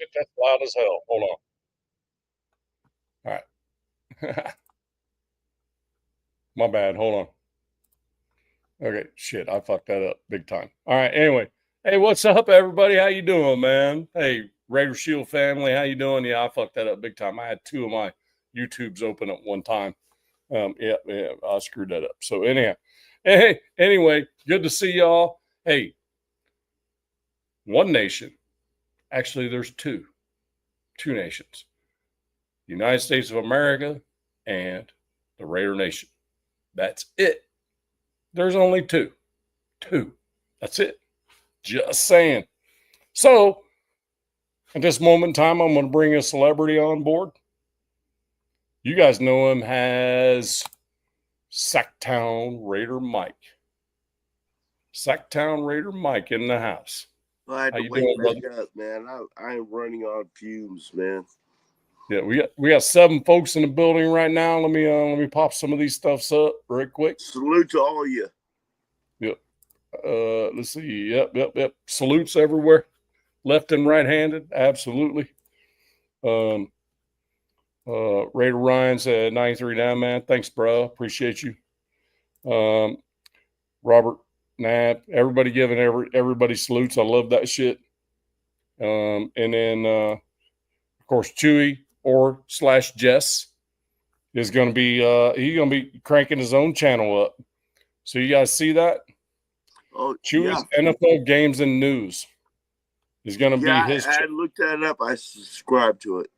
shit, that's loud as hell. Hold on. All right. My bad. Hold on. Okay, shit, I fucked that up big time. All right, anyway. Hey, what's up, everybody? How you doing, man? Hey, Raider Shield family, how you doing? Yeah, I fucked that up big time. I had two of my YouTubes open at one time. Yeah, I screwed that up. So anyhow, hey, anyway, good to see y'all. Hey, one nation. Actually, there's two nations: the United States of America and the Raider Nation. That's it. There's only two. That's it. Just saying. So, at this moment in time, I'm going to bring a celebrity on board. You guys know him as Sacktown Raider Mike. Sacktown Raider Mike in the house. I had How to you wake doing, back up, man. I'm running on fumes, man. Yeah, we got 7 folks in the building right now. Let me pop some of these stuffs up right quick. Salute to all of you. Yep. Let's see. Yep. Salutes everywhere, left and right handed. Absolutely. Raider Ryan said 93 down, man. Thanks, bro. Appreciate you. Robert Knapp. Everybody giving everybody salutes. I love that shit. And then of course Chewy or / Jess is going to be he's going to be cranking his own channel up. So you guys see that? Oh, Chewy's yeah. NFL Games and News is going to be his. I looked that up. I subscribed to it.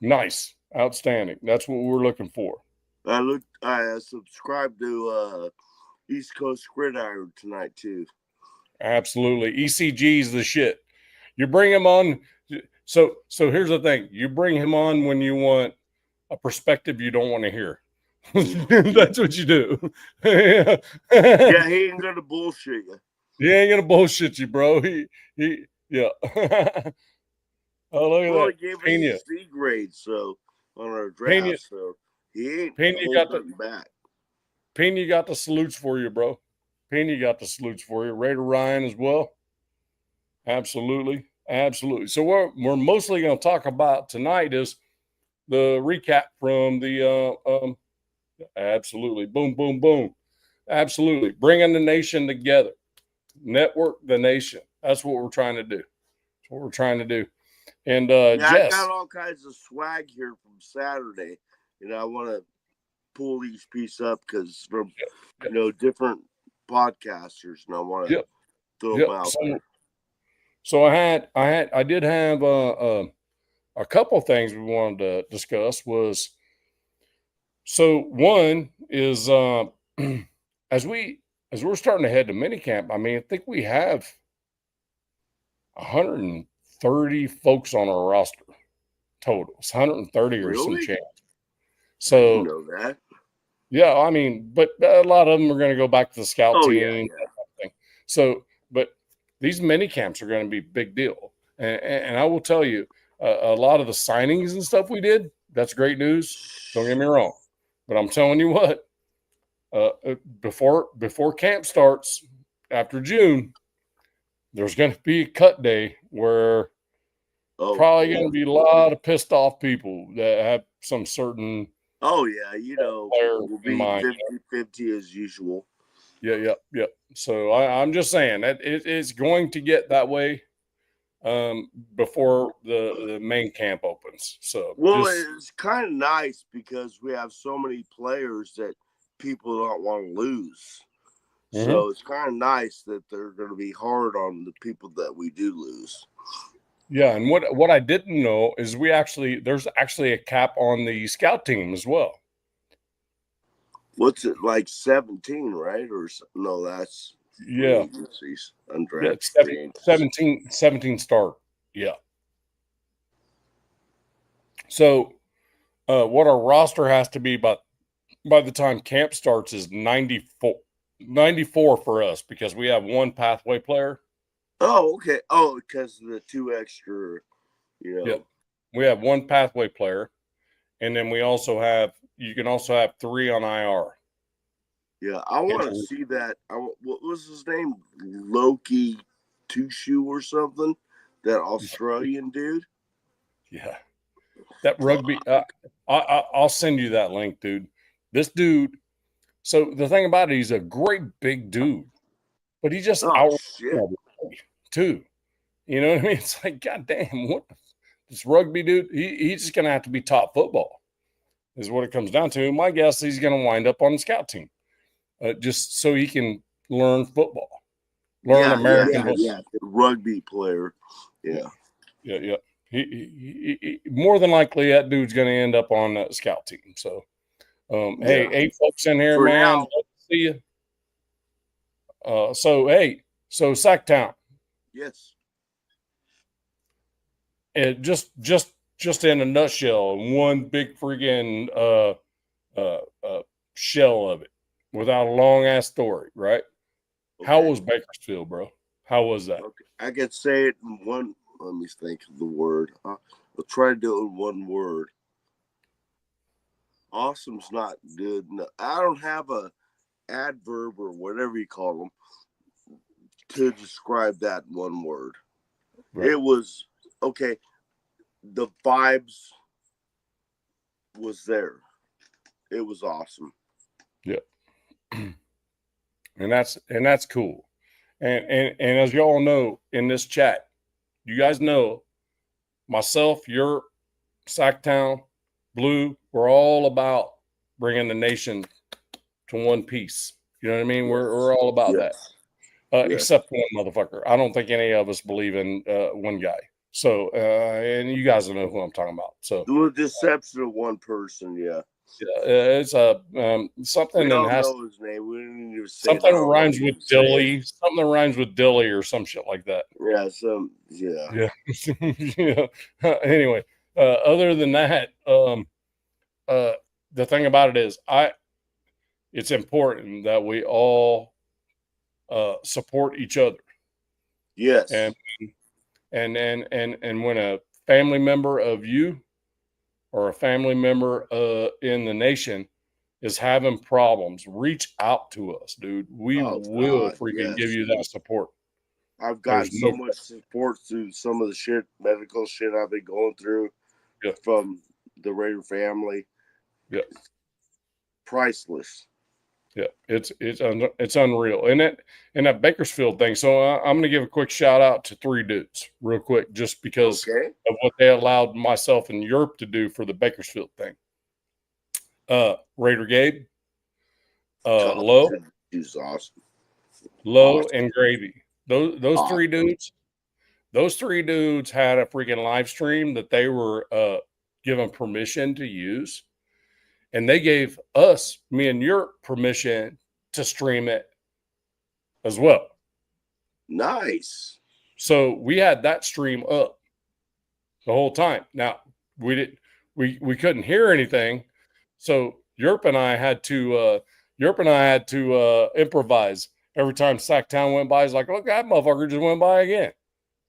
Nice, outstanding. That's what we're looking for. I subscribed to East Coast Gridiron tonight too. Absolutely, ECG is the shit. You bring him on. So here's the thing: you bring him on when you want a perspective you don't want to hear. That's what you do. Yeah, he ain't gonna bullshit you. He ain't gonna bullshit you, bro. Yeah. Oh, look at Well, that. he gave Pena. us C grade, so on our draft, Pena, so he ain't Pena got the back. Pena got the salutes for you, bro. Pena got the salutes for you. Raider Ryan as well. Absolutely. So what we're mostly going to talk about tonight is the recap from the absolutely boom. Absolutely. Bringing the nation together. Network the nation. That's what we're trying to do. That's what we're trying to do. And Jess, I got all kinds of swag here from Saturday. I want to pull these pieces up because from different podcasters, and I want to throw them out there. So I did have a couple things we wanted to discuss. Was so one is as we're starting to head to minicamp. I mean, I think we have 130 folks on our roster total. It's 130 or some change. So I didn't know that. Yeah, I mean, but a lot of them are going to go back to the scout team. Yeah. So, but these mini camps are going to be a big deal. And I will tell you, a lot of the signings and stuff we did, that's great news. Don't get me wrong. But I'm telling you what, before camp starts after June, there's going to be a cut day where probably going to be a lot of pissed off people that have some certain we'll be 50-50 as usual. Yeah. So I'm just saying that it's going to get that way before the main camp opens. So it's kind of nice because we have so many players that people don't want to lose. Mm-hmm. So it's kind of nice that they're going to be hard on the people that we do lose. Yeah, and what I didn't know is there's actually a cap on the scout team as well. What's it like 17, right? Or no, that's agencies. Undrafted. Yeah, 17 start. Yeah. So what our roster has to be by the time camp starts is 94 for us because we have one pathway player. Oh, okay. Oh, because of the 2 extra, Yeah. We have one pathway player, and then you can also have 3 on IR. Yeah, I want to see that. What was his name? Loki Tush or something? That Australian dude? Yeah. That rugby. I'll send you that link, dude. This dude. So the thing about it, he's a great big dude, but he just Oh out shit! too. You know what I mean? It's like, goddamn, what this rugby dude? He's just gonna have to be top football, is what it comes down to. My guess, he's gonna wind up on the scout team, just so he can learn football, learn American football. Yeah, rugby player. Yeah. Yeah. He more than likely that dude's going to end up on the scout team. So, hey, 8 folks in here, For man. now. Love to see you. So Sacktown. Yes. It just in a nutshell, one big freaking shell of it, without a long ass story, right? Okay. How was Bakersfield, bro? How was that? Okay. I can say it in one. Let me think of the word. I'll try to do it in one word. Awesome's not good. No, I don't have a adverb or whatever you call them to describe that one word. Right. It was okay. The vibes was there. It was awesome. Yeah. and that's cool. And as you all know in this chat, you guys know myself, your Sacktown, Blue, we're all about bringing the nation to one piece. You know what I mean? We're all about that. Except one motherfucker. I don't think any of us believe in one guy. So, and you guys know who I'm talking about. So, the deception of one person, yeah. It's something we that don't has know his name. We didn't even say something that rhymes with Dilly. Something that rhymes with Dilly or some shit like that. Yeah. Yeah. Anyway, other than that, the thing about it is, it's important that we all support each other. Yes. And when a family member of you or a family member in the nation is having problems, reach out to us, dude. We will freaking give you that support. I've got so much support through some of the medical shit I've been going through from the Raider family. Yeah. Priceless. Yeah, it's unreal, and that Bakersfield thing. So I'm going to give a quick shout out to 3 dudes, real quick, just because of what they allowed myself and Europe to do for the Bakersfield thing. Raider Gabe, Low, he's awesome. Low, and Gravy. Those 3 dudes. Those 3 dudes had a freaking live stream that they were given permission to use. And they gave us, me and your permission to stream it as well. Nice. So we had that stream up the whole time. Now we couldn't hear anything. So Yerp and I had to improvise every time Sacktown went by. He's like, look, that motherfucker just went by again.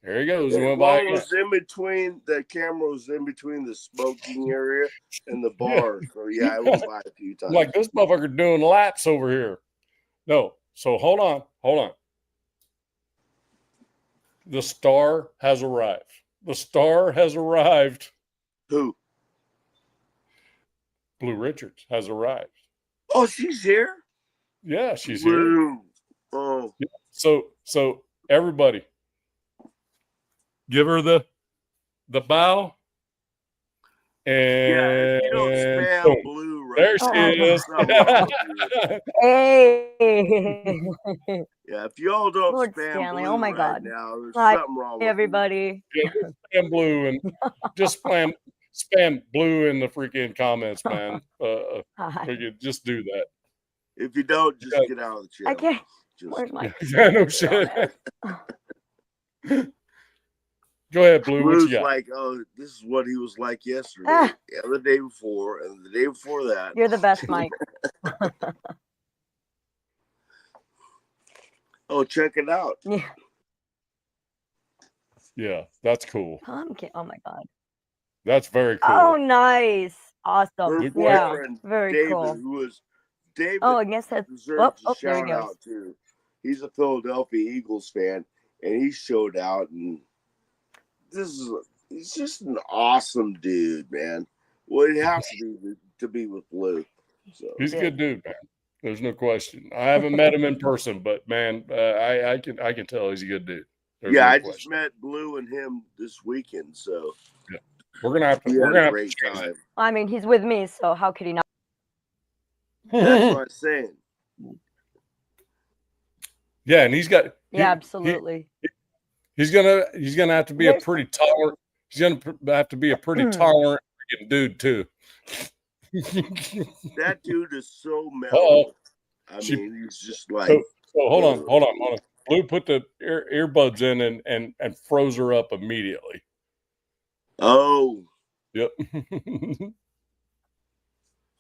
There he goes. He went by again. Was in between, the camera was in between the smoking area and the bar. So I went by a few times. Like, this motherfucker doing laps over here. No. So hold on. The star has arrived. The star has arrived. Who? Blue Richards has arrived. Oh, she's here? Yeah, she's here. Oh. So everybody, give her the bow. And you don't spam boom. Blue right there she is. Yeah, if y'all don't Lord spam Stanley, Blue oh my God. now, there's Hi, something wrong with everybody. Spam Blue and just spam Blue in the freaking comments, man. Just do that. If you don't, just get out of the channel. I can't. Where's my? No shit. Go ahead, Blue. Blue's what you got? Like, oh, this is what he was like yesterday, the day before, and the day before that. You're the best, Mike. Oh, check it out. Yeah, that's cool. Pumpkin. Oh my God. That's very cool. Oh, nice. Awesome. Her boyfriend, very David, cool. Who was David? Oh, I guess that's deserves a shout out too. He's a Philadelphia Eagles fan, and he showed out. And this is he's just an awesome dude, man. Well, he'd have to be with Blue. So He's a good dude, man. There's no question. I haven't met him in person, but man, I can tell he's a good dude. There's yeah, no I question. just met Blue and him this weekend, so yeah. We're gonna have to. we We're had gonna a have great to change time. I mean, he's with me, so how could he not? That's what I'm saying. Yeah, and he's got. Yeah, absolutely. He's gonna have to be a There's pretty tolerant. He's gonna have to be a pretty tolerant freaking dude too. That dude is so Oh, mellow. I mean, he's just like. So hold on. Blue put the earbuds in and froze her up immediately. Oh. Yep.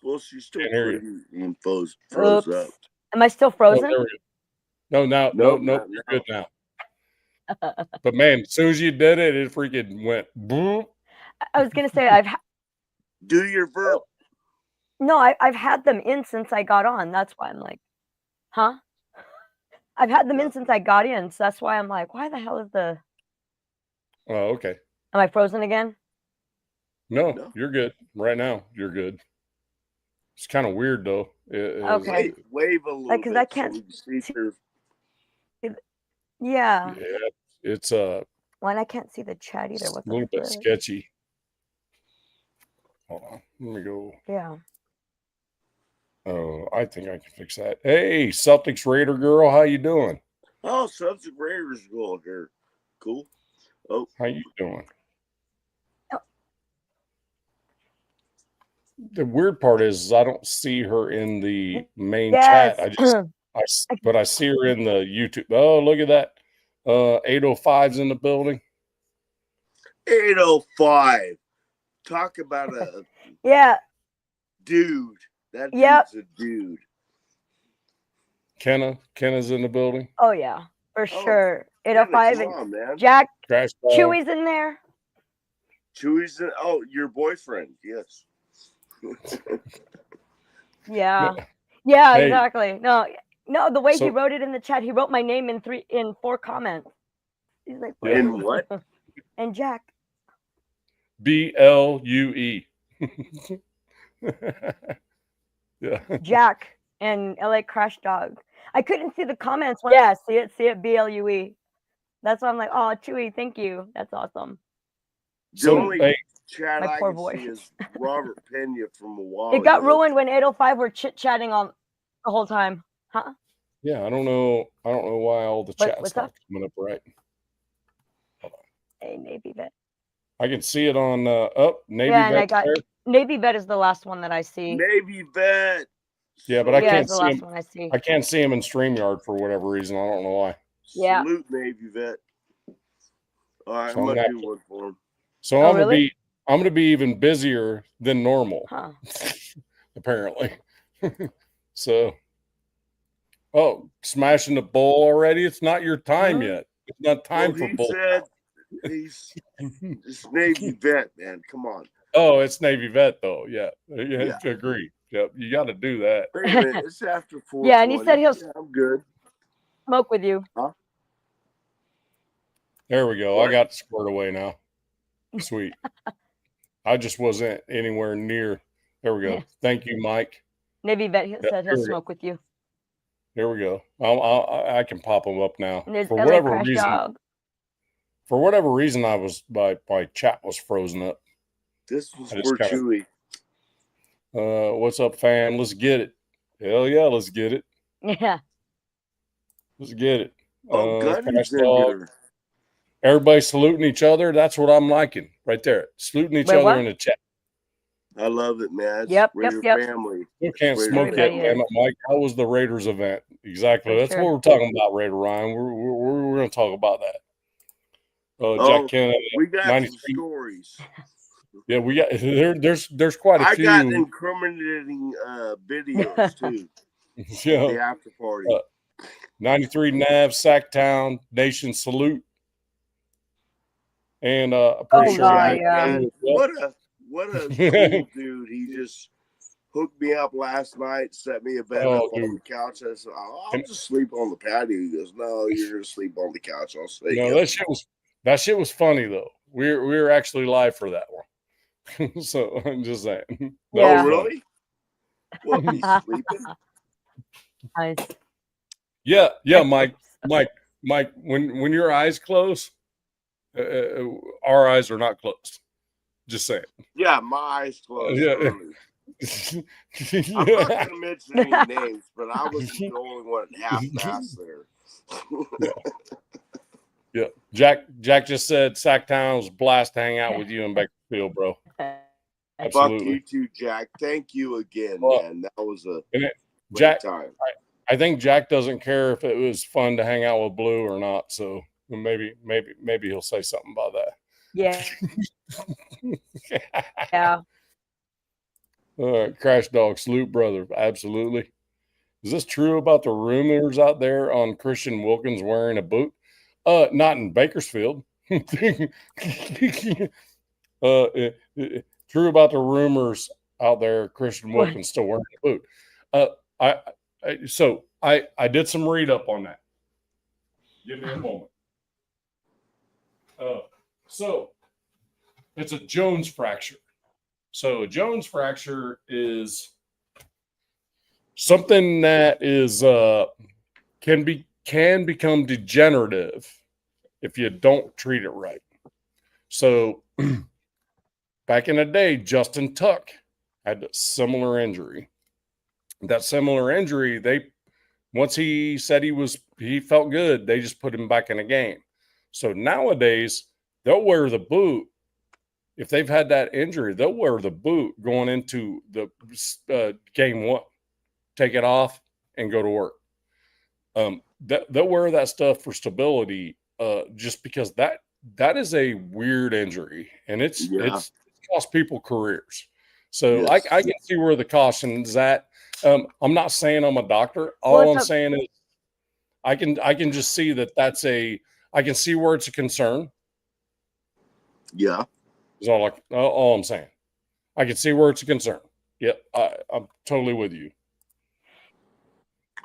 Well, she's still Can't hear pretty and froze Oops. up. Am I still frozen? Oh, no, now, Nope, no, not you're now. good now. But man, as soon as you did it, it freaking went boom. I was gonna say Do your verb. no, I've had them in since I got on. That's why I'm like, huh? I've had them in since I got in, so that's why I'm like, why the hell is the? Oh, okay. Am I frozen again? No, you're good. Right now, you're good. It's kind of weird though. Okay. Wave a little Because bit I can't so we see your... Yeah. Yeah, it's Well, and I can't see the chat either. What a little the bit frick? sketchy. Hold on, let me go. Yeah. Oh, I think I can fix that. Hey, Celtics Raider girl, how you doing? Oh, Celtics Raiders goal here. Cool. Oh, how you doing? Oh. The weird part is I don't see her in the main Yes. chat. But I see her in the YouTube. Oh, look at that. 805's in the building. 805. Talk about a yeah. dude. That Yep. dude's a dude. Kenna's in the building. Oh yeah, for sure. 805 Come on, man. Jack. Crash Chewy's in there. Chewy's in. Oh, your boyfriend. Yes. Yeah. Yeah, Hey. exactly. No, the way he wrote it in the chat, he wrote my name in 4 comments. He's like, in what? And Jack. BLUE. Yeah. Jack and LA Crash Dog. I couldn't see the comments. Yeah, see it BLUE. That's why I'm like, oh, Chewy, thank you. That's awesome. The only chat my I poor can voice. see is Robert Pena from a while It got ago. ruined when 805 were chit-chatting on the whole time. Huh? Yeah, I don't know why all the chat's not coming up right. Hold on. Hey, Navy Vet. I can see it on Navy Vet. And I got Navy Vet is the last one that I see. Navy Vet. Yeah, but I can't the see last him. One I see. I can't see him in StreamYard for whatever reason. I don't know why. Yeah. Salute Navy Vet. All right, so I'm gonna do one for him. So I'm gonna be even busier than normal. Huh. Apparently. So smashing the bowl already. It's not your time yet. It's not time for bowl. He's Navy Vet, man. Come on. Oh, it's Navy Vet though. Yeah. Agree. Yep. You got to do that. Wait a minute. It's after 4. Yeah, and he said he'll I'm good. Smoke with you. Huh? There we go. What? I got squared away now. Sweet. I just wasn't anywhere near. There we go. Yeah. Thank you, Mike. Navy Vet said he'll smoke with you. There we go. I can pop them up now. For whatever reason. Dog. For whatever reason, my chat was frozen up. This was for Chewy. What's up, fam? Let's get it. Hell yeah, let's get it. Yeah. Let's get it. Oh, Gunny's in here. Everybody saluting each other. That's what I'm liking right there. Saluting each other in the chat. I love it, man. It's yep. family. You can't smoke yet, man. Mike, how was the Raiders event? Exactly. That's what we're talking about, Raider Ryan. We're going to talk about that. Jack Kennedy. We got 93. Some stories. Yeah, we got there's quite a few. I got incriminating videos too. Yeah. The after party. 93 Nav, Sacktown, Nation Salute. And I'm pretty sure. Yeah. What a cool dude. He just hooked me up last night, set me a bed up on the couch. I said, I'll just sleep on the patio. He goes, no, you're going to sleep on the couch. I'll stay. No, that shit was funny though. we're actually live for that one. So I'm just saying. That Yeah. was Oh, fun. really? What, me sleeping? Nice. Yeah, I Mike, hope so. when your eyes close, our eyes are not closed. Just saying. Yeah, my eyes closed Yeah. early. I'm not going to mention any names, but I wasn't the only one half-assed there. Yeah. Jack just said Sacktown was a blast to hang out with you in Bakersfield, bro. Fuck Absolutely. you too, Jack. Thank you again, Well, man. That was a Jack, great time. I think Jack doesn't care if it was fun to hang out with Blue or not. So maybe he'll say something about that. Yeah. Yeah. Crash Dog, salute, brother. Absolutely. Is this true about the rumors out there on Christian Wilkins wearing a boot? Not in Bakersfield. True about the rumors out there. Christian What? Wilkins still wearing a boot. I did some read up on that. Give me a moment. So it's a Jones fracture. So a Jones fracture is something that is can become degenerative if you don't treat it right. So back in the day, Justin Tuck had a similar injury. That similar injury, once he said he felt good, they just put him back in the game. So nowadays, they'll wear the boot. If they've had that injury, they'll wear the boot going into the game one, take it off, and go to work. They'll wear that stuff for stability, just because that is a weird injury, and it's cost people careers. So Yes. I can see where the caution is at. I'm not saying I'm a doctor. All I'm saying is I can just see I can see where it's a concern. Yeah. Is all I'm saying. I can see where it's a concern. Yep, I'm totally with you.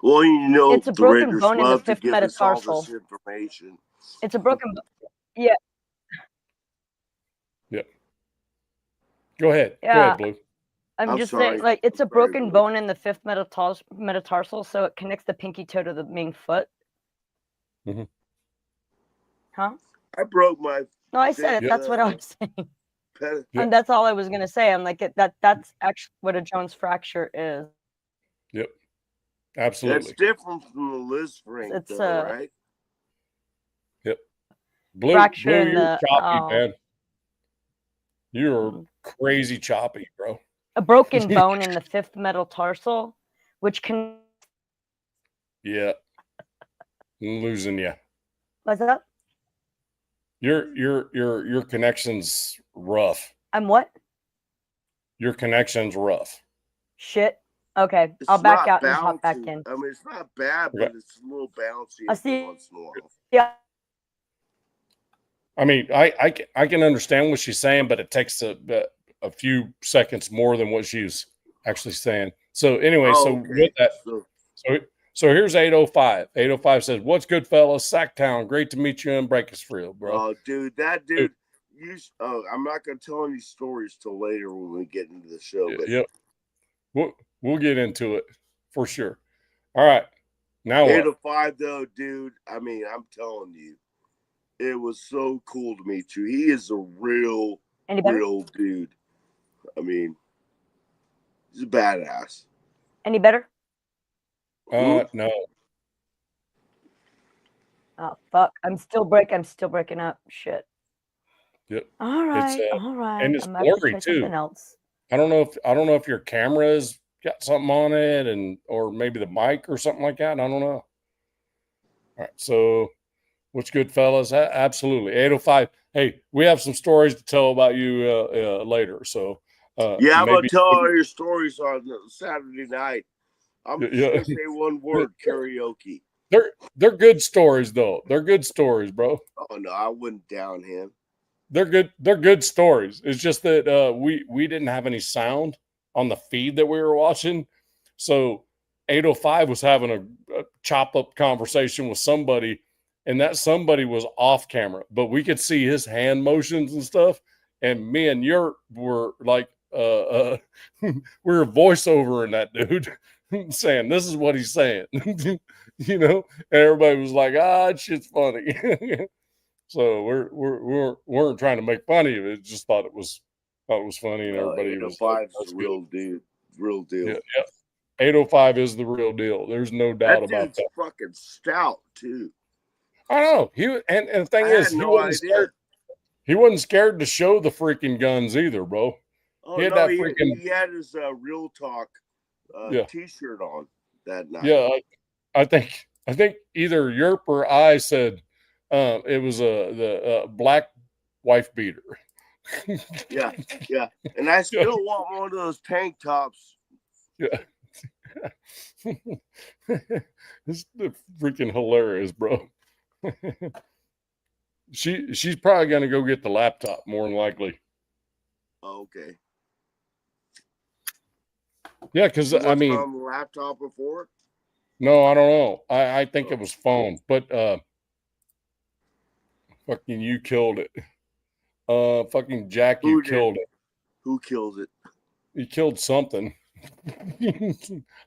Well, you know, it's a the broken Raiders bone in the love to fifth give us all metatarsal. this information. It's a broken. Yeah. Yep. Go ahead. Yeah. Go ahead, Blue. I'm just sorry. saying, like, it's a I'm sorry, broken Blue. bone in the fifth metatarsal, so it connects the pinky toe to the main foot. Mm-hmm. Huh? I broke my. No, I said it. That's what I was saying. Yep. And that's all I was gonna say. I'm like, that's actually what a Jones fracture is. Yep. Absolutely. That's different from the Liz Frank, It's though, right? Yep. Blue, fracture in you're the choppy, man. You're crazy choppy, bro. A broken bone in the fifth metatarsal, which can. Yeah. I'm losing you. What's up? Your connection's rough. I'm what? Your connection's rough. Shit. Okay, I'll back out and hop back in. I mean, it's not bad, but it's a little bouncy every once in a while. Yeah. I mean, I can understand what she's saying, but it takes a few seconds more than what she's actually saying. So anyway, with that, so here's 805. 805 says, "What's good, fellas? Sacktown, great to meet you in Bakersfield, bro." Oh, dude, that dude. I'm not gonna tell any stories till later when we get into the show. But yep, we'll get into it for sure. All right, now 805 though, dude. I mean, I'm telling you, it was so cool to meet you. He is a real dude. I mean, he's a badass. Any better? No. Oh fuck! I'm still breaking up. Shit. Yep. All right. And it's I'm blurry too. Something else. I don't know if your camera's got something on it, or maybe the mic or something like that. I don't know. All right. So, what's good, fellas? Absolutely. 805. Hey, we have some stories to tell about you later. So, I'm gonna tell all your stories on Saturday night. I'm just gonna say one word: karaoke. They're good stories, though. They're good stories, bro. Oh no, I wouldn't down him. They're good. They're good stories. It's just that we didn't have any sound on the feed that we were watching, so 805 was having a chop up conversation with somebody, and that somebody was off camera, but we could see his hand motions and stuff. And me and Yurt were like, we were voiceovering that dude, saying this is what he's saying, you know. And everybody was like, "Ah, shit's funny." So we weren't trying to make fun of it. Just thought it was funny, and everybody was like, 805's the real dude, real deal. Yeah. 805 is the real deal. There's no doubt about that. Fucking stout too. I don't know. And the thing is, he wasn't scared. He wasn't scared to show the freaking guns either, bro. Oh, he had no, he had his Real Talk T-shirt on that night. Yeah, I think either Yerp or I said it was the black wife beater. yeah, and I still want one of those tank tops. Yeah. It's freaking hilarious, bro. She's probably gonna go get the laptop more than likely. Oh, okay. Yeah, because I mean, on the laptop before. No, I don't know. I think it was phone, but fucking you killed it. Fucking Jack, you killed it. Who killed it? He killed something. I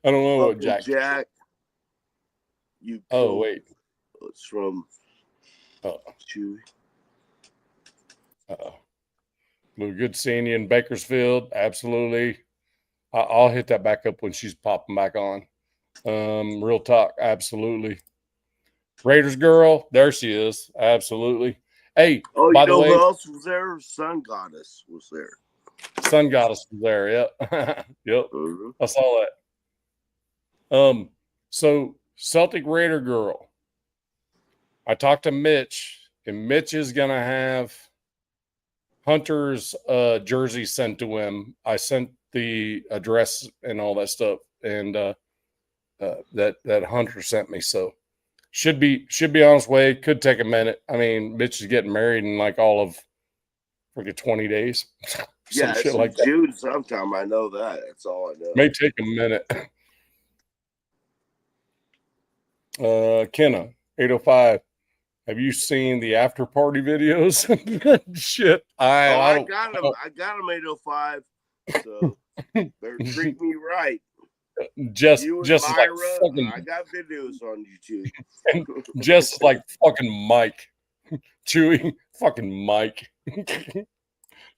don't know what Jack. Jack. You. Oh wait. It's from. Chewy. Good seeing you in Bakersfield. Absolutely. I'll hit that back up when she's popping back on. Real talk. Absolutely. Raiders girl. There she is. Absolutely. Hey, by the way, who else was there? Sun Goddess was there. Sun Goddess was there. Yep. Yep. Mm-hmm. I saw that. So Celtic Raider girl. I talked to Mitch, and Mitch is gonna have Hunter's jersey sent to him. I sent the address and all that stuff, and that Hunter sent me. So should be on its way. Could take a minute. I mean, Mitch is getting married in like all of freaking 20 days. Yeah, it's shit like June sometime. I know that. That's all I know. May take a minute. Kenna 805. Have you seen the after party videos? Shit. I got him. I got him 805. So better treat me right. Just Myra, like fucking, I got videos on YouTube. Just like fucking Mike. Chewy. Fucking Mike.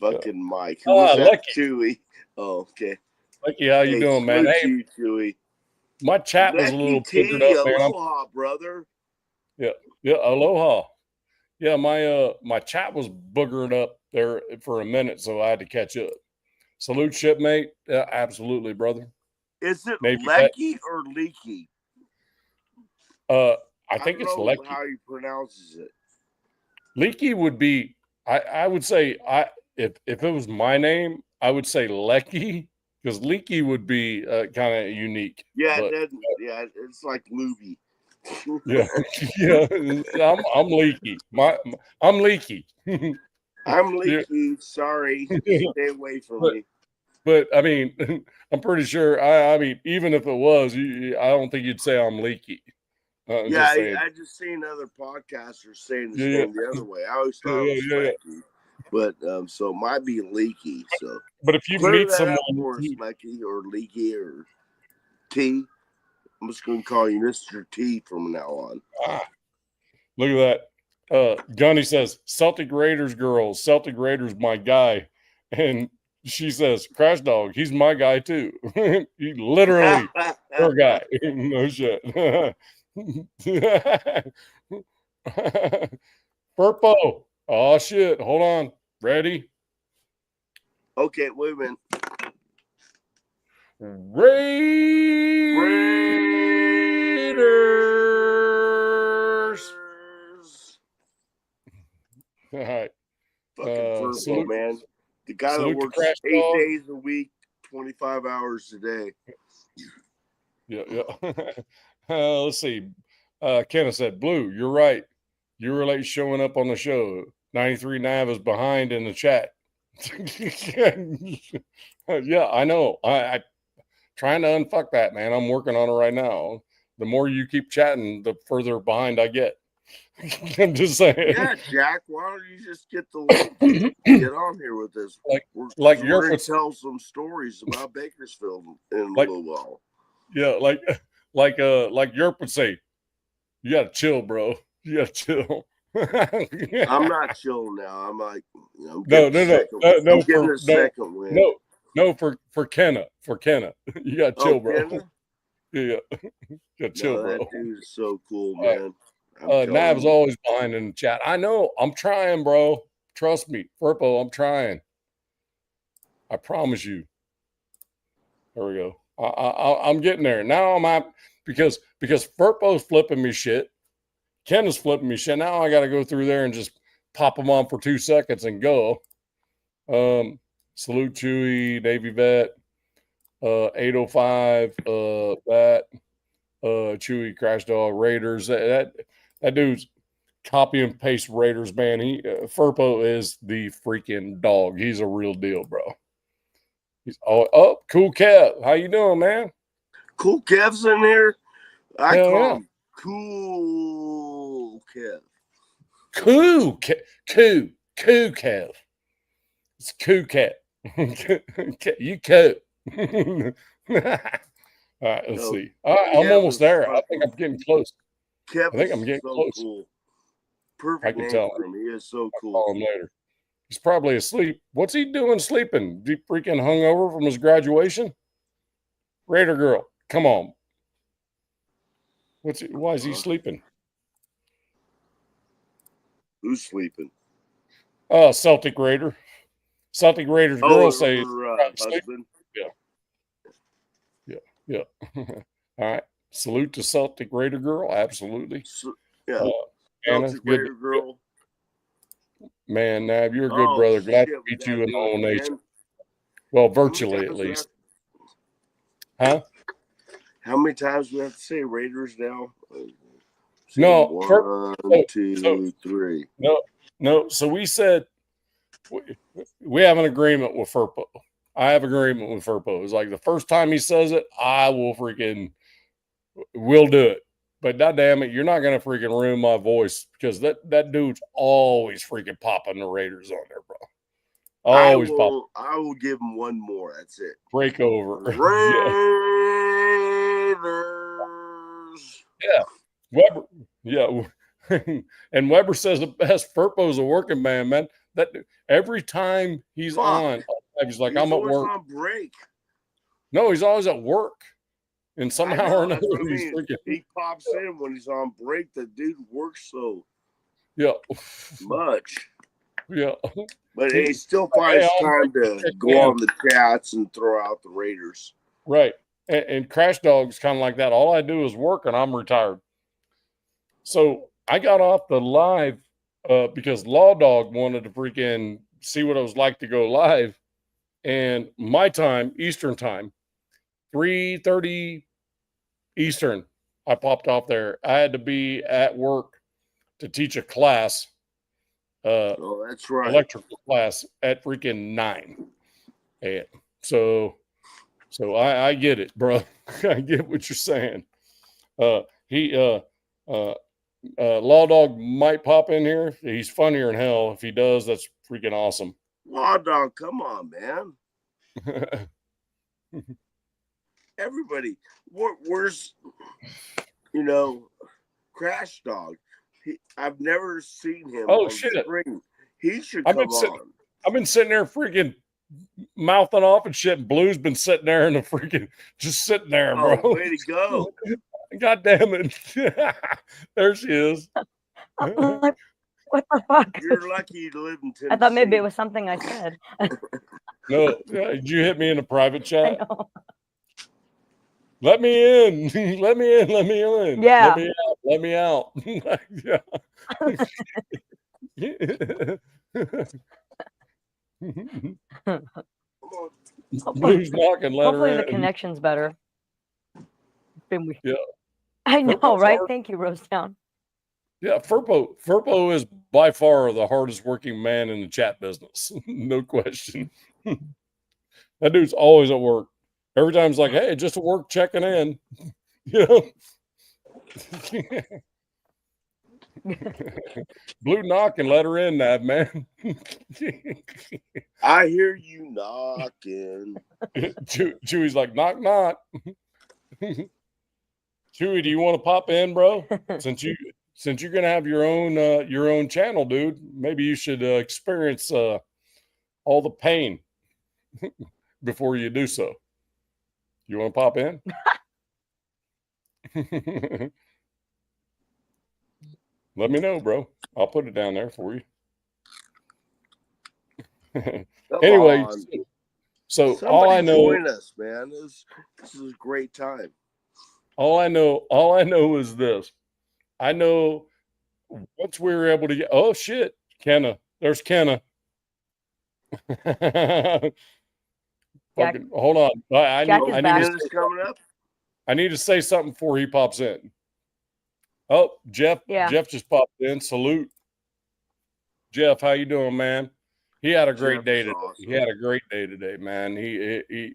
Fucking Mike. Who was that? Lucky. Chewy. Oh, okay. Lucky, how you doing, man? Hey, you, Chewy. My chat was a little boogered up, man. Aloha, brother. Yeah, aloha. Yeah, my chat was boogering up there for a minute, so I had to catch up. Salute, shipmate. Yeah, absolutely, brother. Is it Lecky or Leaky? I think it's Lecky. How he pronounces it. Leaky would be. I would say if it was my name, I would say Lecky, because Leaky would be kind of unique. Yeah, it's like Luby. Yeah. I'm leaky. I'm leaky. I'm leaky. Yeah. Sorry, stay away from me. But I mean, I'm pretty sure. I mean, even if it was, I don't think you'd say I'm leaky. I just seen other podcasters saying the same the other way. I always thought it was leaky, but so it might be leaky. So, but if you meet someone, leaky or leaky or T. I'm just going to call you Mr. T from now on. Look at that. Gunny says, Celtic Raiders girls. Celtic Raiders, my guy. And she says, Crash Dog, he's my guy too. He literally her guy. No shit. Purpo. Oh, shit. Hold on. Ready? Okay, wait a minute. Raiders. All right. Fucking salute, man. The guy that works 8 days a week, 25 hours a day. Yeah. Let's see. Kenneth said, Blue, you're right. You were late showing up on the show. 93 Nav is behind in the chat. Yeah, I know. I trying to unfuck that, man. I'm working on it right now. The more you keep chatting, the further behind I get. I'm just saying. Yeah, Jack, why don't you just get the link and get on here with us? We're ready to tell some stories about Bakersfield in a little while. Yeah, like Yerp would say, you gotta chill, bro. You gotta chill. I'm not chill now. I'm like, I'm no, getting a second win. No, for Kenna. You gotta chill, bro. Kenna? Yeah. Gotta chill, bro. That dude is so cool, man. Nav's always behind in the chat. I know. I'm trying, bro. Trust me. Furpo, I'm trying. I promise you. There we go. I'm getting there. Now I'm out because Furpo's flipping me shit. Ken is flipping me shit. Now I got to go through there and just pop them on for 2 seconds and go. Salute Chewy, Navy Vet, 805, that, Chewy, Crash Dog, Raiders. That dude's copy and paste Raiders, man. Furpo is the freaking dog. He's a real deal, bro. He's Cool Kev. How you doing, man? Cool Kev's in here. I call him Cool Kev. Cool Kev. It's Cool Kev. You cool. All right, let's see. I'm almost there. I think I'm getting close. Kev, I think I'm getting close. Cool. Perfect name for him. He is so cool. I'll call him later. He's probably asleep. What's he doing sleeping? He freaking hungover from his graduation? Raider girl, come on. Why is he sleeping? Who's sleeping? Celtic Raider. Celtic Raiders girl say husband. Yeah. All right. Salute to Celtic Raider girl. Absolutely. Celtic Raider girl. Man, Nav, you're a good brother. Glad to meet you in the whole nation. Well, virtually at least. Huh? How many times do we have to say Raiders now? No. 1, 2, 3. No. So we said we have an agreement with Furpo. I have agreement with Furpo. It's like the first time he says it, we'll do it. But damn it, you're not gonna freaking ruin my voice because that dude's always freaking popping the Raiders on there, bro. Always popping. I will give him one more. That's it. Break over. Raiders. Yeah. Weber. Yeah. And Weber says the best. Furpo's a working man. That every time he's on, he's like, I'm at work. On break. No, he's always at work. And somehow or another, he pops in when he's on break. The dude works so much. Yeah. But he still finds time to go on the chats and throw out the Raiders. Right. And Crash Dog's kind of like that. All I do is work and I'm retired. So I got off the live because Law Dog wanted to freaking see what it was like to go live. And my time, Eastern time, 3:30 Eastern, I popped off there. I had to be at work to teach a class. That's right. Electrical class at freaking 9. And so I get it, bro. I get what you're saying. Law Dog might pop in here. He's funnier than hell. If he does, that's freaking awesome. Law Dog, come on, man. Everybody, where's Crash Dog? I've never seen him. Oh shit! Screen. He should come on. I've been sitting there freaking mouthing off and shit. And Blue's been sitting there in the freaking just sitting there, bro. Way to go! God damn it! There she is. I'm like, what the fuck? You're lucky you live in Tennessee. I thought maybe it was something I said. No, did you hit me in a private chat? I know. Let me in. Let me in. Yeah. Let me out. Blue's knocking. Hopefully the connection's better. Yeah. I know, right? Thank you, Rosetown. Yeah, Furpo is by far the hardest working man in the chat business. No question. That dude's always at work. Every time it's like, hey, just at work checking in. Blue knock and let her in, Nav, man. I hear you knocking. Chewy's like, knock, knock. Chewy, do you want to pop in, bro? Since you're gonna have your own channel, dude, maybe you should experience all the pain before you do so. You want to pop in? Let me know, bro. I'll put it down there for you. Anyway, so somebody all I know, join us, man. This is a great time. all I know is this. I know once we were able to get, oh shit, Kenna, there's Kenna. Fucking, hold on. I need to say something before he pops in. Oh, Jeff just popped in. Salute. Jeff, how you doing, man? He had a great day today. Awesome. He had a great day today, man. He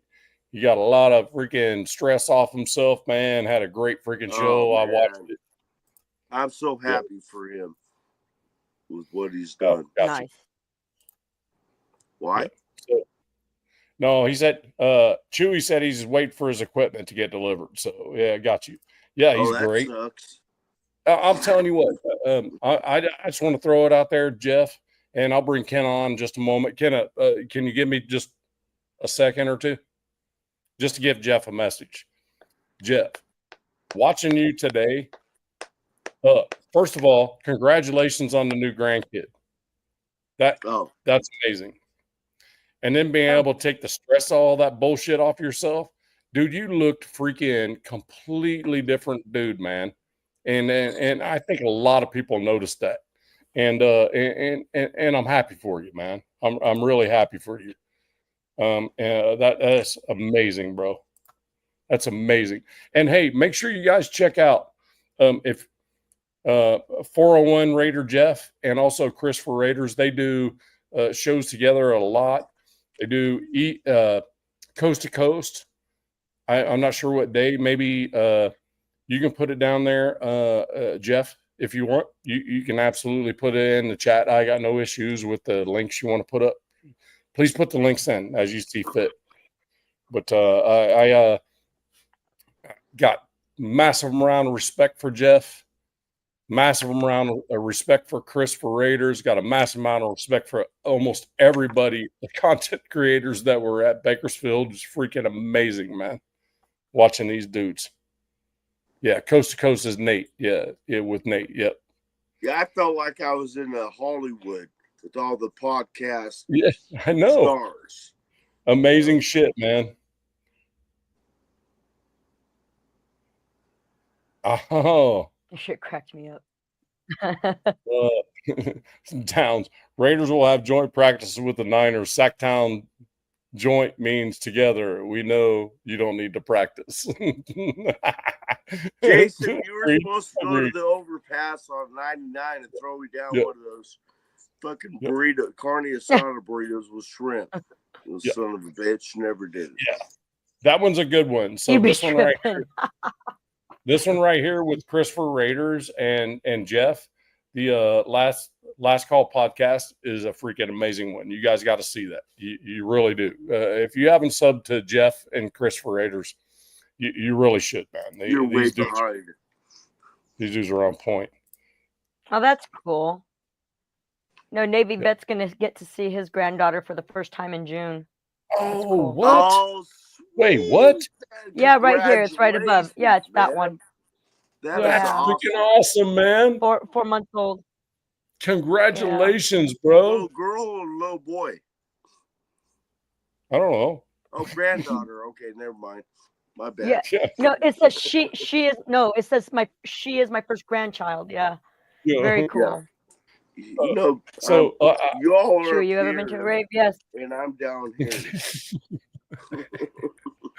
got a lot of freaking stress off himself, man. Had a great freaking show. I watched it. I'm so happy for him with what he's done. Nice. Why? Yeah. No, he said Chewy said he's waiting for his equipment to get delivered. So yeah, got you. Yeah, he's great. Sucks. I'm telling you what, I just want to throw it out there, Jeff, and I'll bring Ken on in just a moment. Ken, can you give me just a second or two? Just to give Jeff a message. Jeff, watching you today, first of all, congratulations on the new grandkid. That's amazing. And then being able to take the stress, all that bullshit off yourself. Dude, you looked freaking completely different dude, man. And I think a lot of people noticed that, and I'm happy for you, man. I'm really happy for you. That's amazing, bro. That's amazing. And hey, make sure you guys check out if 401 Raider Jeff and also Chris for Raiders. They do shows together a lot. They do coast to coast. I'm not sure what day. Maybe. You can put it down there, Jeff, if you want. You can absolutely put it in the chat. I got no issues with the links you want to put up. Please put the links in as you see fit. But I got massive amount of respect for Jeff, massive amount of respect for Chris for Raiders, got a massive amount of respect for almost everybody, the content creators that were at Bakersfield. It's freaking amazing, man, watching these dudes. Yeah, coast to coast is Nate. Yeah, with Nate. Yep. Yeah, I felt like I was in Hollywood with all the podcasts. Yeah, I know. Stars. Amazing shit, man. Oh. This shit cracked me up. Towns. Raiders will have joint practices with the Niners. Sacktown joint means together. We know you don't need to practice. Jason, you were supposed to go to the overpass on 99 and throw me down one of those fucking burrito, carne asada burritos with shrimp. Son of a bitch, never did it. Yeah, that one's a good one. So this one right here, with Chris for Raiders and Jeff, the last call podcast is a freaking amazing one. You guys got to see that. You really do. If you haven't subbed to Jeff and Chris for Raiders, you really should, man. You're way behind. These dudes are on point. Oh, that's cool. No, Navy Vet's going to get to see his granddaughter for the first time in June. Oh, cool. What? Oh, wait, what? Yeah, right here. It's right above. Yeah, it's that one. That's freaking awesome, man. 4 months old. Congratulations, bro. Little girl or little boy? I don't know. Oh, granddaughter. Okay, never mind. My bad. Yeah. No, it says she is. No, it says she is my first grandchild. Yeah. Very cool. Yeah. So you all are. Sure, you ever been to a rave? Yes. And I'm down here.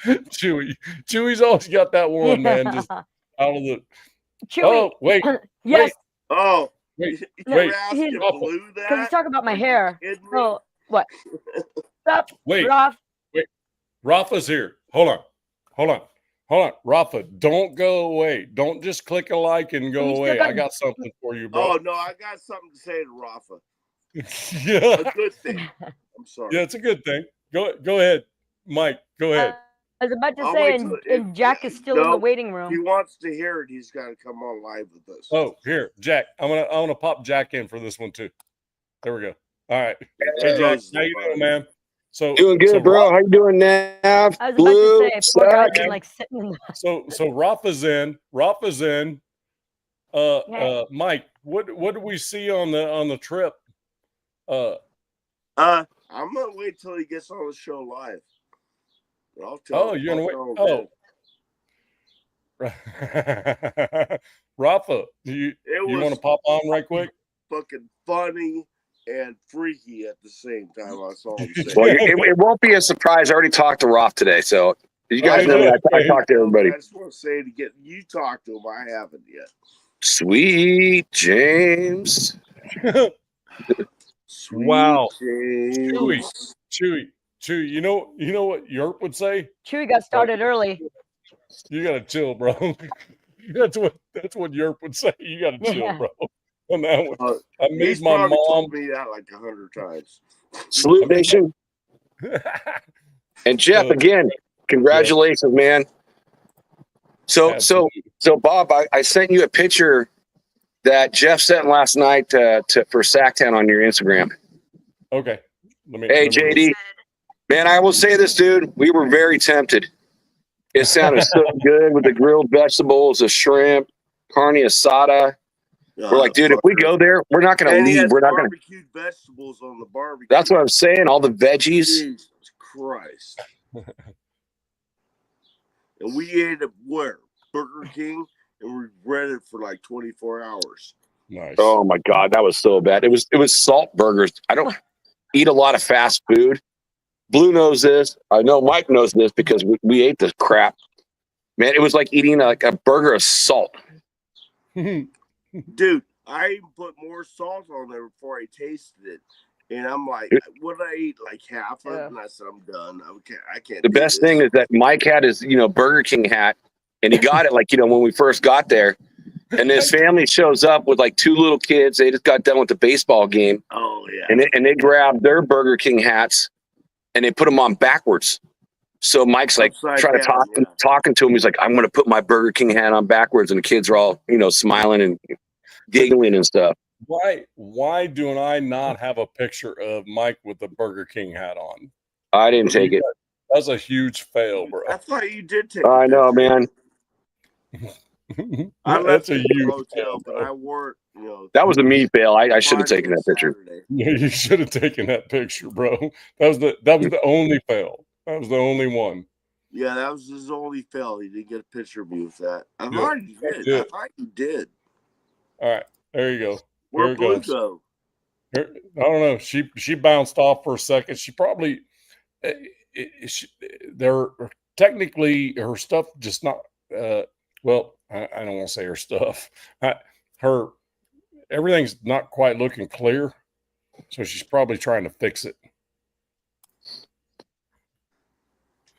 Chewy's always got that one, man. Just out of the. Chewy. Oh, wait. Yes. Wait. Oh. Wait. Because he's talking about my hair. Oh, what? Stop. Wait. Raf. Wait. Rafa's here. Hold on. Hold on, Rafa, don't go away. Don't just click a like and go We still away. got- I got something for you, bro. Oh no, I got something to say to Rafa. Yeah, A good thing. I'm sorry. yeah, it's a good thing. Go ahead, Mike. Go ahead. I was about to I'll say, wait till and Jack is still in the waiting If room. he wants to hear it, he's got to come on live with us. Oh, here, Jack. I'm gonna pop Jack in for this one too. There we go. All right. Hey, Jack, how you doing, man? So Doing good, so bro. How you doing, Nav? I was about Blue, to say, poor guy's Sack? been like sitting in the. so Rafa's in. Rafa's in. Okay. Mike, what do we see on the trip? I'm gonna wait till he gets on the show live. I'll tell Oh, him. you're gonna I'll wait. Oh, Rafa, do you want to pop on right quick? Fucking funny and freaky at the same time. That's all I'm saying. Well, it won't be a surprise. I already talked to Roth today, so you guys know me. I talked to everybody. I just want to say to get you talk to him. I haven't yet. Sweet James. Sweet Wow. James. Chewy. You know what Yerp would say? Chewy got started early. You gotta chill, bro. that's what Yerp would say. You gotta chill, bro. On that one. I made He's my probably mom told me that like 100 times. Salute Nation. And Jeff, again, congratulations, man. So Bob, I sent you a picture that Jeff sent last night for Sacktown on your Instagram. Okay. Hey, JD. Man, I will say this, dude. We were very tempted. It sounded so good with the grilled vegetables, the shrimp, carne asada. We're like, dude, if we go there, we're not going to leave. We're not going to. Barbecued vegetables on the barbecue. That's what I'm saying. All the veggies. Jesus Christ. And we ate at where? Burger King, and we rented for like 24 hours. Nice. Oh my God, that was so bad. It was salt burgers. I don't eat a lot of fast food. Blue knows this. I know Mike knows this because we ate this crap. Man, it was like eating like a burger of salt. Dude, I even put more salt on there before I tasted it. And I'm like, what did I eat? Like half of it? And I said, I'm done. I can't. The best thing is that Mike had his, Burger King hat, and he got it like, when we first got there. And his family shows up with like two little kids. They just got done with the baseball game. Oh, yeah. And they grabbed their Burger King hats and they put them on backwards. So Mike's like trying to talking to him. He's like, I'm going to put my Burger King hat on backwards. And the kids are all, smiling and giggling and stuff. Why do I not have a picture of Mike with the Burger King hat on? I didn't take it. That's a huge fail, bro. I thought you did take it. I know, man. I left a the huge hotel, fail, but I wore it, That was a me fail. I should have taken that picture. Yeah, you should have taken that picture, bro. That was the only fail. That was the only one. Yeah, that was his only fail. He didn't get a picture of me with that. I thought you did. I thought you did. All right, there you go. Where'd Blue go? I don't know. She bounced off for a second. She probably they're technically her stuff just not. Well, I don't want to say her stuff. Her everything's not quite looking clear, so she's probably trying to fix it.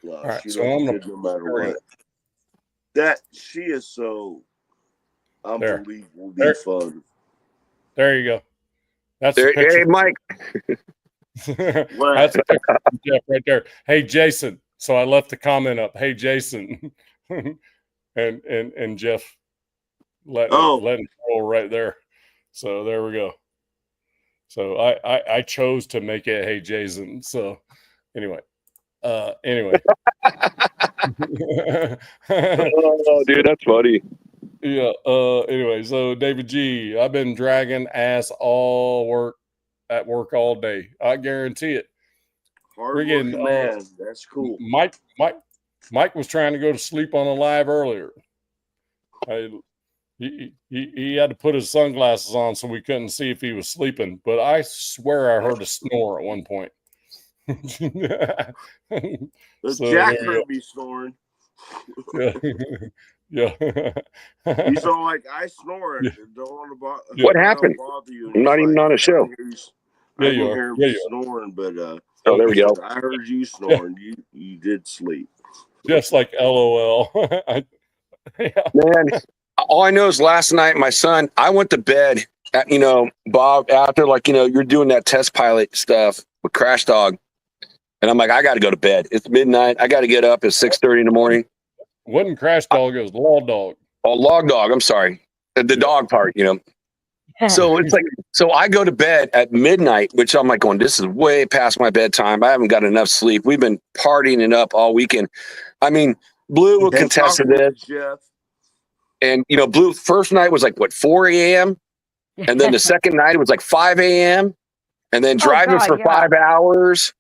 No, all right, so I'm gonna no matter what. That she is so unbelievably fun. There you go. That's hey, Mike. That's a picture of Jeff right there. Hey, Jason. So I left the comment up. Hey, Jason, and Jeff let him roll right there. So there we go. So I chose to make it Hey Jason. So anyway. Oh, dude, that's funny. Yeah. Anyway, so David G, I've been dragging ass at work all day. I guarantee it. Hard-working man. That's cool. Mike was trying to go to sleep on a live earlier. He had to put his sunglasses on so we couldn't see if he was sleeping. But I swear I heard a snore at one point. So Jack heard me snoring. Yeah. He's all like, I snore. Yeah. Don't want to bother. What happened? I'm not even on a show. I didn't hear him snoring, but oh, there we go. I heard you snoring. You did sleep. Just like LOL. Yeah. Man, all I know is last night, my son, I went to bed at, Bob, after you're doing that test pilot stuff with Crash Dog. And I'm like, I got to go to bed. It's midnight. I got to get up at 6:30 in the morning. Wasn't Crash Dog, it was Law Dog. Oh, Log Dog. I'm sorry. The dog part, So it's like, so I go to bed at midnight, which I'm like going, this is way past my bedtime. I haven't got enough sleep. We've been partying it up all weekend. I mean, Blue will contest to this. Jeff. And, Blue first night was like, 4 a.m.? And then the second night it was like 5 a.m. And then driving for 5 hours.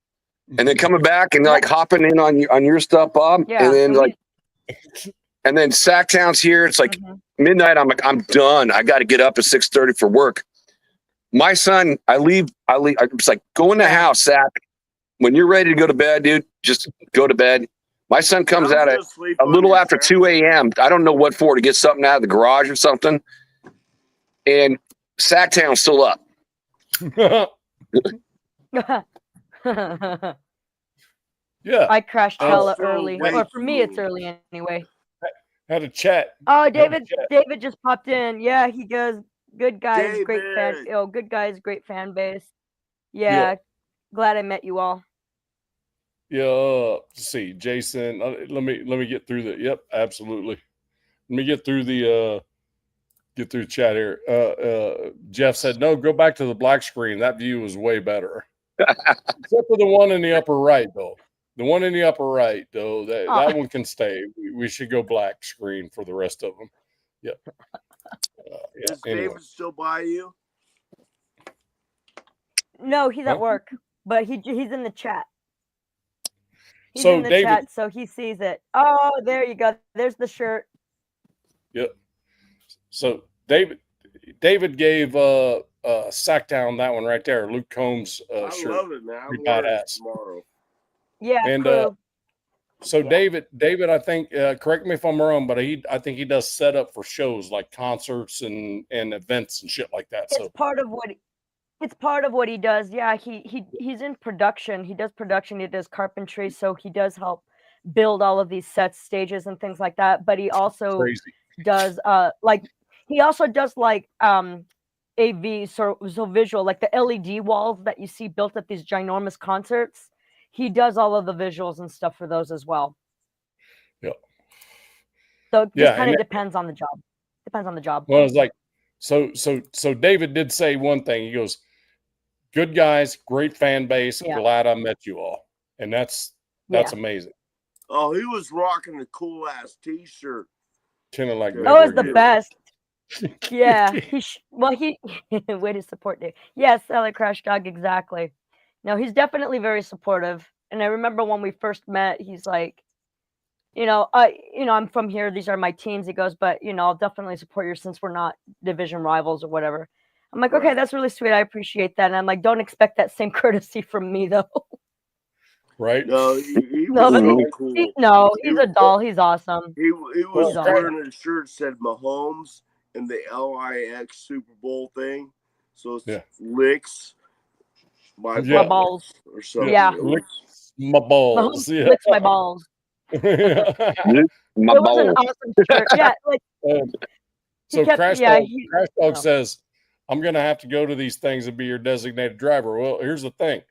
And then coming back and like hopping in on your stuff, Bob. Yeah. And then and then Sacktown's here. It's like midnight. I'm like, I'm done. I got to get up at 6:30 for work. My son, I leave. I was like, go in the house, Sack. When you're ready to go to bed, dude, just go to bed. My son comes out at a little after 2 a.m. I don't know what for, to get something out of the garage or something. And Sacktown's still up. Yeah. I crashed hella early. Or for me, it's early anyway. Had a chat. Oh, David just popped in. Yeah, he does. Good guys, great fan. Oh, good guys, great fan base. Yeah. Glad I met you all. Yeah. Let's see, Jason. Let me get through the. Yep, absolutely. Let me get through the chat here. Jeff said, no, go back to the black screen. That view was way better. Except for the one in the upper right, though. The one in the upper right, though, that one can stay. We should go black screen for the rest of them. Yep. Is David still by you? No, he's at work, but he's in the chat. He's so in the David, chat, so he sees it. Oh, there you go. There's the shirt. Yep. So David gave Sacktown that one right there. Luke Combs shirt. I love it, man. I'm badass. Tomorrow. Yeah, and so yeah. David, I think, correct me if I'm wrong, but I think he does set up for shows like concerts and events and shit like that. It's part of what he does. Yeah, he's in production. He does production. He does carpentry, so he does help build all of these sets, stages, and things like that. But he also does AV, so visual, like the LED walls that you see built at these ginormous concerts. He does all of the visuals and stuff for those as well. Yeah. So it just kind of depends on the job. Depends on the job. Well, it's like, so David did say one thing. He goes, good guys, great fan base. Yeah. Glad I met you all. And that's amazing. Oh, he was rocking the cool ass t-shirt. Kind of like that was the best. Yeah. He way to support Dave. Yes, Ella Crash Dog, exactly. No, he's definitely very supportive. And I remember when we first met, he's like, I'm from here. These are my teams. He goes, but, I'll definitely support you since we're not division rivals or whatever. I'm like, okay, that's really sweet. I appreciate that. And I'm like, don't expect that same courtesy from me, though. Right? No, he was cool. He's a doll. He's awesome. He was wearing a shirt that said Mahomes and the LIX Super Bowl thing. So it's licks my balls or something. Yeah. Licks my balls. Yeah. Licks my balls. It was an awesome shirt. Yeah. So Crash Dog says, I'm going to have to go to these things and be your designated driver. Well, here's the thing.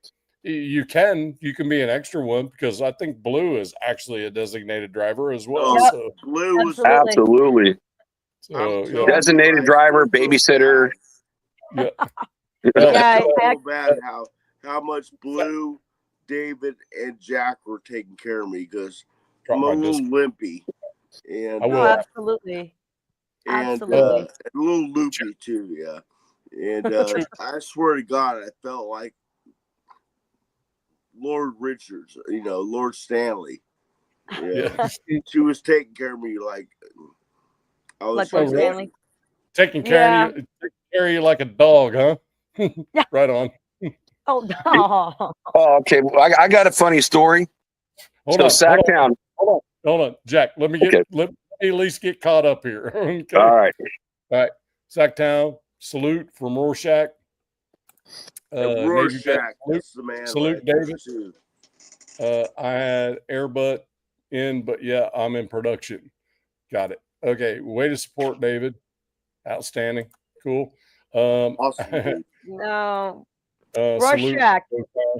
You can be an extra one because I think Blue is actually a designated driver as well. Yep. So Blue was absolutely. So, designated driver, babysitter. Yeah. So bad how much Blue, David, and Jack were taking care of me because I'm a little limpy. And absolutely. And a little loopy too, yeah. And I swear to God, I felt like Lord Richards, Lord Stanley. Yeah. She was taking care of me like I was like Lord Stanley. Taking care of you like a dog, huh? Right on. Oh no. Oh, okay. Well, I got a funny story. Hold on, Jack. Let me at least get caught up here. Okay. All right. Sacktown, salute from Rorschach. Rorschach, that's the man. Salute, David. I had Airbutt in, but yeah, I'm in production. Got it. Okay, way to support David. Outstanding. Cool. Awesome, dude. No, salute. Rorschach.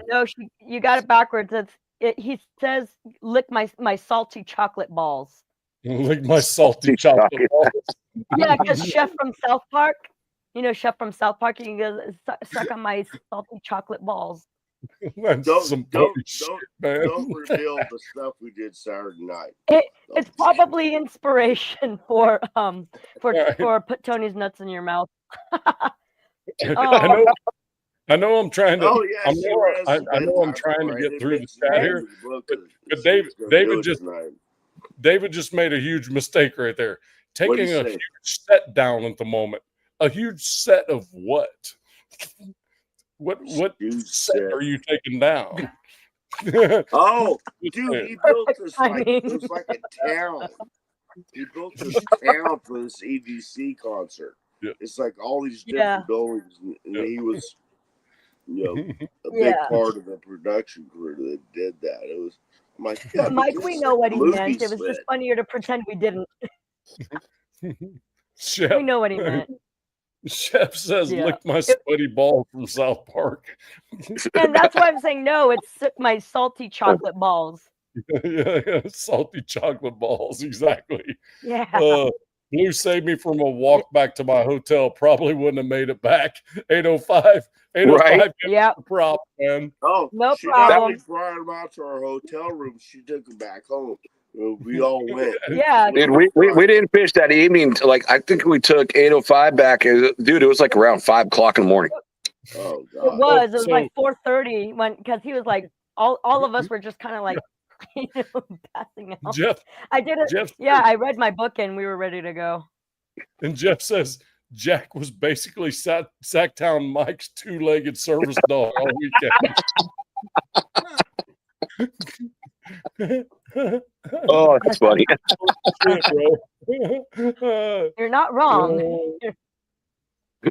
No, you got it backwards. He says, "Lick my salty chocolate balls." Lick my salty chocolate balls. Yeah, because Chef from South Park, Chef from South Park, you can go suck on my salty chocolate balls. Don't reveal the stuff we did Saturday night. It's probably inspiration for put Tony's nuts in your mouth. I know I'm trying to. Oh yeah, I know I'm trying to get through the chat here, but David just made a huge mistake right there. Taking a huge set down at the moment. A huge set of what? What set are you taking down? Oh, dude, he built this it was like a town. He built this town for this EDC concert. Yeah. It's like all these different buildings, and he was, a big part of the production crew that did that. It was Mike, we know what he meant. It was just funnier to pretend we didn't. Chef, we know what he meant. Chef says, lick my sweaty ball from South Park. And that's why I'm saying no, it's my salty chocolate balls. Yeah, salty chocolate balls, exactly. Yeah. Blue saved me from a walk back to my hotel. Probably wouldn't have made it back. 805. 805. Right. Yeah. Problem, man. Oh, no she problem. She brought him out to our hotel room. She took him back home. We all went. Yeah. Dude, we didn't fish that evening. I think we took 805 back. Dude, it was like around 5 o'clock in the morning. Oh, God. It was like 4:30 because he was like, all of us were just kind of like, passing out. I did it. I read my book and we were ready to go. And Jeff says Jack was basically Sacktown Mike's two-legged service dog all weekend. Oh, that's funny. You're not wrong.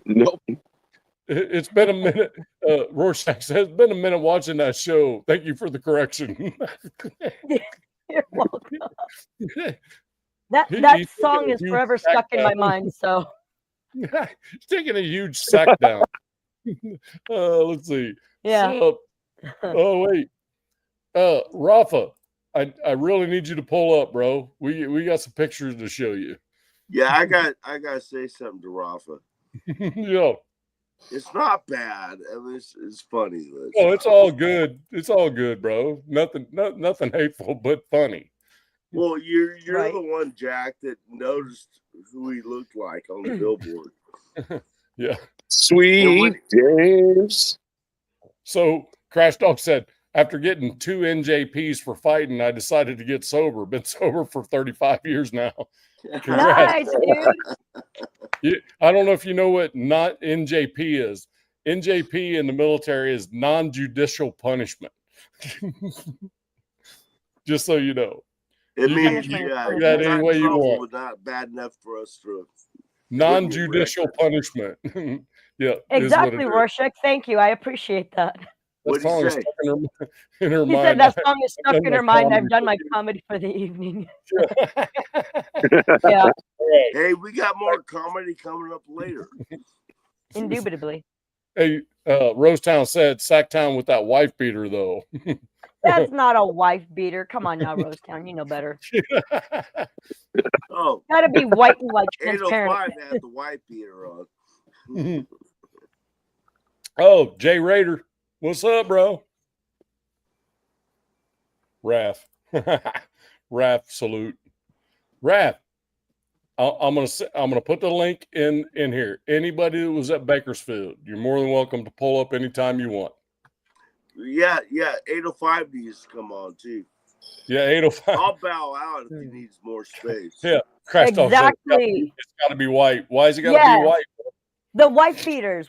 Nope. It's been a minute. Rorschach says, it's been a minute watching that show. Thank you for the correction. You're welcome. That song is forever stuck in my mind. So he's taking a huge sack down. Let's see. Yeah. Oh wait. Rafa, I really need you to pull up, bro. We got some pictures to show you. Yeah, I gotta say something to Rafa. Yeah. It's not bad. I mean, it's funny. It's all good. It's all good, bro. Nothing hateful, but funny. Well, you're the one, Jack, that noticed who he looked like on the billboard. Yeah. Sweet James. So Crash Dog said, after getting 2 NJPs for fighting, I decided to get sober. Been sober for 35 years now. Nice, dude. I don't know if you know what not NJP is. NJP in the military is non-judicial punishment. Just so you know. It means that any way you want. Not bad enough for us to non-judicial punishment. Yeah, exactly, Rorschach. Thank you. I appreciate that. What did you say? In her he mind. said that song is stuck in her mind. I've done my comedy for the evening. Yeah. Hey, we got more comedy coming up later. Indubitably. Hey, Rosetown said Sacktown with that wife beater though. That's not a wife beater. Come on now, Rosetown. You know better. Oh, gotta be white and like transparent. 805 had the wife beater on. Oh, Jay Raider. What's up, bro? Raph. Raph, salute. Raph, I'm gonna put the link in here. Anybody that was at Bakersfield, you're more than welcome to pull up anytime you want. Yeah. 805 needs to come on too. Yeah, 805. I'll bow out if he needs more space. Yeah, exactly. It's got to be white. Why is it got to be white? The wife beaters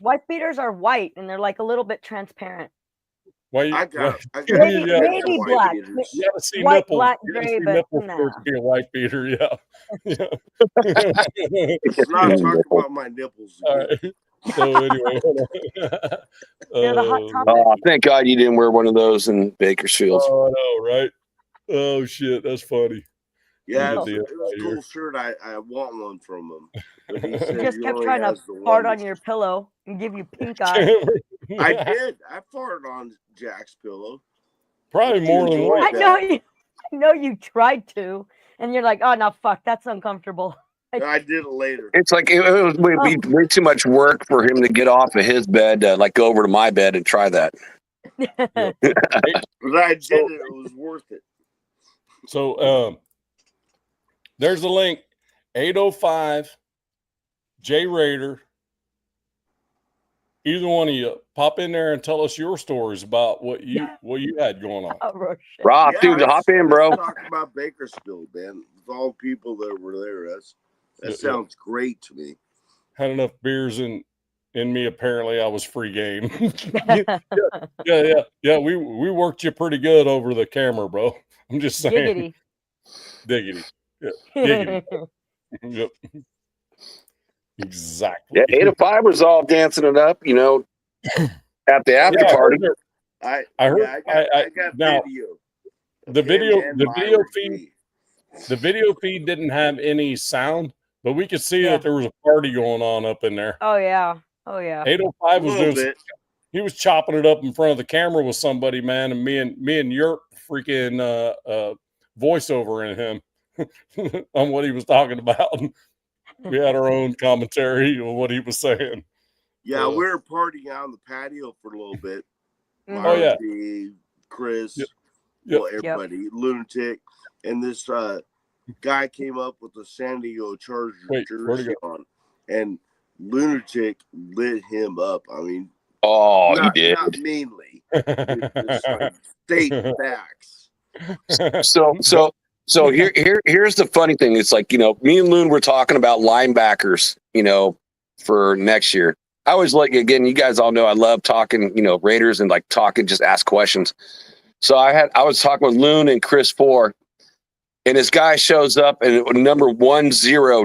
are white and they're like a little bit transparent. Why? Maybe black. You gotta see white, nipples. black, You gray, gotta see but nipples for it to be a white beater. Yeah. Let's not talk about my nipples. All right. So anyway, the hot topic. Thank God you didn't wear one of those in Bakersfield. Oh, I know, right? Oh shit, that's funny. Yeah, it was a cool shirt. I want one from him. But he said just kept trying to fart on your pillow and give you pink eye. I did. I farted on Jack's pillow. Probably more than one. I know you tried to, and you're like, oh no, fuck, that's uncomfortable. I did it later. It's like it was way too much work for him to get off of his bed, like go over to my bed and try that. But I did it. It was worth it. So there's the link, 805 J Raider. Either one of you pop in there and tell us your stories about what you had going on. Rob, dude, hop in, bro. Talk about Bakersfield, man. With all the people that were there, that sounds great to me. Had enough beers in me. Apparently, I was free game. Yeah. We worked you pretty good over the camera, bro. I'm just saying. Diggity. Yeah. Giggity. Yep. Exactly. Yeah, 805 was all dancing it up, at the after party. I got now, video. The video feed didn't have any sound, but we could see that there was a party going on up in there. Oh yeah. 805 was doing. He was chopping it up in front of the camera with somebody, man, and me and your freaking voiceover in him on what he was talking about. We had our own commentary on what he was saying. Yeah, we were partying out on the patio for a little bit. Mm-hmm. Chris, everybody, Lunatic, and this guy came up with a San Diego Chargers jersey on, and Lunatic lit him up. I mean, he did. Not meanly. Just like state facts. So here's the funny thing. It's like, me and Loon were talking about linebackers, for next year. I always again, you guys all know I love talking, Raiders and like talking, just ask questions. So I was talking with Loon and Chris Four, and this guy shows up in a number 10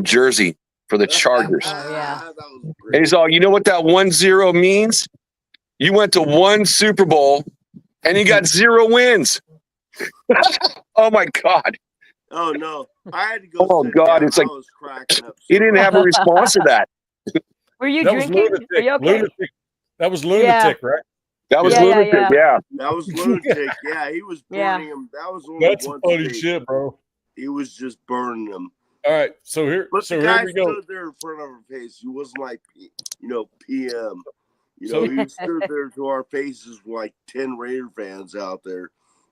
jersey for the Chargers. Yeah. And he's all, you know what that 10 means? You went to one Super Bowl and you got 0 wins. Oh my God. Oh no! I had to go. Oh God! It's like he didn't have a response to that. Were you drinking? Are you okay? Lunatic. That was Lunatic, right? That was Lunatic. Yeah. That was Lunatic. Yeah, he was burning him. That was only that's funny shit, bro. He was just burning them. All right, so here, but so the guy here we go. stood there in front of our face. He wasn't like, PM. He stood there to our faces with like 10 Raider fans out there,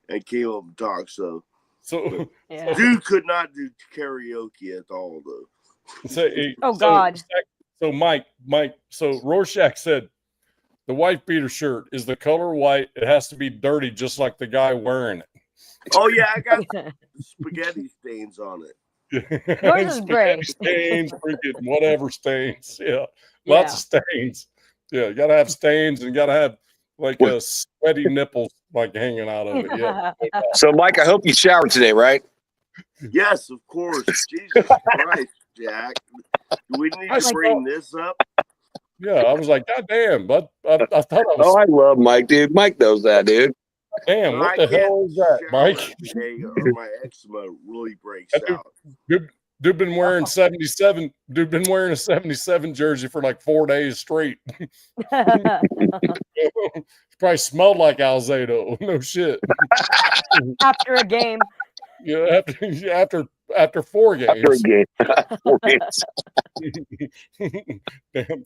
and came up and talked. So dude could not do karaoke at all, though. God. So Mike, so Rorschach said the wife beater shirt is the color white. It has to be dirty, just like the guy wearing it. Oh yeah, I got spaghetti stains on it. Yours is gray. Stains, freaking whatever stains. Yeah, lots of stains. Yeah, you gotta have stains and gotta have like a sweaty nipples like hanging out of it. Yeah. So, Mike, I hope you showered today, right? Yes, of course. Jesus Christ, Jack. Do we need to bring this up? Yeah, I was like, God damn, but I thought I was. Oh, I love Mike, dude. Mike knows that, dude. Damn, what the hell is that, Mike? My eczema really breaks out. Dude been wearing 77. Dude been wearing a 77 jersey for like 4 days straight. Probably smelled like Alzado. No shit. After a game. Yeah, after 4 games. After a game. 4 games. Damn.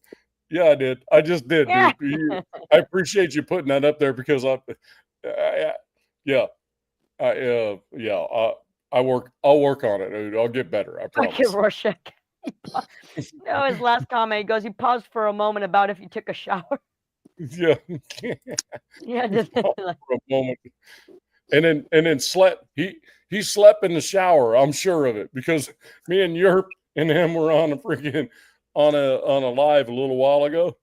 Yeah, I did. I just did, dude. I appreciate you putting that up there because I'll work on it, dude. I'll get better. I promise. Rorschach. His last comment, he goes, he paused for a moment about if you took a shower. Yeah. Yeah, just for a moment. And then slept. He slept in the shower, I'm sure of it, because me and Yerp and him were on a live a little while ago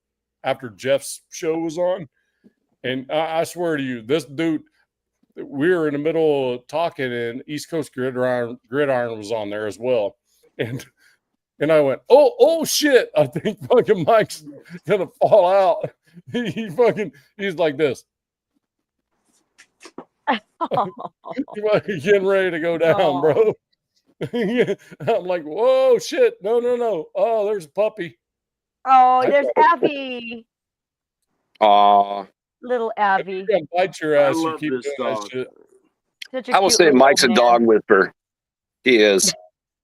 after Jeff's show was on. And I swear to you, this dude, we were in the middle of talking, and East Coast Gridiron was on there as well. And I went, oh shit, I think fucking Mike's gonna fall out. He's like this. You're getting ready to go down, bro. I'm like, whoa, shit. No. Oh, there's a puppy. Oh, there's Abby. Aw. Little Abby. Bite your I ass. You love keep this doing dog. that shit. Such a I will cute say little Mike's a man. dog whisperer. He is.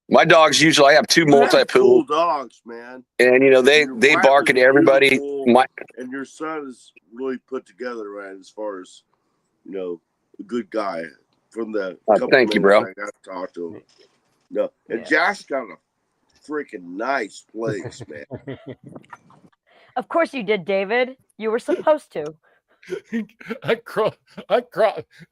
My dogs usually, I have two You have multi-pool, cool dogs, man. and they Your wife bark is at everybody. beautiful, and your son is really put together, man. As far as a good guy from the couple thank you, minutes bro. I got to talk to him. No, and Josh got a freaking nice place, man. Of course you did, David. You were supposed to.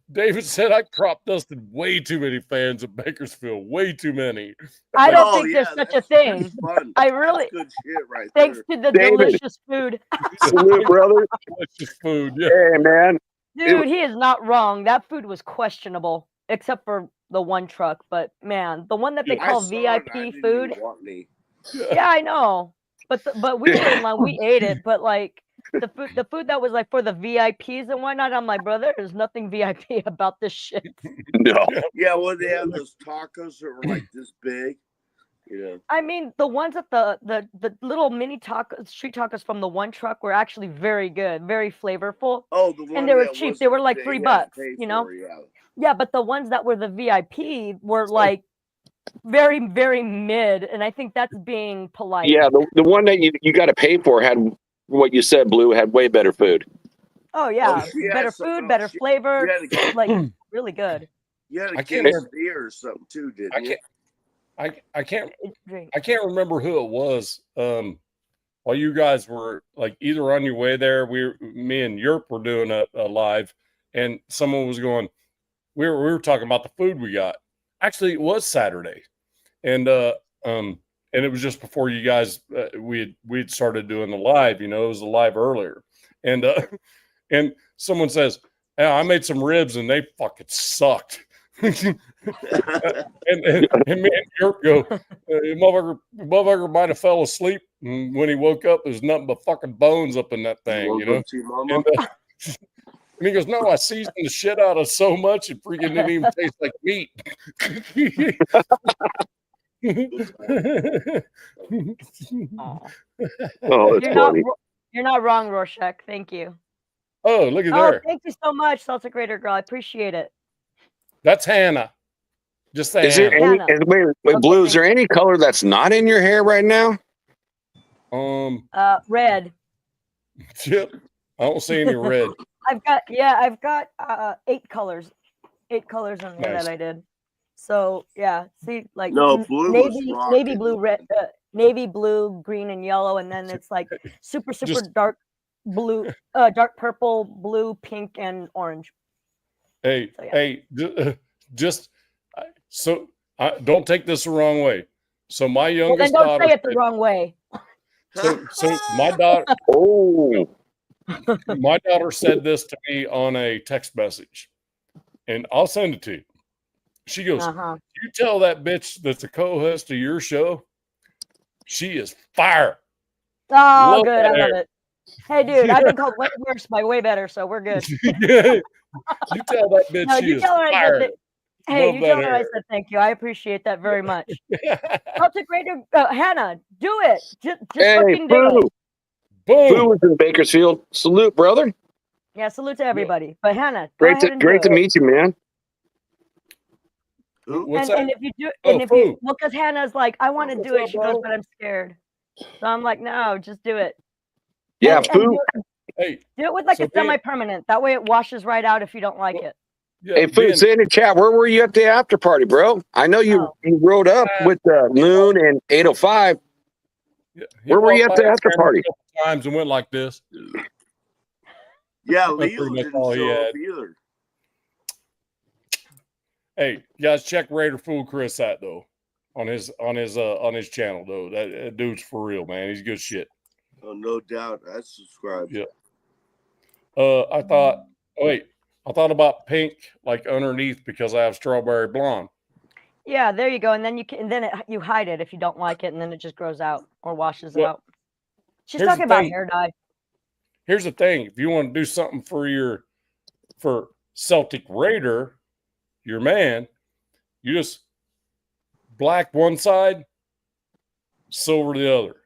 David said I crop dusted way too many fans of Bakersfield. Way too many. I don't think there's such a thing. Fun. I really. That's good shit right Thanks there. to the David. delicious food. Salute, brother. Delicious food. Yeah. Hey, man. Dude, he is not wrong. That food was questionable, except for the one truck. But man, the one that they call VIP food. Yeah, I know. But we were in line. We ate it. But like the food that was like for the VIPs and whatnot, I'm like, bro, there is nothing VIP about this shit. No. Yeah, well, they have those tacos that were like this big. I mean, the ones at the little mini street tacos from the one truck were actually very good, very flavorful. Oh, the one and they were cheap. They were like $3, Yeah, but the ones that were the VIP were like very, very mid, and I think that's being polite. Yeah, the one that you got to pay for had what you said, Blue, had way better food. Oh yeah, better food, better flavor, like really good. You had a quesadilla or something too, didn't you? I can't remember who it was. While you guys were like either on your way there, me and Yerp were doing a live, and someone was going. We were talking about the food we got. Actually, it was Saturday, and it was just before you guys we'd started doing the live. It was a live earlier, and someone says, "Yeah, I made some ribs and they fucking sucked." and me and Yerp go, motherfucker might have fell asleep, and when he woke up, there's nothing but fucking bones up in that thing, And he goes, "No, I seasoned the shit out of so much it freaking didn't even taste like meat." Oh, that's funny. You're not wrong, Rorschach. Thank you. Oh, look at there. Thank you so much, Celtic Raider Girl. I appreciate it. That's Hannah. Just say Is there Hannah. Wait, Blue, is there any color that's not in your hair right now? Red. Yep. I don't see any red. I've got 8 colors. 8 colors in there that I did. So yeah, see, like blue navy blue, red, navy blue, green, and yellow, and then it's like super dark blue, dark purple, blue, pink, and orange. Hey, don't take this the wrong way. So my youngest then don't daughter say it the wrong way. So my daughter. Oh. My daughter said this to me on a text message, and I'll send it to you. She goes, "You tell that bitch that's a co-host of your show, she is fire." Oh, good. I love it. Hey, dude, I've been called way worse by way better, so we're good. You tell that bitch she is fire. Hey, you tell her I said thank you. I appreciate that very much. Celtic Raider, Hannah, do it. Just fucking do it. Boom. Boo was in Bakersfield. Salute, brother. Yeah, salute to everybody. But Hannah, great to meet you, man. And if you do, because Hannah's like, I want to do it. She goes, but I'm scared. So I'm like, no, just do it. Yeah, do it with like a semi-permanent. That way it washes right out if you don't like it. Yeah, hey, Food, say in the chat, where were you at the after party, bro? I know you rode up with Loon and 805. Yeah, where were you at the after party? Times and went like this. Yeah, Leo didn't show up either. Hey, you guys, check Raider Fool Chris out though on his channel though. That dude's for real, man. He's good shit. Oh, no doubt. I subscribed. Yeah. I thought about pink like underneath because I have strawberry blonde. Yeah, there you go. And then you hide it if you don't like it, and then it just grows out or washes out. She's talking about hair dye. Here's the thing: if you want to do something for Celtic Raider, your man, you just black one side, silver the other.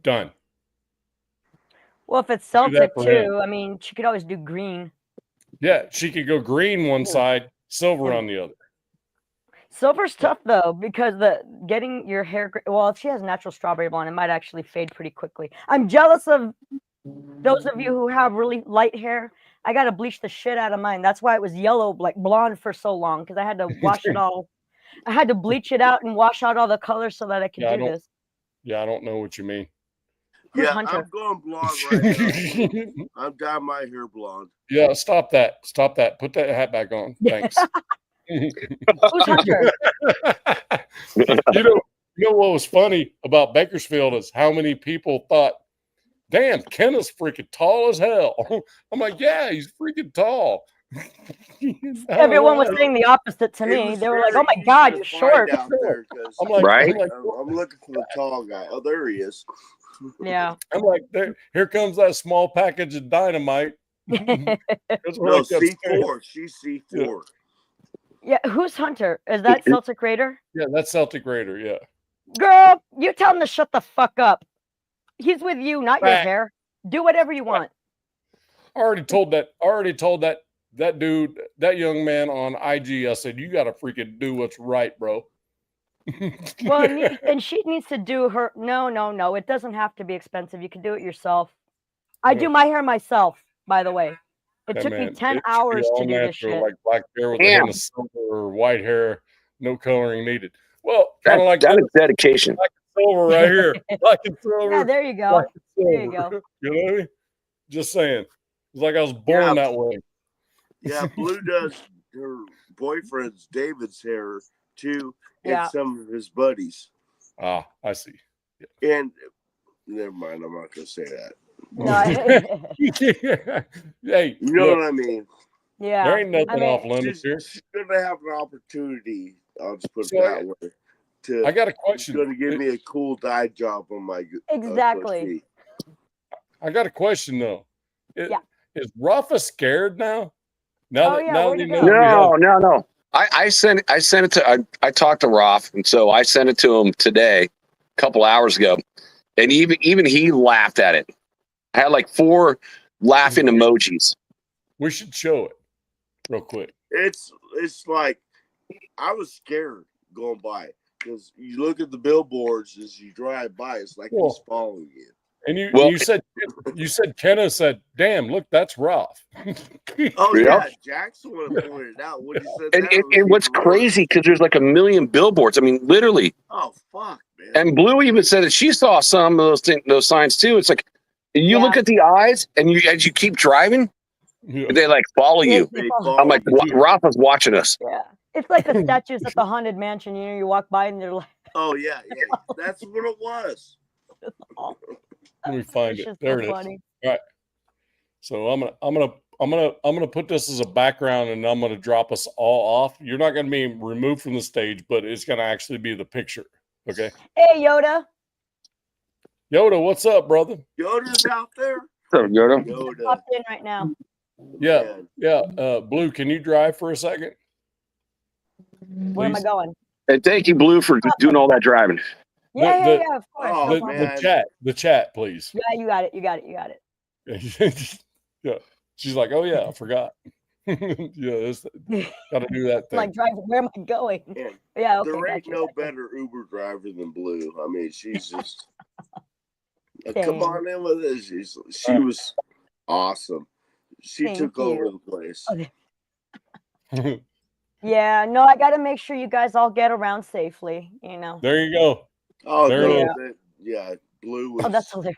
Done. Well, if it's Celtic too, I mean, she could always do green. Yeah, she could go green one side, silver on the other. Silver's tough though, because getting your hair, well, if she has natural strawberry blonde, it might actually fade pretty quickly. I'm jealous of those of you who have really light hair. I got to bleach the shit out of mine. That's why it was yellow, like blonde for so long, because I had to wash it all. I had to bleach it out and wash out all the colors so that I could do this. Yeah, I don't know what you mean. Who's Yeah, Hunter? I'm going blonde right now. I'm dyeing my hair blonde. Yeah, stop that. Stop that. Put that hat back on. Thanks. Who's Hunter? You know what was funny about Bakersfield is how many people thought, damn, Kenneth's freaking tall as hell. I'm like, yeah, he's freaking tall. Everyone was saying the opposite to me. They were like, oh my God, you're short. Out there I'm like, right? I'm looking for the tall guy. Oh, there he is. Yeah. I'm like, here comes that small package of dynamite. No, C4. She's C4. Yeah, who's Hunter? Is that Celtic Raider? Yeah, that's Celtic Raider, yeah. Girl, you tell him to shut the fuck up. He's with you, not your hair. Do whatever you want. I already told that dude, that young man on IG, I said, you got to freaking do what's right, bro. Well, and she needs to do her. No. It doesn't have to be expensive. You can do it yourself. I do my hair myself, by the way. It took me 10 hours to do this shit. Like black hair with a hint of silver or white hair, no coloring needed. Well, kind of like that is dedication. Black and silver right here. Black and silver. Yeah, there you go. There you go. You know what I mean? Just saying. It's like I was born that way. Yeah, Blue does her boyfriend's David's hair too, and some of his buddies. Ah, I see. Yeah. And never mind, I'm not gonna say that. No, hey, you know what I mean? Yeah, there ain't nothing off limits here. She's gonna have an opportunity. I'll just put it that way. I got a question. She's gonna give me a cool dye job on my exactly. I got a question though. Is Rafa scared now? No. I sent it to. I talked to Roth, and so I sent it to him today, a couple hours ago, and even he laughed at it. I had like 4 laughing emojis. We should show it real quick. It's like I was scared going by because you look at the billboards as you drive by. It's like he's following you. And you said Kenna said, "Damn, look, that's Roth." Oh yeah, Jackson would have pointed it out when you said that. And what's crazy because there's like 1 million billboards. I mean, literally. Oh fuck, man. And Blue even said that she saw some of those signs too. It's like you look at the eyes, and as you keep driving, they like follow you. I'm like, Rafa's watching us. Yeah, it's like the statues at the Haunted Mansion. You know, you walk by and they're like, "Oh yeah, that's what it was." Let me find it. There it is. All right. So I'm gonna put this as a background, and I'm gonna drop us all off. You're not gonna be removed from the stage, but it's gonna actually be the picture. Okay. Hey, Yoda. Yoda, what's up, brother? Yoda's out there. What's up, Yoda? Popped in right now. Yeah. Blue, can you drive for a second? Where am I going? And thank you, Blue, for doing all that driving. Yeah, of course. The chat, please. Yeah, you got it. Yeah. She's like, oh yeah, I forgot. Gotta do that thing. Like driving, where am I going? Yeah, okay. There ain't no better Uber driver than Blue. I mean, she's just come on in with this. She was awesome. She took over the place. Okay. Yeah, no, I got to make sure you guys all get around safely. You know. There you go. Oh, there Blue was. Oh, that's hilarious.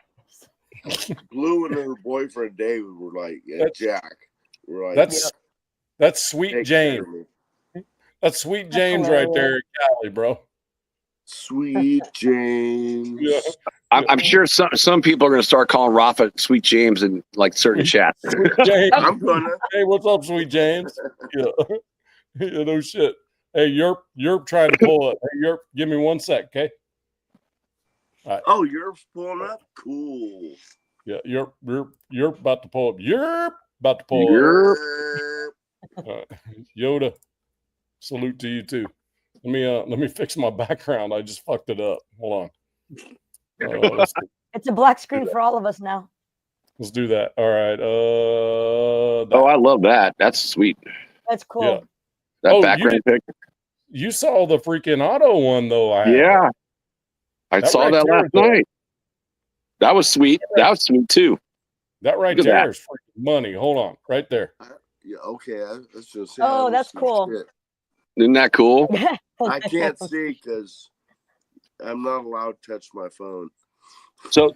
Blue and her boyfriend David were like, Jack. We're like, that's Sweet James. That's Sweet James right there in Cali, bro. Sweet James. Yeah. I'm sure some people are going to start calling Rafa Sweet James in like certain chats. James. I'm gonna. Hey, what's up, Sweet James? Yeah, no shit. Hey, you're trying to pull it. Hey, give me 1 sec, okay? All right. Oh, you're pulling up? Cool. Yeah, you're about to pull up. You're about to pull up. Yoda, salute to you too. Let me fix my background. I just fucked it up. Hold on. It's a black screen for all of us now. Let's do that. All right. Oh, I love that. That's sweet. That's cool. Yeah. That background picture. You saw the freaking auto one though. I saw that last night. That was sweet. That was sweet too. That right there is freaking money. Hold on, right there. Yeah, okay. That's just. Oh, that's cool. Shit. Isn't that cool? I can't see because I'm not allowed to touch my phone. So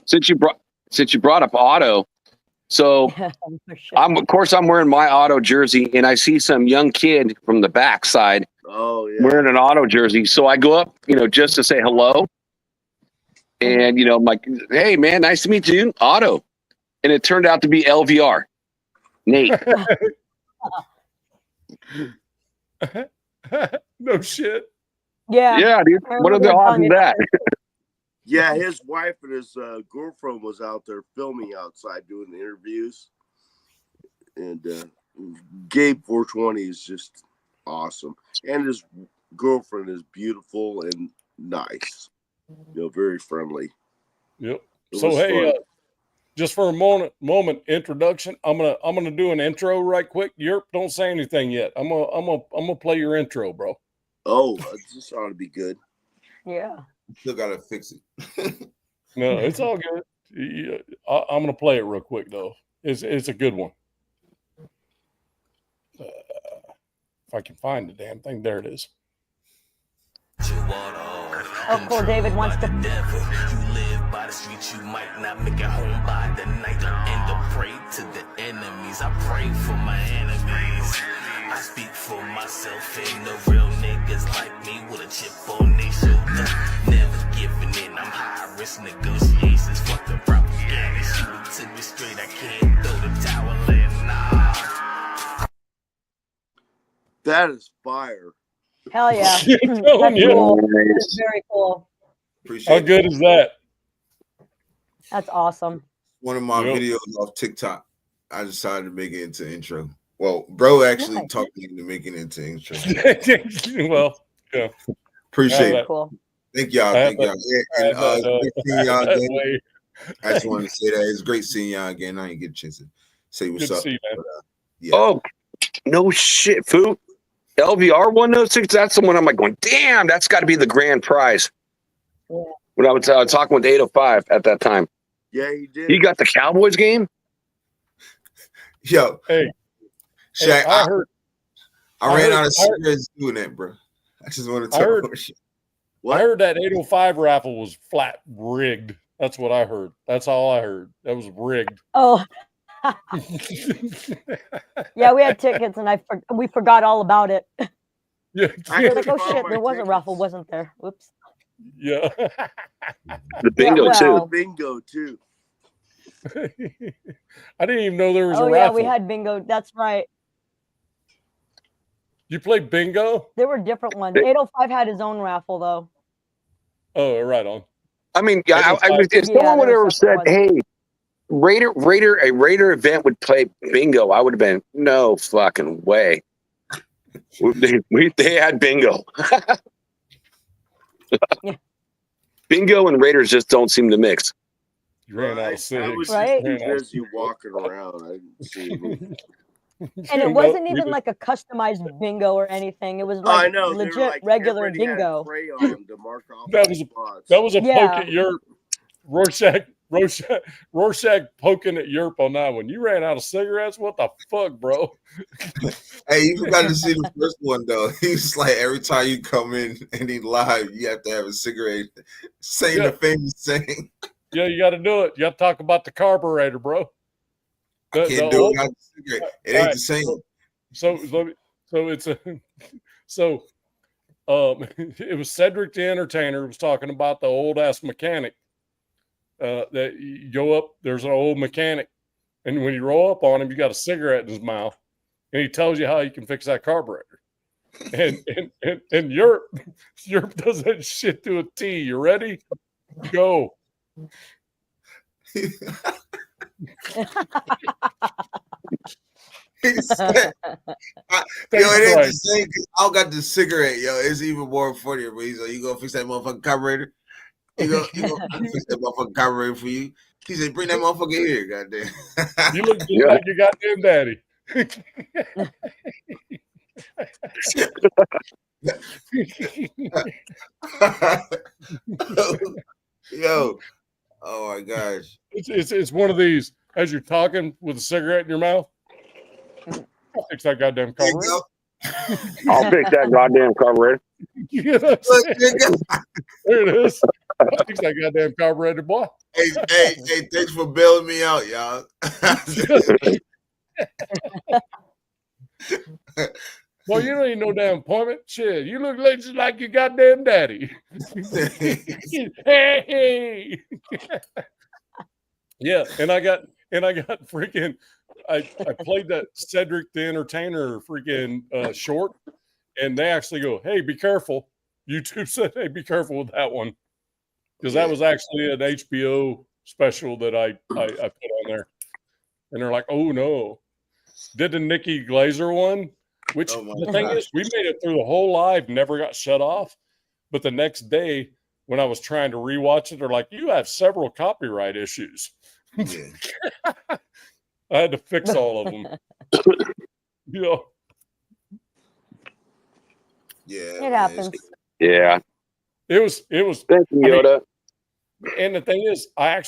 since you brought up auto, so I'm wearing my auto jersey, and I see some young kid from the backside wearing an auto jersey. So I go up, just to say hello, and I'm like, "Hey, man, nice to meet you, auto," and it turned out to be LVR, Nate. No shit. Yeah, dude. What are the odds of that? Yeah, his wife and his girlfriend was out there filming outside doing the interviews, and Gabe 420 is just awesome, and his girlfriend is beautiful and nice, very friendly. Yep. So hey, just for a moment introduction, I'm gonna do an intro right quick. Europe, don't say anything yet. I'm gonna play your intro, bro. Oh, this ought to be good. Yeah. Still gotta fix it. No, it's all good. I'm gonna play it real quick though. It's a good one. If I can find the damn thing, there it is. Oh, cool. David wants to. You live by the streets, you might not make it home by the night. And to pray to the enemies, I pray for my enemies. I speak for myself and the real niggas like me with a chip on their shoulder. Never giving in, I'm high risk negotiations. Fuck the propaganda, shoot it to me straight. I can't throw the towel in, nah. That is fire. Hell yeah. I'm telling you. Cool. That's very cool. Appreciate How good is that? That's awesome. One of my videos off TikTok. I decided to make it into intro. Well, bro actually talked me into making it into intro. Well, yeah. Appreciate it. Cool. Thank y'all. Thank y'all. And great seeing y'all again. I just wanted to say that it's great seeing y'all again. I didn't get a chance to say what's up. See, but, Oh, no shit, food. LVR 106. That's the one I'm like going, damn, that's got to be the grand prize. Yeah. When I was talking with 805 at that time. Yeah, he did. He got the Cowboys game. Yo, hey, Shaq, I ran out of cigarettes doing that, bro. I just want to tell you. I heard that 805 raffle was flat rigged. That's what I heard. That's all I heard. That was rigged. Oh. Yeah, we had tickets and we forgot all about it. Yeah. I was like, oh shit, there was a raffle, wasn't there? Whoops. Yeah. The bingo too. Bingo too. I didn't even know there was a raffle. Oh yeah, we had bingo. That's right. You played bingo? There were different ones. 805 had his own raffle though. Oh, right on. I mean, if someone would have ever said, "Hey, a Raider event would play bingo," I would have been, no fucking way. They had bingo. Yeah. Bingo and Raiders just don't seem to mix. You ran out of cigs. I was Right? busy walking around. I didn't see him. And it wasn't even like a customized bingo or anything. It was like legit regular bingo. That was a poke at your Rorschach poking at Yerp on that one. You ran out of cigarettes? What the fuck, bro? Hey, you got to see the first one though. He's like, every time you come in and he live, you have to have a cigarette. Saying the famous saying. Yeah, you got to do it. You got to talk about the carburetor, bro. I can't do it without the cigarette. It ain't the same. It was Cedric the Entertainer who was talking about the old ass mechanic. That you go up, there's an old mechanic, and when you roll up on him, you got a cigarette in his mouth, and he tells you how you can fix that carburetor. And Europe does that shit to a T. You ready? Go. It ain't the same because I got the cigarette, yo. It's even more funnier. But he's like, you gonna fix that motherfucking carburetor? You go fix that motherfucking carburetor for you? He said, bring that motherfucker here, goddamn. You look just like your goddamn daddy. Yo, oh my gosh. It's one of these as you're talking with a cigarette in your mouth. I'll fix that goddamn carburetor. I'll fix that goddamn carburetor. You know what I'm saying? There it is. I'll fix that goddamn carburetor, boy. Hey, thanks for bailing me out, y'all. Well, you don't need no damn appointment. Shit, you look just like your goddamn daddy. Hey. Yeah, and I got freaking I played that Cedric the Entertainer freaking short, and they actually go, "Hey, be careful." YouTube said, "Hey, be careful with that one," because that was actually an HBO special that I put on there, and they're like, "Oh no." Did the Nikki Glazer one, which the thing is, we made it through the whole live, never got shut off. But the next day, when I was trying to rewatch it, they're like, "You have several copyright issues." Yeah. I had to fix all of them. You know. Yeah. It happens. Yeah. It was. Thank you, Yoda. And the thing is, I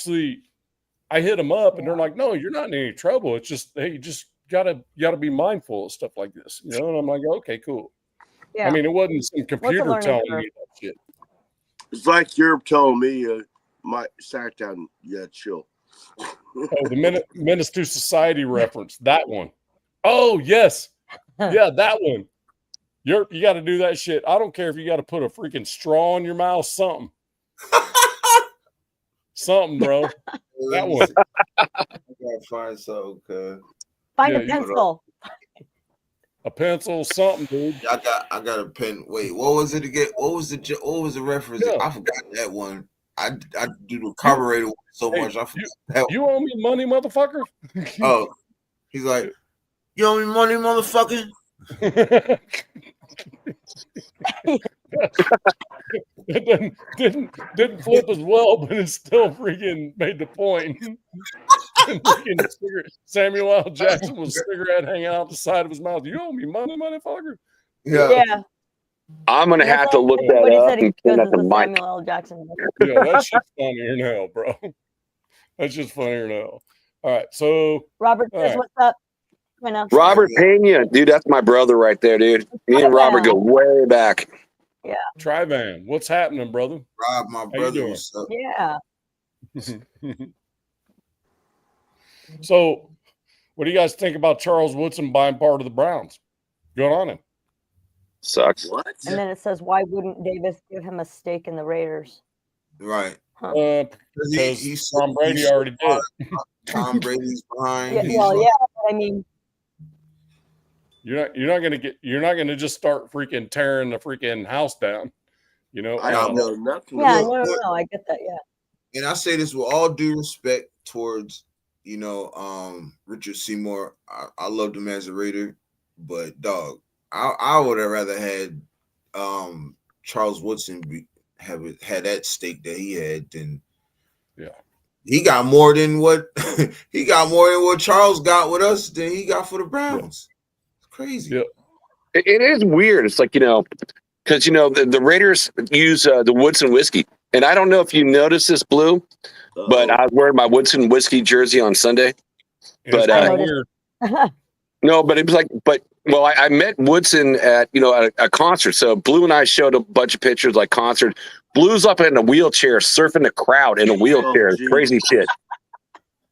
hit them up, and they're like, "No, you're not in any trouble. It's just, hey, you just gotta be mindful of stuff like this, you know." And I'm like, "Okay, cool." Yeah. I mean, it wasn't some computer telling me that shit. It's like you're telling me, my sack down, yeah, chill. Oh, the Menace to Society reference, that one. Oh yes, yeah, that one. You got to do that shit. I don't care if you got to put a freaking straw in your mouth, something, bro. That one. I gotta find something. Find a pencil. A pencil, something, dude. I got a pen. Wait, what was it again? What was the reference? Yeah. I forgot that one. I do the carburetor so much. I forgot that you owe me money, motherfucker. Oh, he's like, you owe me money, motherfucker. It didn't flip as well, but it still freaking made the point. Samuel L. Jackson with a cigarette hanging out the side of his mouth. You owe me money, motherfucker. Yeah. I'm gonna have to look that up. He said he the Samuel L. Jackson. Yeah, that's just funnier now, bro. That's just funnier now. All right, so Robert says, "What's up?" Robert Pena, dude, that's my brother right there, dude. Me and Robert go way back. Yeah. Trivan, what's happening, brother? Rob, my brother. Yeah. So, what do you guys think about Charles Woodson buying part of the Browns? Good on him. Sucks. What? And then it says, "Why wouldn't Davis give him a stake in the Raiders?" Right. Because Tom Brady already did. Tom Brady's behind. Yeah, well, yeah. I mean, you're not gonna just start freaking tearing the freaking house down. You know. I don't know nothing. Yeah, no, I get that. Yeah. And I say this with all due respect towards, Richard Seymour. I loved him as a Raider, but dog, I would have rather had Charles Woodson had that stake that he had than he got more than what Charles got with us than he got for the Browns. It's crazy. Yeah. It is weird. It's like, because the Raiders use the Woodson whiskey. And I don't know if you noticed this, Blue, but I was wearing my Woodson whiskey jersey on Sunday. But no, but it was like, I met Woodson at a concert. So Blue and I showed a bunch of pictures, like concert. Blue's up in a wheelchair, surfing the crowd in a wheelchair. Crazy shit.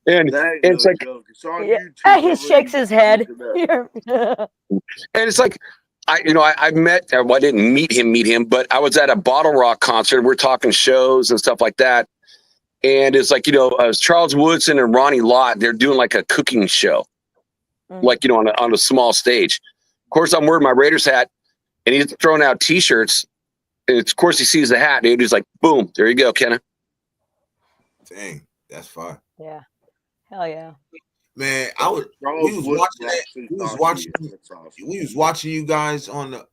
And it's like, it's on YouTube. He shakes his head. And it's like, I met, well, I didn't meet him, but I was at a Bottle Rock concert. We're talking shows and stuff like that. And it's like, Charles Woodson and Ronnie Lott, they're doing like a cooking show, like, on a small stage. Of course, I'm wearing my Raiders hat, and he's throwing out T-shirts. And of course, he sees the hat, dude. He's like, boom, there you go, Kenna. Dang, that's fine. Yeah. Hell yeah. Man, Charles we was Woodson watching that. actually We was thought watching. that's awesome. We was watching you guys on the,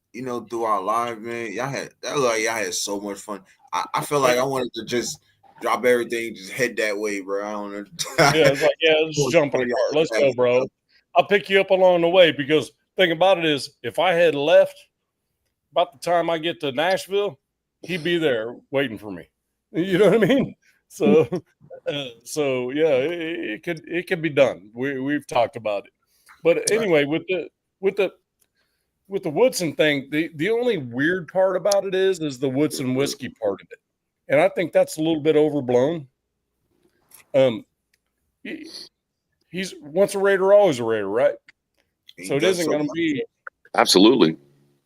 through our live, man. Y'all had that looked like y'all had so much fun. I felt like I wanted to just drop everything, just head that way, bro. I don't know. Yeah, it's like, let's jump in the car. Let's go, bro. I'll pick you up along the way, because thing about it is, if I had left about the time I get to Nashville, he'd be there waiting for me. You know what I mean? So yeah, it could be done. We've talked about it, but anyway, with the Woodson thing, the only weird part about it is the Woodson whiskey part of it, and I think that's a little bit overblown. He's once a Raider, always a Raider, right? So it isn't going to be absolutely.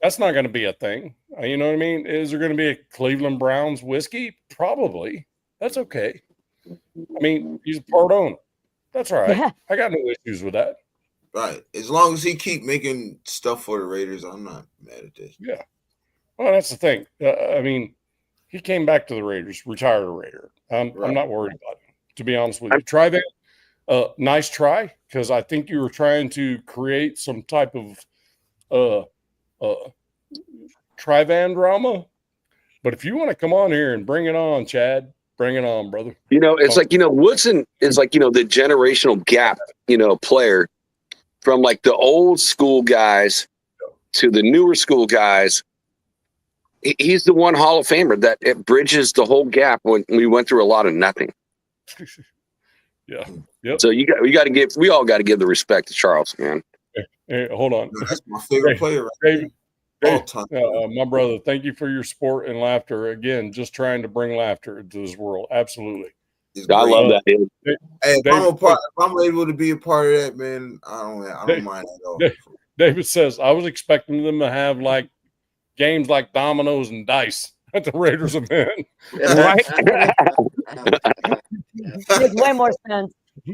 That's not going to be a thing. You know what I mean? Is there going to be a Cleveland Browns whiskey? Probably. That's okay. I mean, he's a part owner. That's all right. Yeah. I got no issues with that. Right. As long as he keep making stuff for the Raiders, I'm not mad at this. Yeah. Well, that's the thing. I mean, he came back to the Raiders, retired a Raider. I'm not worried about him, to be honest with you. Try that. Nice try, because I think you were trying to create some type of Trivan drama. But if you want to come on here and bring it on, Chad, bring it on, brother. It's like, Woodson is like, the generational gap, player from like the old school guys to the newer school guys. He's the one Hall of Famer that it bridges the whole gap when we went through a lot of nothing. Yeah. Yep. So we all got to give the respect to Charles, man. Hey, hold on. That's my favorite player. Right? My brother, thank you for your support and laughter. Again, just trying to bring laughter into this world. Absolutely. I love that, dude. Hey, if I'm able to be a part of that, man, I don't mind at all. David says, I was expecting them to have like games like dominoes and dice at the Raiders event. Right? Makes way more sense.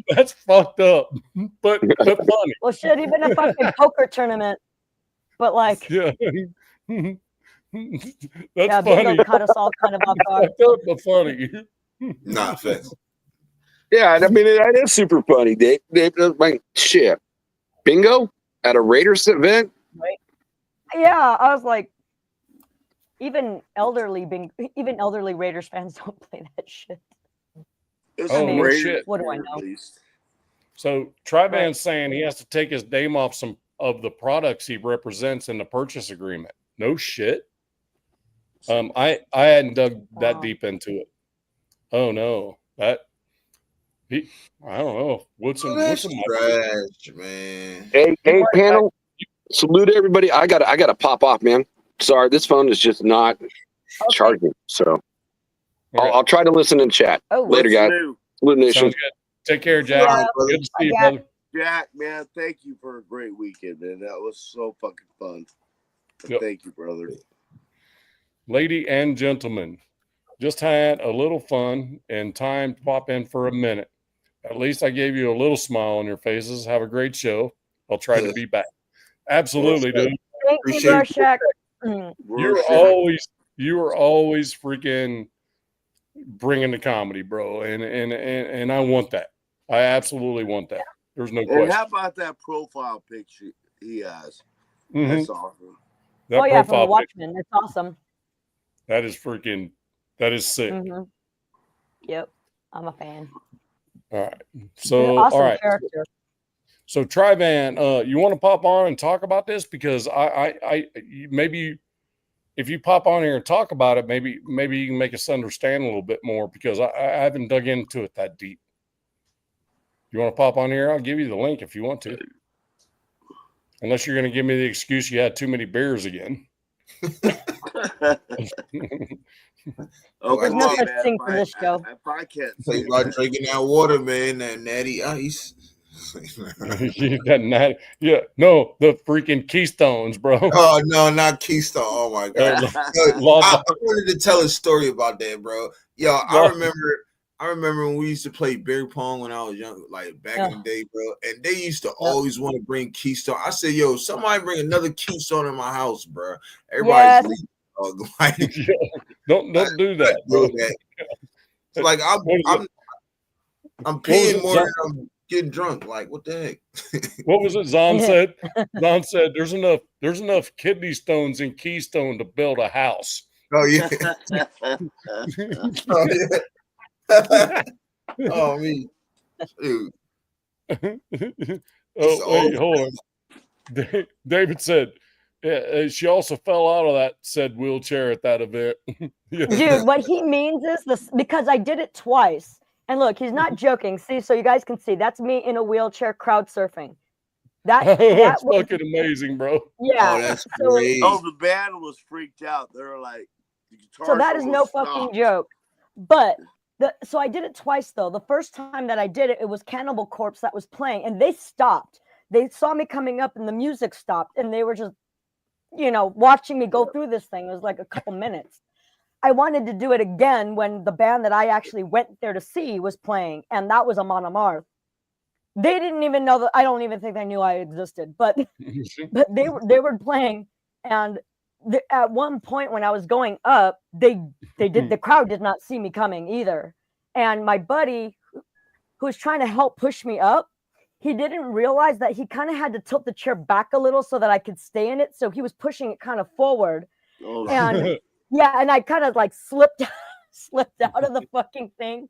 That's fucked up, but funny. Well, shit, even a fucking poker tournament. But like, yeah, that's funny. Bingo caught us all kind of off guard. But funny. Nah, offense. Yeah, I mean, that is super funny, Dave. Like, shit. Bingo at a Raiders event? Right. Yeah, I was like, even elderly Raiders fans don't play that shit. Shit. What do I know? So Trivan's saying he has to take his name off some of the products he represents in the purchase agreement. No shit. I hadn't dug that deep into it. Oh no, I don't know. Woodson trash, man. Hey, panel. Salute everybody. I gotta pop off, man. Sorry, this phone is just not charging. So I'll try to listen and chat. Later, guys. Salute Nation. Sounds good. Take care, Jack. Yeah. Good to see you, brother. Jack, man, thank you for a great weekend, man. That was so fucking fun. Thank you, brother. Lady and gentlemen, just had a little fun and time to pop in for a minute. At least I gave you a little smile on your faces. Have a great show. I'll try to be back. Absolutely, dude. Thank you, Rorschach. You are always freaking bringing the comedy, bro, and I want that. I absolutely want that. There's no question. And how about that profile picture he has? Mm-hmm. That's awesome. From the Watchmen. That's awesome. That is sick. Mm-hmm. Yep, I'm a fan. All right. So, awesome all right. Character. So, Trivan, you want to pop on and talk about this? Because I maybe if you pop on here and talk about it, maybe you can make us understand a little bit more, because I haven't dug into it that deep. You want to pop on here? I'll give you the link if you want to. Unless you're going to give me the excuse you had too many beers again. There's no such thing for this show. If I can't say about drinking that water, man, that natty ice. The freaking Keystones, bro. Oh no, not Keystone. Oh my god. I wanted to tell a story about that, bro. Yo, I remember when we used to play beer pong when I was young, like back in the day, bro. And they used to always want to bring Keystone. I said, yo, somebody bring another Keystone in my house, bro. Everybody's don't do that, bro. It's like I'm paying more than I'm getting drunk. Like, what the heck? What was it Zon said? Zon said there's enough kidney stones in Keystone to build a house. Oh yeah. Oh yeah. Oh me. Dude. Oh wait, hold on. David said she also fell out of that said wheelchair at that event. Dude, what he means is this, because I did it twice. And look, he's not joking. See, so you guys can see that's me in a wheelchair crowd surfing. That's fucking amazing, bro. Yeah. Oh, that's great. Oh, the band was freaked out. They were like, the guitar. So that is no fucking joke. But so I did it twice though. The first time that I did it, it was Cannibal Corpse that was playing, and they stopped. They saw me coming up, and the music stopped, and they were just, watching me go through this thing. It was like a couple minutes. I wanted to do it again when the band that I actually went there to see was playing, and that was Amon Amarth. They didn't even know that. I don't even think they knew I existed, but they were playing, and at one point when I was going up, the crowd did not see me coming either, and my buddy who was trying to help push me up, he didn't realize that he kind of had to tilt the chair back a little so that I could stay in it, so he was pushing it kind of forward, and. Yeah, and I kind of like slipped out of the fucking thing.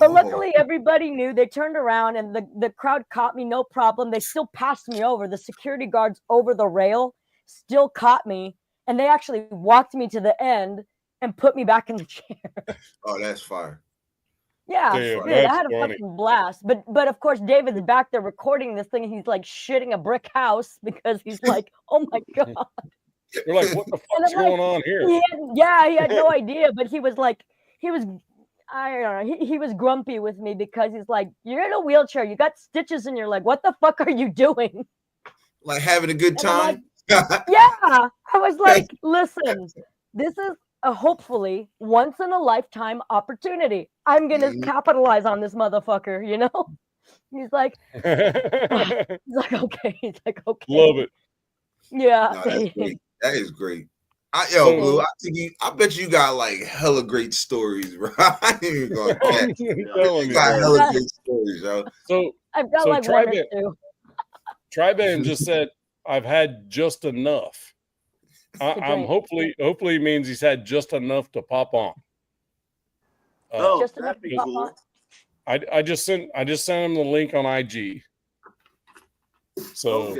But luckily everybody knew. They turned around and the crowd caught me, no problem. They still passed me over. The security guards over the rail still caught me, and they actually walked me to the end and put me back in the chair. Oh, that's fire. Yeah, dude, I had a fucking blast. But of course David's back there recording this thing, and he's like shitting a brick house because he's like, oh my God. You're like, what the fuck's going on here? He had no idea, but he was I don't know, he was grumpy with me because he's like, you're in a wheelchair, you got stitches in your leg, what the fuck are you doing? Like having a good time? Like, yeah, I was like, listen, this is a hopefully once in a lifetime opportunity. I'm gonna capitalize on this motherfucker, He's like, okay. He's like, okay. Love it. Yeah. No, that's great. That is great. Blue, I bet you got like hella great stories, bro. I ain't even gonna catch. You got hella great stories, yo. So I've got like one or two. Triban just said, "I've had just enough." I'm hopefully means he's had just enough to pop on. Just enough to pop on. I just sent him the link on IG. So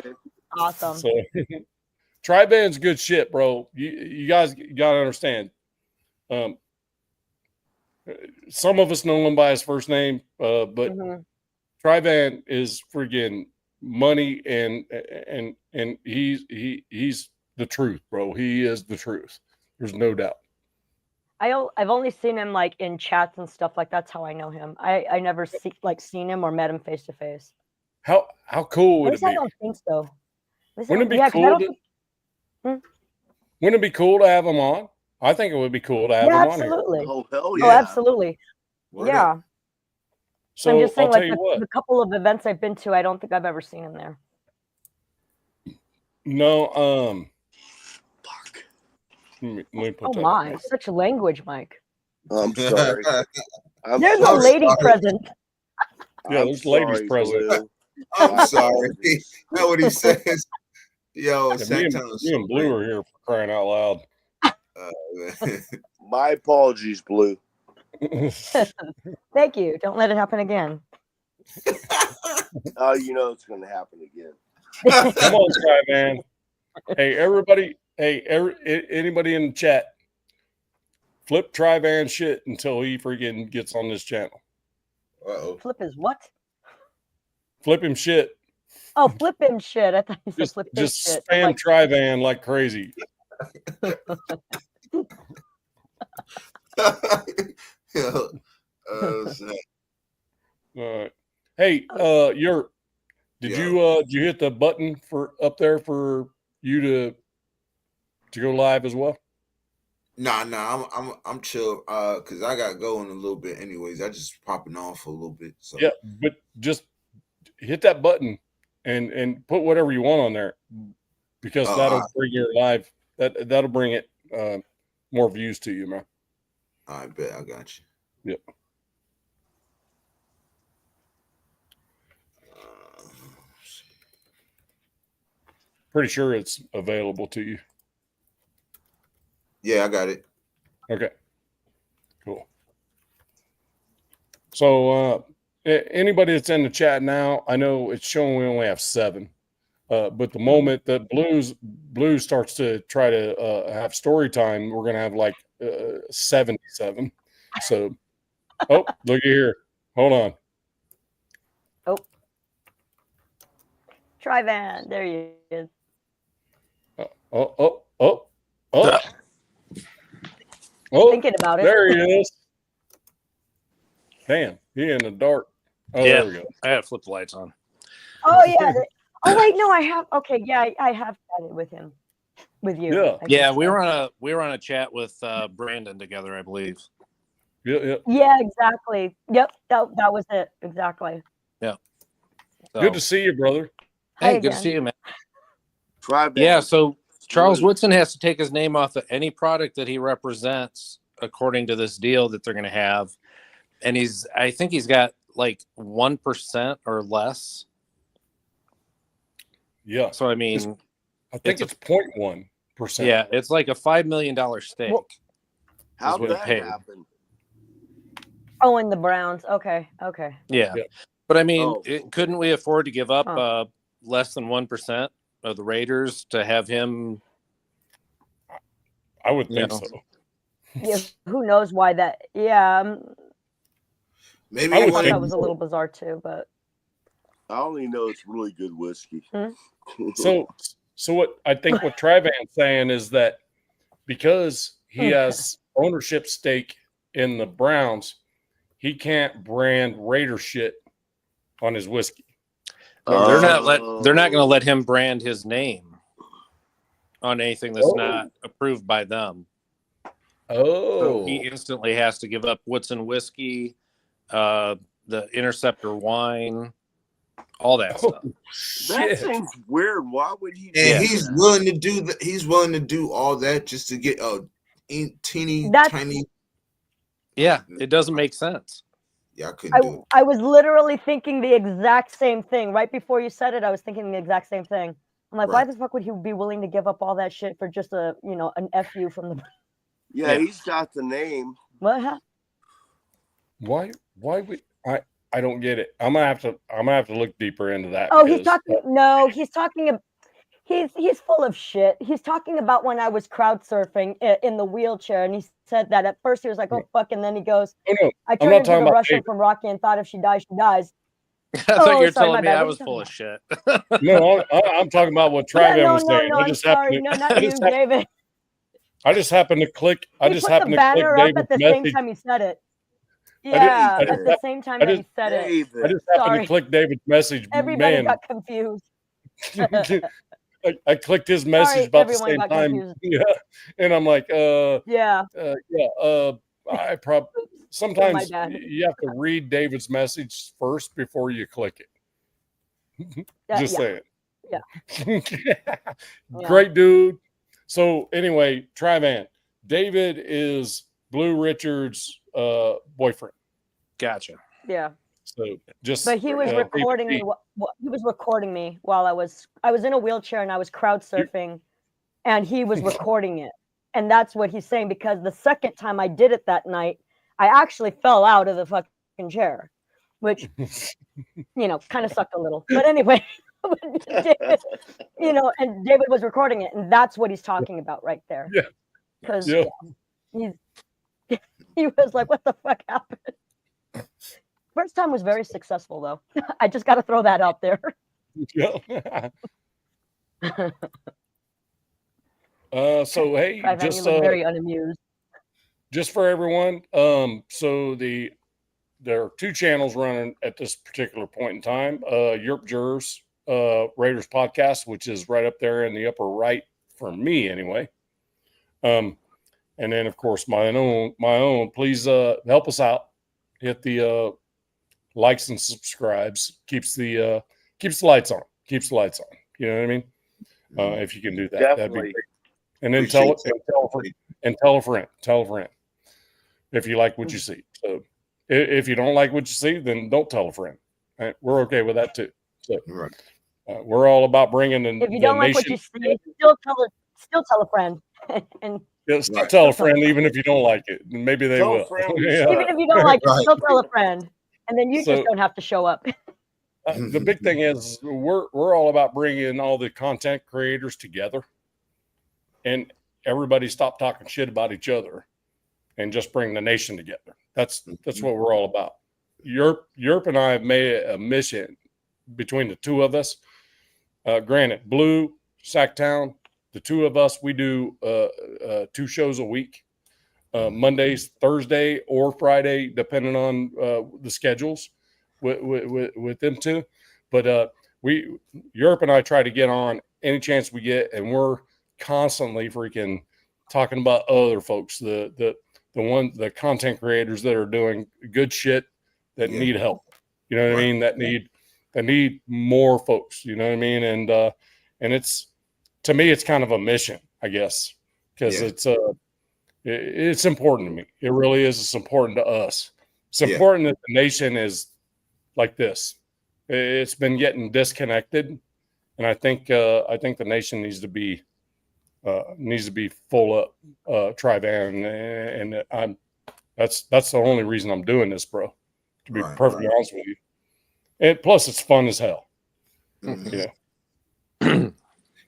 awesome. So Tri-Band's good shit, bro. You guys gotta understand. Some of us know him by his first name, but Tri-Band is friggin' money, and he's the truth, bro. He is the truth. There's no doubt. I've only seen him like in chats and stuff like that's how I know him. I never seen him or met him face to face. How cool would it be? I don't think so. Wouldn't it be cool? Wouldn't it be cool to have him on? I think it would be cool to have him absolutely. on here. Oh, hell yeah. Oh, absolutely. Yeah. So I'm just saying, I'll like the couple of events I've been to, I don't think I've ever seen him there. No, let me put that my, such language, Mike. I'm sorry. There's a lady present. Yeah, there's ladies present. I'm sorry. That's what he says. Yo, me and Blue are here for crying out loud. My apologies, Blue. Thank you. Don't let it happen again. Oh, you know it's going to happen again. Come on, Sky Man. Hey, everybody. Hey, anybody in the chat, flip Tri-Van shit until he freaking gets on this channel. Uh-oh. Flip his what? Flip him shit. Oh, flip him shit. I thought you said flip him shit. Just spam Tri-Van like crazy. Hey, did you hit the button for up there for you to go live as well? Nah, I'm chill. Cause I gotta go in a little bit anyways. I just popping on for a little bit. So yeah, but just hit that button and put whatever you want on there, because that'll bring your live. That'll bring it more views to you, man. I bet I got you. Yep. Pretty sure it's available to you. Yeah, I got it. Okay. Cool. So anybody that's in the chat now, I know it's showing we only have 7. But the moment that Blue starts to try to have story time, we're gonna have like 77. So, oh, look here. Hold on. Oh, Tri-Van, there he is. Oh. Thinking about it. There he is. Damn, he in the dark. Oh, Yeah, there we go. I had to flip the lights on. Oh yeah. Oh wait, no, I have. Okay, yeah, I have chatted with him, with you. Yeah. Yeah, we were on a chat with Brandon together, I believe. Yeah. Yeah, exactly. Yep, that was it exactly. Yeah. So, Good to see you, brother. hey, Hi good to again. see you, man. Tri-Van. Yeah, so Charles Salute. Woodson has to take his name off of any product that he represents according to this deal that they're going to have. And I think he's got like 1% or less. Yeah. So, I mean, I think it's 0.1%. yeah, it's like a $5 million stake. Well, How'd what he that paid. happen? Oh, and the Browns. Okay. Yeah. Yeah. But I mean, Oh. couldn't we afford to give up Huh. less than 1% of the Raiders to have him? I would You think know. so. Yeah, who knows why that? Yeah, Maybe I I would thought think that was a little bizarre too, but I only know it's really good whiskey. So what I think what Tri-Van's saying is that because he has ownership stake in the Browns, he can't brand Raider shit on his whiskey. No, they're not going to Oh. let him brand his name on anything that's not approved by them. So he instantly has to give up Woodson whiskey, the Interceptor wine, all that stuff. That seems weird. Why would he? And Yeah. he's willing to do that. He's willing to do all that just to get a teeny tiny. Yeah, it doesn't make sense. Yeah, I couldn't do it. I was literally thinking the exact same thing right before you said it. I was thinking the exact same thing. I'm like, why the fuck would he be willing to give up all that shit for just an FU from the? Yeah, he's got the name. What? Why would I don't get it. I'm gonna have to look deeper into that. Oh, he's talking. No, he's talking. He's full of shit. He's talking about when I was crowd surfing in the wheelchair, and he said that at first he was like, "Oh fuck," and then he goes, Oh, no, "I I'm turned not into talking the about Russian David. from Rocky and thought if she dies, she dies." I thought you were sorry, telling me my bad. I What was are you full of talking shit. No, I'm talking about what Yeah, Tri-Van was saying. no, I'm sorry. No, not you, David. I just happened to click. I He just put happened the to click banner up David's at the same message. time he said it. I Yeah, just at the same time that he said it. David. I just happened Sorry. to click David's message. Everybody Man, got confused. I clicked his message Sorry, about the everyone same got time. confused. Yeah, and I'm like, Yeah. I probably sometimes bad. you have to read David's message first before you click it. Just saying. Yeah. Great dude. So anyway, Tri-Van, David is Blue Richard's boyfriend. Gotcha. Yeah. So just But he was recording me. He was recording me while I was in a wheelchair and I was crowd surfing, and he was recording it. And that's what he's saying, because the second time I did it that night, I actually fell out of the fucking chair, which kind of sucked a little. But anyway, David, and David was recording it, and that's what he's talking about right there. Yeah. Because Yeah. he was like, "What the fuck happened?" First time was very successful, though. I just got to throw that out there. Yeah. So hey, Tri-Van, you look very unamused. just for everyone, so there are 2 channels running at this particular point in time. Europe Jurors Raiders podcast, which is right up there in the upper right for me anyway. And then of course my own. Please help us out. Hit the likes and subscribes. Keeps the lights on. Keeps the lights on. You know what I mean? If you can do that, that'd be great. And then tell a friend. Tell a friend if you like what you see. So if you don't like what you see, then don't tell a friend. Right? We're okay with that too. So, Right. We're all about bringing the, If you don't like what you see, still tell a friend. And still tell a friend, even if you don't like it. Maybe they will. Even if you don't like it, still tell a friend, and then you just don't have to show up. The big thing is we're all about bringing all the content creators together, and everybody stop talking shit about each other, and just bring the nation together. That's what we're all about. Europe and I have made a mission between the two of us. Granted, Blue, Sacktown, the two of us, we do 2 shows a week, Mondays, Thursday, or Friday, depending on the schedules with them two. But Europe and I try to get on any chance we get, and we're constantly freaking talking about other folks, the content creators that are doing good shit that need help. You know what I mean? That need more folks. You know what I mean? And it's, to me, it's kind of a mission, I guess, because it's important to me. It really is. It's important to us. It's important that the nation is like this. It's been getting disconnected, and I think the nation needs to be full up, Tri-Van, and that's the only reason I'm doing this, bro. To be perfectly honest with you, and plus it's fun as hell.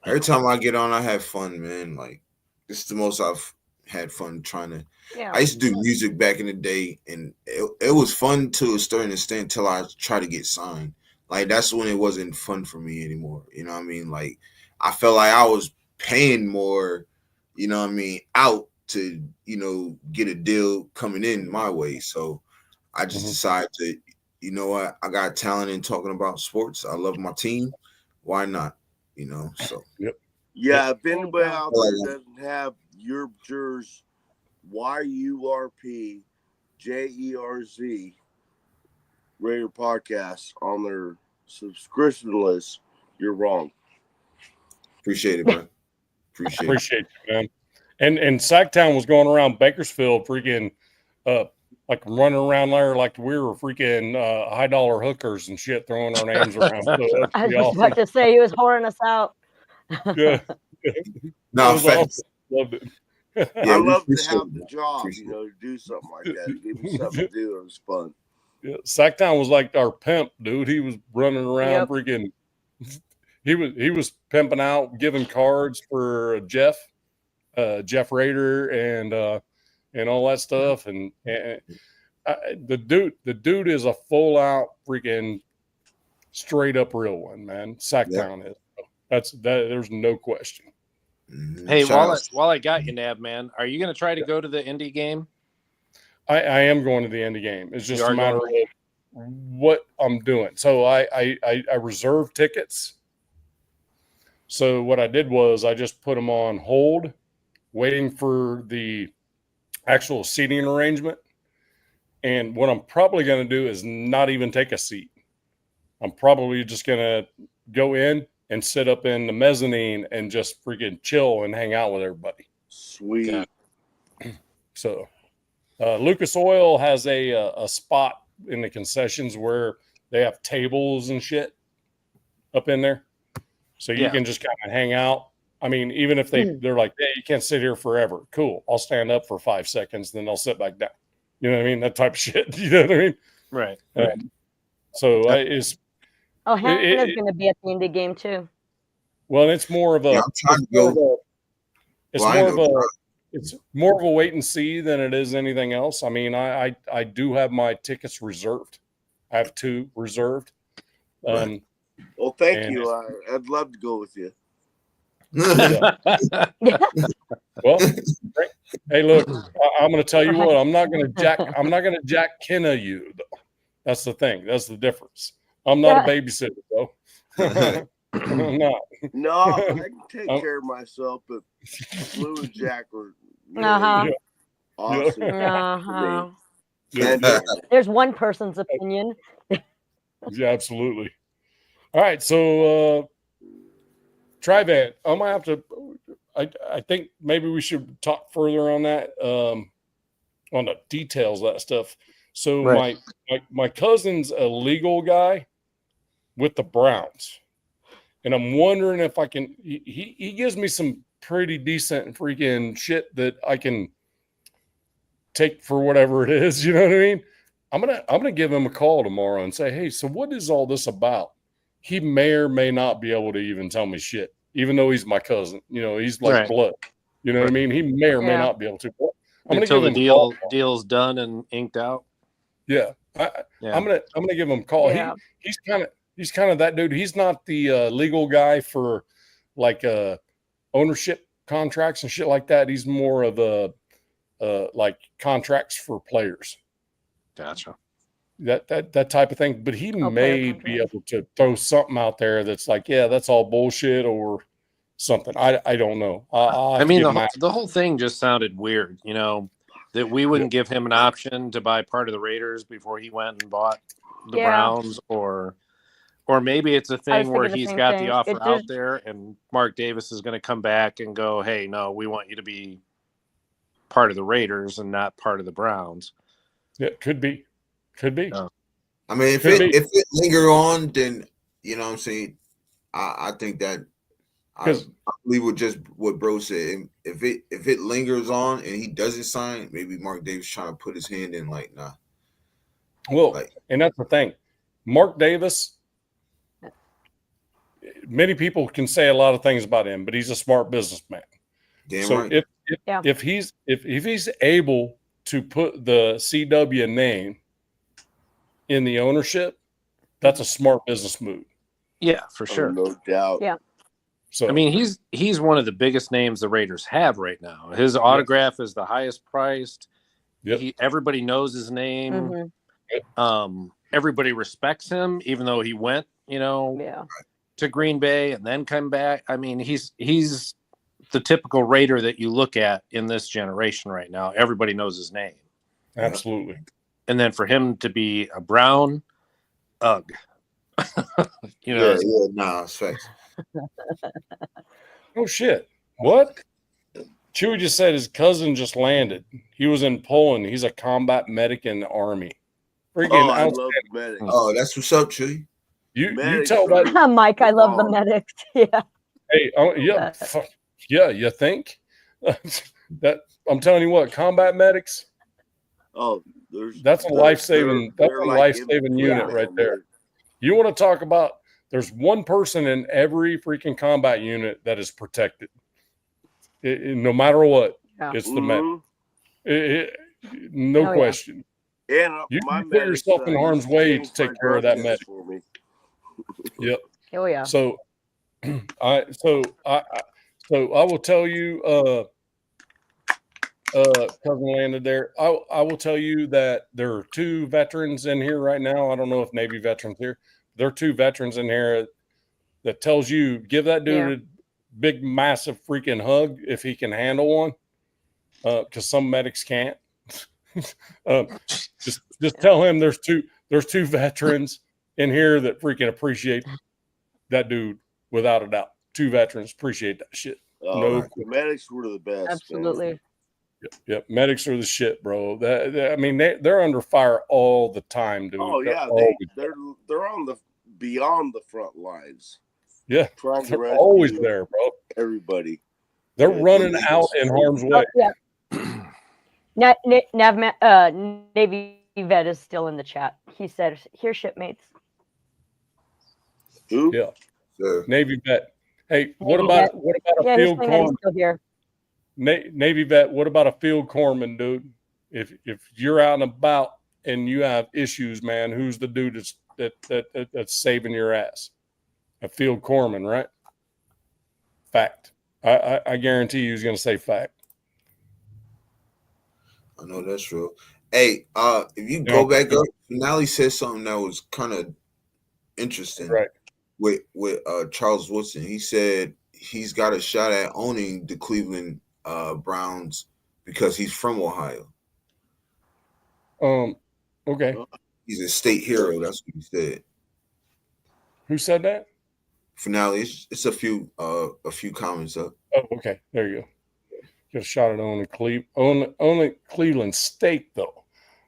Every time I get on, I have fun, man. Like, it's the most I've had fun trying to. I used to do music back in the day, and it was fun to a certain extent until I tried to get signed. Like, that's when it wasn't fun for me anymore. You know what I mean? Like, I felt like I was paying more, you know what I mean, out to, get a deal coming in my way. So I just decided to, you know what, I got talent in talking about sports. I love my team. Why not? So. Yeah, if anybody out there doesn't have your Jers, YURP JERZ Radio Podcast on their subscription list, you're wrong. Appreciate it, man. Appreciate you, man. And Sacktown was going around Bakersfield freaking like running around there like we were freaking high dollar hookers and shit, throwing our names around. So I was just about to say he was whoring us out. Yeah. No, awesome. Loved it. I love to have the job, to do something like that. Give me something to do. It was fun. Yeah, Sacktown was like our pimp, dude. He was running around freaking. He was pimping out, giving cards for Jeff Rader, and all that stuff. And the dude is a full out freaking straight up real one, man. Sacktown is. That there's no question. Hey, while I got you, Nab, man, are you going to try to go to the Indy game? I am going to the Indy game. It's just a matter of what I'm doing. So I reserved tickets. So what I did was I just put them on hold, waiting for the actual seating arrangement. And what I'm probably going to do is not even take a seat. I'm probably just going to go in and sit up in the mezzanine and just freaking chill and hang out with everybody. Sweet. So Lucas Oil has a spot in the concessions where they have tables and shit up in there. So you can just kind of hang out. I mean, even if they're like, hey, you can't sit here forever. Cool. I'll stand up for 5 seconds, then I'll sit back down. You know what I mean? That type of shit. You know what I mean? Right. So it's... Oh, Hannah's going to be at the Indy game too. Well, it's more of a. It's more of a wait and see than it is anything else. I mean, I do have my tickets reserved. I have 2 reserved. Well, thank you. I'd love to go with you. Well, hey, look, I'm going to tell you what. I'm not going to Jack Kenna you though. That's the thing. That's the difference. I'm not a babysitter though. I'm not. No, I can take care of myself, but Blue and Jack were really awesome. There's one person's opinion. Yeah, absolutely. All right, so Tri-Van, I might have to. I think maybe we should talk further on that, on the details of that stuff. So my cousin's a legal guy with the Browns. and I'm wondering if I can. He gives me some pretty decent freaking shit that I can take for whatever it is. You know what I mean? I'm gonna give him a call tomorrow and say, hey, so what is all this about? He may or may not be able to even tell me shit, even though he's my cousin. You know, he's like blood. You know what I mean? He may or may not be able to. I'm gonna give him a call. Deal's done and inked out. Yeah. I'm gonna give him a call. Yeah. He's kind of that dude. He's not the legal guy for like ownership contracts and shit like that. He's more of a like contracts for players. Gotcha. That type of thing. But he may be able to throw something out there that's like, yeah, that's all bullshit or something. I don't know. I mean, the whole thing just sounded weird, you know, that we wouldn't give him an option to buy part of the Raiders before he went and bought the Browns, or maybe it's a thing where he's got the offer out there and Mark Davis is going to come back and go, hey, no, we want you to be part of the Raiders and not part of the Browns. Yeah, could be. I mean, if it linger on, then you know what I'm saying. I think that I believe what bro said. If it lingers on and he doesn't sign, maybe Mark Davis trying to put his hand in, like, nah. Well, and that's the thing. Mark Davis, many people can say a lot of things about him, but he's a smart businessman. Damn so right. if he's able to put the CW name in the ownership, that's a smart business move. Yeah, for sure. No doubt. Yeah. So I mean, he's one of the biggest names the Raiders have right now. His autograph is the highest priced. Yep. Everybody knows his name. Mm-hmm. Everybody respects him, even though he went, you know, to Green Bay and then come back. I mean, he's the typical Raider that you look at in this generation right now. Everybody knows his name. Absolutely. And then for him to be a Brown, you know. Nah, it's facts. Oh shit! What? Chewy just said his cousin just landed. He was in Poland. He's a combat medic in the army. Freaking I love medics. Oh, that's what's up, Chewy. You tell that Mike. I love the medics. Yeah. Hey, yeah. You think that? I'm telling you what, combat medics. Oh, that's a life-saving. That's a life-saving unit right there. You want to talk about? There's one person in every freaking combat unit that is protected. No matter what, it's the medic. No question. And you put yourself in harm's way to take care of that medic. Yep. Oh yeah. So, I will tell you, cousin landed there. I will tell you that there are two veterans in here right now. I don't know if Navy veterans here. There are two veterans in here that tells you give that dude a big, massive freaking hug if he can handle one. Because some medics can't. Just tell him there's two veterans in here that freaking appreciate that dude without a doubt. Two veterans appreciate that shit. The medics were the best. Absolutely. Man. Yep. Medics are the shit, bro. I mean, they're under fire all the time, dude. Oh yeah, they're on the beyond the front lines. Yeah, they're always there, bro. Everybody. They're running out in harm's way. Navy vet is still in the chat. He said, "Here, shipmates." Who? Yeah, sure. Navy vet. Hey, what about a field corpsman? Still here. Navy vet. What about a field corpsman, dude? If you're out and about and you have issues, man, who's the dude that's saving your ass? A field corpsman, right? Fact. I guarantee you he's going to say fact. I know that's true. Hey, if you go back up, Finale said something that was kind of interesting. Right. With Charles Woodson, he said he's got a shot at owning the Cleveland Browns because he's from Ohio. Okay. He's a state hero. That's what he said. Who said that? Finale. It's a few comments up. Oh, okay. There you go. Get a shot at only Cleveland State though,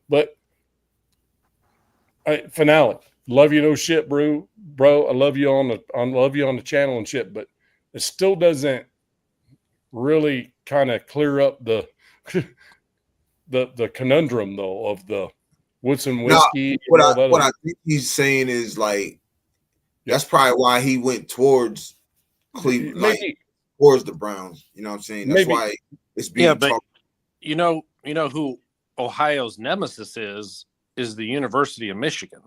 but Finale. love you no shit, bro. I love you on the channel and shit, but it still doesn't really kind of clear up the the conundrum though of the Woodson whiskey. What I think he's saying is like that's probably why he went towards Cleveland, like towards the Browns. You know what I'm saying? That's why it's being talked. You know who Ohio's nemesis is the University of Michigan.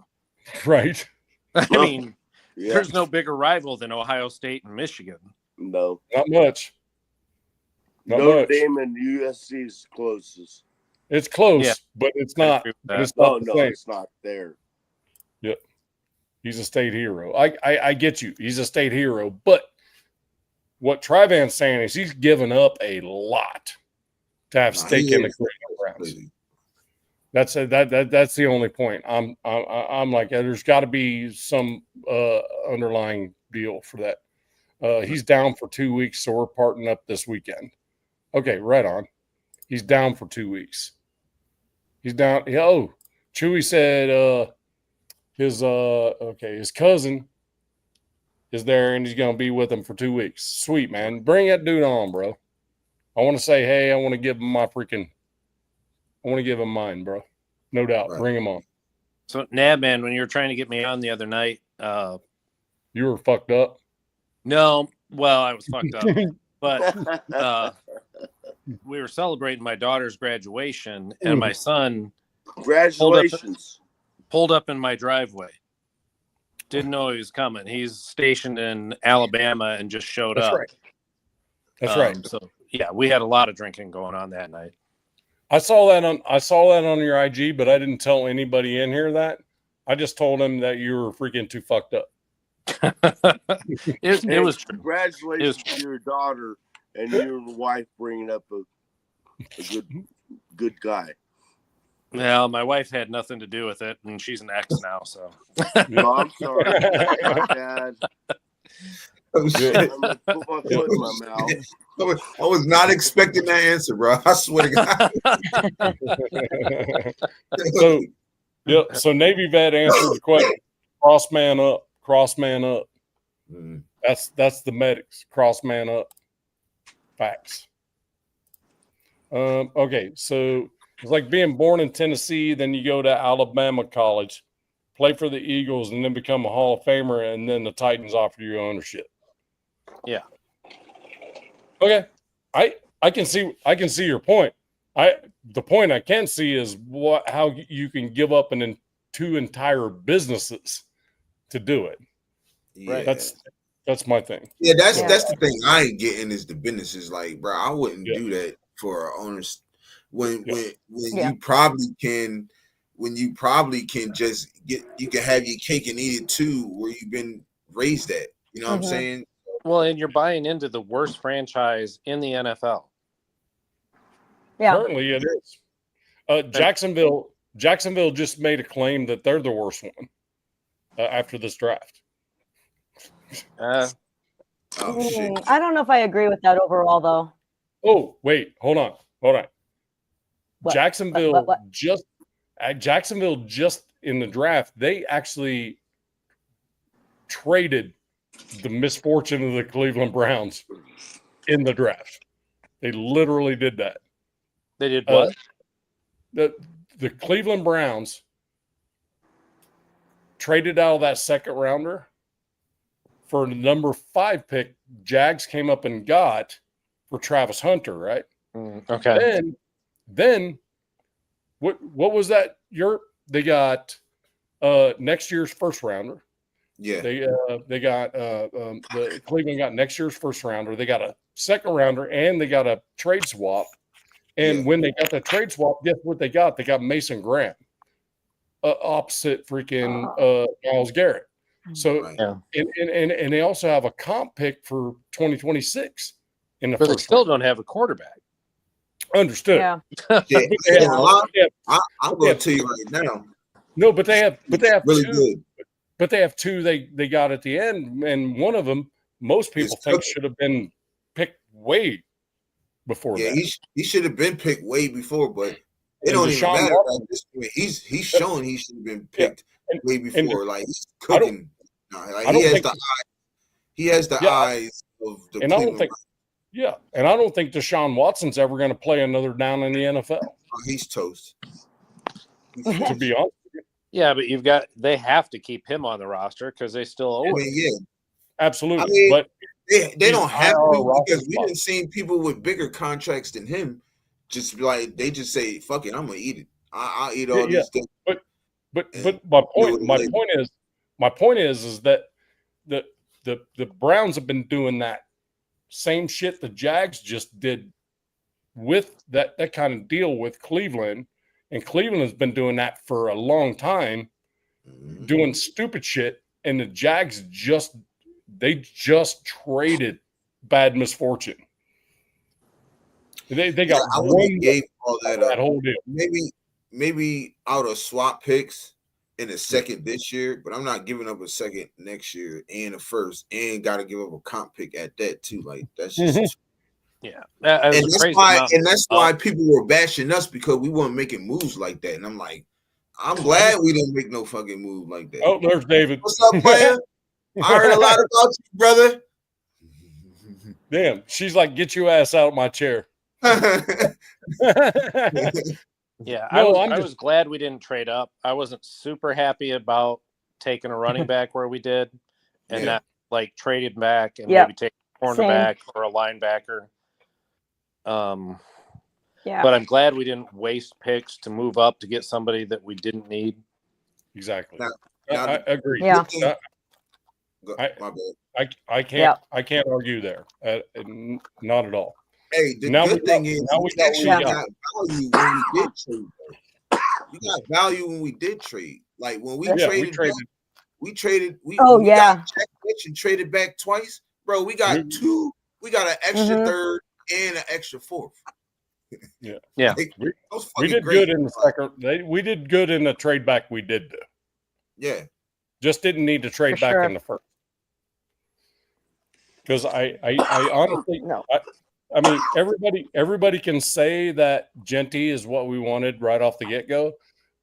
Right. I mean, there's no bigger rival than Ohio State and Michigan. No. Not much. Notre Dame and USC's closest. It's close, but it's not. It's not it's not there. Yep. He's a state hero. I get you. He's a state hero, but what Trivan's saying is he's given up a lot to have stake in the Cleveland Browns. That's the only point. I'm like, there's got to be some underlying deal for that. He's down for 2 weeks, so we're parting up this weekend. Okay, right on. He's down for 2 weeks. He's down. Oh, Chewy said his cousin is there and he's gonna be with him for 2 weeks. Sweet, man. Bring that dude on, bro. I want to say, hey, I want to give him mine, bro. No doubt. Right. Bring him on. So Nabman, when you were trying to get me on the other night, you were fucked up. No, well, I was fucked up. But we were celebrating my daughter's graduation, and my son pulled up in my driveway. Didn't know he was coming. He's stationed in Alabama and just showed up. Right. That's right. So yeah, we had a lot of drinking going on that night. I saw that on your IG, but I didn't tell anybody in here that. I just told him that you were freaking too fucked up. It was true. Congratulations to your daughter and your wife bringing up a good guy. Well, my wife had nothing to do with it, and she's an ex now. So, no, I'm sorry, my dad. I'm gonna put my foot in my mouth. I was not expecting that answer, bro. I swear to God. So Navy vet answered the question. Cross man up. That's the medics. Cross man up. Facts. Okay, so it's like being born in Tennessee, then you go to Alabama college, play for the Eagles, and then become a Hall of Famer, and then the Titans offer you ownership. Yeah. Okay. I can see your point. The point I can see is how you can give up two entire businesses to do it. Yeah. That's my thing. Yeah, that's the thing I ain't getting is the business is like, bro, I wouldn't do that for owners when you probably can just you can have your cake and eat it too where you've been raised at. You know what I'm saying? Well, and you're buying into the worst franchise in the NFL. Yeah. Currently it is. Jacksonville just made a claim that they're the worst one after this draft. I don't know if I agree with that overall, though. Oh, wait, hold on. What? Jacksonville just in the draft, they actually traded the misfortune of the Cleveland Browns in the draft. They literally did that. They did what? The Cleveland Browns traded out of that second rounder for the number 5 pick. Jags came up and got for Travis Hunter, right? Okay. Then what was that? They got next year's first rounder. Yeah. They got the Cleveland got next year's first rounder. They got a second rounder and they got a trade swap. And when they got the trade swap, guess what they got? They got Mason Graham opposite freaking Myles Garrett. So and they also have a comp pick for 2026. But they still don't have a quarterback. Understood. I'm going to tell you right now. No, but they have really two, good. But they have two they got at the end, and one of them most people think should have been picked way before that. He should have been picked way before, but it don't even matter at this point. He's shown he should have been picked way before. Like he's I don't- cooking. Like I he don't has think- the eye. He has the Yeah, eyes of the and I don't Cleveland. think. Yeah, and I don't think Deshaun Watson's ever going to play another down in the NFL. He's toast. To be honest. Yeah, but they have to keep him on the roster because they still owe him. Yeah, absolutely. I mean, but they don't have to, because we spot. didn't see people with bigger contracts than him. Just like they just say, "Fuck it, I'm gonna eat it. I'll eat all these things." But my point is that the Browns have been doing that same shit the Jags just did with that kind of deal with Cleveland, and Cleveland has been doing that for a long time, doing stupid shit, and the Jags just traded bad misfortune. They got I wouldn't gave all that whole deal. Maybe out of swap picks in a second this year, but I'm not giving up a second next year and a first, and got to give up a comp pick at that too. Like that's just yeah. And that's why people were bashing us, because we weren't making moves like that. And I'm like, I'm glad we didn't make no fucking move like that. Oh, there's David. What's up, player? I heard a lot about you, brother. Damn, she's like, get your ass out of my chair. Yeah, I was glad we didn't trade up. I wasn't super happy about taking a running back where we did, and not like traded back and maybe take a cornerback or a linebacker. But I'm glad we didn't waste picks to move up to get somebody that we didn't need. Exactly. Now, I agree. Yeah. I can't argue there. Not at all. Hey, the good thing is we actually got value when we did trade. We got value when we did trade. Like when we traded. We got Jack Rich and traded back twice, bro. We got two. We got an extra third and an extra fourth. Yeah. Like, we did good in the second. We did good in the trade back. We did do. Yeah. Just didn't need to trade back in the first. Because I honestly no. I mean, everybody can say that Genty is what we wanted right off the get-go,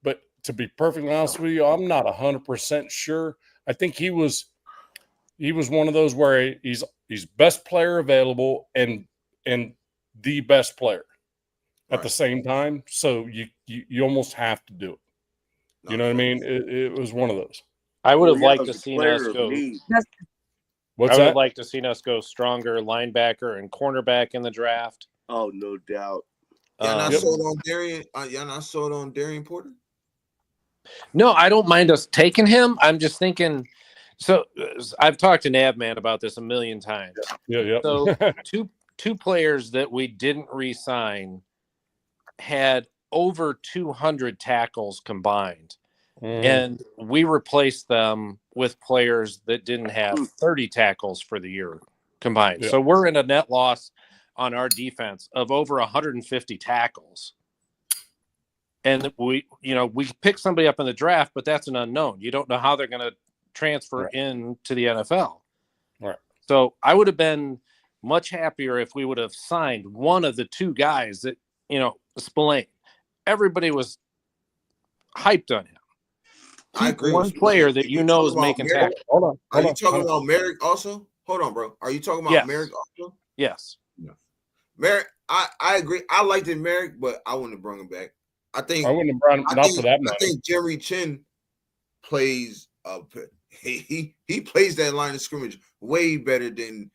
but to be perfectly honest with you, I'm not 100% sure. I think he was one of those where he's best player available and the best player at the same time. So you almost have to do it. You know what I mean? It was one of those. I would have liked to see us go. What's I would that? have liked to see us go stronger linebacker and cornerback in the draft. Oh, no doubt. Y'all not sold on Darian. Y'all not sold on Darian Porter? No, I don't mind us taking him. I'm just thinking. So I've talked to Navman about this a million times. Yeah. So two players that we didn't re-sign had over 200 tackles combined. And we replaced them with players that didn't have 30 tackles for the year combined. Yeah. So we're in a net loss on our defense of over 150 tackles. And we pick somebody up in the draft, but that's an unknown. You don't know how they're going to transfer into the NFL. Right. So I would have been much happier if we would have signed one of the two guys that, Spillane. Everybody was hyped on him. I agree. One player that is making tackles. Hold on. Are you talking about Merrick also? Hold on, bro. Are you talking about Merrick also? Yes. No. Merrick, I agree. I liked it, Merrick, but I wouldn't have brought him back. I wouldn't have brought him for that matter. I think Jerry Chin plays he plays that line of scrimmage way better than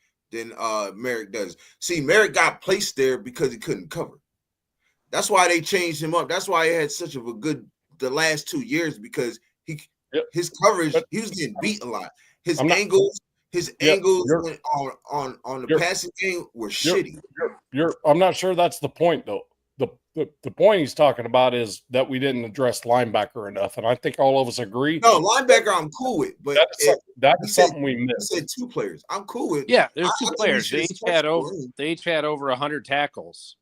Merrick does. See, Merrick got placed there because he couldn't cover. That's why they changed him up. That's why he had such of a good the last 2 years, because his coverage, he was getting beat a lot. His angles on the passing game were shitty. I'm not sure that's the point though. The point he's talking about is that we didn't address linebacker enough, and I think all of us agree. No, linebacker I'm cool with, but that's something we missed. He said two players. I'm cool with. Yeah, there's two players. They each had over 100 tackles.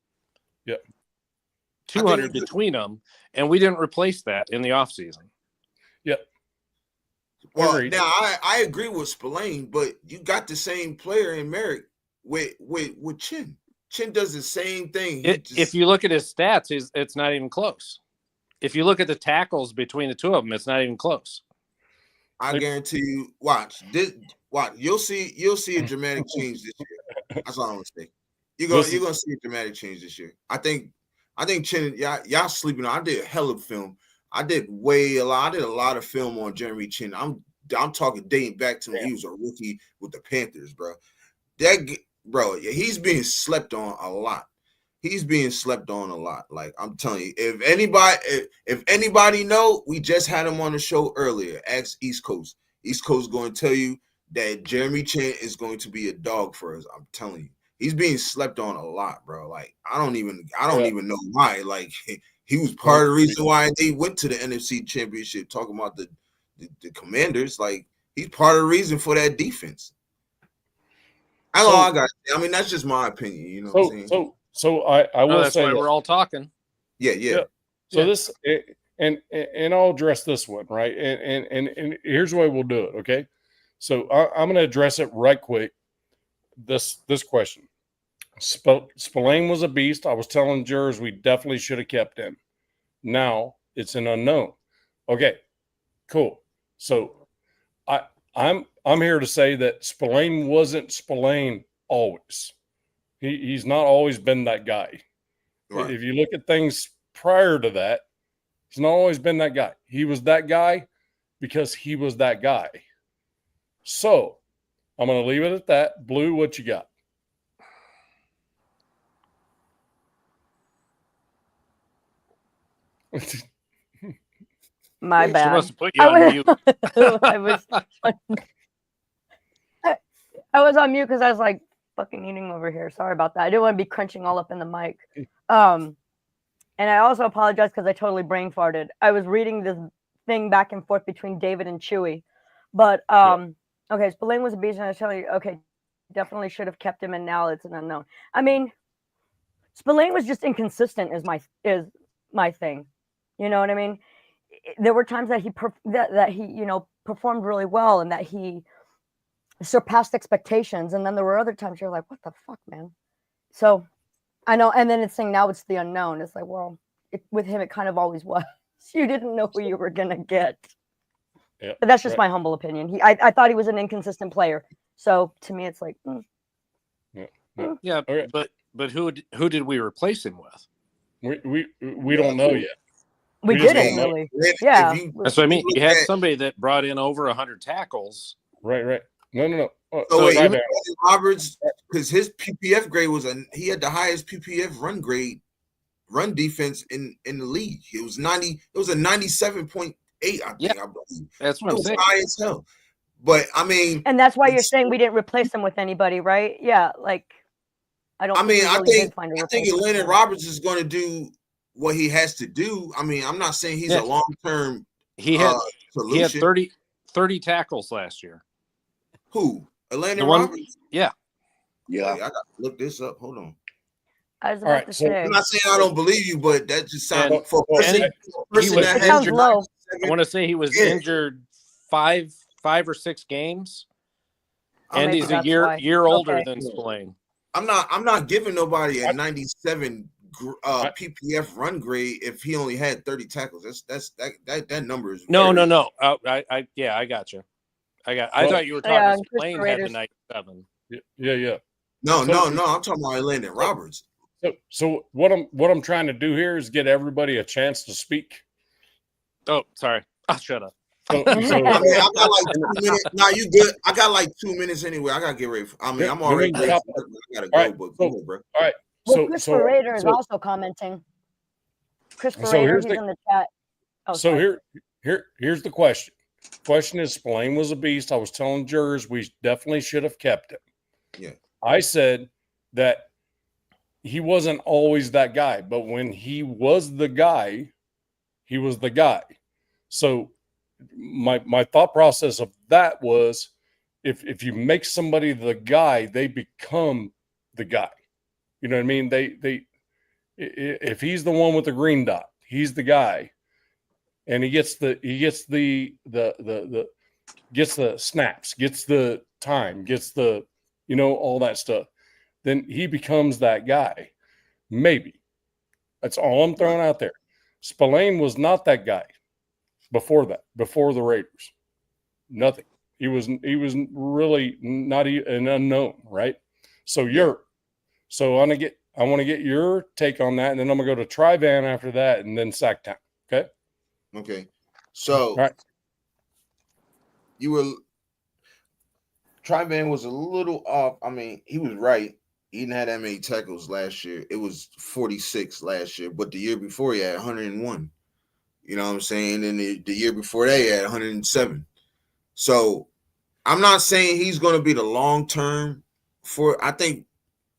Yeah. 200 between them, and we didn't replace that in the offseason. Yep. Well, now I agree with Spillane, but you got the same player in Merrick with Chin. Chin does the same thing. If you look at his stats, it's not even close. If you look at the tackles between the two of them, it's not even close. I guarantee you. Watch this. Watch. You'll see a dramatic change this year. That's all I'm gonna say. You're gonna see a dramatic change this year. I think Chin, y'all sleeping on. I did a hell of film. I did a lot of film on Jeremy Chin. I'm talking dating back to when he was a rookie with the Panthers, bro. He's being slept on a lot. He's being slept on a lot. Like, I'm telling you, if anybody know, we just had him on the show earlier. Ask East Coast. East Coast going to tell you that Jeremy Chin is going to be a dog for us. I'm telling you, he's being slept on a lot, bro. Like, I don't even know why. Like, he was part of the reason why they went to the NFC Championship. Talking about the Commanders, like, he's part of the reason for that defense. I mean, that's just my opinion. You know what I'm saying? So I will that's say why we're all talking. Yeah. So this and I'll address this one, right? And here's the way we'll do it. Okay. So I'm going to address it right quick. This question. Spillane was a beast. I was telling jurors we definitely should have kept him. Now it's an unknown. Okay, cool. So I'm here to say that Spillane wasn't Spillane always. He's not always been that guy. Right. If you look at things prior to that, he's not always been that guy. He was that guy because he was that guy. So I'm going to leave it at that. Blue, what you got? My bad. She must have put you on mute. I was on mute because I was like fucking eating over here. Sorry about that. I didn't want to be crunching all up in the mic. And I also apologize because I totally brain farted. I was reading this thing back and forth between David and Chewy. But okay, Spillane was a beast, and I was telling you, okay, definitely should have kept him, and now it's an unknown. I mean, Spillane was just inconsistent is my thing. You know what I mean? There were times that he performed really well and that he surpassed expectations, and then there were other times you're like, what the fuck, man? So I know, and then it's saying now it's the unknown. It's like, well, with him it kind of always was. You didn't know who you were gonna get. Yeah, but that's just my humble opinion. I thought he was an inconsistent player. So to me, it's like, yeah. Okay. But who did we replace him with? We don't know yet. We didn't really. Yeah, that's what I mean. You had somebody that brought in over 100 tackles. Right. No. So wait, even Roberts, because his PPF grade he had the highest PPF run defense in the league. It was 90. It was a 97.8. I think. I believe that's what I'm saying. High as hell. But I mean, and that's why you're saying we didn't replace him with anybody, right? Yeah, like I think Atlanta Roberts is going to do what he has to do. I mean, I'm not saying he's a long-term solution. He had 30 tackles last year. Who? Atlanta Roberts? Yeah. I got to look this up. Hold on. I was about to say. I'm not saying I don't believe you, but that just sounds it sounds low. I want to say he was injured five or 6 games. And he's a year older than Spillane. I'm not giving nobody a 97 PPF run grade if he only had 30 tackles. That number is no. I got you. I thought you were talking Spillane had the 97. Yeah. No. I'm talking about Landon Roberts. So what I'm trying to do here is get everybody a chance to speak. Oh, sorry. I'll shut up. I got like 2 minutes. Nah, you good. I got like 2 minutes anyway. I gotta get ready. I'm already late. I gotta go, but go, bro. All right. Well, Chris Ferrader is also commenting. Chris Ferrader, he's in the chat. Here's the question. Question is, Spillane was a beast. I was telling jurors we definitely should have kept him. Yeah. I said that he wasn't always that guy, but when he was the guy, he was the guy. So my thought process of that was if you make somebody the guy, they become the guy. You know what I mean? They if he's the one with the green dot, he's the guy. And he gets the snaps, gets the time, gets the all that stuff. Then he becomes that guy. Maybe. That's all I'm throwing out there. Spillane was not that guy before the Raiders. nothing. He was really not an unknown, right? So I want to get your take on that, and then I'm gonna go to Tri-Van after that, and then Sacktown. Okay. Okay. So all right. Tri-Van was a little off. I mean, he was right. He didn't have that many tackles last year. It was 46 last year, but the year before he had 101. You know what I'm saying? And the year before that he had 107. So I'm not saying he's going to be the long term for. I think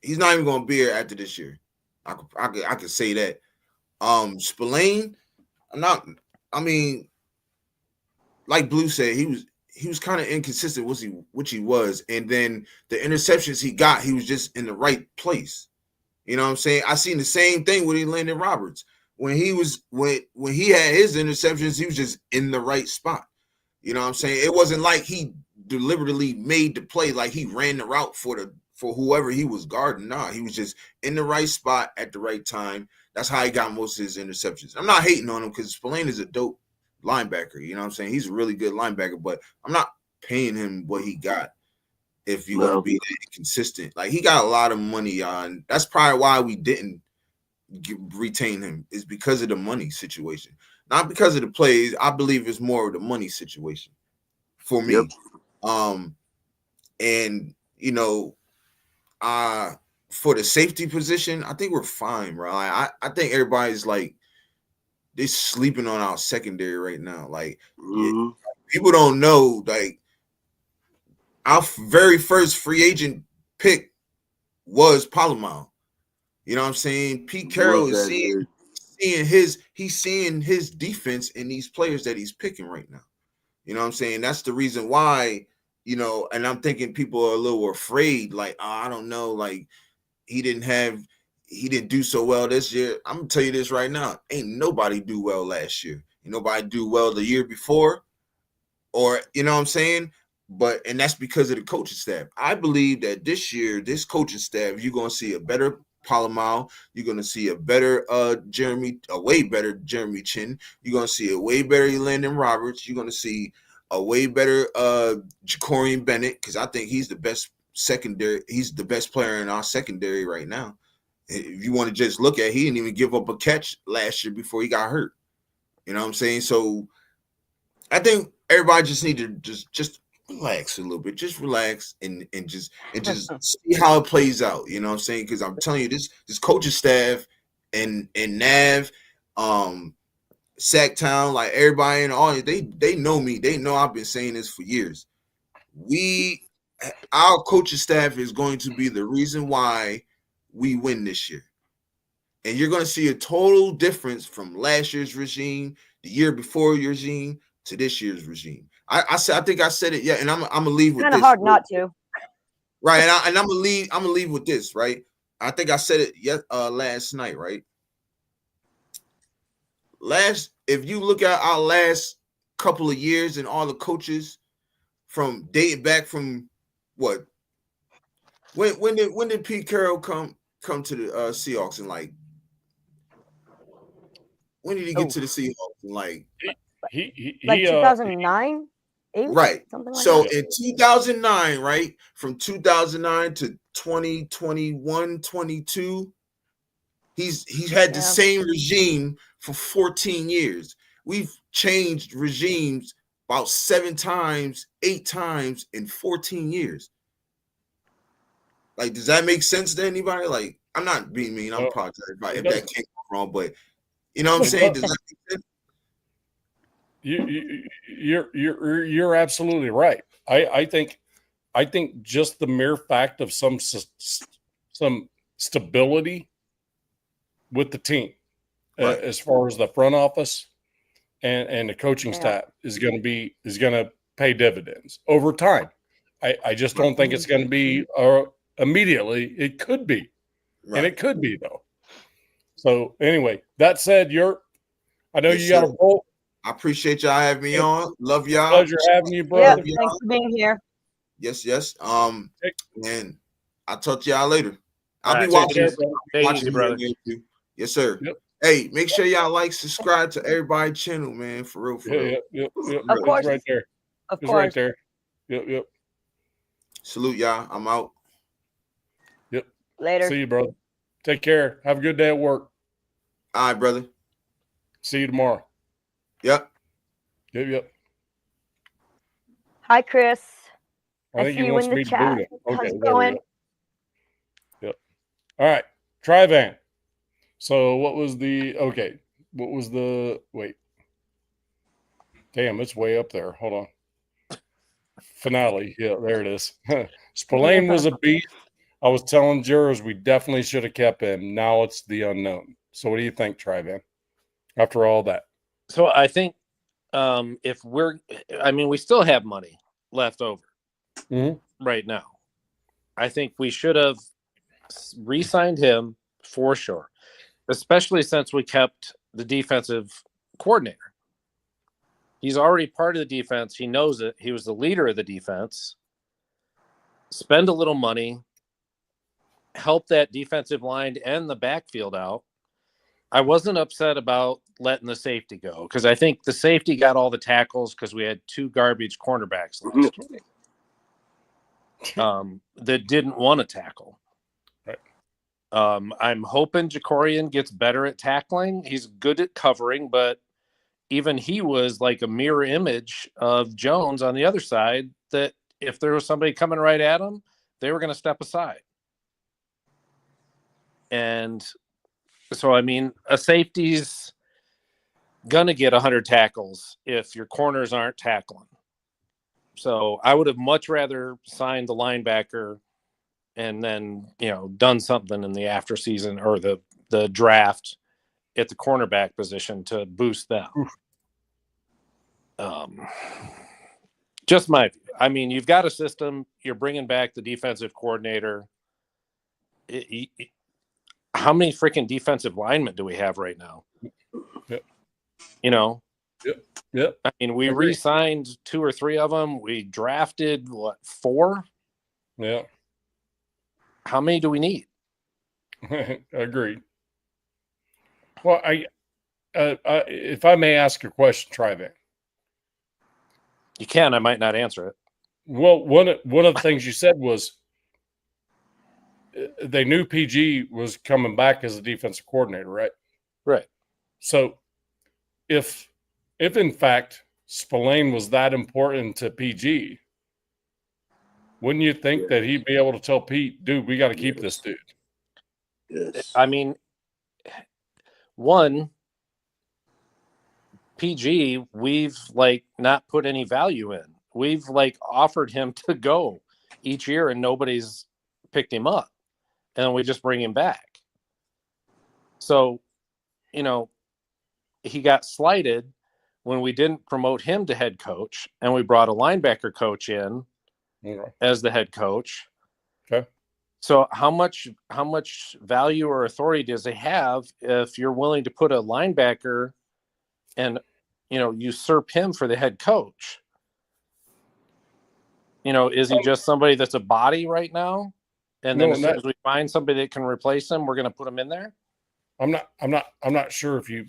he's not even going to be here after this year. I could say that. Spillane, I mean, like Blue said, he was kind of inconsistent, which he was, and then the interceptions he got, he was just in the right place. You know what I'm saying? I seen the same thing with Landon Roberts when he had his interceptions, he was just in the right spot. You know what I'm saying? It wasn't like he deliberately made the play, like he ran the route for whoever he was guarding. Nah, he was just in the right spot at the right time. That's how he got most of his interceptions. I'm not hating on him because Spillane is a dope linebacker. You know what I'm saying? He's a really good linebacker, but I'm not paying him what he got if you're going to be consistent. Like, he got a lot of money on. That's probably why we didn't retain him, is because of the money situation. Not because of the plays. I believe it's more of the money situation for me. Yep. And, you know, for the safety position, I think we're fine, bro. I think everybody's like, they're sleeping on our secondary right now. Like, people don't know, like, our very first free agent pick was Palomar. You know what I'm saying? Pete Carroll is seeing his defense in these players that he's picking right now. You know what I'm saying? That's the reason why, you know, and I'm thinking people are a little afraid, like, I don't know, like, he didn't do so well this year. I'm gonna tell you this right now. Ain't nobody do well last year. Ain't nobody do well the year before, or, you know what I'm saying? And that's because of the coaching staff. I believe that this year, this coaching staff, you're gonna see a better Palomar. You're gonna see a way better Jeremy Chin. You're gonna see a way better Landon Roberts. You're gonna see a way better Jacorian Bennett, because I think he's the best secondary. He's the best player in our secondary right now. If you want to just look at, he didn't even give up a catch last year before he got hurt. You know what I'm saying? So I think everybody just need to just relax a little bit. Just relax and just see how it plays out. You know what I'm saying? Because I'm telling you, this coaching staff and Nav, Sacktown, like everybody in the audience, they know me. They know I've been saying this for years. Our coaching staff is going to be the reason why we win this year. And you're going to see a total difference from last year's regime, the year before your regime, to this year's regime. I think I said it, yeah, and I'm gonna leave with this. Kind of hard not to. Right, and I'm gonna leave with this, right? I think I said it last night, right? If you look at our last couple of years and all the coaches from dating back from what? When did Pete Carroll come to the Seahawks, and like, when did he get to the Seahawks? And like 2009, right? Something like so that. In 2009, right, from 2009 to 2021, 22, he's had the same regime for 14 years. We've changed regimes about 7 times, 8 times in 14 years. Like, does that make sense to anybody? Like, I'm not being mean. I'm apologizing if that came wrong, but you know what I'm saying? Does that make sense? You're absolutely right. I think just the mere fact of some stability with the team, right, as far as the front office and the coaching staff is going to pay dividends over time. I just don't think it's going to be immediately. It could be, and it could be though. So anyway, that said, I know you got a bolt. I appreciate y'all having me on. Love y'all. Pleasure having you, brother. Yeah, thanks for being here. Yes. And I'll talk to y'all later. I'll be watching you, brother. Yes, sir. Yep. Hey, make sure y'all subscribe to everybody's channel, man. For real. Yeah. Of course. Right there. Of It's course. right there. Yep. Salute y'all. I'm out. Yep. Later. See you, brother. Take care. Have a good day at work. All right, brother. See you tomorrow. Yep. Yep. Hi, Chris. I think see he you wants in the me to chat. boot him. Okay, How's it there we going? go. Yep. All right. Tri-Van. So what was the wait. Damn, it's way up there. Hold on. Finale. Yeah, there it is. Spillane was a beast. I was telling jurors we definitely should have kept him. Now it's the unknown. So what do you think, Tri-Van? After all that. So I think we still have money left over right now. I think we should have re-signed him for sure, especially since we kept the defensive coordinator. He's already part of the defense. He knows it. He was the leader of the defense. Spend a little money, help that defensive line and the backfield out. I wasn't upset about letting the safety go because I think the safety got all the tackles because we had 2 garbage cornerbacks last week that didn't want to tackle. Right. I'm hoping Jokerian gets better at tackling. He's good at covering, but even he was like a mirror image of Jones on the other side, that if there was somebody coming right at him, they were going to step aside. And so, I mean, a safety's going to get 100 tackles if your corners aren't tackling. So I would have much rather signed the linebacker and then, done something in the after season or the draft at the cornerback position to boost them. Just my view. I mean, you've got a system. You're bringing back the defensive coordinator. How many freaking defensive linemen do we have right now? Yep. Yep. I mean, we re-signed 2 or 3 of them. We drafted 4? Yeah. How many do we need? Agreed. Well, if I may ask a question, try that. You can. I might not answer it. Well, one of the things you said was they knew PG was coming back as a defensive coordinator, right? Right. So if in fact Spillane was that important to PG, wouldn't you think that he'd be able to tell Pete, dude, we got to keep this dude? Yes. I mean, one, PG, we've not put any value in. We've offered him to go each year and nobody's picked him up. And we just bring him back. So, he got slighted when we didn't promote him to head coach and we brought a linebacker coach in as the head coach. Okay. So how much value or authority does he have if you're willing to put a linebacker and, usurp him for the head coach? Is he just somebody that's a body right now? And then as soon as we find somebody that can replace him, we're going to put him in there? I'm not sure if you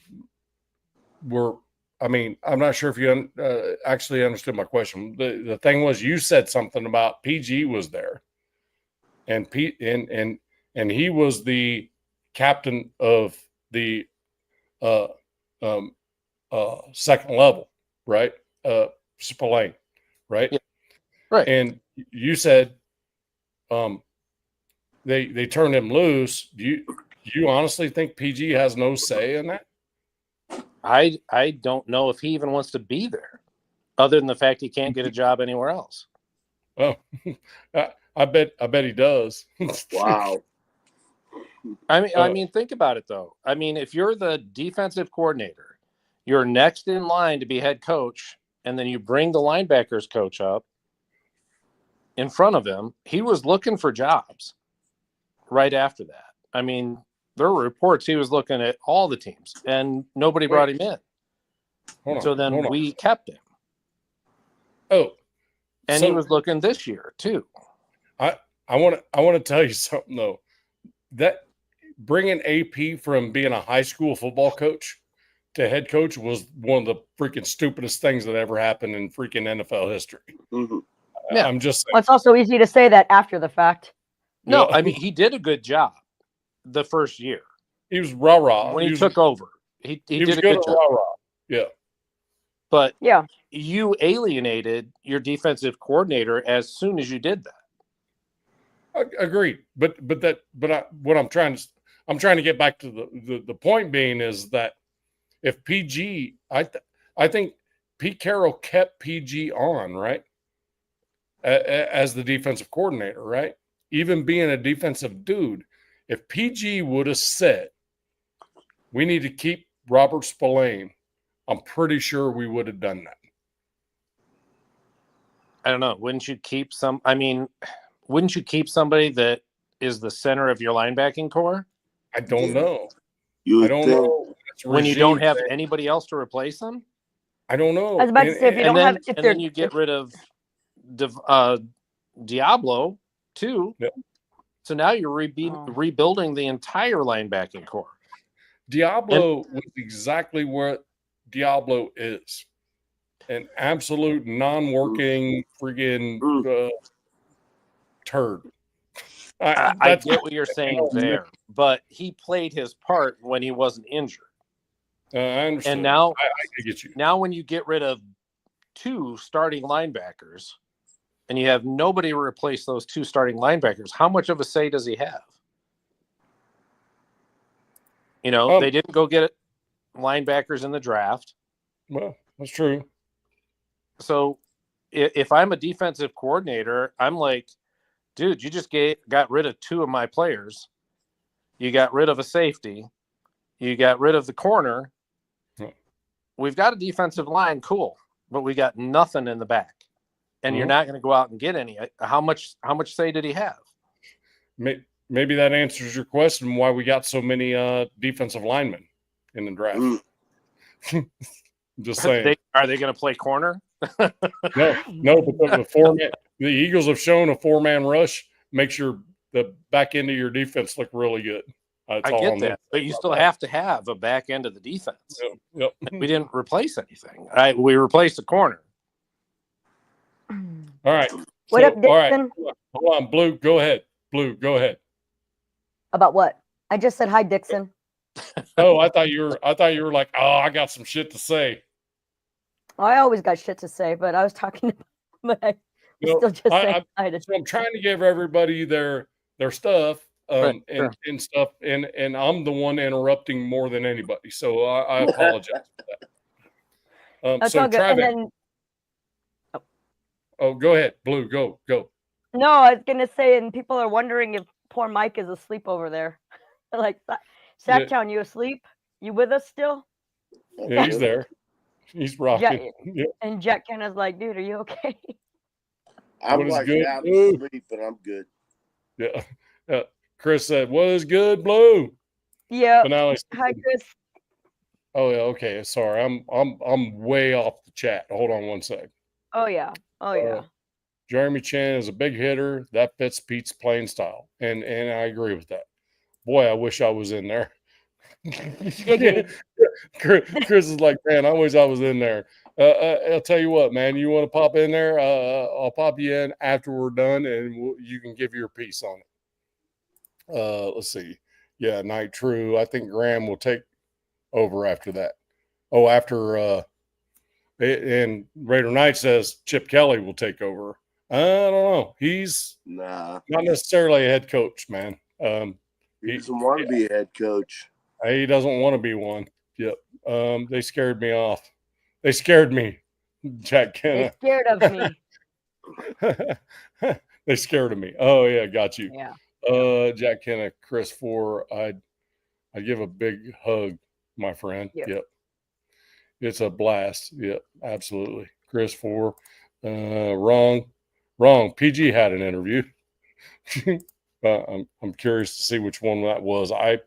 were. I mean, I'm not sure if you actually understood my question. The thing was, you said something about PG was there, and and he was the captain of the second level, right? Spillane, right? Yeah. Right. And you said, they turned him loose. Do you honestly think PG has no say in that? I don't know if he even wants to be there, other than the fact he can't get a job anywhere else. Oh, I bet he does. Wow. I mean, think about it though. I mean, if you're the defensive coordinator, you're next in line to be head coach, and then you bring the linebackers coach up in front of him. He was looking for jobs right after that. I mean, there were reports he was looking at all the teams, and nobody brought him in. So then we kept him. Oh, and he was looking this year too. I want to tell you something though. That bringing AP from being a high school football coach to head coach was one of the freaking stupidest things that ever happened in freaking NFL history. Mm-hmm. Yeah. I'm just saying. Well, it's also easy to say that after the fact. No, Yeah. I mean, he did a good job the first year. He was rah-rah. When he took over. He did a good job. Rah-rah. Yeah. But yeah, you alienated your defensive coordinator as soon as you did that. Agreed. But what I'm trying to get back to the point being is that if PG, I think Pete Carroll kept PG on, right, as the defensive coordinator, right? Even being a defensive dude, if PG would have said, we need to keep Robert Spillane, I'm pretty sure we would have done that. I don't know. Wouldn't you keep somebody that is the center of your linebacking core? I don't know. You I don't know. When you don't have anybody else to replace them? I don't know. I was about to say, if you don't have, if and then you get rid of Diablo too. Yep. So now you're rebuilding the entire linebacking core. Diablo was exactly what Diablo is. An absolute non-working friggin' turd. I get what you're saying there, but he played his part when he wasn't injured. I understand. And now, I get you. Now, when you get rid of 2 starting linebackers and you have nobody to replace those 2 starting linebackers, how much of a say does he have? You know, they didn't go get linebackers in the draft. Well, that's true. So if I'm a defensive coordinator, I'm like, dude, you just got rid of 2 of my players. You got rid of a safety. You got rid of the corner. We've got a defensive line, cool, but we got nothing in the back. And you're not going to go out and get any. How much say did he have? Maybe that answers your question why we got so many defensive linemen in the draft. Just saying. Are they going to play corner? No, but the Eagles have shown a 4-man rush makes the back end of your defense look really good. I get that, but you still have to have a back end of the defense. Yep. We didn't replace anything. We replaced the corner. All right. What up, Dixon? All right. Hold on, Blue. Go ahead. Blue, go ahead. About what? I just said hi, Dixon. Oh, I thought you were like, oh, I got some shit to say. I always got shit to say, but I was talking about, but I still just say hi to. So I'm trying to give everybody their stuff. Sure. And stuff, and I'm the one interrupting more than anybody, so I apologize for that. That's so all good. Travis, go ahead, Blue, go. No, I was gonna say, and people are wondering if poor Mike is asleep over there. Like, Sacktown, you asleep? You with us still? Yeah, he's there. He's rocking. Yeah. And Jack Kenna's like, dude, are you okay? I'm like out of sleep, but I'm good. Yeah. Chris said, "What is good, Blue?" Yeah. Hi, Chris. Oh yeah. Okay. Sorry, I'm way off the chat. Hold on one sec. Oh yeah. Jeremy Chan is a big hitter. That fits Pete's playing style, and I agree with that. Boy, I wish I was in there. Chris is like, man, I wish I was in there. I'll tell you what, man. You want to pop in there? I'll pop you in after we're done, and you can give your piece on it. Let's see. Yeah, Night True. I think Graham will take over after that. Oh, after and Raider Knight says Chip Kelly will take over. I don't know. He's not necessarily a head coach, man. He doesn't want to be a head coach. He doesn't want to be one. Yep. They scared me off. They scared me, Jack Kenna. They scared of me. They scared of me. Oh yeah, got you. Yeah. Jack Kenna, Chris 4. I'd give a big hug, my friend. Yep. It's a blast. Yep, absolutely. Chris 4. Wrong. PG had an interview. I'm curious to see which one that was. I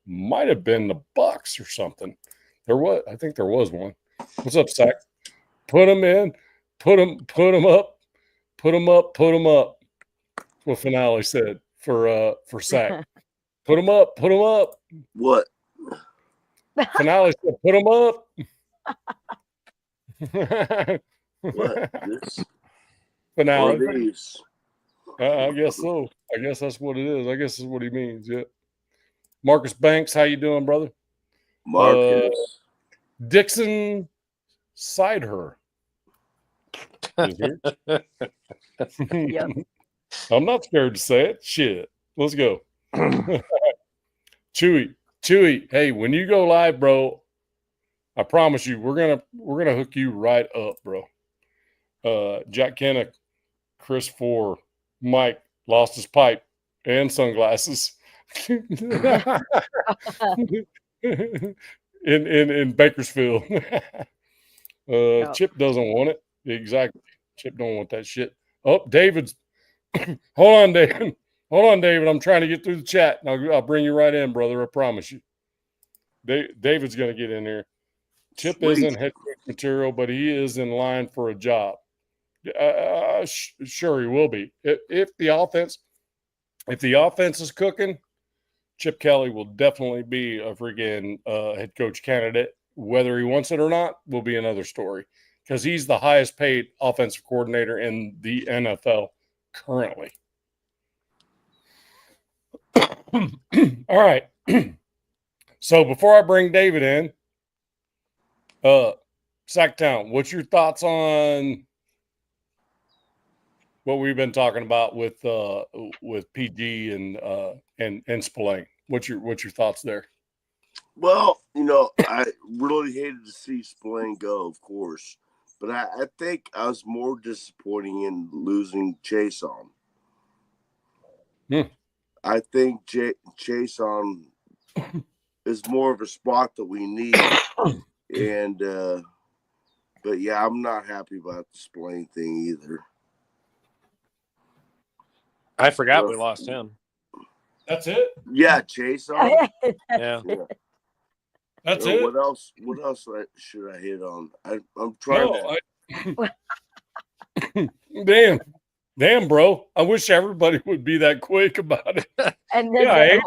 might have been the Bucks or something. I think there was one. What's up, Sack? Put them in. Put them up. Put them up. What Finale said for Sack. Put them up. What? Finale said, put them up. What? This? Finale. Or these? I guess so. I guess that's what it is. I guess that's what he means. Yeah. Marcus Banks, how you doing, brother? Marcus. Dixon Sideher is here. Yep. I'm not scared to say it. Shit. Let's go. Chewy. Hey, when you go live, bro, I promise you, we're gonna hook you right up, bro. Jack Kennick, Chris Four, Mike lost his pipe and sunglasses. in Bakersfield. Yep. Chip doesn't want it. Exactly. Chip don't want that shit. Oh, David's hold on, David. Hold on, David. I'm trying to get through the chat. I'll bring you right in, brother. I promise you. David's gonna get in here. Chip Sweet. isn't head coach material, but he is in line for a job. Sure, he will be. If the offense is cooking, Chip Kelly will definitely be a freaking head coach candidate. Whether he wants it or not will be another story, because he's the highest paid offensive coordinator in the NFL currently. All right. So before I bring David in, Sacktown, what's your thoughts on what we've been talking about with PG and Spillane? What's your thoughts there? Well, I really hated to see Spillane go, of course, but I think I was more disappointing in losing Chase on. I think Chase on is more of a spot that we need, and but yeah, I'm not happy about the Spillane thing either. I forgot we lost him. That's it? Yeah, Chase on. Yeah. That's it. What else should I hit on? I'm trying to. Damn, bro! I wish everybody would be that quick about it. And then I hate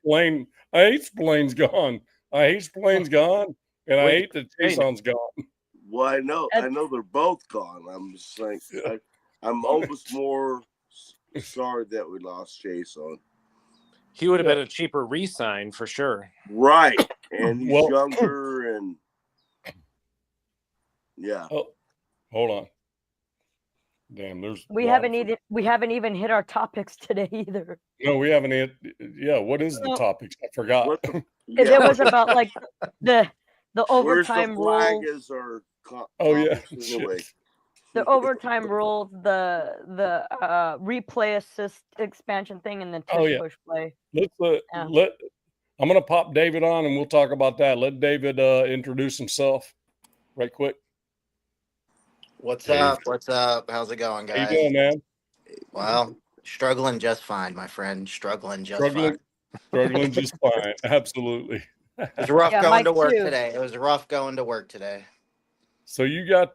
Spillane. I hate Spillane's gone. I hate Spillane's gone, and I hate that Jason's gone. Well, I know they're both gone. I'm just like, I'm almost more sorry that we lost Jason. He would have been a cheaper re-sign for sure. Right. And he's younger and yeah. Oh, hold on. Damn, we haven't even hit our topics today either. No, we haven't hit. Yeah, what is the topics? I forgot. It was about like the overtime rule. Yeah. Anyway. The overtime rules, the replay assist expansion thing, and the push play. I'm gonna pop David on, and we'll talk about that. Let David introduce himself, right quick. What's up? What's up? How's it going, guys? How you doing, man? Well, struggling just fine, my friend. Struggling just fine. Struggling just fine. Absolutely. It was rough going to work today. It was rough going to work today. So you got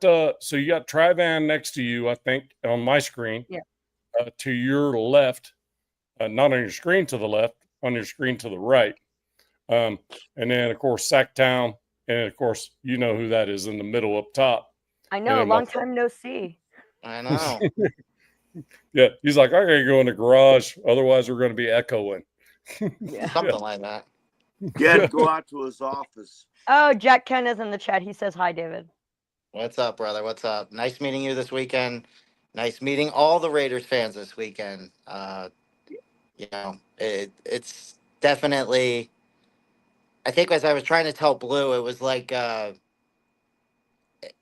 Trivan next to you, I think, on my screen. Yeah. To your left, not on your screen to the left, on your screen to the right. And then of course Sacktown, and of course you know who that is in the middle up top. I know, long time no see. I know. Yeah, he's like, I gotta go in the garage, otherwise we're going to be echoing. Something like that. Yeah, go out to his office. Oh, Jack Ken is in the chat. He says hi, David. What's up, brother? What's up? Nice meeting you this weekend. Nice meeting all the Raiders fans this weekend. It's definitely. I think as I was trying to tell Blue, it was like.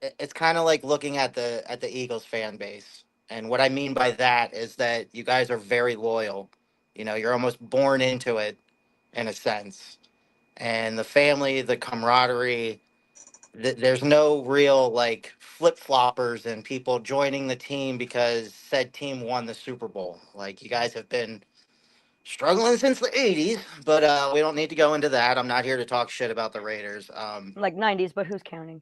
It's kind of like looking at the Eagles fan base. And what I mean by that is that you guys are very loyal. You're almost born into it in a sense. And the family, the camaraderie, there's no real like flip-floppers and people joining the team because said team won the Super Bowl. Like you guys have been struggling since the 80s, but we don't need to go into that. I'm not here to talk shit about the Raiders. Like 90s, but who's counting?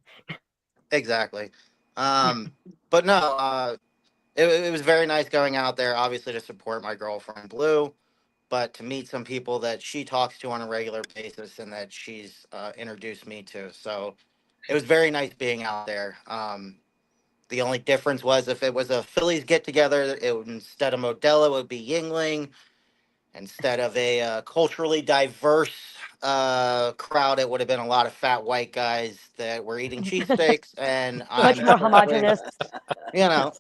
Exactly. But no, it was very nice going out there, obviously, to support my girlfriend, Blue. but to meet some people that she talks to on a regular basis and that she's introduced me to. So it was very nice being out there. The only difference was if it was a Phillies get together, instead of Modelo, it would be Yingling. Instead of a culturally diverse crowd, it would have been a lot of fat white guys that were eating cheesesteaks, and Much I'm more perfectly, homogenous.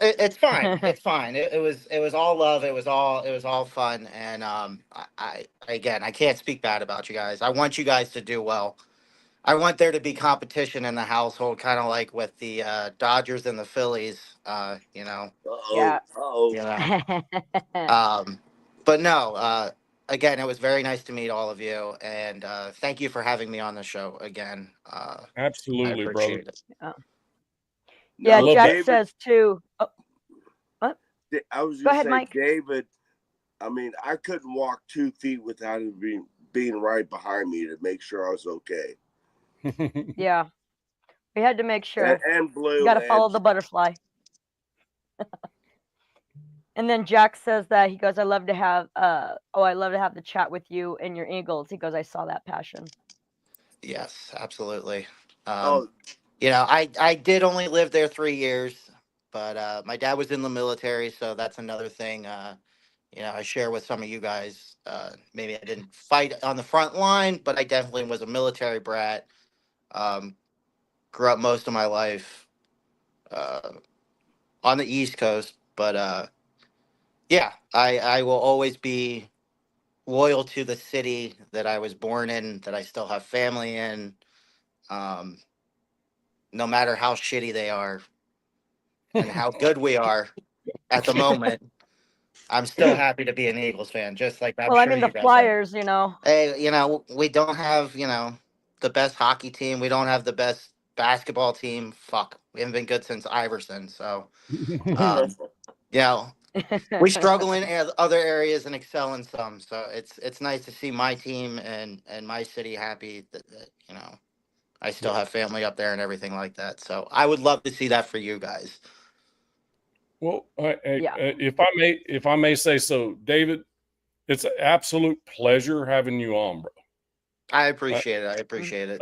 it's fine. It's fine. It was all love. It was all fun, and again, I can't speak bad about you guys. I want you guys to do well. I want there to be competition in the household, kind of like with the Dodgers and the Phillies. Yeah. You know. But no, again, it was very nice to meet all of you, and thank you for having me on the show again. I Absolutely, brother. appreciate it. Yeah, No, Jack David, says too. Oh, what? I was Go going to ahead, say, Mike. David, I mean, I couldn't walk 2 feet without him being right behind me to make sure I was okay. Yeah, we had to make sure. And Blue. You got to follow and the butterfly. And then Jack says that he goes, I love to have the chat with you and your Eagles. He goes, I saw that passion. Yes, absolutely. Oh, I did only live there 3 years, but my dad was in the military, so that's another thing. I share with some of you guys. Maybe I didn't fight on the front line, but I definitely was a military brat. Um, Grew up most of my life uh, on the East Coast, but yeah, I will always be loyal to the city that I was born in, that I still have family in. Um, no matter how shitty they are and how good we are at the moment, I'm still happy to be an Eagles fan, just like I'm Well, I sure mean, the you guys are. Flyers, Hey, we don't have, the best hockey team. We don't have the best basketball team. Fuck. We haven't been good since Iverson. So, um, you know, we struggle in other areas and excel in some. So it's nice to see my team and my city happy that I still have family up there and everything like that. So I would love to see that for you guys. Well, Yeah. if I may say so, David, it's an absolute pleasure having you on, bro. I appreciate it. I appreciate it.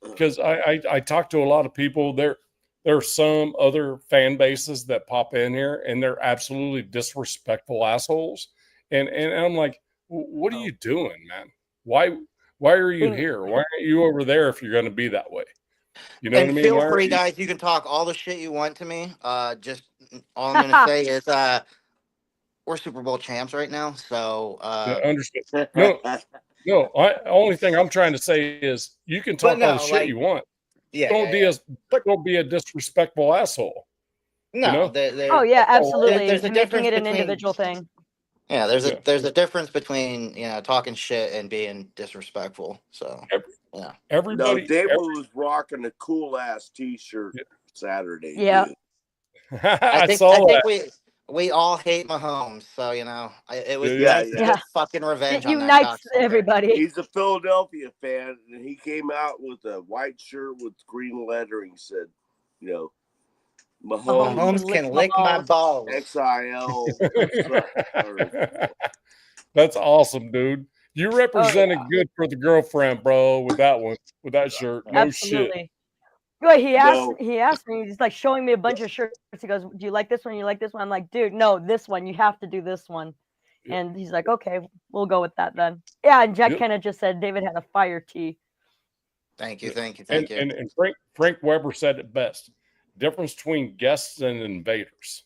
Because I talk to a lot of people. There are some other fan bases that pop in here, and they're absolutely disrespectful assholes. And I'm like, what are you doing, man? Why are you here? Why aren't you over there if you're going to be that way? You know what I mean? Feel free, guys. You can talk all the shit you want to me. Just all I'm gonna say is we're Super Bowl champs right now, so Yeah, understand. No, only thing I'm trying to say is you can talk all the shit you want. Don't be a disrespectful asshole. No, oh yeah, absolutely. There's a Making difference it an between, individual thing. Yeah, there's a difference between talking shit and being disrespectful. So yeah, everybody. No, David was rocking a cool ass T-shirt Saturday. Yeah, dude. I think that. we all hate Mahomes, so it was Yeah, nice to get fucking revenge it on that unites cocksucker. everybody. He's a Philadelphia fan, and he came out with a white shirt with green lettering. Said, Mahomes can lick my balls. XIL. That's awesome, dude. You represented good for the girlfriend, bro, with that one, with that shirt. No Absolutely. shit. Well, he asked me, he's like showing me a bunch of shirts. He goes, do you like this one? You like this one? I'm like, dude, no, this one. You have to do this one. And he's like, okay, we'll go with that then. Yeah, and Jack Kenna just said David had a fire tee. Thank you. And Frank Weber said it best. Difference between guests and invaders.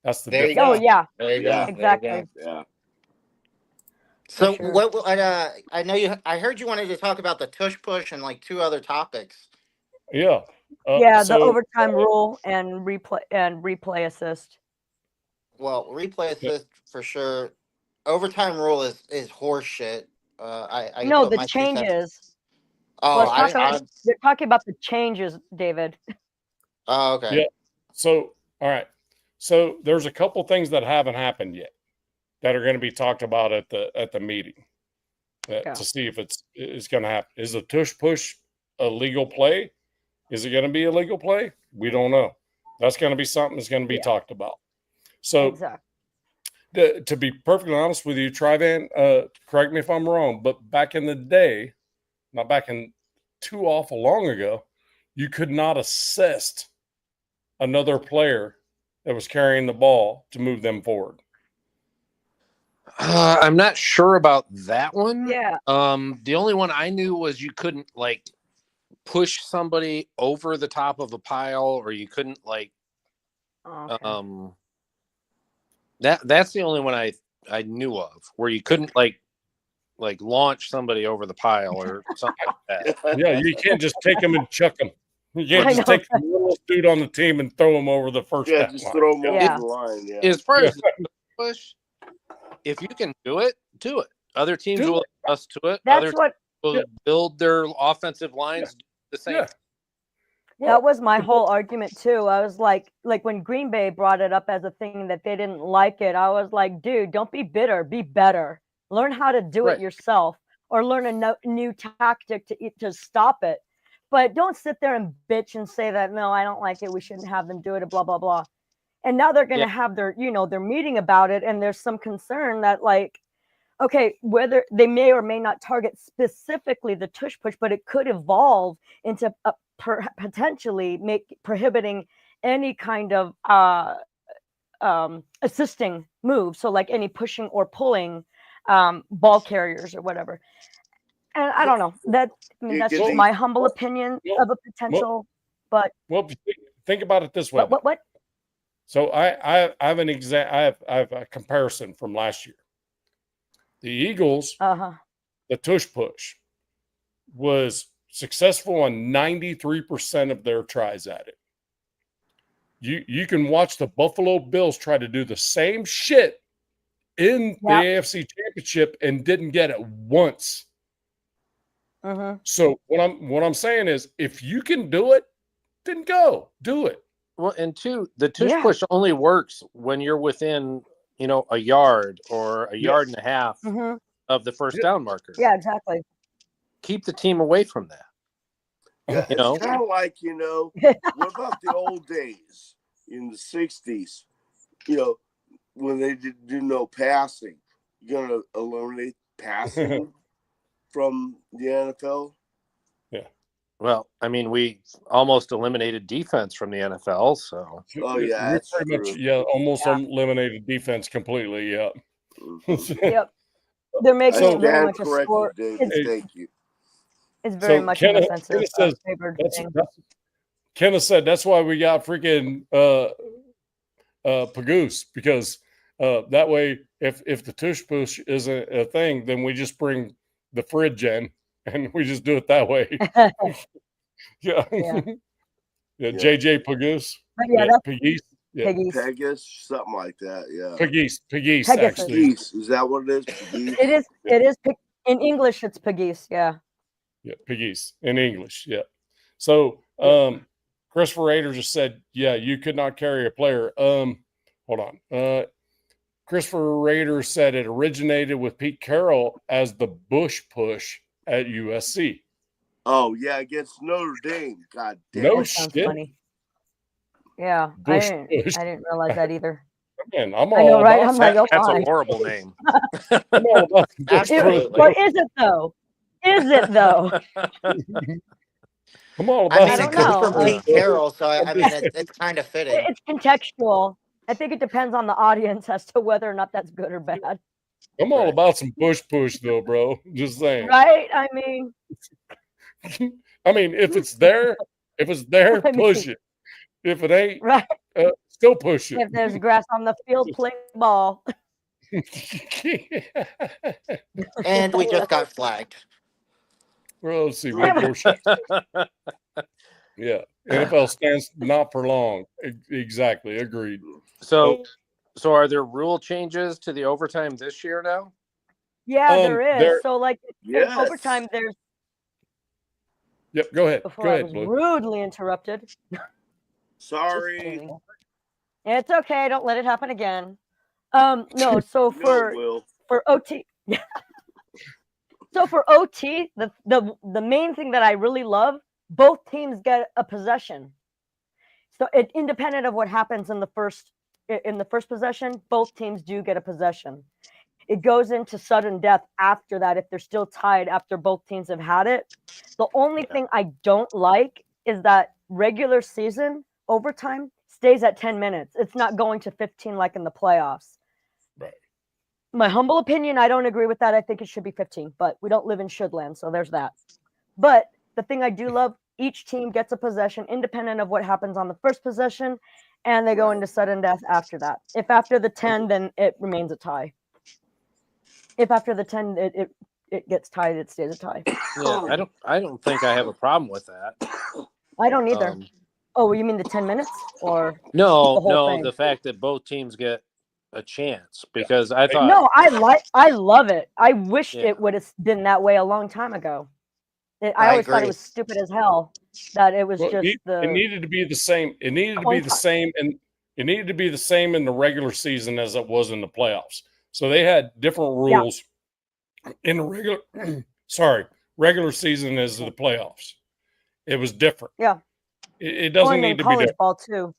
That's the difference. Oh yeah. There you go. Exactly. Yeah. So what? I know I heard you wanted to talk about the tush push and like 2 other topics. Yeah. The overtime rule and replay assist. Well, replay assist for sure. Overtime rule is horse shit. No, the changes. Oh, you're talking about the changes, David. Oh, okay. Yeah. So, all right. So there's a couple things that haven't happened yet that are going to be talked about at the meeting to see if it's going to happen. Is the tush push a legal play? Is it going to be a legal play? We don't know. That's going to be something that's going to be talked about. So to be perfectly honest with you, Trivan, correct me if I'm wrong, but back in the day, not back in too awful long ago, you could not assist another player that was carrying the ball to move them forward. I'm not sure about that one. Yeah. The only one I knew was you couldn't like push somebody over the top of a pile, or you couldn't like that's the only one I knew of where you couldn't like launch somebody over the pile or something like that. Yeah, you can't just take them and chuck them. You can't just take the littlest dude on the team and throw him over the first Yeah, down just line. throw them over the line. Yeah. As far as the push, if you can do it, do it. Other teams will adjust to it. That's Other what will build their offensive lines the same. Yeah. That was my whole argument too. I was like when Green Bay brought it up as a thing that they didn't like it, I was like, dude, don't be bitter, be better. Learn how to do it yourself, or learn a new tactic to stop it. But don't sit there and bitch and say that, no, I don't like it, we shouldn't have them do it, blah, blah, blah. And now they're going to have their, their meeting about it. And there's some concern that like, okay, whether they may or may not target specifically the tush push, but it could evolve into potentially prohibiting any kind of assisting move. So like any pushing or pulling ball carriers or whatever. And I don't know that's just my humble opinion of a potential, but think about it this way. What? So I have an I have a comparison from last year. The Eagles, the tush push was successful on 93% of their tries at it. You can watch the Buffalo Bills try to do the same shit in the AFC Championship and didn't get it once. So what I'm saying is, if you can do it, then go do it. Well, and two, the tush push only works when you're within, a yard or a yard and a half of the first down marker. Yeah, exactly. Keep the team away from that. Yeah, it's kind of like, what about the old days in the 60s? When they did no passing, you're going to eliminate passing from the NFL? Yeah. Well, I mean, we almost eliminated defense from the NFL, so. Oh, yeah. That's pretty much, almost eliminated defense completely, yeah. Yep. They're making it very much a sport. Thank you. It's very much an offensive favored thing. Kenneth said that's why we got freaking Pagoose, because that way, if the tush push isn't a thing, then we just bring the fridge in and we just do it that way. Yeah. JJ Pagoose. That's Pagoose. Yeah. Pegasus, something like that. Yeah. Pagoose, actually. Is that what it is? Pegasus? It is. In English, it's Pagoose. Yeah. Yeah, Pagoose in English. Yeah. So, Christopher Rader just said, yeah, you could not carry a player. Hold on. Christopher Rader said it originated with Pete Carroll as the Bush push at USC. Oh, yeah, against Notre Dame. God damn. No that shit. Sounds funny. Yeah, I didn't realize that either. Man, I'm all I know, right? I'm like, that's a horrible name. I'm all about Absolutely. But is it though? Is it though? I'm all about it comes from Pete Carroll, so I mean, it's kind of fitting. It's contextual. I think it depends on the audience as to whether or not that's good or bad. I'm all about some push though, bro. Just saying. Right? I mean, if it's there, push it. If it ain't, right, still push it. If there's grass on the field, play ball. And we just got flagged. Well, let's see. Yeah. NFL stands not for long. Exactly. Agreed. So are there rule changes to the overtime this year now? Yeah, there is. So like overtime, there's. Yep. Go ahead. Before I was rudely interrupted. Sorry. It's okay. Don't let it happen again. No. So for OT. So for OT, the main thing that I really love, both teams get a possession. So independent of what happens in the first in the first possession, both teams do get a possession. It goes into sudden death after that if they're still tied after both teams have had it. The only thing I don't like is that regular season overtime stays at 10 minutes. It's not going to 15 like in the playoffs. Right. My humble opinion, I don't agree with that. I think it should be 15, but we don't live in shouldland, so there's that. But the thing I do love, each team gets a possession independent of what happens on the first possession, and they go into sudden death after that. If after the 10, then it remains a tie. If after the 10 it gets tied, it stays a tie. Yeah, I don't think I have a problem with that. I don't either. Oh, you mean the 10 minutes or no, the whole thing? The fact that both teams get a chance, because I thought no, I love it. I wished it would have been that way a long time ago. I always thought it was stupid as hell that it was just it needed to be the same. It needed to be the same, and it needed to be the same in the regular season as it was in the playoffs. So they had different rules in the regular season as the playoffs. It was different. Yeah. It doesn't need to be different. Ball too.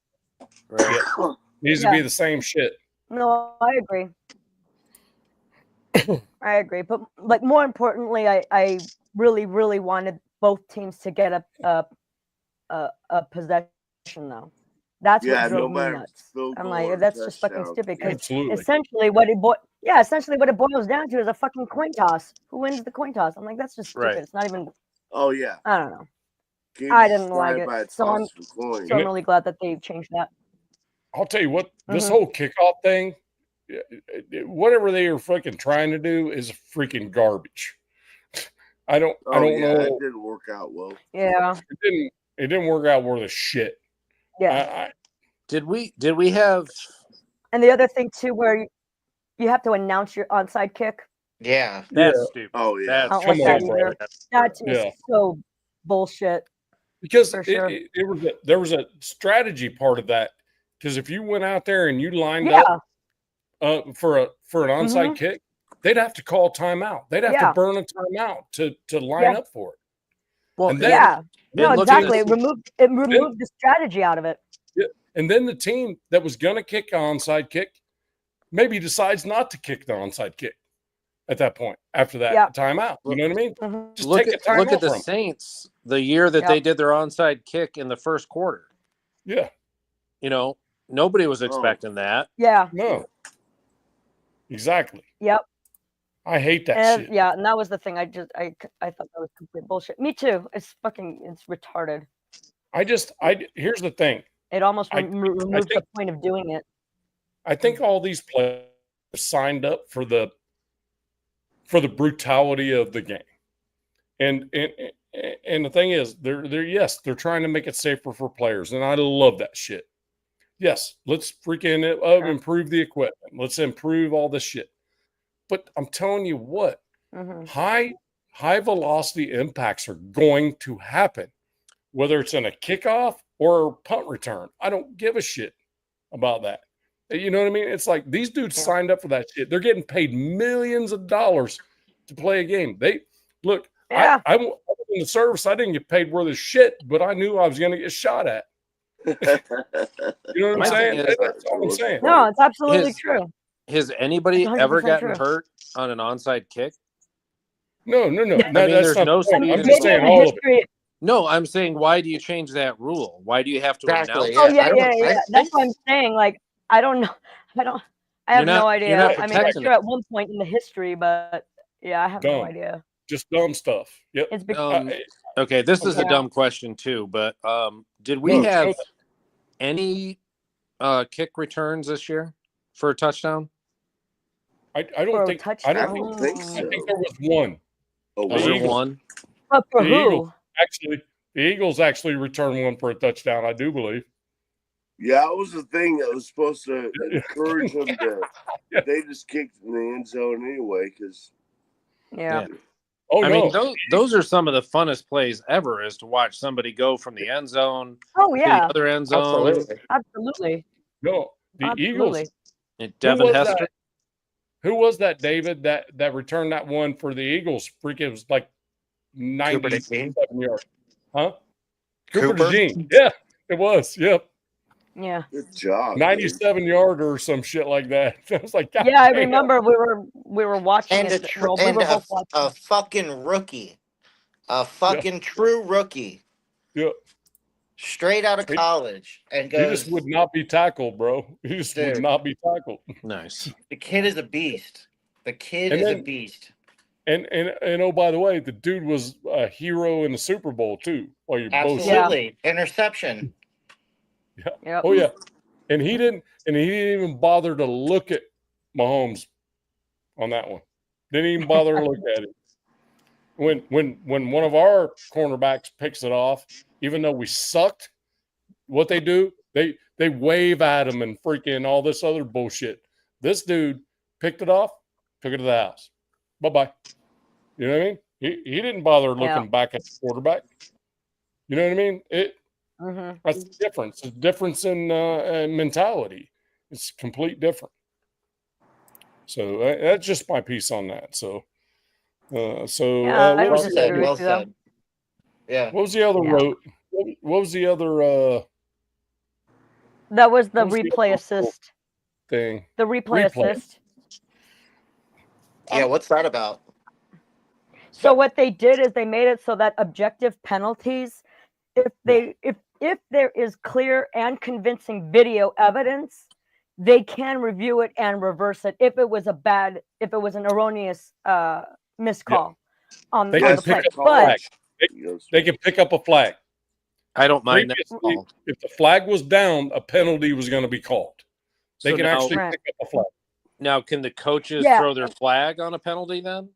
Right. It needs to be the same shit. No, I agree. I agree. But like more importantly, I really, really wanted both teams to get a possession though. That's what drove me nuts. I'm like, that's just fucking stupid. Because essentially what it boils down to is a fucking coin toss. Who wins the coin toss? I'm like, that's just stupid. Right. It's not even. Oh yeah. I don't know. I didn't like it. So I'm really glad that they changed that. I'll tell you what, this whole kickoff thing, whatever they are fucking trying to do is freaking garbage. I don't know. It didn't work out well. Yeah. It didn't work out worth a shit. Yeah. Did we have? And the other thing too, where you have to announce your onside kick. Yeah. That's stupid. Oh yeah. Come on, bro. That's so bullshit. Because there was a strategy part of that. Because if you went out there and you lined up for an onside kick, they'd have to call timeout. They'd have to burn a timeout to line up for it. Well, and then, no, exactly. It removed the strategy out of it. Yeah. And then the team that was going to kick an onside kick maybe decides not to kick the onside kick at that point after that timeout. You know what I mean? Mm-hmm. Just look take a timeout at the Saints the year that they did their onside kick in the first quarter. Yeah. You know, nobody was expecting that. Yeah. No. Exactly. Yep. I hate that shit. Yeah, and that was the thing. I thought that was complete bullshit. Me too. It's retarded. Here's the thing. It almost removes the point of doing it. I think all these players signed up for the brutality of the game. And the thing is, they're trying to make it safer for players, and I love that shit. Yes, let's freaking improve the equipment. Let's improve all this shit. But I'm telling you what, high velocity impacts are going to happen, whether it's in a kickoff or a punt return. I don't give a shit about that. You know what I mean? It's like these dudes signed up for that shit. They're getting paid millions of dollars to play a game. I was in the service. I didn't get paid worth of shit, but I knew I was going to get shot at. You know what I'm saying? That's all I'm saying. No, it's absolutely true. Has anybody ever gotten hurt on an onside kick? No. There's no speed. I'm just saying all of it. No, I'm saying, why do you change that rule? Why do you have to announce? Oh yeah. That's what I'm saying. Like, I don't know. I have no idea. I mean, I'm sure at one point in the history, but I have no idea. Just dumb stuff. Yep. Okay, this is a dumb question too, but did we have any kick returns this year for a touchdown? I don't think so. I think there was one. Was there one? But for who? The Eagles actually returned one for a touchdown, I do believe. Yeah, it was the thing that was supposed to encourage them to. They just kicked in the end zone anyway, because. Yeah. Oh, I mean, those are some of the funnest plays ever, is to watch somebody go from the end zone to the other end zone. Absolutely. No, the Eagles. Devin Hester. Who was that, David, that returned that one for the Eagles? It was like 97 yards. Huh? Cooper DeJean. Yeah, it was. Yep. Yeah. Good job. 97-yarder or some shit like that. I was like, God Yeah, I damn. remember we were watching And it. Well, we and were both watching. a fucking rookie, a fucking true rookie, Yeah. straight out of college, and He just goes, would not be tackled, bro. He just would dude, not be tackled. Nice. the kid is a beast. The kid And is then- a beast. And oh, by the way, the dude was a hero in the Super Bowl too. While you're both Absolutely, interception. Yep. Oh yeah, and he didn't even bother to look at Mahomes on that one. Didn't even bother to look at it. When one of our cornerbacks picks it off, even though we sucked, what they do, they wave at him and freaking all this other bullshit. This dude picked it off, took it to the house. Bye-bye. You know what I mean? He didn't bother looking back at the quarterback. You know what I mean? That's the difference. It's a difference in mentality. It's complete different. So that's just my piece on that. So Well said. Yeah. What was the other road? What was the other? That was the what was the replay other assist thing. The replay assist. Yeah, what's that about? So what they did is they made it so that objective penalties, if there is clear and convincing video evidence, they can review it and reverse it if it was an erroneous missed call on the play. But they can pick up a flag. I don't mind that call. If the flag was down, a penalty was going to be called. They So can now- actually pick up a flag. Now, can the coaches Yeah. throw their flag on a penalty then?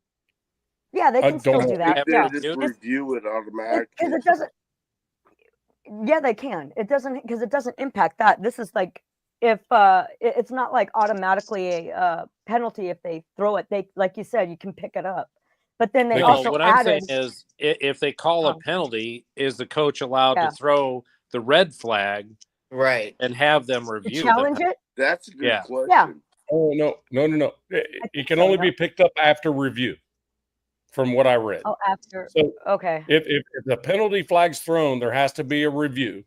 yeah, they I can still don't do that. They Yeah, just review it automatically. because it doesn't. Yeah, they can. It doesn't because it doesn't impact that. This is like if it's not like automatically a penalty if they throw it. They like you said, you can pick it up. But then they No, also what I'm added. saying is, if they call a penalty, is the coach allowed Yeah. to throw the red flag Right. and have them review challenge the it? That's a good Yeah. question. Yeah. Oh no! It can so, only no. be picked up after review, from what I read. Oh, after. So Okay. if the penalty flag's thrown, there has to be a review.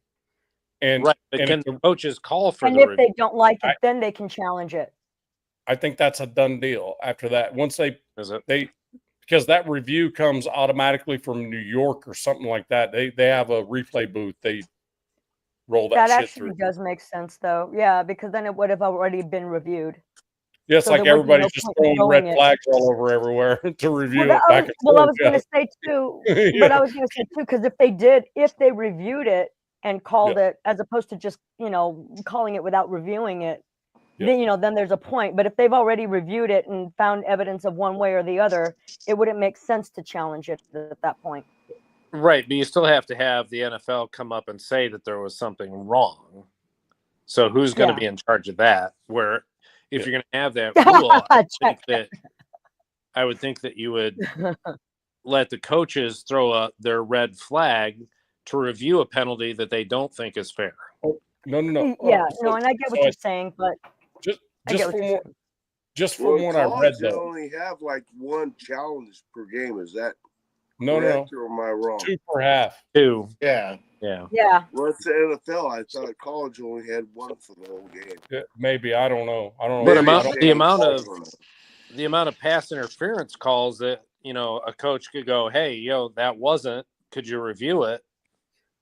And right. But and can if the coaches call for And the if review? they don't like it, then they can challenge it. I think that's a done deal. After that, once Is it? because that review comes automatically from New York or something like that. They have a replay booth. They roll that That shit actually through. does make sense, though. Yeah, because then it would have already been reviewed. Yeah, it's so like there would be everybody's no just point throwing throwing red it. flags all over everywhere to review Well, it back and I forth. was going to say too, but I was going to say too, because if they reviewed it and called it, as opposed to just calling it without reviewing it, then there's a point. But if they've already reviewed it and found evidence of one way or the other, it wouldn't make sense to challenge it at that point. Right, but you still have to have the NFL come up and say that there was something wrong. So who's going to be in charge of that? Where if you're going to have that rule, I would think that you would let the coaches throw their red flag to review a penalty that they don't think is fair. Oh, no. Yeah, no, and I get what you're saying, but just from what I read, They though, only have like one challenge per game. Is that no, correct, or am I wrong? 2 per half. 2. Yeah. Yeah. Well, it's the NFL. I thought college only had one for the whole game. Maybe I don't know. But the amount of pass interference calls that a coach could go, hey, that wasn't. Could you review it?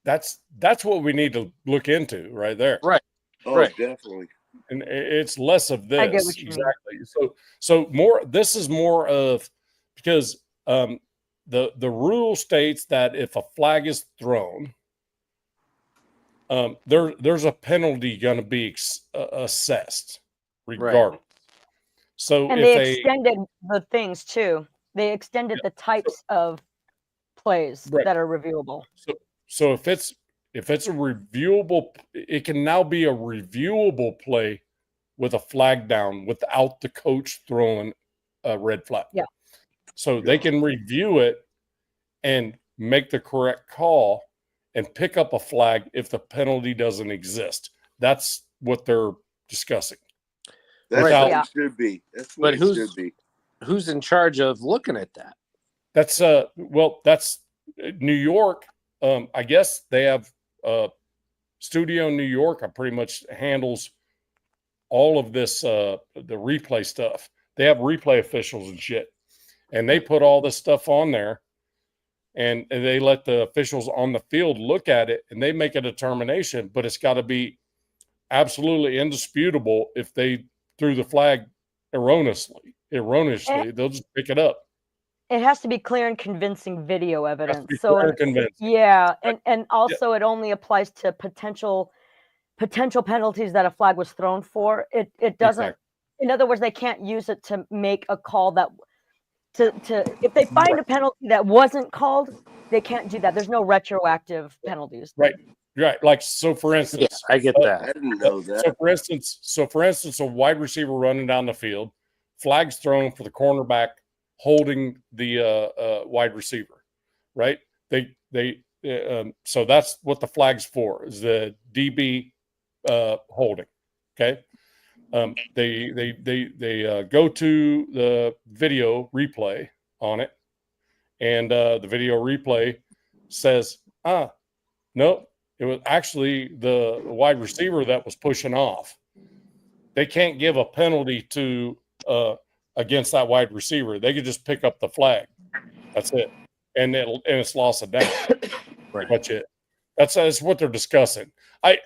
That's what we need to look into right there. Right. Oh, right. Definitely. And it's less of this. I get what you exactly. So more. This is more of because the rule states that if a flag is thrown, there's a penalty going to be assessed regardless. Right. So and they extended the things too. They extended the types of plays that are reviewable. So if it's a reviewable, it can now be a reviewable play with a flag down without the coach throwing a red flag. Yeah. So they can review it and make the correct call and pick up a flag if the penalty doesn't exist. That's what they're discussing. That's what it should be. That's what it should be. Who's in charge of looking at that? That's New York. I guess they have studio in New York pretty much handles all of this, the replay stuff. They have replay officials and shit, and they put all this stuff on there, and they let the officials on the field look at it, and they make a determination, but it's got to be absolutely indisputable. If they threw the flag erroneously, they'll just pick it up. It has to be clear and convincing video evidence. So yeah, and also it only applies to potential penalties that a flag was thrown for. It doesn't. Exactly. In other words, they can't use it to make a call that to if they find a penalty that wasn't called, they can't do that. There's no retroactive penalties. Right. Like, so for instance, I get that. I didn't know that. So for instance, a wide receiver running down the field, flags thrown for the cornerback holding the wide receiver, right? So that's what the flag's for, is the DB holding. Okay. They go to the video replay on it, and the video replay says, no, it was actually the wide receiver that was pushing off. They can't give a penalty to against that wide receiver. They could just pick up the flag. That's it, and it's loss of down. Right. That's it. That's what they're discussing. I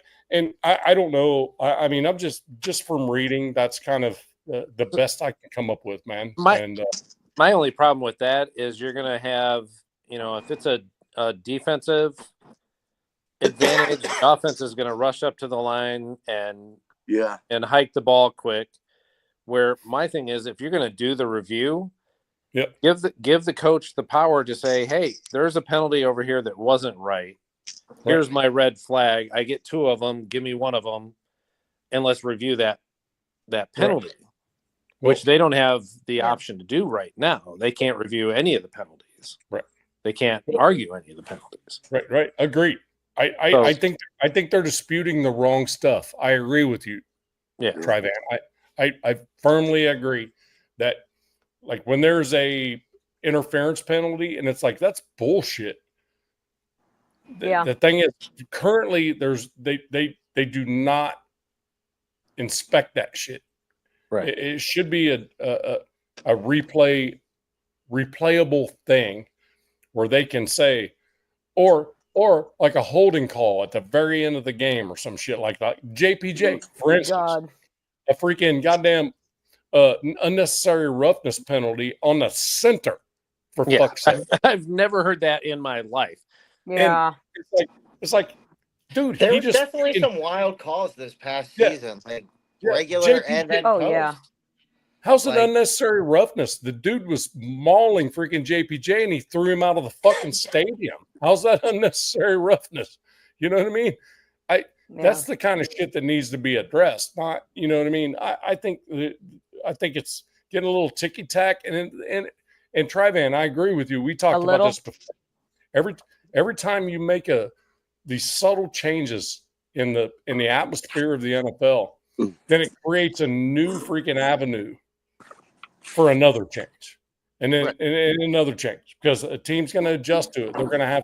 don't know. I mean, I'm just from reading, that's kind of the best I can come up with, man. My only problem with that is you're going to have, if it's a defensive advantage, the offense is going to rush up to the line and hike the ball quick. Where my thing is, if you're going to do the review, give the coach the power to say, hey, there's a penalty over here that wasn't right. Here's my red flag. I get 2 of them. Give me 1 of them, and let's review that penalty, which they don't have the option to do right now. They can't review any of the penalties. Right. They can't argue any of the penalties. Right. Agreed. I think they're disputing the wrong stuff. I agree with you. Yeah. Trivan. I firmly agree that, like, when there's a interference penalty and it's like, that's bullshit. The thing is, currently they do not inspect that shit. Right. It should be a replayable thing where they can say, or like a holding call at the very end of the game or some shit like that. JPJ, for instance, a freaking goddamn unnecessary roughness penalty on the center, for fuck's sake. I've never heard that in my life. Yeah. And it's like, dude, there was definitely some wild calls this past season, like regular and then post. Yeah. How's it unnecessary roughness? The dude was mauling freaking JPJ and he threw him out of the fucking stadium. How's that unnecessary roughness? You know what I mean? That's the kind of shit that needs to be addressed. Not, you know what I mean? I think it's getting a little ticky tack. And Trivan, I agree with you. We talked about this before. Every time you make these subtle changes in the atmosphere of the NFL, then it creates a new freaking avenue for another change, and then and another change, because a team's going to adjust to it. They're going to have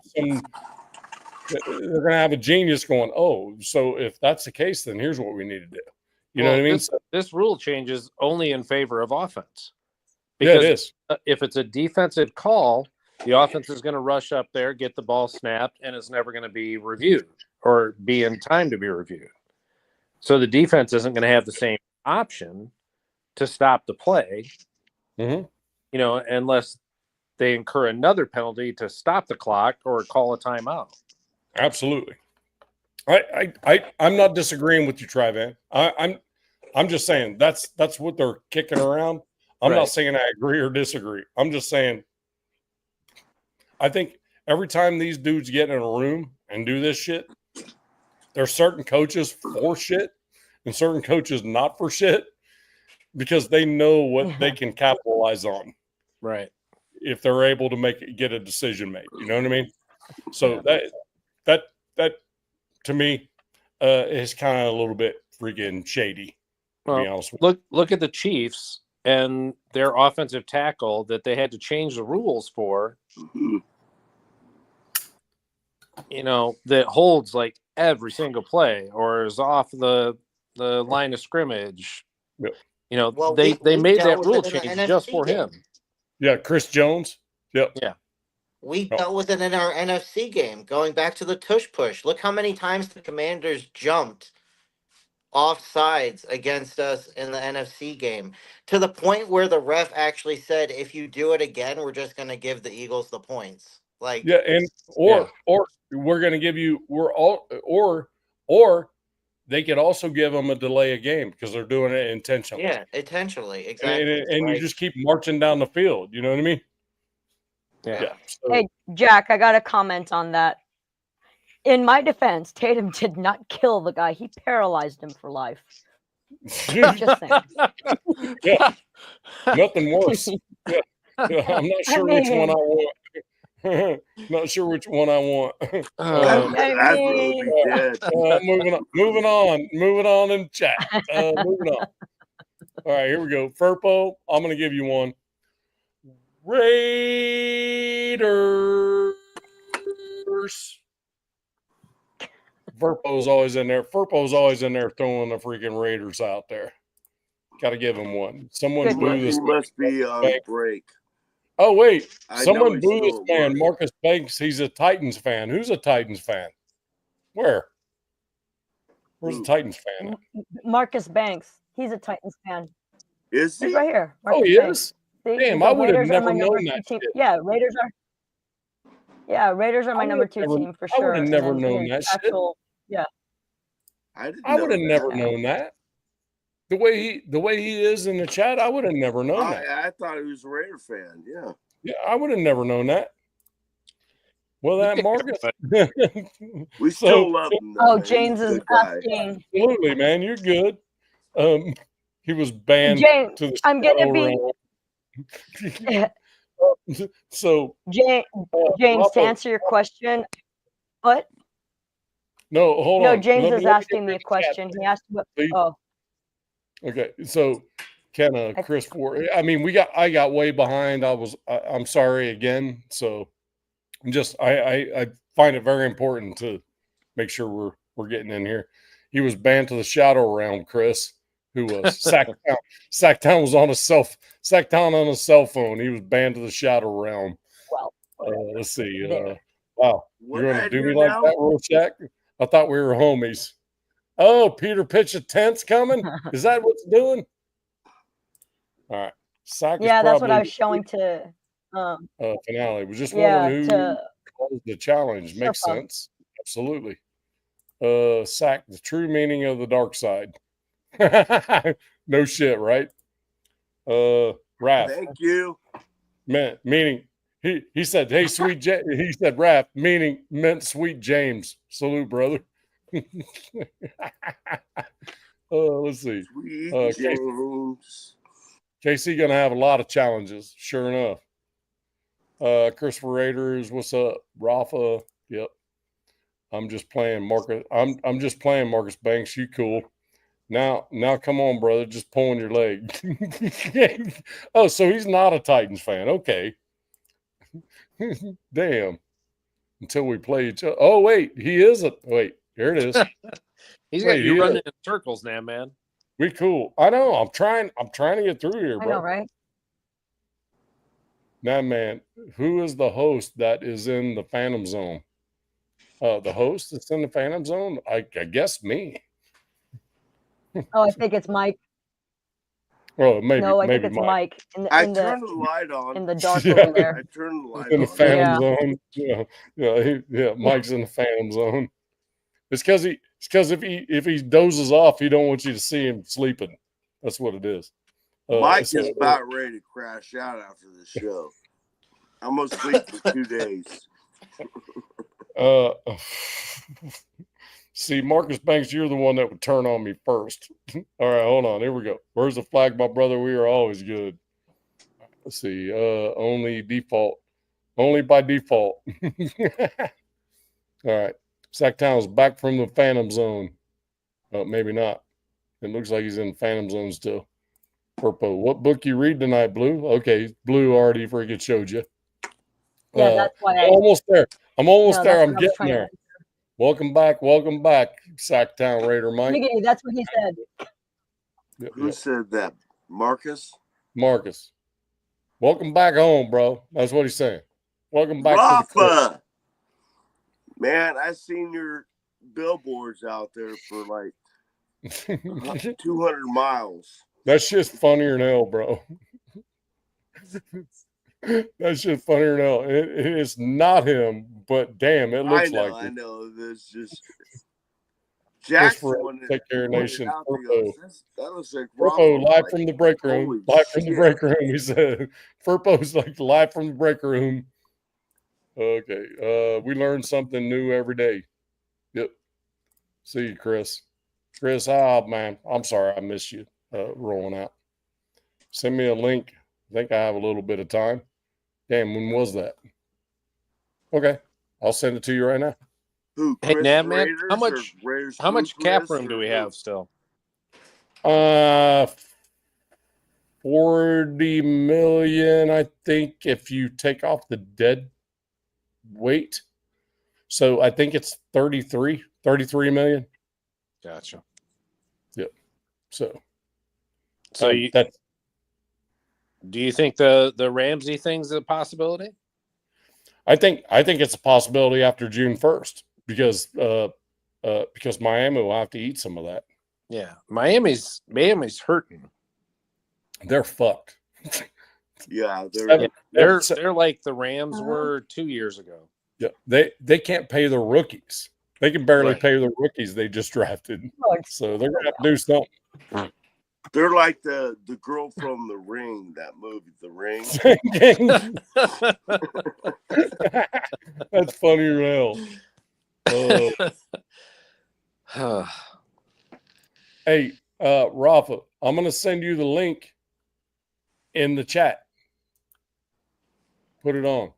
a genius going, oh, so if that's the case, then here's what we need to do. You know what I mean? This rule change is only in favor of offense. Because it is. If it's a defensive call, the offense is going to rush up there, get the ball snapped, and it's never going to be reviewed or be in time to be reviewed. So the defense isn't going to have the same option to stop the play, unless they incur another penalty to stop the clock or call a timeout. Absolutely. I'm not disagreeing with you, Trivan. I'm just saying that's what they're kicking around. I'm not saying I agree or disagree. I'm just saying I think every time these dudes get in a room and do this shit, there's certain coaches for shit and certain coaches not for shit, because they know what they can capitalize on. Right. If they're able to get a decision made. You know what I mean? So that to me is kind of a little bit freaking shady, to be honest with you. Look at the Chiefs and their offensive tackle that they had to change the rules for. that holds like every single play or is off the line of scrimmage. Yep. They made that dealt with rule it in the change just NFC for game. him. Yeah, Chris Jones. Yep. Yeah. We dealt with it in our NFC game, going back to the tush push. Look how many times the Commanders jumped off sides against us in the NFC game, to the point where the ref actually said, if you do it again, we're just going to give the Eagles the points. Like, Yeah, and or we're going to give you or they could also give them a delay of game because they're doing it intentionally. Yeah, intentionally, exactly. And you just keep marching down the field. You know what I mean? Yeah. So, Hey, Jack, I got a comment on that. In my defense, Tatum did not kill the guy. He paralyzed him for life. Just saying. Yeah. Nothing worse. Yeah. I'm not sure which one I want. Not sure which one I want. I'd rather be dead. Moving on in chat. Moving on. All right, here we go. Furpo, I'm going to give you one. Raiders. Furpo's always in there. Furpo's always in there throwing the freaking Raiders out there. Got to give him one. Someone boo this. He must be on break. Oh, wait. I Someone know boo he's this still at man, work. Marcus Banks. He's a Titans fan. Who's a Titans fan? Where? Where's the Titans fan? Marcus Banks. He's a Titans fan. Is he? He's right here. Marcus Oh, he Banks. is? See, Damn, the I would have Raiders are never my number known 2 that team. shit. Yeah, Raiders are my number 2 team for sure. I would have never known that shit. Yeah. I would have never known that. The way he is in the chat, I would have never known that. I thought he was a Raider fan. Yeah. Yeah, I would have never known that. Well, that Marcus. We still love him. Though, man. James He's a is good guy. asking. Absolutely, man. You're good. He was banned James, to the I'm gonna be. So James, to answer your question, what? No, hold on. No, James is asking me a question. He asked what. Oh. Okay, so kind of Chris Ford. I mean, I got way behind. I'm sorry again. So I find it very important to make sure we're getting in here. He was banned to the shadow realm, Chris, who was Sacktown was on a Sacktown on a cell phone. He was banned to the shadow realm. Well, let's see. Wow, you're gonna do me like now? that, Rorschach? I thought we were homies. Oh, Peter pitch a tent's coming. Is that what's doing? All right. Yeah, that's what I was showing to. Finale. Was just wondering who was the challenge. Makes sense. Absolutely. Sack, the true meaning of the dark side. No shit, right? Raph. Thank you. Meaning he said, hey, sweet he said Raph, meant sweet James. Salute, brother. Let's see. Sweet James. KC gonna have a lot of challenges, sure enough. Christopher Raiders, what's up? Rafa, yep. I'm just playing Marcus. I'm just playing Marcus Banks. You cool. Now come on, brother. Just pulling your leg. Oh, so he's not a Titans fan. Okay. Damn. Until we play each other. Oh, wait, he is wait, here it is. He's got you running in circles now, man. We cool. I know. I'm trying to get through here, bro. I know, right? Now, man, who is the host that is in the Phantom Zone? The host that's in the Phantom Zone? I guess me. Oh, I think it's Mike. Oh, maybe. No, I think maybe it's Mike. I turned the light on. In the dark over there. I turned the light in the on. Phantom Zone. Yeah. Mike's in the Phantom Zone. It's because if he dozes off, he don't want you to see him sleeping. That's what it is. Mike is about ready to crash out after this show. I'm gonna sleep for 2 days. See, Marcus Banks, you're the one that would turn on me first. All right, hold on. Here we go. Where's the flag, my brother? We are always good. Let's see. Only by default. All right. Sacktown's back from the Phantom Zone. Maybe not. It looks like he's in Phantom Zone still. Purple. What book you read tonight, Blue? Okay, Blue already freaking showed you. Yeah, that's why I'm almost there. I'm almost No, there. that's I'm what I was getting trying to there. Welcome back, Sacktown Raider Mike. Giggity, that's what he said. Who said that? Marcus? Marcus. Welcome back home, bro. That's what he's saying. Welcome back to the crib. Rafa! Man, I seen your billboards out there for like 200 miles. That shit's funnier than hell, bro. That shit's funnier than hell. It is not him, but damn, it looks like it. I know. There's just Jackson wanted Take Care Nation. out there, goes, that looks like Furpo live like, from the break room. Live from the break room. He said Furpo's like live from the break room. Okay. We learn something new every day. Yep. See you, Chris. Chris, man, I'm sorry I missed you rolling out. Send me a link. I think I have a little bit of time. Damn, when was that? Okay. I'll send it to you right now. Who, hey, Chris Nav, man, Raiders how much cap room do we have still? 40 million, I think, if you take off the dead weight. So I think it's 33 million. Gotcha. Yep. So do you think the Ramsey thing's a possibility? I think it's a possibility after June 1st because Miami will have to eat some of that. Yeah, Miami's hurting. They're fucked. Yeah, they're like the Rams were 2 years ago. Yeah, they can't pay the rookies. They can barely pay the rookies they just drafted. So they're gonna have to do something. They're like the girl from The Ring, that movie, The Ring. That's funny as hell. Hey, Rafa, I'm gonna send you the link in the chat. Put it on.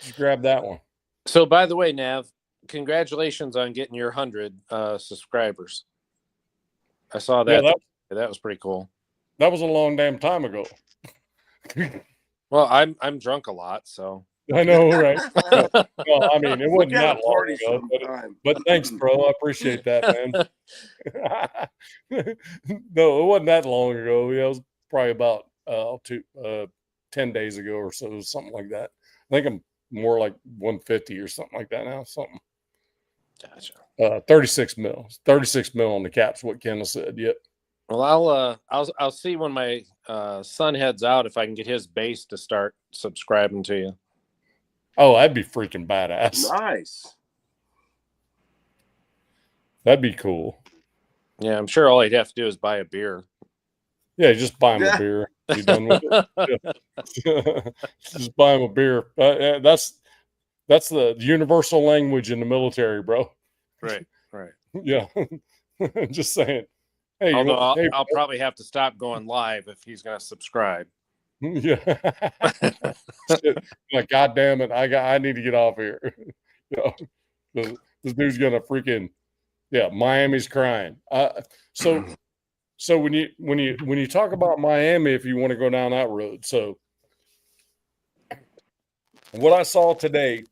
Just grab that one. So, by the way, Nav, congratulations on getting your 100 subscribers. I saw that. Yeah, that was pretty cool. That was a long damn time ago. Well, I'm drunk a lot, so I know, right? Well, I mean, it wasn't that long ago, but thanks, bro. I appreciate that, man. No, it wasn't that long ago. Yeah, it was probably about 10 days ago or so, something like that. I think I'm more like 150 or something like that now. Something. Gotcha. 36 mil on the caps. What Kendall said. Yep. Well, I'll see when my son heads out if I can get his base to start subscribing to you. Oh, that'd be freaking badass. Nice. That'd be cool. Yeah, I'm sure all he'd have to do is buy a beer. Yeah, just buy him a beer. Be done with it. Just buy him a beer. That's the universal language in the military, bro. Right. Yeah. Just saying. Hey, although I'll probably have to stop going live if he's going to subscribe. Yeah. Like, God damn it, I need to get off here. You know, this dude's gonna freaking Miami's crying. So when you talk about Miami, if you want to go down that road, so what I saw today,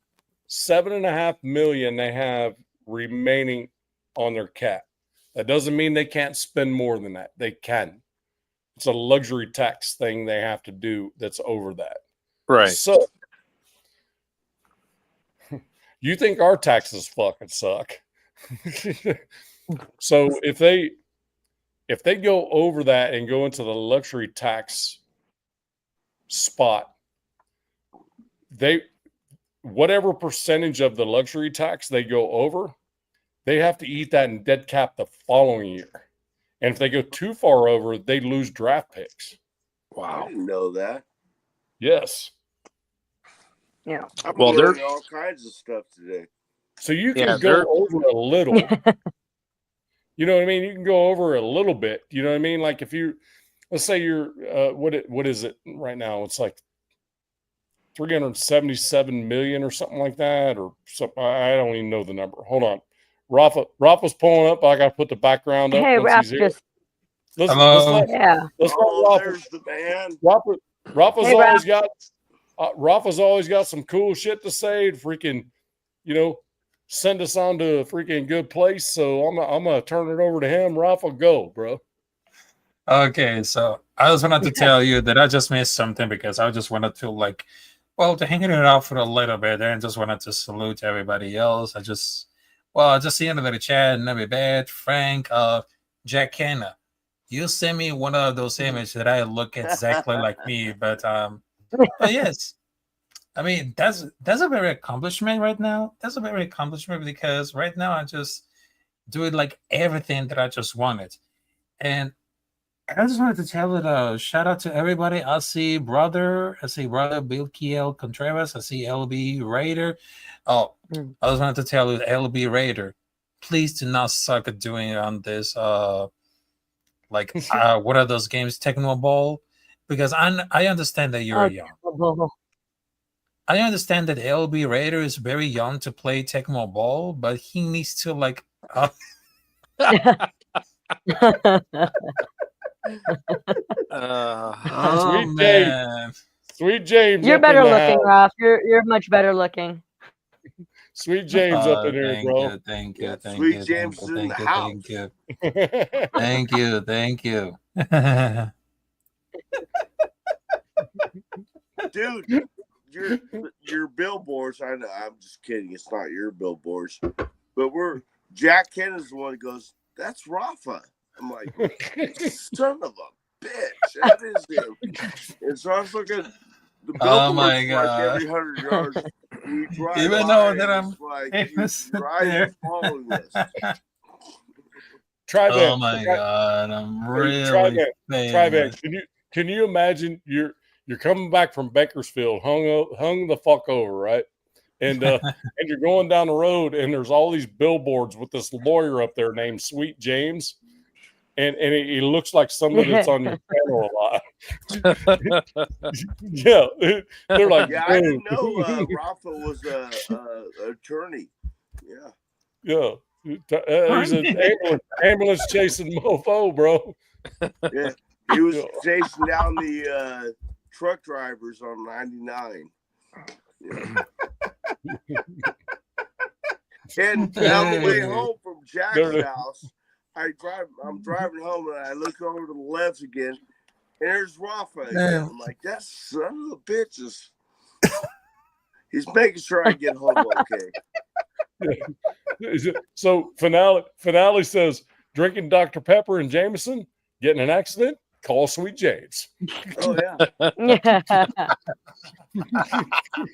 7.5 million they have remaining on their cap. That doesn't mean they can't spend more than that. They can. It's a luxury tax thing they have to do that's over that. Right. So you think our taxes fucking suck. So if they go over that and go into the luxury tax spot, whatever percentage of the luxury tax they go over, they have to eat that and dead cap the following year. And if they go too far over, they lose draft picks. Wow. I didn't know that. Yes. Yeah. I'm learning all kinds of stuff today. So you can go over a little. You know what I mean? You can go over a little bit. You know what I mean? Like if let's say you're, what is it right now? It's like 377 million or something like that, or something. I don't even know the number. Hold on. Rafa's pulling up. I got to put the background up. Hey, Raph, let's let there's Rafa. the man. Rafa's always got Rafa's always got some cool shit to say to freaking, send us on to a freaking good place. So I'm gonna turn it over to him. Rafa, go, bro. Okay, so I just wanted to tell you that I just missed something because I just wanted to to hang it out for a little bit and just wanted to salute everybody else. I just see into the chat, Nebby Bad, Frank, Jack Kenna. You sent me one of those images that I look exactly like me, but yes. I mean, that's a very accomplishment right now. That's a very accomplishment because right now I just do it like everything that I just wanted. And I just wanted to tell it shout out to everybody. I see brother Bill Kiel Contreras. I see LB Raider. Oh, I just wanted to tell you, LB Raider, please do not suck at doing it on this what are those games, Tecmo Ball? Because I understand that you're young. I understand that LB Raider is very young to play Tecmo Ball, but he needs to Sweet James. You're better looking, Ralph. You're much better looking. Sweet James up in here, bro. Thank you. Sweet James in the house. Thank you. Dude, your billboards. I know. I'm just kidding. It's not your billboards, but Jack Kenna's the one that goes, "That's Rafa." I'm like, son of a bitch, that is him. And so I was looking. The oh my god! Like every 100 yards, we drive. Even though that I'm famous there. Try that. Oh my god! I'm really try that. Can you imagine you're coming back from Bakersfield, hung the fuck over, right? And and you're going down the road, and there's all these billboards with this lawyer up there named Sweet James, and he looks like somebody that's on your channel a lot. Yeah, they're like, yeah, I didn't know Rafa was a attorney. Yeah, he's an ambulance chasing mofo, bro. Yeah, he was chasing down the truck drivers on 99. Yeah. And on the way home from Jack's house, I'm driving home and I look over to the left again, and there's Rafa again. I'm like, that son of a bitch is. He's making sure I get home okay. So finale says drinking Dr. Pepper and Jameson, getting an accident, call Sweet James. Oh yeah.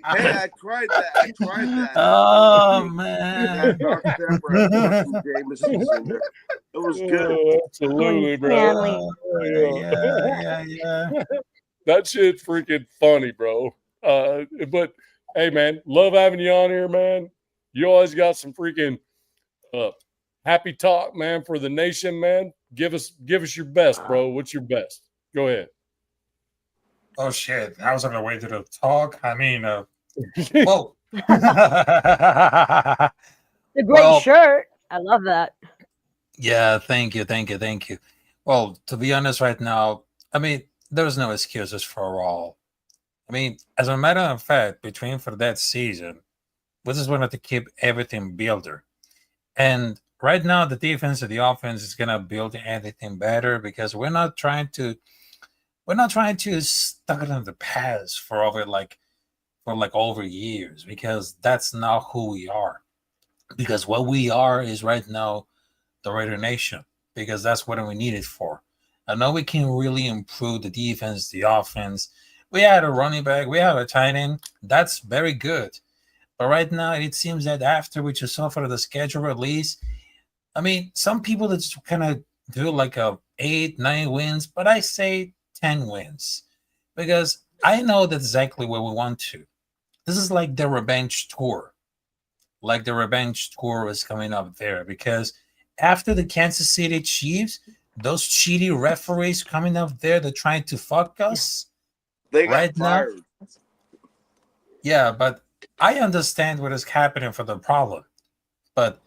Hey, I tried that. Oh man. Dr. Pepper and Jameson in there. It was good. Absolutely, bro. Yeah. That shit's freaking funny, bro. But hey, man, love having you on here, man. You always got some freaking happy talk, man, for the nation, man. Give us your best, bro. What's your best? Go ahead. Oh shit! I was on the way to the talk. I mean, whoa. The great shirt. I love that. Yeah, thank you. Well, to be honest, right now, I mean, there's no excuses for all. I mean, as a matter of fact, for that season, we just wanted to keep everything builder. And right now, the defense and the offense is gonna build anything better because we're not trying to stuck it in the past for over years, because that's not who we are. Because what we are is right now the Raider Nation, because that's what we need it for. I know we can really improve the defense, the offense. We had a running back, we have a tight end. That's very good. But right now, it seems that after we just saw for the schedule release, I mean, some people that just kind of do like a 8-9 wins, but I say 10 wins because I know that's exactly where we want to. This is like the revenge tour. Like the revenge tour was coming up there because after the Kansas City Chiefs, those cheaty referees coming up there, they're trying to fuck us. They got fired. Now. Yeah, but I understand what is happening for the problem. But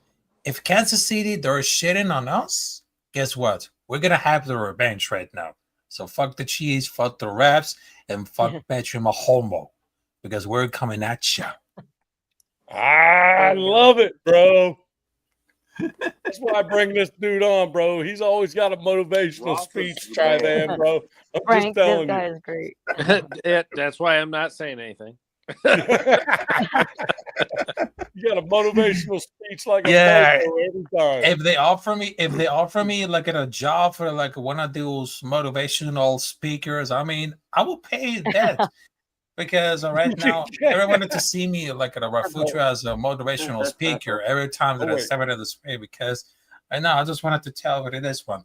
if Kansas City, they're shitting on us, guess what? We're going to have the revenge right now. So fuck the Chiefs, fuck the refs, and fuck Patrick Mahomes. because we're coming at you. I love it, bro. That's why I bring this dude on, bro. He's always got a motivational speech, Tri-Van, bro. I'm Frank, just telling this guy you. is great. That's why I'm not saying anything. You got a motivational speech like a popo every time. If they offer me like a job for like one of those motivational speakers, I mean, I will pay that. Because right now, everyone wanted to see me like at a future as a motivational speaker every time that I step into the space. Because right now, I just wanted to tell what it is. One,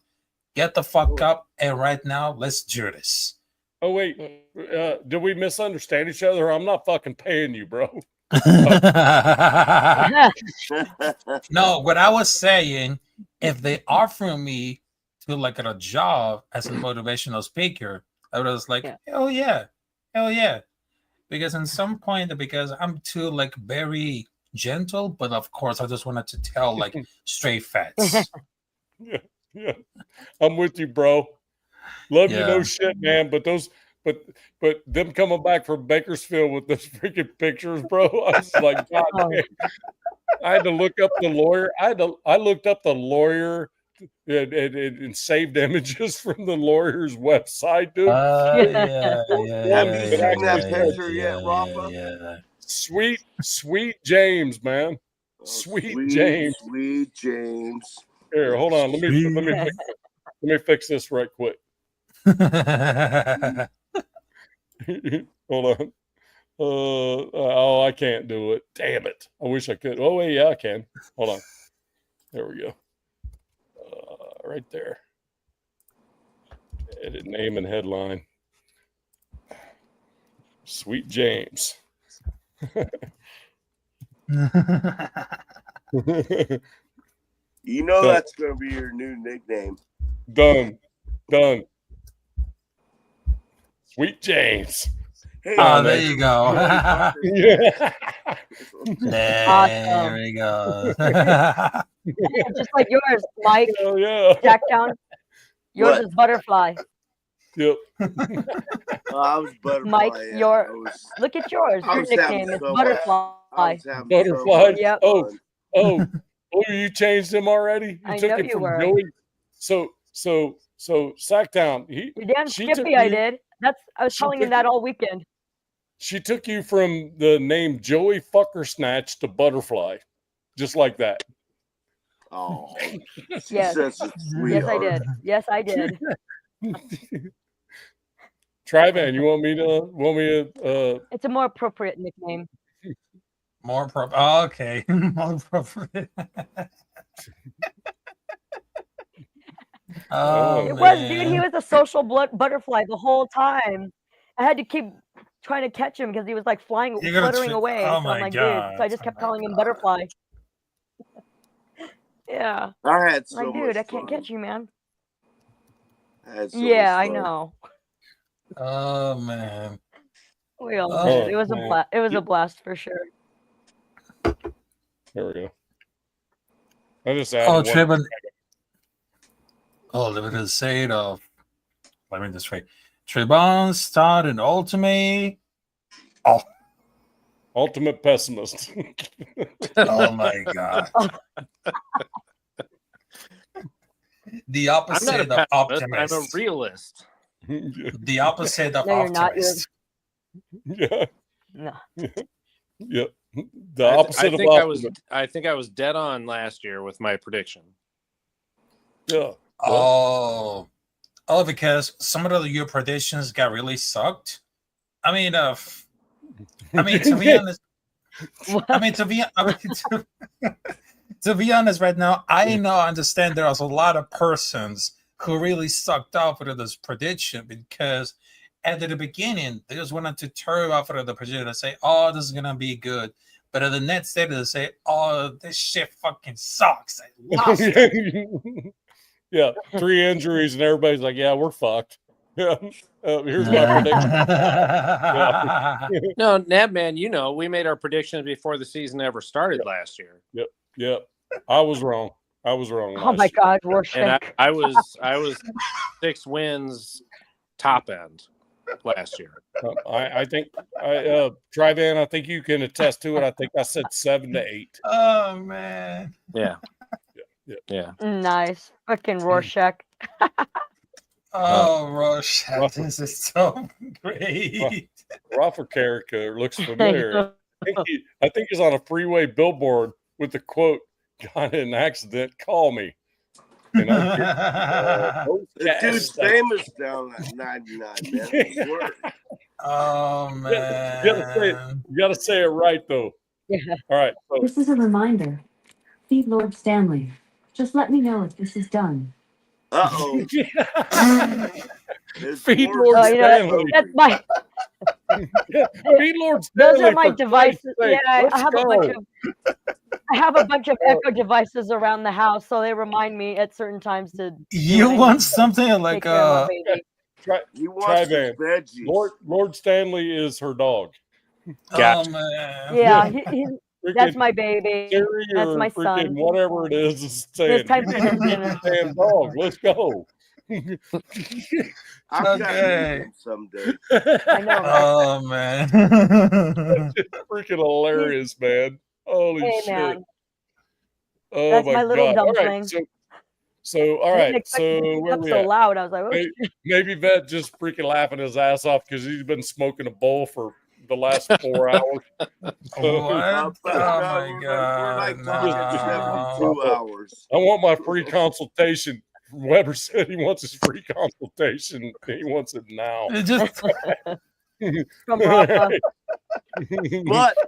get the fuck up, and right now, let's do this. Oh wait, did we misunderstand each other? I'm not fucking paying you, bro. No, what I was saying, if they offer me to like at a job as a motivational speaker, I was like, hell yeah. Because in some point, because I'm too like very gentle, but of course I just wanted to tell like straight facts. Yeah, I'm with you, bro. Love you, no shit, man. But them coming back from Bakersfield with those freaking pictures, bro. I was like, God damn. I had to look up the lawyer. I looked up the lawyer and saved images from the lawyer's website, dude. Have you seen that picture yet, Rafa? Yeah. Sweet James, man. Sweet James. Sweet James. Here, hold on. Let me fix this right quick. Hold on. I can't do it. Damn it. I wish I could. Oh, wait, yeah, I can. Hold on. There we go. Right there. Edit name and headline. Sweet James. You know that's going to be your new nickname. Done. Sweet James. Hey, there you go. There we go. Just like yours, Mike. Oh, yeah. Jack down. Yours is Butterfly. Yep. I was Butterfly. Mike, look at yours. Your nickname is Butterfly. Butterfly. Yep. Oh, you changed him already? I know you were. Joey. So Sacktown. You're damn skippy. I did. I was telling him that all weekend. She took you from the name Joey Fucker Snatch to Butterfly, just like that. Oh, yes, Yes, I did. Tri-Van, you want me to? It's a more appropriate nickname. More appropriate. Okay, more appropriate. It was, dude. He was a social butterfly the whole time. I had to keep trying to catch him because he was like fluttering away. Oh so I'm like, dude. So I just kept calling him Butterfly. Yeah. I had so like, dude, much I can't fun. catch you, man. I I know. Oh man. We all did. It was a blast. It was a blast for sure. There we go. I just added Trevor. Let me say it off. Let me just wait. Trevon starred in Ultimate. Ultimate Pessimist. Oh my god. The opposite of optimist. I'm a realist. The opposite of optimist. Yeah. No. Yeah. The opposite of optimist. I think I was dead on last year with my prediction. Yeah. Oh, because some of your predictions got really sucked. To be honest. To be honest, right now, I understand there's a lot of persons who really sucked off of this prediction because at the beginning they just wanted to turn off of the prediction and say, "Oh, this is gonna be good," but at the next day they say, "Oh, this shit fucking sucks." I lost it. Yeah, 3 injuries and everybody's like, "Yeah, we're fucked." Yeah, here's my prediction. Yeah. No, Nabman, we made our predictions before the season ever started last year. Yep. I was wrong. Oh my God, Rorschach. And I was 6 wins top end. last year. I think Trivan, I think you can attest to it. I think I said 7 to 8. Oh man. Yeah. Yeah. Nice. Fucking Rorschach. Oh, Rorschach, this is so great. Rafa character looks familiar. I think he's on a freeway billboard with the quote, "Got in an accident, call me." You know, the dude's famous down at 99, man. I swear. Oh man. You gotta say it right though. Yeah. All right. So, This is a reminder. Feed Lord Stanley. Just let me know if this is done. Uh-oh. Feed Lord Stanley. That's my Feed Lord Stanley. Those are my devices. Yeah, I have a bunch of Echo devices around the house, so they remind me at certain times to. You want something like he wants his veggies. Lord Stanley is her dog. Oh man. Yeah, that's my baby. That's my son. Whatever it is saying, damn dog. Let's go. I've got to meet him someday. I know. Right? Oh man. It's freaking hilarious, man. Holy shit. Man. Oh that's my little God. dumpling. All right, so all right. So where we so at? loud. I was like, oh. Maybe Vet just freaking laughing his ass off because he's been smoking a bowl for the last 4 hours. Oh my God. Like 2 hours. I want my free consultation. Weber said he wants his free consultation. He wants it now. But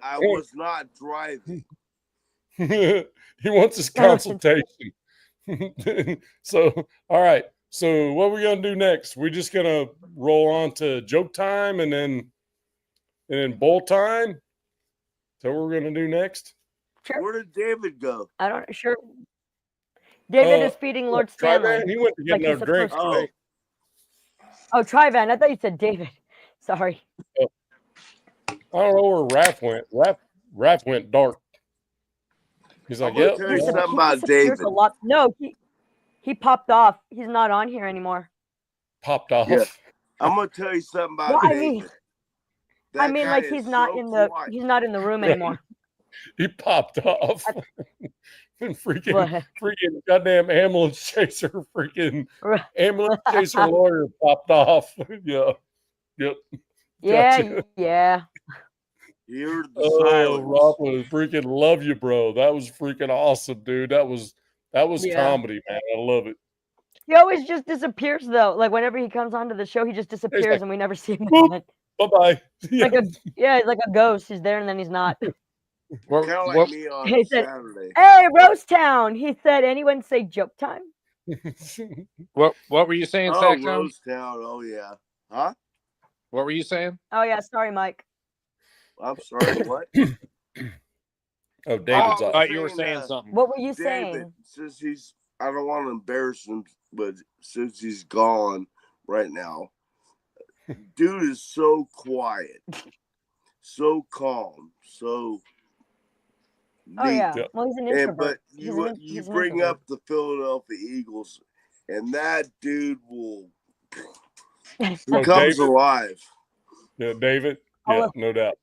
I was not driving. He wants his consultation. So, all right. So, what are we gonna do next? We're just gonna roll on to joke time and then bowl time. Is that what we're gonna do next? Sure. Where did David go? I don't sure. David is feeding Lord Stanley. Trivan, he went to get another drink. Oh, Trivan. I thought you said David. Sorry. I don't know where Raph went. Raph went dark. He's like, "Yep." Tell you something about David. A lot. No, he popped off. He's not on here anymore. Popped off. Yeah. I'm gonna tell you something about David. I mean, like he's not in the room anymore. He popped off. freaking goddamn ambulance chaser, ambulance chaser lawyer popped off. Yeah. Yep. Gotcha. Yeah. Rafa, freaking love you, bro. That was freaking awesome, dude. That was comedy, man. I love it. He always just disappears though. Like whenever he comes onto the show, he just disappears and we never see him again. Bye-bye. Yeah. He's like a ghost. He's there and then he's not. Kind of like me on Saturday. Hey, Roast Town. He said, anyone say joke time? What were you saying, Sacktown? Roast Town. Oh yeah. Huh? What were you saying? Oh yeah, sorry, Mike. I'm sorry, what? Oh, David's I thought you were saying something. What were you saying? Since I don't want to embarrass him, but since he's gone right now, dude is so quiet, so calm, so neat. Oh yeah. Well, he's an introvert. But you bring up the Philadelphia Eagles, and that dude will comes alive. Yeah, David. Yeah, no doubt.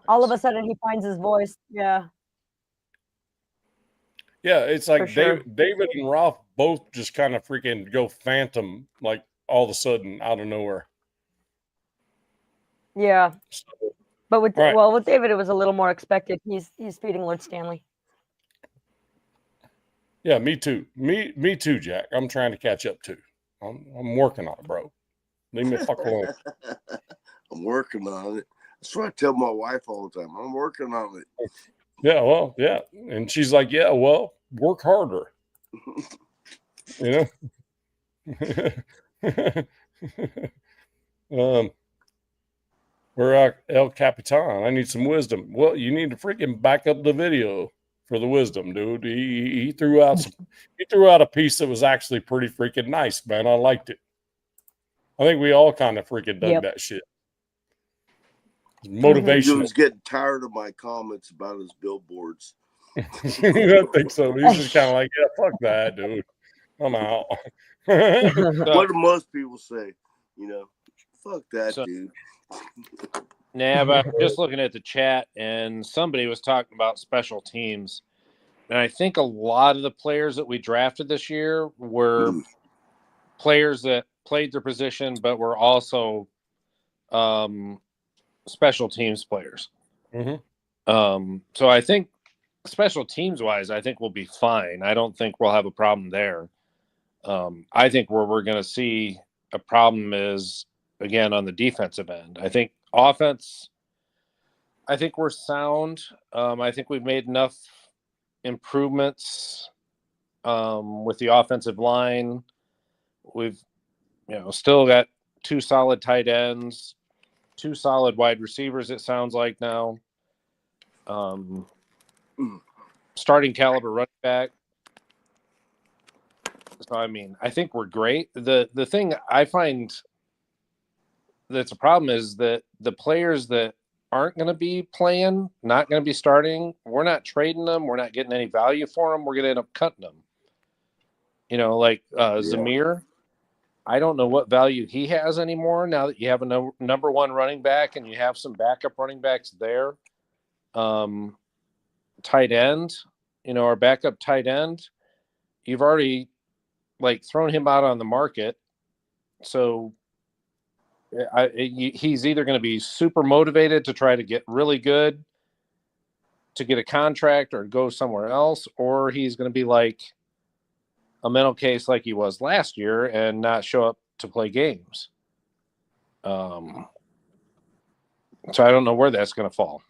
All of a sudden, he finds his voice. Yeah. Yeah, it's like David and Ralph both just kind of freaking go phantom, like all of a sudden out of nowhere. Yeah. But with David, it was a little more expected. He's feeding Lord Stanley. Yeah, me too. Me too, Jack. I'm trying to catch up too. I'm working on it, bro. Leave me the fuck alone. I'm working on it. That's what I tell my wife all the time. I'm working on it. Yeah, well, yeah. And she's like, yeah, well, work harder. You know? We're El Capitan. I need some wisdom. Well, you need to freaking back up the video for the wisdom, dude. He threw out a piece that was actually pretty freaking nice, man. I liked it. I think we all kind of freaking dug that shit. Motivation. He was getting tired of my comments about his billboards. I think so. He's just kind of like, yeah, fuck that, dude. I'm out. What do most people say? You know, Fuck that, dude. Nah, but I'm just looking at the chat, and somebody was talking about special teams. And I think a lot of the players that we drafted this year were players that played their position, but were also special teams players. Mm-hmm. So I think special teams wise, I think we'll be fine. I don't think we'll have a problem there. I think where we're going to see a problem is, again, on the defensive end. I think offense, I think we're sound. I think we've made enough improvements with the offensive line. We've, still got 2 solid tight ends, 2 solid wide receivers, it sounds like now. Starting caliber running back. So, I think we're great. The thing I find that's a problem is that the players that aren't going to be playing, not going to be starting, we're not trading them. We're not getting any value for them. We're going to end up cutting them. Zamir, I don't know what value he has anymore now that you have a number 1 running back and you have some backup running backs there. Tight end, our backup tight end, you've already thrown him out on the market. So he's either going to be super motivated to try to get really good to get a contract or go somewhere else, or he's going to be like a mental case like he was last year and not show up to play games. So I don't know where that's going to fall.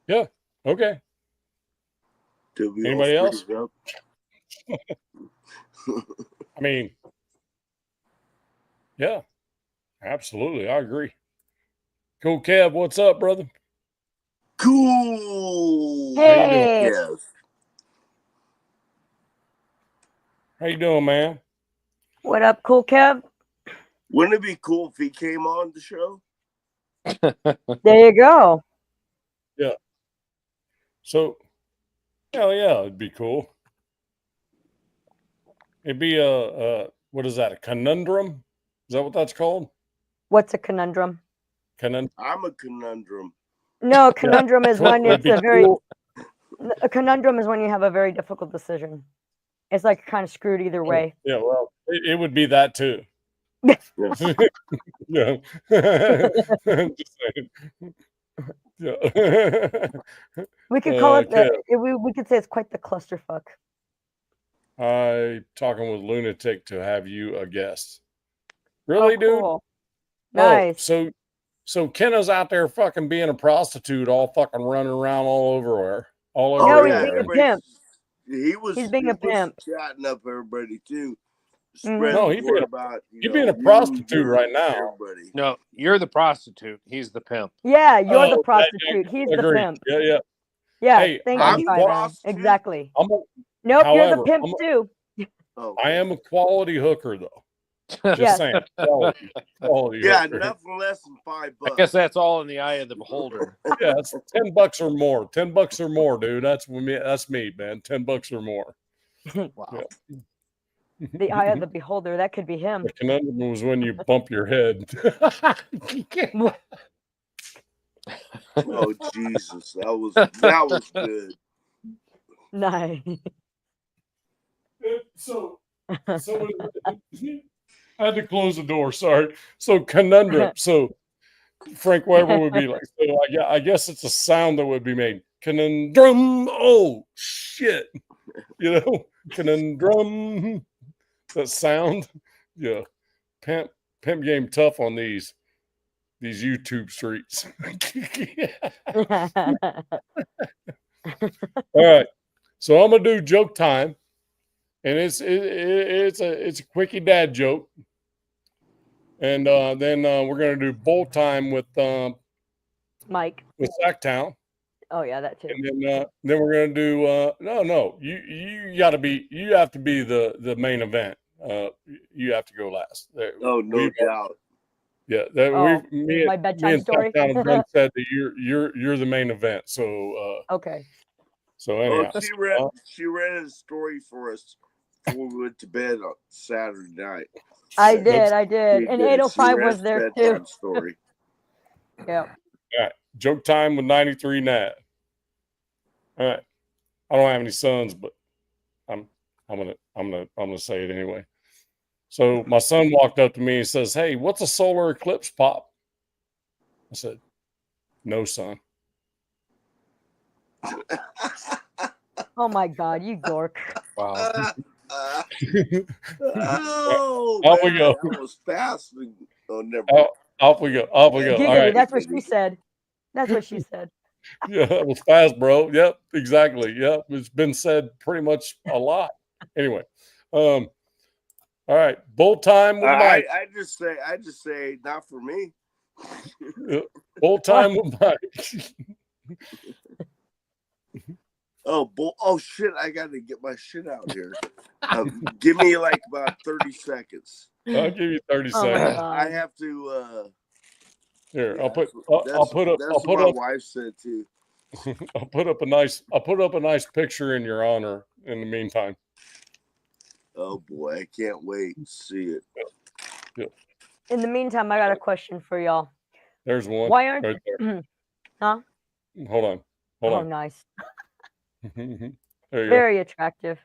Yeah. Okay. Anybody else? Yeah, absolutely. I agree. Cool, Kev. What's up, brother? Cool. Hey. How you doing, man? What up, Cool Kev? Wouldn't it be cool if he came on the show? There you go. Yeah. So, hell yeah, it'd be cool. It'd be what is that? A conundrum? Is that what that's called? What's a conundrum? I'm a conundrum. No, a conundrum is when it's a conundrum is when you have a very difficult decision. It's like kind of screwed either way. Yeah, well, it would be that too. Yeah. Just saying. Yeah. We could call it we could say it's quite the clusterfuck. I talking with Lunatic to have you a guest. Really, cool. Dude? Nice. So Kenna's out there fucking being a prostitute, all fucking running around all over. No, he's being a pimp. He's being a pimp. Chatting up everybody too. No, he's being a prostitute right now. Everybody. No, you're the prostitute. He's the pimp. Yeah, you're the prostitute. He's the pimp. Yeah. Yeah, hey, thank you, Ivan. Exactly. Nope, however, you're the pimp too. I am a quality hooker, though. Just saying. Quality yeah, hooker. nothing less than $5. I guess that's all in the eye of the beholder. Yeah, it's $10 or more. $10 or more, dude. That's me. That's me, man. $10 or more. Wow. Yeah. The eye of the beholder. That could be him. The conundrum was when you bump your head. Oh Jesus, that was good. Nice. So I had to close the door. Sorry. So conundrum. So Frank Weber would be like, so I guess it's a sound that would be made. Conundrum. Oh shit. Conundrum. That sound. Yeah. Pimp game tough on these YouTube streets. All right. So I'm gonna do joke time. And it's a quickie dad joke. And then we're gonna do bowl time with Mike. With Sacktown. Oh yeah, that too. And then we're gonna do no, you have to be the main event. You have to go last. Oh, no doubt. Yeah, my bedtime story. Sacktown have said that you're the main event. So okay. So anyhow, she read a story for us before we went to bed on Saturday night. I did. And 805 was there too. Story. Yeah. All right. Joke time with 93 Nat. All right. I don't have any sons, but I'm gonna say it anyway. So my son walked up to me and says, "Hey, what's a solar eclipse, Pop?" I said, "No, son." Oh my God, you dork! Wow. Oh, off man, we go. that was fast. Oh, never. Off we go. Off we go. Giggity, all right. That's what she said. That's what she said. Yeah, that was fast, bro. Yep, exactly. Yep, it's been said pretty much a lot. Anyway, all right, bull time with Mike. I just say, not for me. Bull time with Mike. Oh shit! I got to get my shit out here. Give me like about 30 seconds. I'll give you 30 seconds. I have to. Here, yeah, I'll put up. That's what my wife said too. I'll put up a nice picture in your honor. In the meantime. Oh boy, I can't wait to see it. Yeah. In the meantime, I got a question for y'all. There's one. Why aren't? Right there. Huh? Hold on. Oh, nice. There you Very attractive.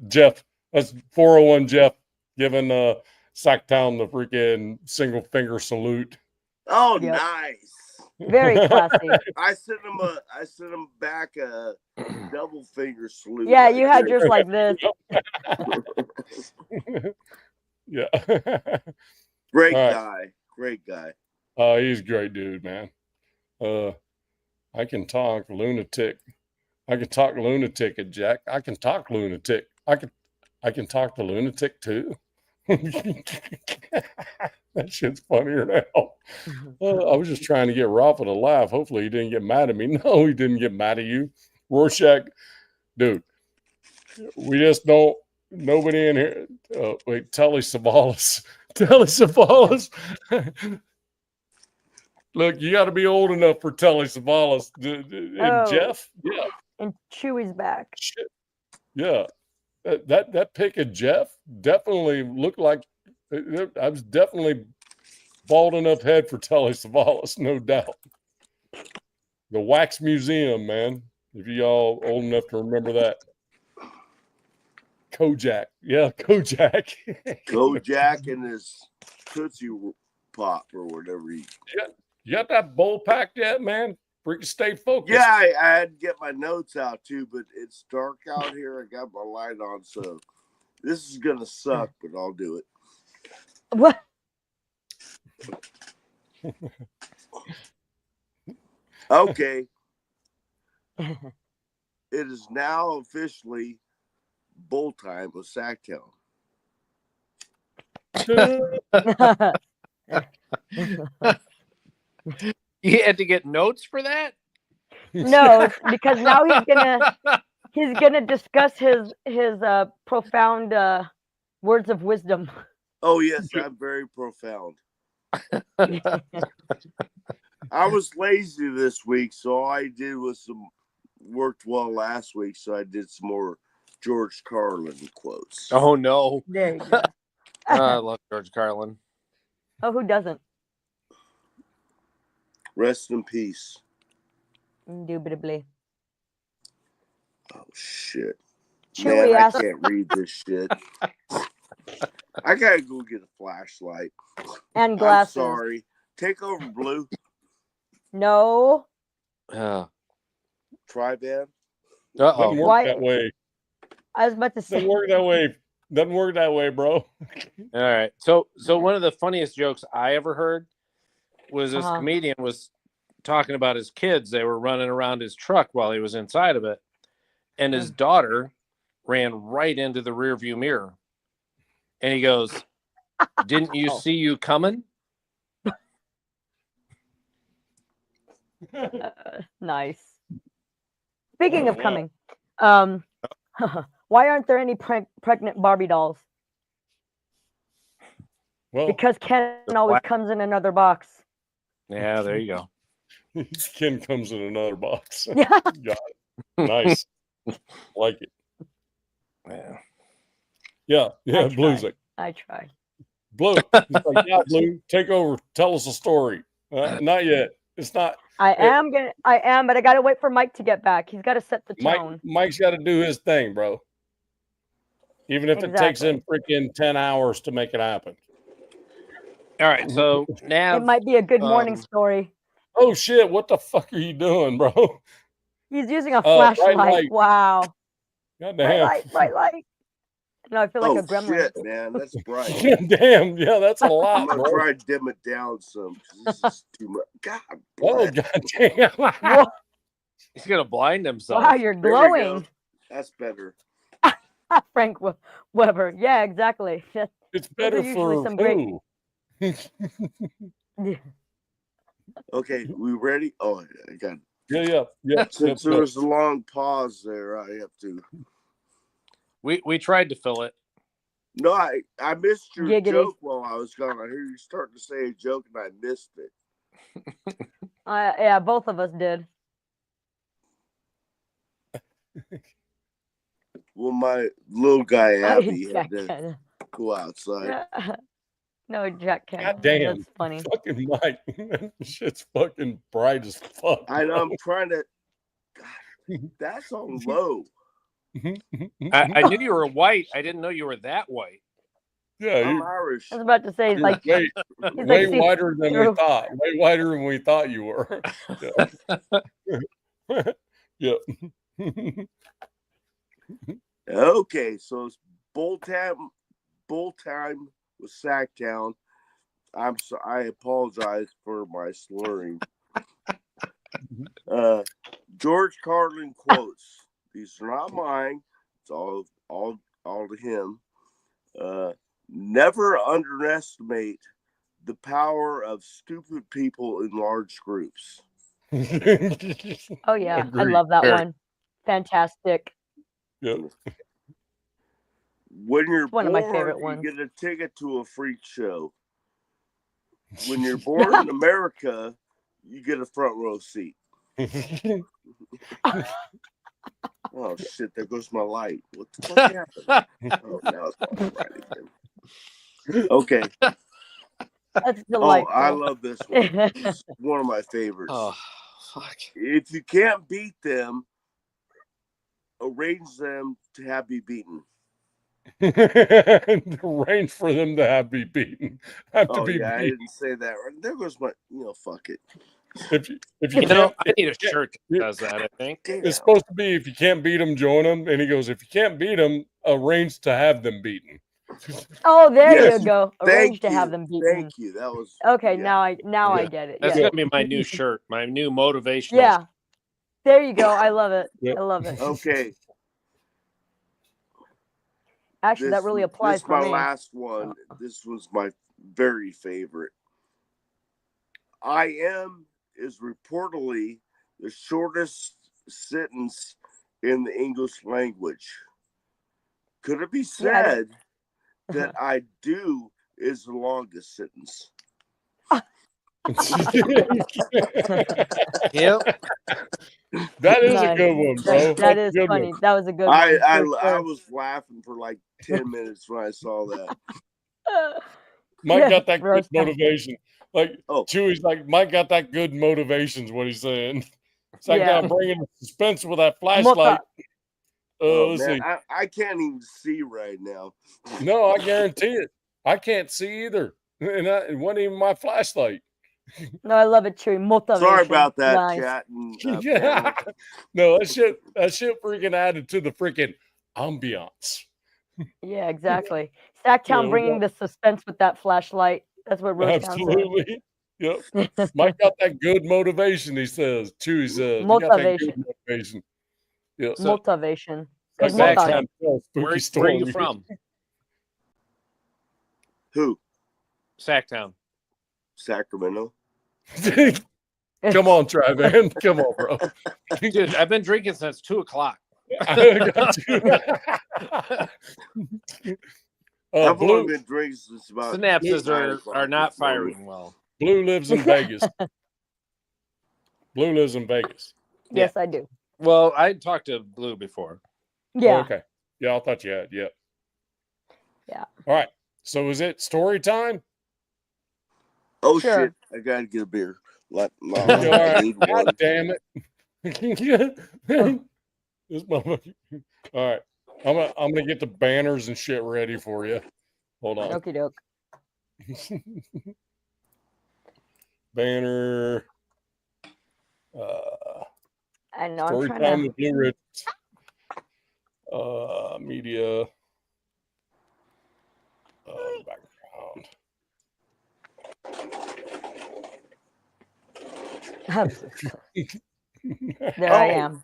Jeff, that's 401 Jeff giving Sacktown the freaking single finger salute. Oh, yep. Nice. Very classy. I sent him back a double finger salute. Yeah, you had yours like this. Yeah. Great guy. Great guy. He's a great dude, man. I can talk lunatic. I can talk lunatic at Jack. I can talk lunatic. I can talk to lunatic too. That shit's funnier now. I was just trying to get Rafa to laugh. Hopefully he didn't get mad at me. No, he didn't get mad at you. Rorschach, dude, we just don't, nobody in here. Wait, Telly Savalas. Telly Savalas. Look, you got to be old enough for Telly Savalas. And Jeff, yeah. And Chewy's back. Shit. Yeah. That pic of Jeff definitely looked like I was definitely bald enough head for Telly Savalas, no doubt. The Wax Museum, man. If y'all old enough to remember that. Kojak. Yeah, Kojak. Kojak and his Tootsie Pop or whatever he. You got that bowl packed yet, man? Freaking stay focused. Yeah, I had to get my notes out too, but it's dark out here. I got my light on, so this is gonna suck, but I'll do it. What? Okay. It is now officially bull time with Sacktown. You had to get notes for that? No, because now he's gonna discuss his profound words of wisdom. Oh yes, I'm very profound. I was lazy this week, so all I did was worked well last week, so I did some more George Carlin quotes. Oh no. There you go. I love George Carlin. Oh, who doesn't? Rest in peace. Indubitably. Oh shit. Chewy Man, I can't read this shit. I gotta go get a flashlight. And glasses. I'm sorry. Take over, Blue. No. Tri-band. Doesn't work that way. I was about to say. Doesn't work that way. Doesn't work that way, bro. All right. So one of the funniest jokes I ever heard was this comedian was talking about his kids. They were running around his truck while he was inside of it. And his daughter ran right into the rearview mirror. And he goes, "Didn't you see you coming?" Nice. Speaking of coming, why aren't there any pregnant Barbie dolls? Well, because Ken always comes in another box. Yeah, there you go. Ken comes in another box. Yeah. Got it. Nice. Like it. Yeah. Yeah. Blue's like, I try. Blue. He's like, yeah, Blue, take over. Tell us a story. Not yet. It's not. I am, but I gotta wait for Mike to get back. He's got to set the tone. Mike's got to do his thing, bro. Even if it takes him freaking 10 hours to make it happen. All right, so now it might be a good morning story. Oh shit! What the fuck are you doing, bro? He's using a flashlight. Wow. God damn. Bright light. No, I feel like a gremlin. Shit, man, that's bright. Damn, yeah, that's a lot. I'm gonna try to dim it down some. This is too much. God. Oh god damn. He's gonna blind himself. Wow, you're glowing. That's better. Frank Weber. Yeah, exactly. It's better for some who? Yeah. Okay, we ready? Oh, I got it. Yeah. Since there was a long pause there, I have to. We tried to fill it. No, I missed your Giggity. joke while I was gone. I heard you starting to say a joke and I missed it. Yeah, both of us did. Well, my little guy Abby had to go outside. No, Jack can't. God damn. That's funny. Fucking Mike. Shit's fucking bright as fuck. I know. I'm trying to. God, that's on low. I knew you were white. I didn't know you were that white. Yeah, I'm Irish. I was about to say, he's like way whiter than we thought. Way whiter than we thought you were. Yeah. Okay, so it's bull time with Sacktown. I apologize for my slurring. George Carlin quotes. These are not mine. It's all to him. Never underestimate the power of stupid people in large groups. Oh yeah, Agreed. I love that one. Fantastic. Yep. When you're It's one born, of my favorite ones. you get a ticket to a freak show. When you're born in America, you get a front row seat. Oh shit! There goes my light. What the fuck happened? Oh, now it's all right again. Okay. That's delightful. Oh, I love this one. It's one of my favorites. Oh, fuck. If you can't beat them, arrange them to have be beaten. Arrange for them to have be beaten. I didn't say that. There goes my. Fuck it. If you I need a shirt that does that. I think it's supposed to be if you can't beat them, join them. And he goes, if you can't beat them, arrange to have them beaten. Oh, there you go. Arrange to have them beaten. Thank you. That was okay. Now I get it. That's yeah. gonna be my new shirt, my new motivational. Yeah. There you go. I love it. Yep. I love it. Okay. Actually, that really applies for me. This is my last one. This was my very favorite. I am is reportedly the shortest sentence in the English language. Could it be said that I do is the longest sentence? Yep. That is a good one, bro. That is funny. That was a good one. I was laughing for like 10 minutes when I saw that. Mike got that good motivation. Like Chewy's like, Mike got that good motivation is what he's saying. It's like now bringing suspense with that flashlight. Let's see. I can't even see right now. No, I guarantee it. I can't see either. And it wasn't even my flashlight. No, I love it, Chewy. Motivation. Sorry about that, nice. chat. And, Yeah. No, that shit freaking added to the freaking ambiance. Yeah, exactly. Sacktown bringing the suspense with that flashlight. That's what Rose absolutely. Yep. Mike got that good motivation, he says. Chewy says. Motivation. Motivation. Yep. Motivation. Where are you from? Who? Sacktown. Sacramento. Come on, Trivan. Come on, bro. Dude, I've been drinking since 2:00. I got you. I've only been drinking since about synapses are not firing well. Blue lives in Vegas. Blue lives in Vegas. Yes, I do. Well, I talked to Blue before. Yeah. Oh, okay. Yeah, I thought you had. Yeah. Yeah. All right. So is it story time? Oh Sure. shit! I gotta get a beer. All I right. need God one. damn it. This motherfucker. All right. I'm gonna get the banners and shit ready for you. Hold on. Okie doke. Banner. I know. I'm Story trying time to. with Blue Ridge. Media. There I am.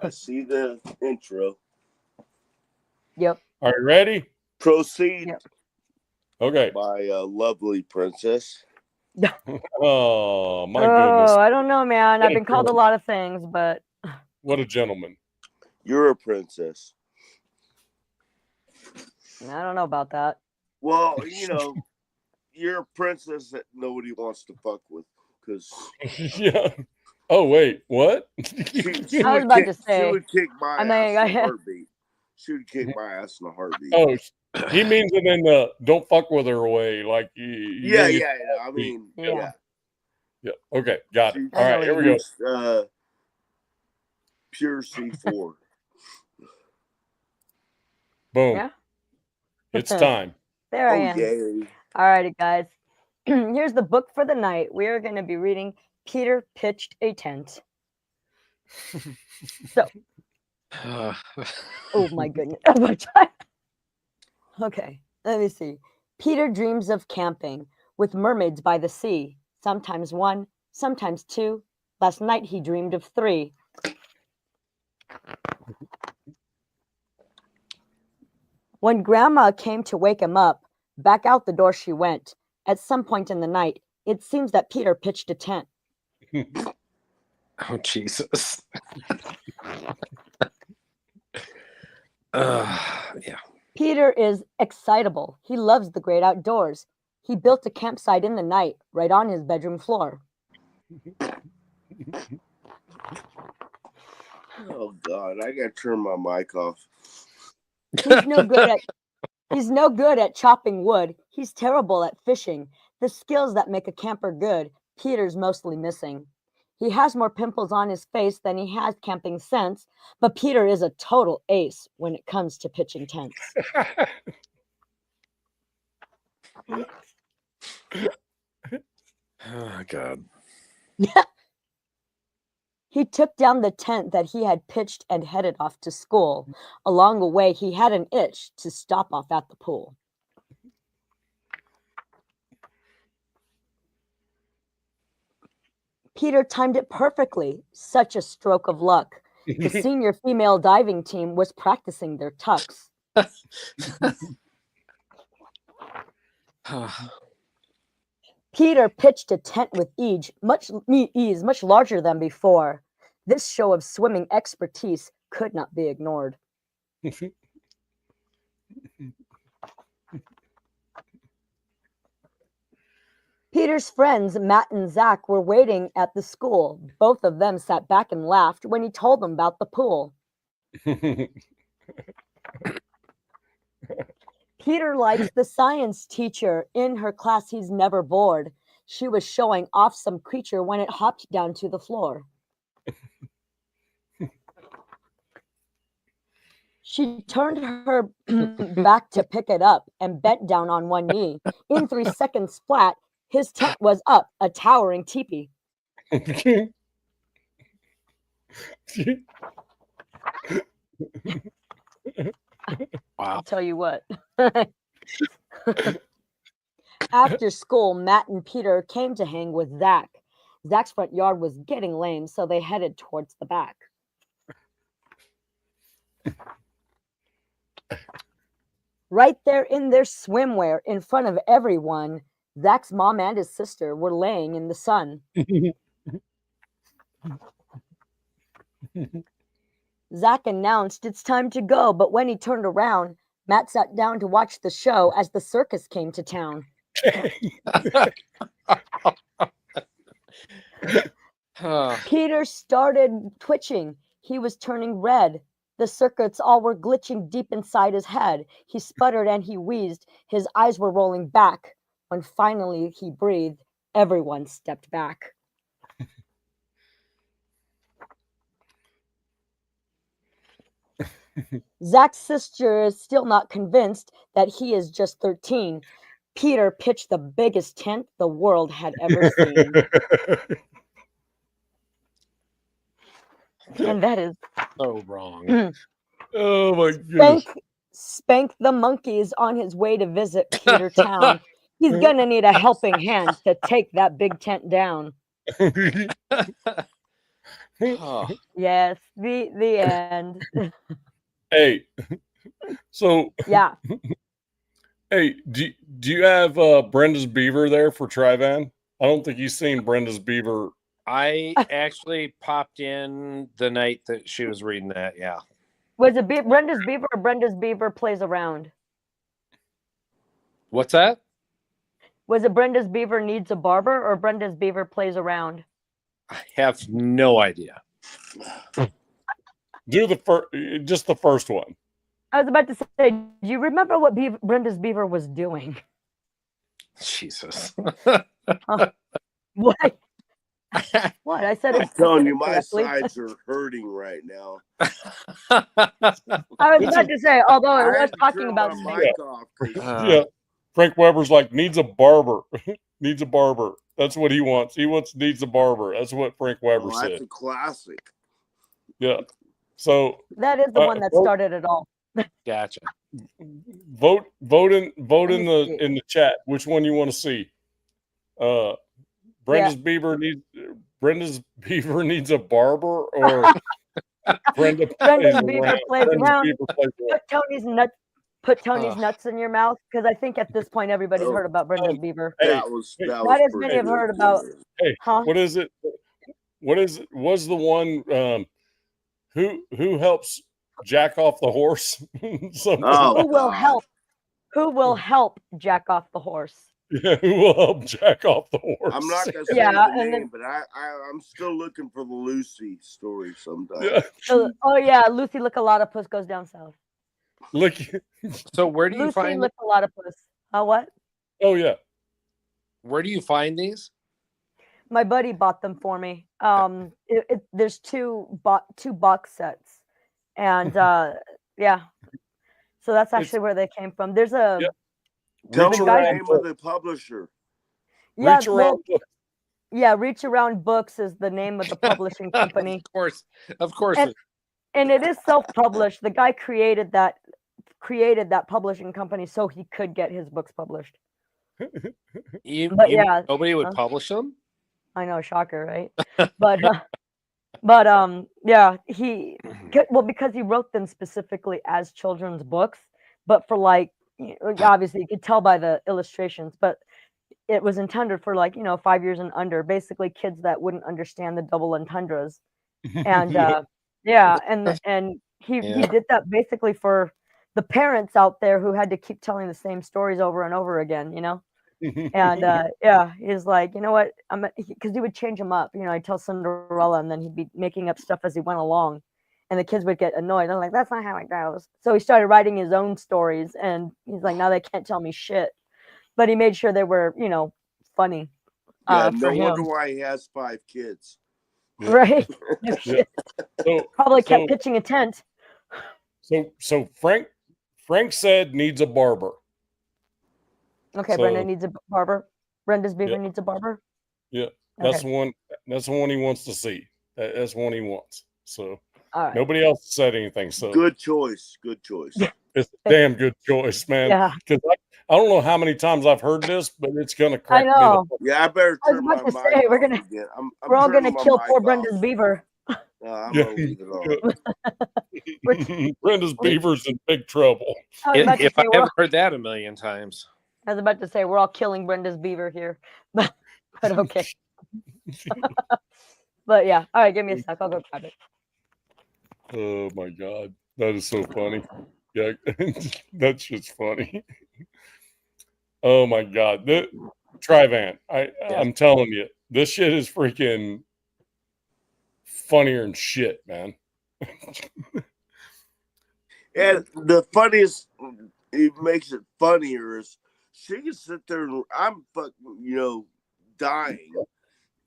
I see the intro. Yep. Are you ready? Proceed. Yep. Okay. By lovely princess. Oh my goodness! I don't know, man. What I've a been called a gentleman. lot of things, but What a gentleman. You're a princess. I don't know about that. Well, you're a princess that nobody wants to fuck with because Yeah. Oh wait, what? she I was would about kick. to She say. would kick my I mean, ass in a heartbeat. She would kick my ass in a heartbeat. Oh, he means it in the don't fuck with her way. Like you Yeah. don't get I mean, Yeah. yeah. Okay, got it. She- All right, what here he we go. she's, pure C4. Boom. Yeah. It's time. There I Oh am. yay! All righty, guys. Here's the book for the night. We are going to be reading Peter Pitched a Tent. So, oh my goodness. Okay, let me see. Peter dreams of camping with mermaids by the sea. Sometimes one, sometimes two. Last night he dreamed of three. When Grandma came to wake him up, back out the door she went. At some point in the night, it seems that Peter pitched a tent. Oh, Jesus. Yeah. Peter is excitable. He loves the great outdoors. He built a campsite in the night, right on his bedroom floor. Oh God! I gotta turn my mic off. He's no good at chopping wood. He's terrible at fishing. The skills that make a camper good, Peter's mostly missing. He has more pimples on his face than he has camping sense, but Peter is a total ace when it comes to pitching tents. Oh, God. He took down the tent that he had pitched and headed off to school. Along the way, he had an itch to stop off at the pool. Peter timed it perfectly. Such a stroke of luck. The senior female diving team was practicing their tucks. Peter pitched a tent with ease, much larger than before. This show of swimming expertise could not be ignored. Peter's friends, Matt and Zach, were waiting at the school. Both of them sat back and laughed when he told them about the pool. Peter likes the science teacher. In her class, he's never bored. She was showing off some creature when it hopped down to the floor. She turned her back to pick it up and bent down on one knee. In 3 seconds flat, his tent was up, a towering teepee. I'll tell you what. After school, Matt and Peter came to hang with Zach. Zach's front yard was getting lame, so they headed towards the back. Right there in their swimwear, in front of everyone, Zach's mom and his sister were laying in the sun. Zach announced it's time to go, but when he turned around, Matt sat down to watch the show as the circus came to town. Peter started twitching. He was turning red. The circuits all were glitching deep inside his head. He sputtered and he wheezed. His eyes were rolling back. When finally he breathed, everyone stepped back. Zach's sister is still not convinced that he is just 13. Peter pitched the biggest tent the world had ever seen. And that is so wrong. Oh my goodness. Spank the monkey's on his way to visit Peter Town. He's gonna need a helping hand to take that big tent down. Yes, the end. Hey, so yeah. Hey, do you have Brenda's beaver there for Trivan? I don't think you've seen Brenda's beaver. I actually popped in the night that she was reading that. Yeah. Was it Brenda's beaver or Brenda's beaver plays around? What's that? Was it Brenda's beaver needs a barber or Brenda's beaver plays around? I have no idea. Do just the first one. I was about to say, do you remember what Brenda's beaver was doing? Jesus. What? What? I said it. I'm telling you, my sides are hurting right now. I was about to say, although it was talking about yeah. Frank Weber's like, needs a barber. Needs a barber. That's what he wants. Needs a barber. That's what Frank Weber said. That's a classic. Yeah. So that is the one that started it all. Gotcha. Vote in the chat which one you want to see. Brenda's beaver needs a barber, or Brenda's beaver plays around. Put Tony's nuts in your mouth, because I think at this point everybody's heard about Brenda's beaver. That as many have heard about. Hey, what is it? Was the one who helps jack off the horse? Who will help jack off the horse? Yeah, who will help jack off the horse? I'm not gonna say the name, but I'm still looking for the Lucy story sometime. Yeah. Lucy Lick-a-Lot-a-Puss goes down south. So where do you find Lick-a-Lot-a-Puss? What? Oh yeah. Where do you find these? My buddy bought them for me. There's two box sets, and yeah. So that's actually where they came from. There's a. Yep. Tell me the name of the publisher. Yeah, Reach Around Books is the name of the publishing company. Of course. And it is self-published. The guy created that publishing company so he could get his books published. Nobody would publish them. I know, shocker, right? But yeah, because he wrote them specifically as children's books, but for obviously you could tell by the illustrations, but it was intended for 5 years and under, basically kids that wouldn't understand the double entendres. And and he did that basically for the parents out there who had to keep telling the same stories over and over again, and he's like, you know what, because he would change them up, I'd tell Cinderella and then he'd be making up stuff as he went along, and the kids would get annoyed. They're like, that's not how it goes. So he started writing his own stories, and he's like, now they can't tell me shit. But he made sure they were, funny. No wonder why he has 5 kids. Right? Probably kept pitching a tent. So Frank said needs a barber. Okay, Brenda needs a barber. Brenda's beaver needs a barber. Yeah, that's the one. That's the one he wants to see. That's one he wants. So nobody else said anything. So good choice. It's a damn good choice, man. Yeah. Because I don't know how many times I've heard this, but it's gonna crack me. I better turn my mic off again. We're all gonna kill poor Brenda's beaver. I'm gonna leave it on. Brenda's beaver's in big trouble. If I haven't heard that a million times. I was about to say we're all killing Brenda's beaver here, but okay. But yeah, all right. Give me a sec. I'll go grab it. Oh my god, that is so funny. Yeah, that's just funny. Oh my god, Trivan, I'm telling you, this shit is freaking funnier than shit, man. And the funniest, it makes it funnier is she can sit there and I'm fucking, dying.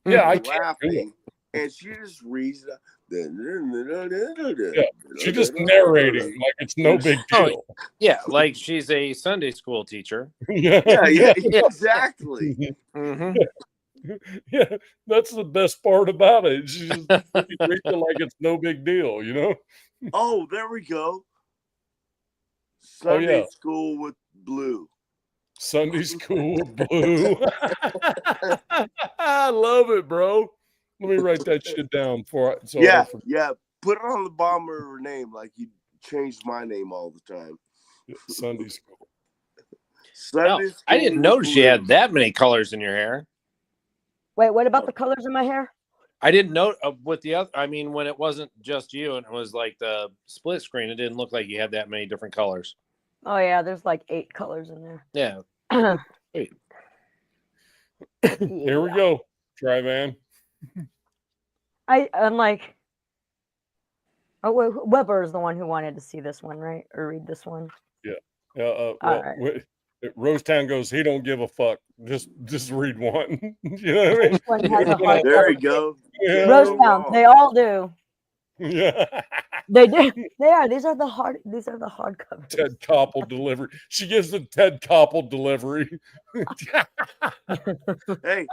Yeah, I laughing, and she just reads. Yeah, she's just narrating like it's no big deal. Yeah, like she's a Sunday school teacher. Yeah, exactly. Mm-hmm. Yeah, that's the best part about it. She just reads it like it's no big deal, you know? Oh, there we go. Sunday school with Blue. Sunday school with Blue. I love it, bro. Let me write that shit down for it. Yeah. Put it on the bottom of her name like you changed my name all the time. Sunday school. Sunday school. I didn't notice you had that many colors in your hair. Wait, what about the colors in my hair? I didn't know with the other. I mean, when it wasn't just you and it was like the split screen, it didn't look like you had that many different colors. Oh yeah, there's like 8 colors in there. Yeah. Wait. Here we go. Try, man. I'm like, Weber is the one who wanted to see this one, right? Or read this one. Yeah. Right. Rosetown goes, he don't give a fuck. Just read one. You know what I mean? There you go. Yeah. Rosetown, they all do. Yeah. They do. They are. These are the hard covers. Ted Koppel delivery. She gives the Ted Koppel delivery. Hey,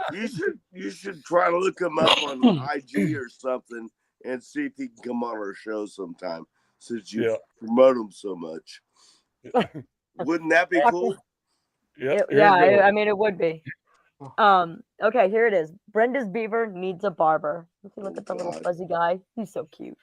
you should try to look him up on IG or something and see if he can come on our show sometime since you promote him so much. Wouldn't that be cool? Yeah, I mean it would be. Okay, here it is. Brenda's beaver needs a barber. If you look at the little fuzzy guy, he's so cute.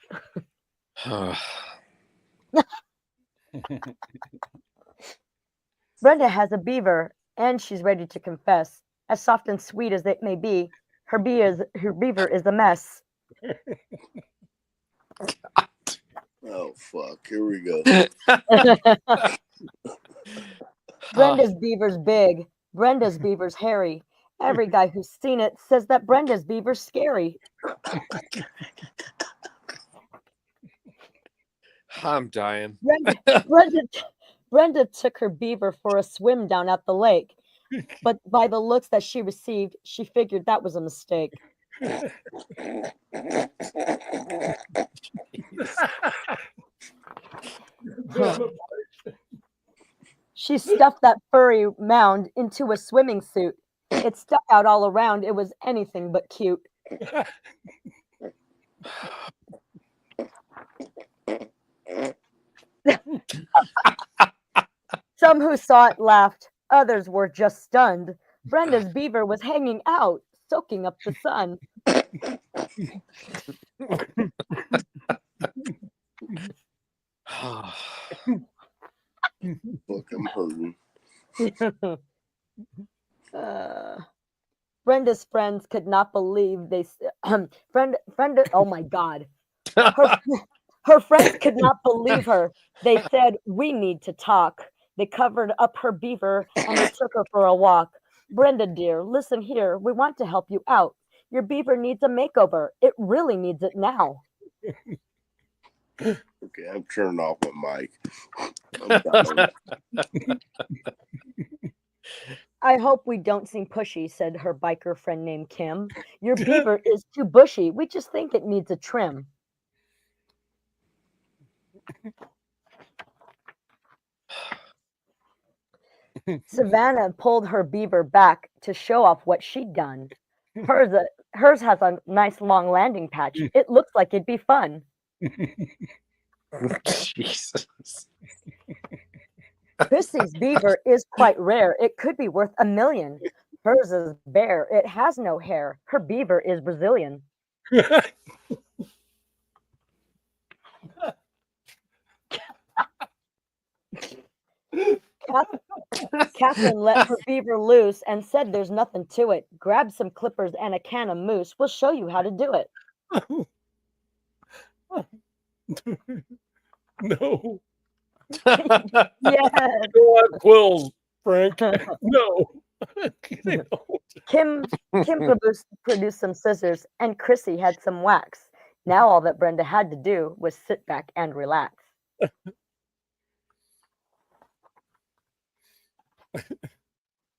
Brenda has a beaver, and she's ready to confess. As soft and sweet as it may be, her beaver is a mess. Oh fuck! Here we go. Brenda's beaver's big. Brenda's beaver's hairy. Every guy who's seen it says that Brenda's beaver's scary. I'm dying. Brenda took her beaver for a swim down at the lake, but by the looks that she received, she figured that was a mistake. She stuffed that furry mound into a swimming suit. It stuck out all around. It was anything but cute. Some who saw it laughed. Others were just stunned. Brenda's beaver was hanging out, soaking up the sun. Look, I'm hurting. Brenda's friends could not believe Brenda. Oh my God. Her friends could not believe her. They said, "We need to talk." They covered up her beaver and they took her for a walk. Brenda, dear, listen here. We want to help you out. Your beaver needs a makeover. It really needs it now. Okay, I'm turning off my mic. I hope we don't seem pushy, said her biker friend named Kim. Your beaver is too bushy. We just think it needs a trim. Savannah pulled her beaver back to show off what she'd done. Hers has a nice long landing patch. It looks like it'd be fun. Jesus. Chrissy's beaver is quite rare. It could be worth $1 million. Hers is bare. It has no hair. Her beaver is Brazilian. Catherine let her beaver loose and said there's nothing to it. Grab some clippers and a can of mousse. We'll show you how to do it. No. Yeah. Go on quills, Frank. No. Kim produced some scissors and Chrissy had some wax. Now all that Brenda had to do was sit back and relax.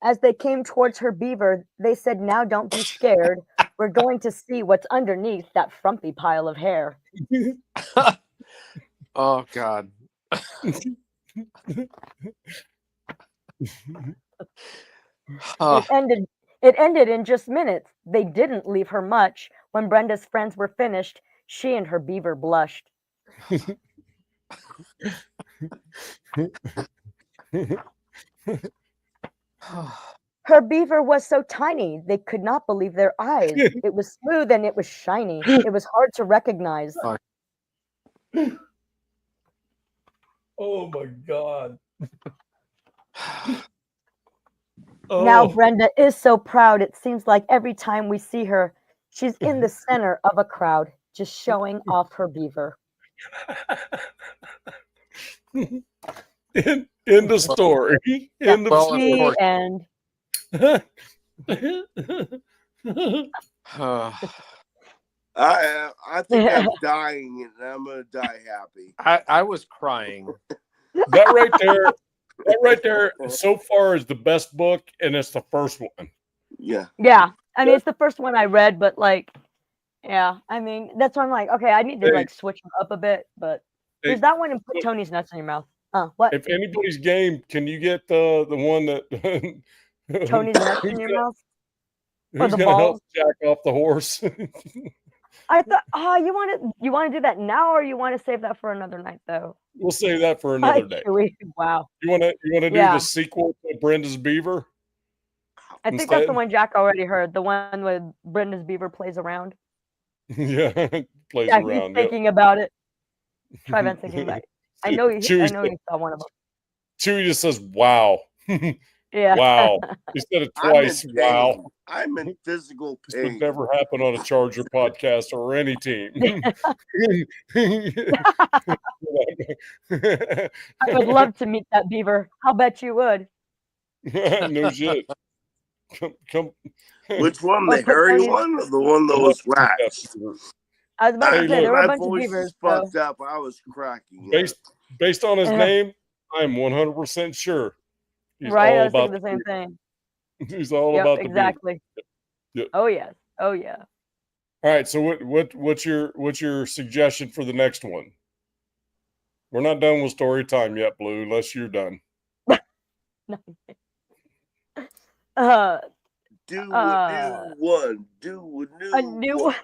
As they came towards her beaver, they said, "Now don't be scared. We're going to see what's underneath that frumpy pile of hair." Oh, God. It ended in just minutes. They didn't leave her much. When Brenda's friends were finished, she and her beaver blushed. Her beaver was so tiny, they could not believe their eyes. It was smooth and it was shiny. It was hard to recognize. Oh my God. Now Brenda is so proud. It seems like every time we see her, she's in the center of a crowd, just showing off her beaver. In the story. In the story. And I think I'm dying and I'm gonna die happy. I was crying. That right there so far is the best book, and it's the first one. Yeah. I mean, it's the first one I read, but like, yeah, I mean, that's why I'm like, okay, I need to like switch them up a bit. But there's that one and put Tony's nuts in your mouth. What? If anybody's game, can you get the one that Tony's nuts in your mouth? Who's gonna help Jack off the horse? I thought, you want to do that now, or you want to save that for another night, though? We'll save that for another day. Wow. You want to do the sequel to Brenda's Beaver? I think that's the one Jack already heard. The one with Brenda's beaver plays around. Yeah, plays around. He's thinking about it. Trivan's thinking about it. I know he saw one of them. Chewie just says, "Wow." Yeah. Wow. Instead of twice. Wow. I'm in physical pain. This would never happen on a Charger podcast or any team. I would love to meet that beaver. I'll bet you would. No shit. Come. Which one? The hairy one or the one that was waxed? I was about to say there were a bunch of beavers. Fucked up. I was cracking. Based on his name, I'm 100% sure. He's right, all I was about thinking the same thing. He's all about the exactly. Yep. Oh yes. Oh yeah. All right. So what's your suggestion for the next one? We're not done with story time yet, Blue, unless you're done. Do a new one. Do a new one.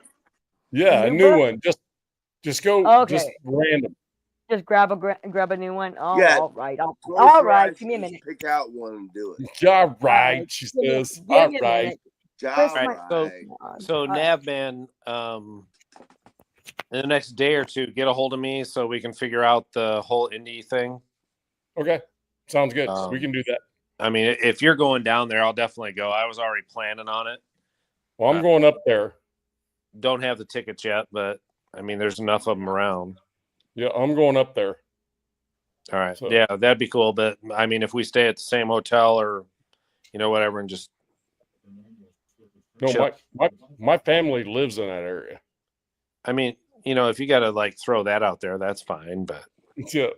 Yeah, a new one. Just go. Just random. Just grab a new one. Oh, yeah. All right. All right. Give me a minute. Pick out one and do it. All right. She says. All right. So Navman, in the next day or two, get a hold of me so we can figure out the whole indie thing. Okay. Sounds good. We can do that. I mean, if you're going down there, I'll definitely go. I was already planning on it. Well, I'm going up there. Don't have the tickets yet, but I mean, there's enough of them around. Yeah, I'm going up there. All right. So, yeah, that'd be cool. But I mean, if we stay at the same hotel or, whatever, and just. No, my family lives in that area. I mean, if you got to like throw that out there, that's fine. But yeah.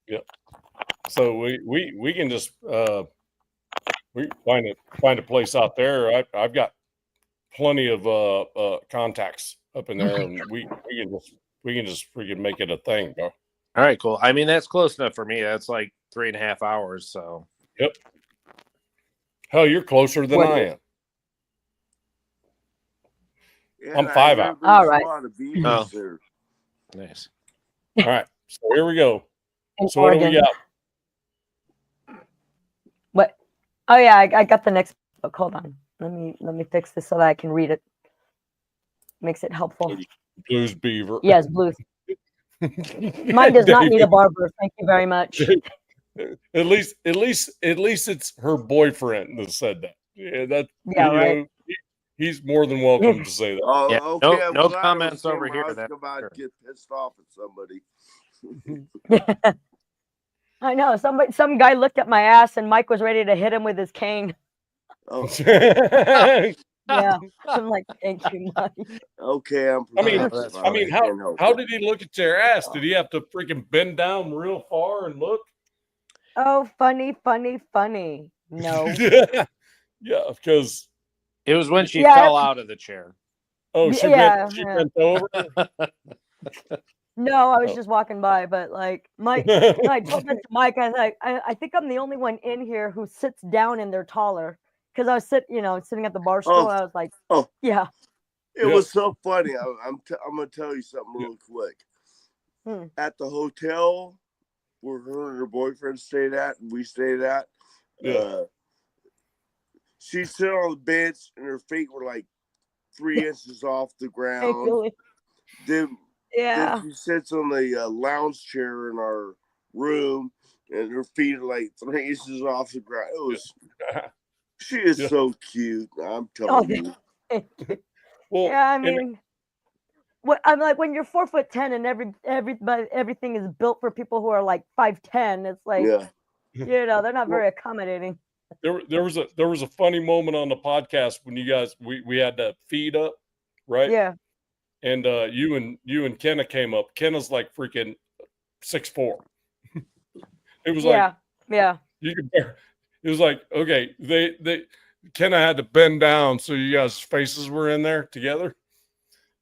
Yeah. So we can just we find a place out there. I've got plenty of contacts up in there, and we can just freaking make it a thing, bro. All right, cool. I mean, that's close enough for me. That's like 3.5 hours. So yep. Hell, you're closer than I am. Yeah, I'm 5 hours. All right. Oh. Nice. All right. So here we go. So what do we got? What? Oh yeah, I got the next book. Hold on. Let me fix this so that I can read it. Makes it helpful. Blues Beaver. Yes, Blues. Mine does not need a barber. Thank you very much. At least it's her boyfriend that said that. Yeah, right. He's more than welcome to say that. Oh, yeah, okay. No comments over here. I was about to get pissed off at somebody. I know. Some guy looked at my ass, and Mike was ready to hit him with his cane. Oh. Yeah. I'm like, thank you, Mike. Okay, I'm I mean, progressive. I mean, can't help how it. did he look at their ass? Did he have to freaking bend down real far and look? Oh, funny. No. Yeah, because It was when she Yeah, fell out of the chair. oh, she yeah. bent over. No, I was Oh. just walking by, but like Mike, I told that to Mike. I was like, I think I'm the only one in here who sits down and they're taller. Because I was sitting at the bar stool. I was like, Oh, yeah. it was so funny. I'm gonna tell you something real quick. At the hotel where her and her boyfriend stayed at, and we stayed at, she sat on the bench and her feet were like 3 inches off the ground. Then she sits on the lounge chair in our room, and her feet are like 3 inches off the ground. It was. She is so cute. I'm telling you. Well, yeah, I mean, I'm like, when you're 4'10" and everything is built for people who are like 5'10", it's like, they're not very accommodating. There was a funny moment on the podcast when you guys we had that feed up, right? Yeah. And you and Kenna came up. Kenna's like freaking 6'4". It was like you could bear. It was like, okay, they Kenna had to bend down so you guys' faces were in there together.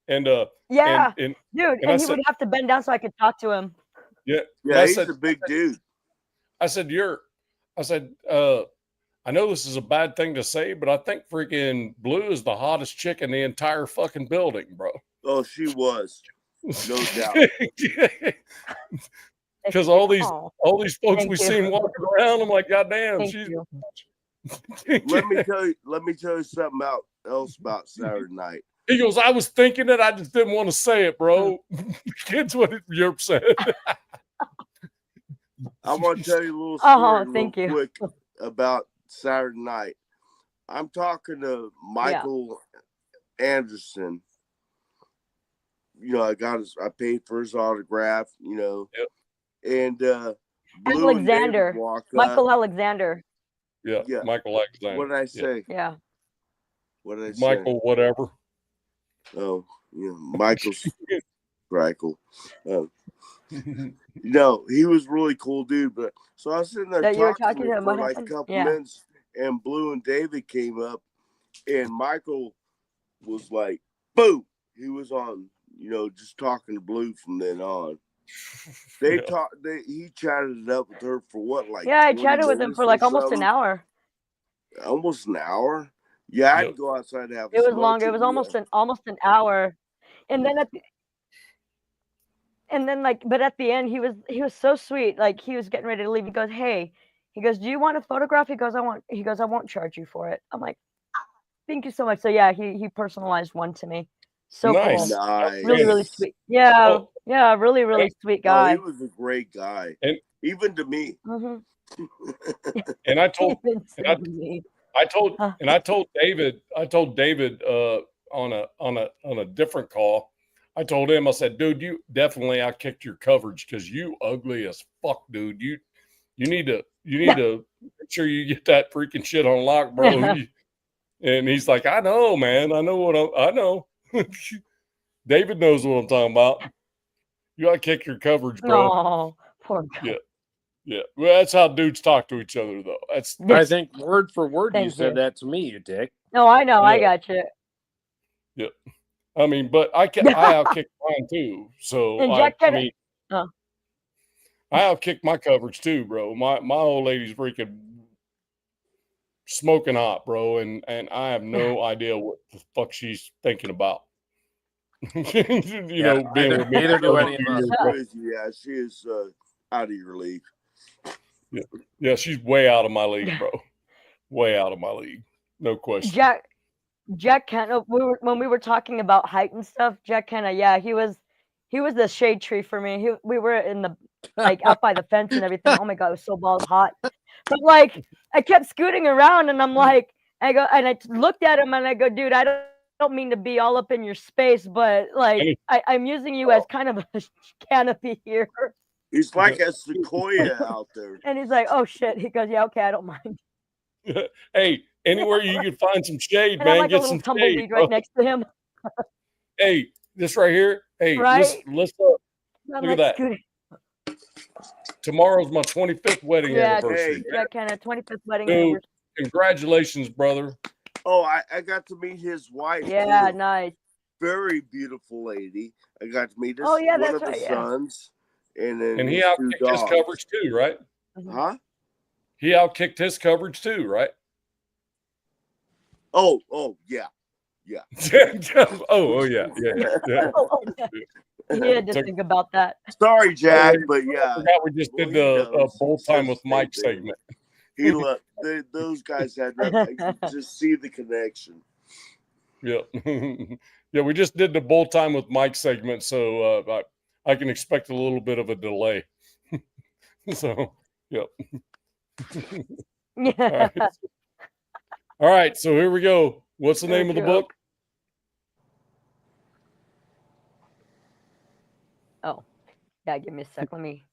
And dude, and he would have to bend down so I could talk to him. Yeah, he's a big dude. I said, I know this is a bad thing to say, but I think freaking Blue is the hottest chick in the entire fucking building, bro. Oh, she was. No doubt. Because all these folks we seen walking around, I'm like, God damn, Let me tell you something else about Saturday night. He goes, I was thinking it, I just didn't want to say it, bro. Kids, what Europe said. I want to tell you a little story real quick about Saturday night. I'm talking to Michael Anderson. I paid for his autograph, and Blue Alexander. Michael Alexander. Yeah, Michael Alexander. What did I say? Yeah. What did I say? Michael whatever. Oh, Michael's Michael. He was really cool dude. But so I was sitting there talking to him for like a couple minutes, and Blue and David came up, and Michael was like, boom. He was on, just talking to Blue from then on. He chatted it up with her for what, like? Yeah, I chatted with him for like almost an hour. Almost an hour? Yeah, I'd go outside and have. It was long. It was almost an hour, and then but at the end, he was so sweet. Like, he was getting ready to leave. He goes, "Hey," he goes, "Do you want a photograph?" He goes, "I won't charge you for it." I'm like, "Thank you so much." So yeah, he personalized one to me. So nice. Cool. Nice. Really, really sweet. Yeah, really, really sweet guy. He was a great guy, and even to me. And I told David on a different call. I told him, I said, dude, you definitely kicked your coverage because you ugly as fuck, dude. You need to make sure you get that freaking shit on lock, bro. And he's like, I know, man. I know. David knows what I'm talking about. You gotta kick your coverage, bro. Oh, poor guy. Yeah. Well, that's how dudes talk to each other, though. I think word for word you said that to me, you dick. No, I know. Yeah. I got you. Yeah. I mean, but I outkicked mine too. So I outkicked my coverage too, bro. My old lady's freaking smoking hot, bro, and I have no idea what the fuck she's thinking about. Being with me. Neither do any of us. Yeah, she is out of your league. Yeah, she's way out of my league, bro. Way out of my league. No question. Jack Kenna, when we were talking about height and stuff, Jack Kenna, he was the shade tree for me. We were in the out by the fence and everything. Oh my god, it was so balls hot. But like, I kept scooting around, and I'm like, I looked at him and I go, dude, I don't mean to be all up in your space, but like, I'm using you as kind of a canopy here. He's like a sequoia out there. And he's like, oh shit. He goes, yeah, okay, I don't mind. Hey, Anywhere you can find some shade, And I'm man, like a get little some shade. tumbleweed Bro. right next to him. Hey, this right here. Hey, Right? let's I'm look at like, that. scooting. Tomorrow's my 25th wedding Yeah, anniversary. yeah, kind of 25th wedding Dude, anniversary. congratulations, brother. Oh, I got to meet his wife. Yeah, too. nice. Very beautiful lady. I got to meet his, Oh, yeah, one that's of his right, yeah. sons, and then And he his two outkicked his dogs. coverage too, right? Huh? He outkicked his coverage too, right? Oh, yeah. oh, yeah. Oh, yeah. He had to think about that. Sorry, Jack, but I yeah. forgot we just did the bowl time with Mike segment. He loved those guys had nothing. I could just see the connection. Yeah. Yeah, we just did the bowl time with Mike segment, so I can expect a little bit of a delay. So, yep. Yeah. All right, so here we go. What's the name of the book? Oh, yeah, give me a sec. Let me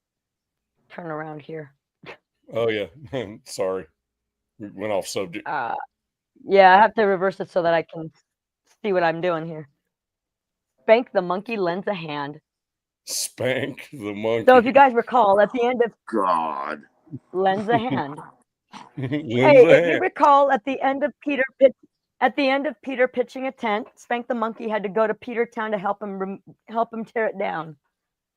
turn around here. Oh, yeah. Sorry. We went off subject. Yeah, I have to reverse it so that I can see what I'm doing here. Spank the monkey lends a hand. Spank the monkey. So if you guys recall, at the end of God lends a hand. Hey, if you recall, at the end of Peter pitching a tent, Spank the monkey had to go to Petertown to help him tear it down.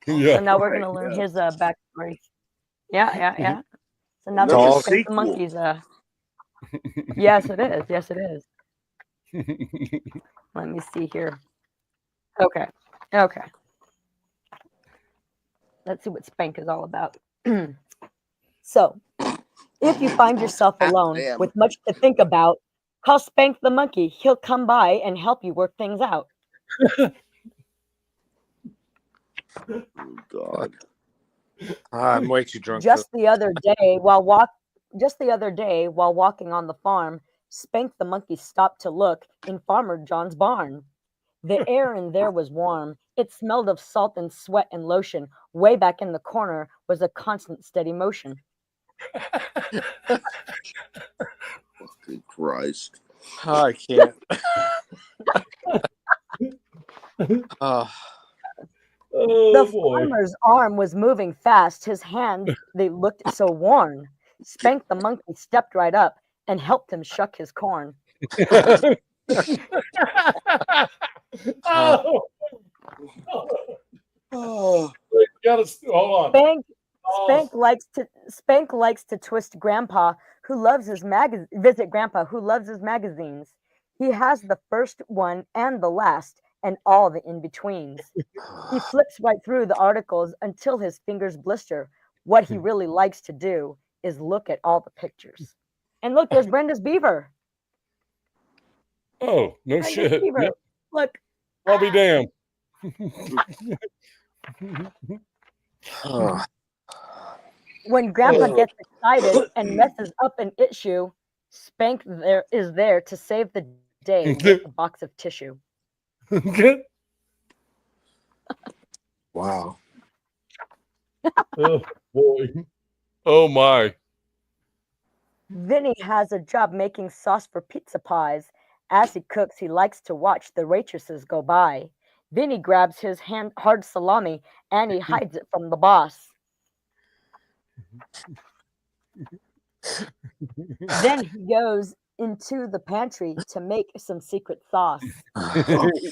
Yeah. So now we're gonna learn his backstory. Yeah. So now this is Spank the monkey's. Yes, it is. Yes, it is. Let me see here. Okay. Let's see what Spank is all about. So, if you find yourself alone with much to think about, call Spank the monkey. He'll come by and help you work things out. Oh, God. I'm way too drunk. Just the other day, while walking on the farm, Spank the monkey stopped to look in Farmer John's barn. The air in there was warm. It smelled of salt and sweat and lotion. Way back in the corner was a constant, steady motion. Fucking Christ. I can't. The farmer's arm was moving fast. His hand, they looked so worn. Spank the monkey stepped right up and helped him shuck his corn. Oh. Hold on. Spank likes to twist Grandpa, who loves his visit Grandpa, who loves his magazines. He has the first one and the last, and all the in-betweens. He flips right through the articles until his fingers blister. What he really likes to do is look at all the pictures. And look, there's Brenda's beaver. Oh, no Brenda's shit. Beaver. Yep. Look. I'll be damned. When Grandpa gets excited and messes up an issue, Spank is there to save the day with a box of tissue. Wow. Oh, boy. Oh, my. Vinny has a job making sauce for pizza pies. As he cooks, he likes to watch the waitresses go by. Vinny grabs his hard salami and he hides it from the boss. Then he goes into the pantry to make some secret sauce.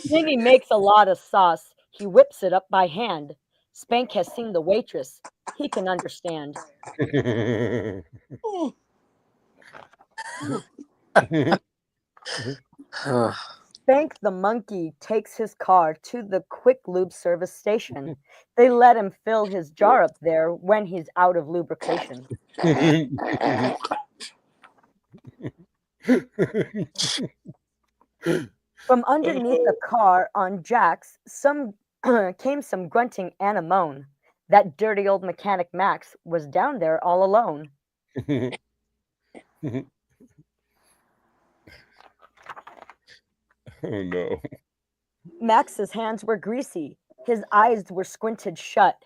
Vinny makes a lot of sauce. He whips it up by hand. Spank has seen the waitress. He can understand. Spank the monkey takes his car to the quick lube service station. They let him fill his jar up there when he's out of lubrication. From underneath the car on Jack's, came some grunting and a moan. That dirty old mechanic Max was down there all alone. Oh, no. Max's hands were greasy. His eyes were squinted shut.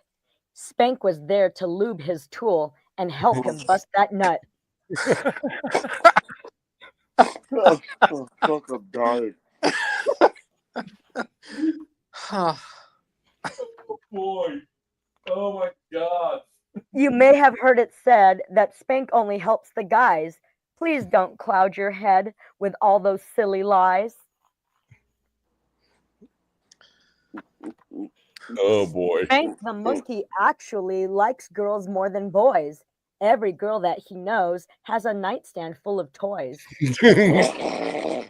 Spank was there to lube his tool and help him bust that nut. Oh, fuck, I'm dying. Oh boy. Oh my God. You may have heard it said that spank only helps the guys. Please don't cloud your head with all those silly lies. Oh boy. Spank the monkey actually likes girls more than boys. Every girl that he knows has a nightstand full of toys. I'm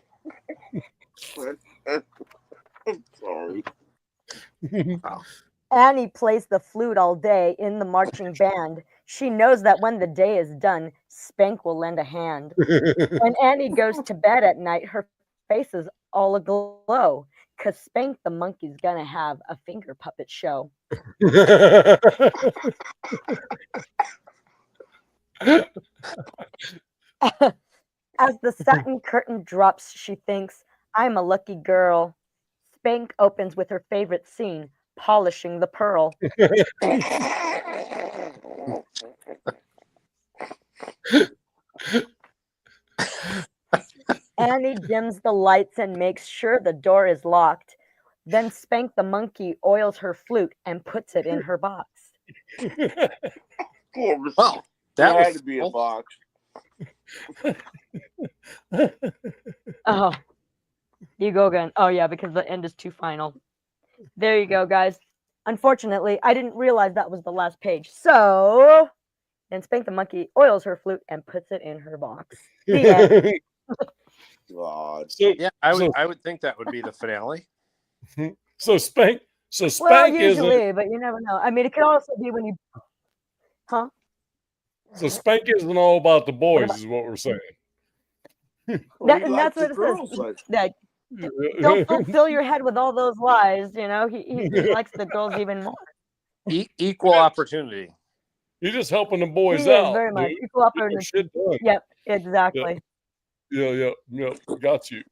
sorry. Annie plays the flute all day in the marching band. She knows that when the day is done, Spank will lend a hand. When Annie goes to bed at night, her face is all aglow, 'cause Spank the monkey's gonna have a finger puppet show. As the satin curtain drops, she thinks, I'm a lucky girl. Spank opens with her favorite scene, polishing the pearl. Annie dims the lights and makes sure the door is locked. Then Spank the monkey oils her flute and puts it in her box. Well, that had was to be a box. Oh, you go again. Oh, yeah, because the end is too final. There you go, guys. Unfortunately, I didn't realize that was the last page. So, then Spank the monkey oils her flute and puts it in her box. The end. God. Yeah, I would think that would be the finale. So Spank Well, isn't. usually, but you never know. I mean, it could also be when you, huh? So Spank isn't all about the boys, is what we're saying. That, and that's what it says. That don't fill your head with all those lies. You know, he likes the girls even more. Equal opportunity. You're just helping the boys He out. is very much dude. equal opportunity. Shit done. Yep, exactly. Yeah. Got you.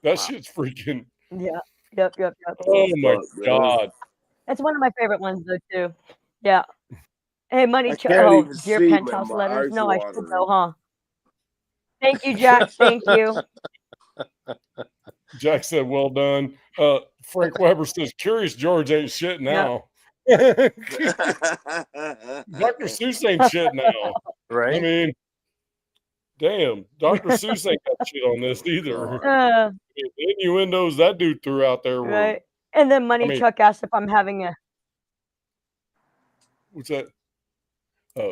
That shit's freaking. Yeah. Yep. Oh my God. That's one of my favorite ones, though, too. Yeah. Hey, Money I can't even dear see, Penthouse my letters. eyes No, I should watering. know, huh? Thank you, Jack. Thank you. Jack said, "Well done." Frank Weber says, "Curious George ain't shit now." Dr. Seuss ain't shit now. Right? I mean, damn, Dr. Seuss ain't got shit on this either. The innuendos that dude threw out there were Right. And then Money Chuck asked if I'm having a what's that?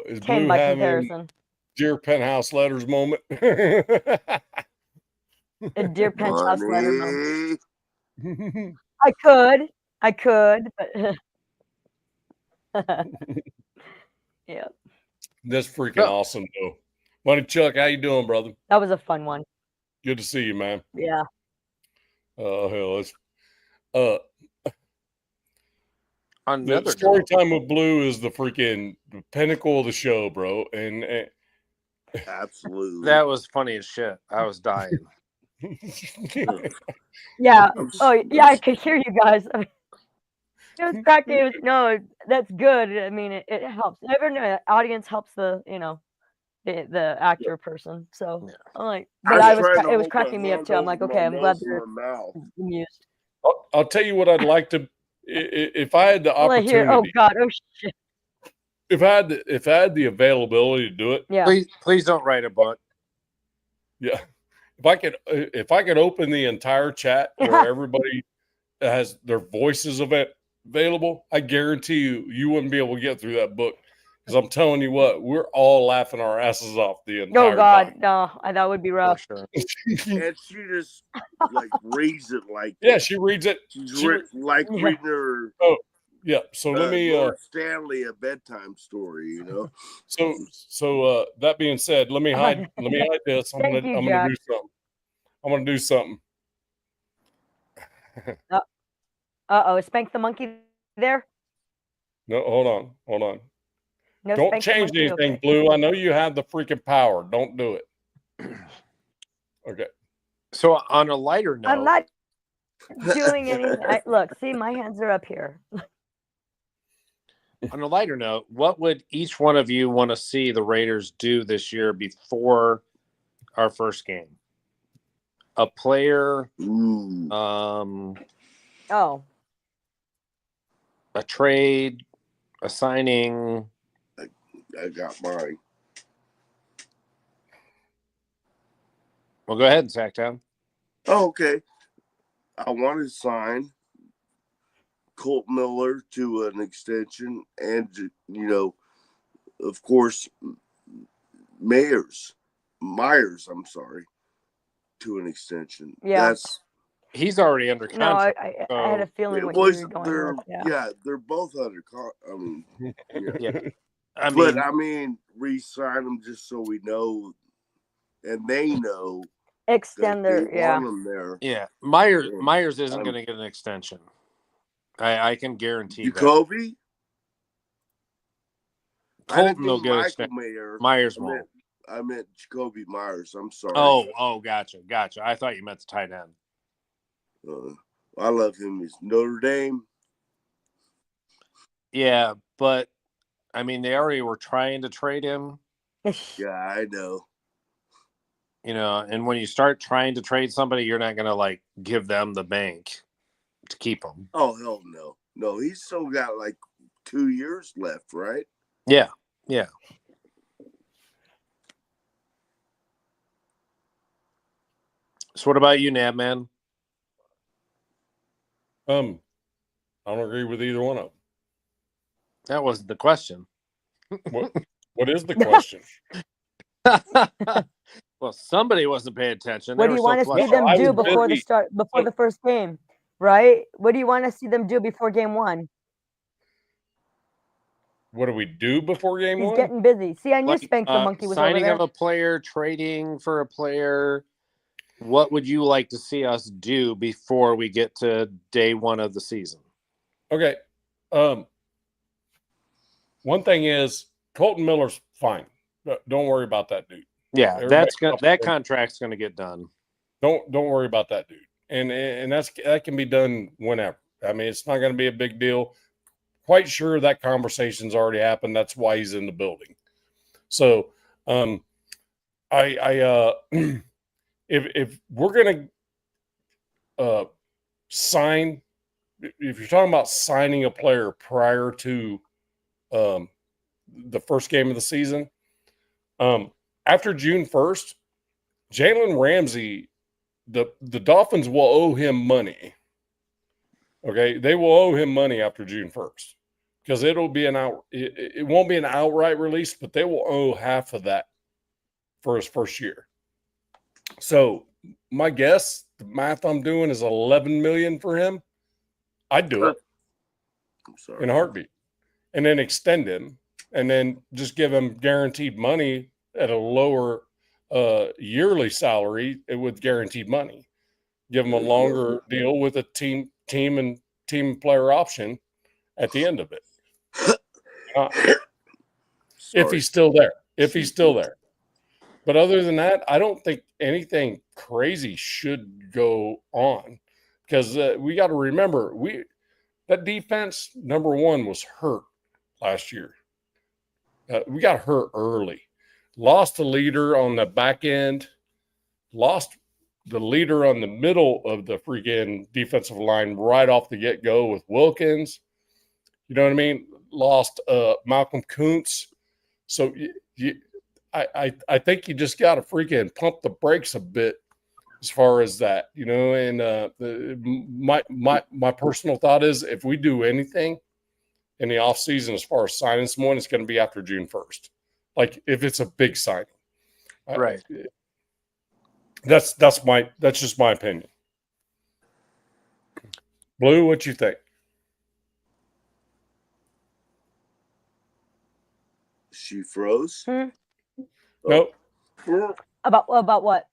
Is tame Blue by having comparison. Dear Penthouse Letters moment? A Dear Penthouse letter moment. I could, but yeah. That's freaking awesome, though. Money Chuck, how you doing, brother? That was a fun one. Good to see you, man. Yeah. Oh hell, it's Another the story time with Blue is the freaking pinnacle of the show, bro. And absolutely, that was funny as shit. I was dying. Yeah. Oh, yeah. I could hear you guys. I mean, it was cracking. No, that's good. I mean, it helps. The audience helps the the actor person. So I'm like, but it was cracking me up too. I'm like, okay, I'm glad they're amused. I'll tell you what I'd like to, if I had the opportunity. Oh God! Oh shit! If I had the availability to do it, yeah. Please don't write a book. Yeah, if I could open the entire chat where everybody has their voices available, I guarantee you wouldn't be able to get through that book. Because I'm telling you what, we're all laughing our asses off the entire Oh God, time. no, that would be rough. And she just like reads it like she reads it. She's reading her. Oh yeah. So let me Lord Stanley a bedtime story, you know. So that being said, let me hide this. I'm gonna do something. I'm gonna do something. Uh-oh, is Spank the monkey there? No, hold on. No, don't change anything, Blue. I know you have the freaking power. Don't do it. Okay. So on a lighter note, I'm not doing anything. Look, see, my hands are up here. On a lighter note, what would each one of you want to see the Raiders do this year before our first game? a player, Oh, a trade, a signing. I got mine. Well, go ahead, Sacktown. Oh, okay. I want to sign Colt Miller to an extension, and of course, Myers. I'm sorry, to an extension. yeah. He's already under No, contract. I had a feeling It what was you were going they're with. Yeah. they're both under I mean, Yeah. I but mean, re-sign them just so we know, and they know Extend that they their want them there. yeah. Myers And isn't going to get an extension. I can guarantee Jacoby. that. Colton will get an Michael extension. Mayer. Myers won't. I meant Jacoby Myers. I'm sorry. Oh, gotcha. I thought you meant the tight end. I love him. He's Notre Dame. Yeah, but I mean, they already were trying to trade him. Yeah, I know. And when you start trying to trade somebody, you're not going to like give them the bank to keep them. Oh, hell no. No, he's still got like 2 years left, right? Yeah. So what about you, Nab, man? I don't agree with either one of them. That wasn't the question. What is the question? Well, somebody wasn't paying attention. What do you want to see them do before the first game, right? What do you want to see them do before game 1? What do we do before game 1? He's getting busy. See, I knew Spank the Monkey was over signing there. of a player, trading for a player. What would you like to see us do before we get to day 1 of the season? Okay. One thing is Colton Miller's fine. Don't worry about that dude. Yeah, that contract's going to get done. Don't worry about that dude. And that can be done whenever. I mean, it's not going to be a big deal. Quite sure that conversation's already happened. That's why he's in the building. So, if we're going to sign, if you're talking about signing a player prior to the first game of the season, after June 1st, Jalen Ramsey, the Dolphins will owe him money. Okay, they will owe him money after June 1st because it won't be an outright release, but they will owe half of that for his first year. So my guess, the math I'm doing is 11 million for him. I'd do it in a heartbeat, and then extend him, and then just give him guaranteed money at a lower yearly salary with guaranteed money. Give him a longer deal with a team and team player option at the end of it. If he's still there. But other than that, I don't think anything crazy should go on because we got to remember that defense, number 1, was hurt last year. We got hurt early. Lost the leader on the back end. Lost the leader on the middle of the freaking defensive line right off the get-go with Wilkins. You know what I mean? Lost Malcolm Kuntz. So I think you just got to freaking pump the brakes a bit as far as that, and my personal thought is if we do anything in the offseason as far as signing someone, it's going to be after June 1st. Like if it's a big signing. Right. That's just my opinion. Blue, what you think? She froze? Nope. About what?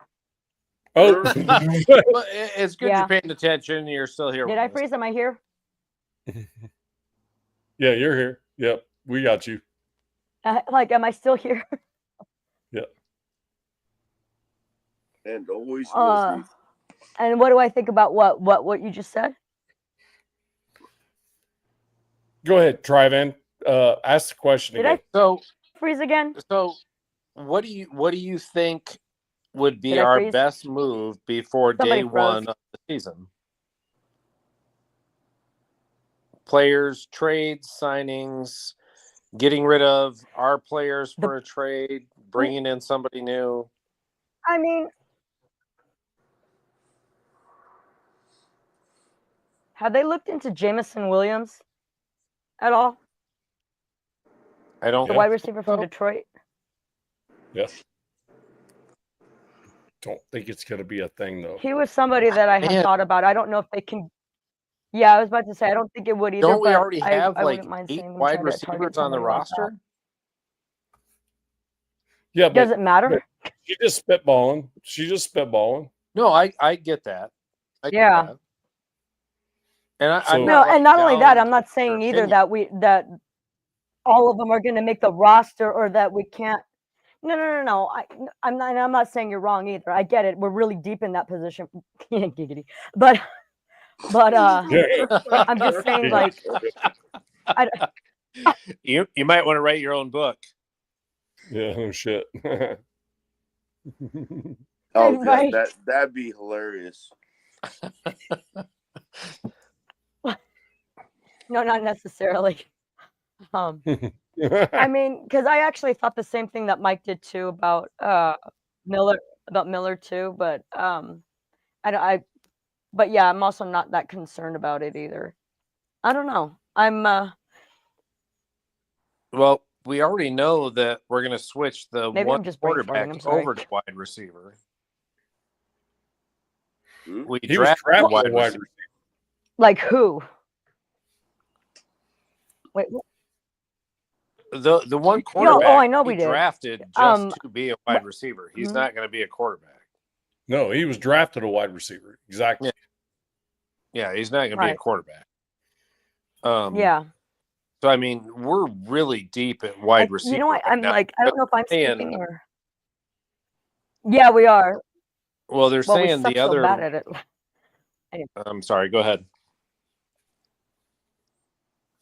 Oh, well, it's good you're paying attention. You're still here. Did I freeze? Am I here? Yeah, you're here. Yep, we got you. Am I still here? Yeah. And always. And what do I think about what you just said? Go ahead, Trivan. Ask the question again. Did I freeze again? So, what do you think would be Did I our freeze? best move before Somebody day froze. one of the season? Players, trades, signings, getting rid of our players for a trade, bringing in somebody new. I mean, have they looked into Jamison Williams at all? I don't. The wide receiver from Detroit. Yes. Don't think it's going to be a thing though. He was somebody that I had thought about. I don't know if they can. Yeah, I was about to say I don't think it would either. Don't we but already have I like wouldn't mind 8 seeing them wide try to target receivers on the somebody like that. roster? Yeah, but Does it matter? She just spitballing. No, I get that. I get that. And I'm no, and not only that, down I'm not saying either that all of them are going to make the roster or that we can't. No. I'm not saying you're wrong either. I get it. We're really deep in that position. Giggity. But I'm just saying, like, you might want to write your own book. Yeah, no shit. Oh, Right. that'd be hilarious. No, not necessarily. I mean, because I actually thought the same thing that Mike did too about Miller too, but but yeah, I'm also not that concerned about it either. I don't know. Well, we already know that we're going to switch the Maybe one I'm just brain farting, quarterback I'm sorry. over to wide receiver. We He was drafted wide wide receiver. Like who? Wait, what? The one quarterback I know we he did. drafted just to be a wide receiver. He's not going to be a quarterback. No, he was drafted a wide receiver. Exactly. Yeah, he's not going to be a quarterback. Yeah. So I mean, we're really deep at wide receiver. You know what? I'm now. like, I don't know if I'm saying, speaking or. Yeah, we are. Well, they're saying we suck the other. So bad at it. Anyway. I'm sorry. Go ahead.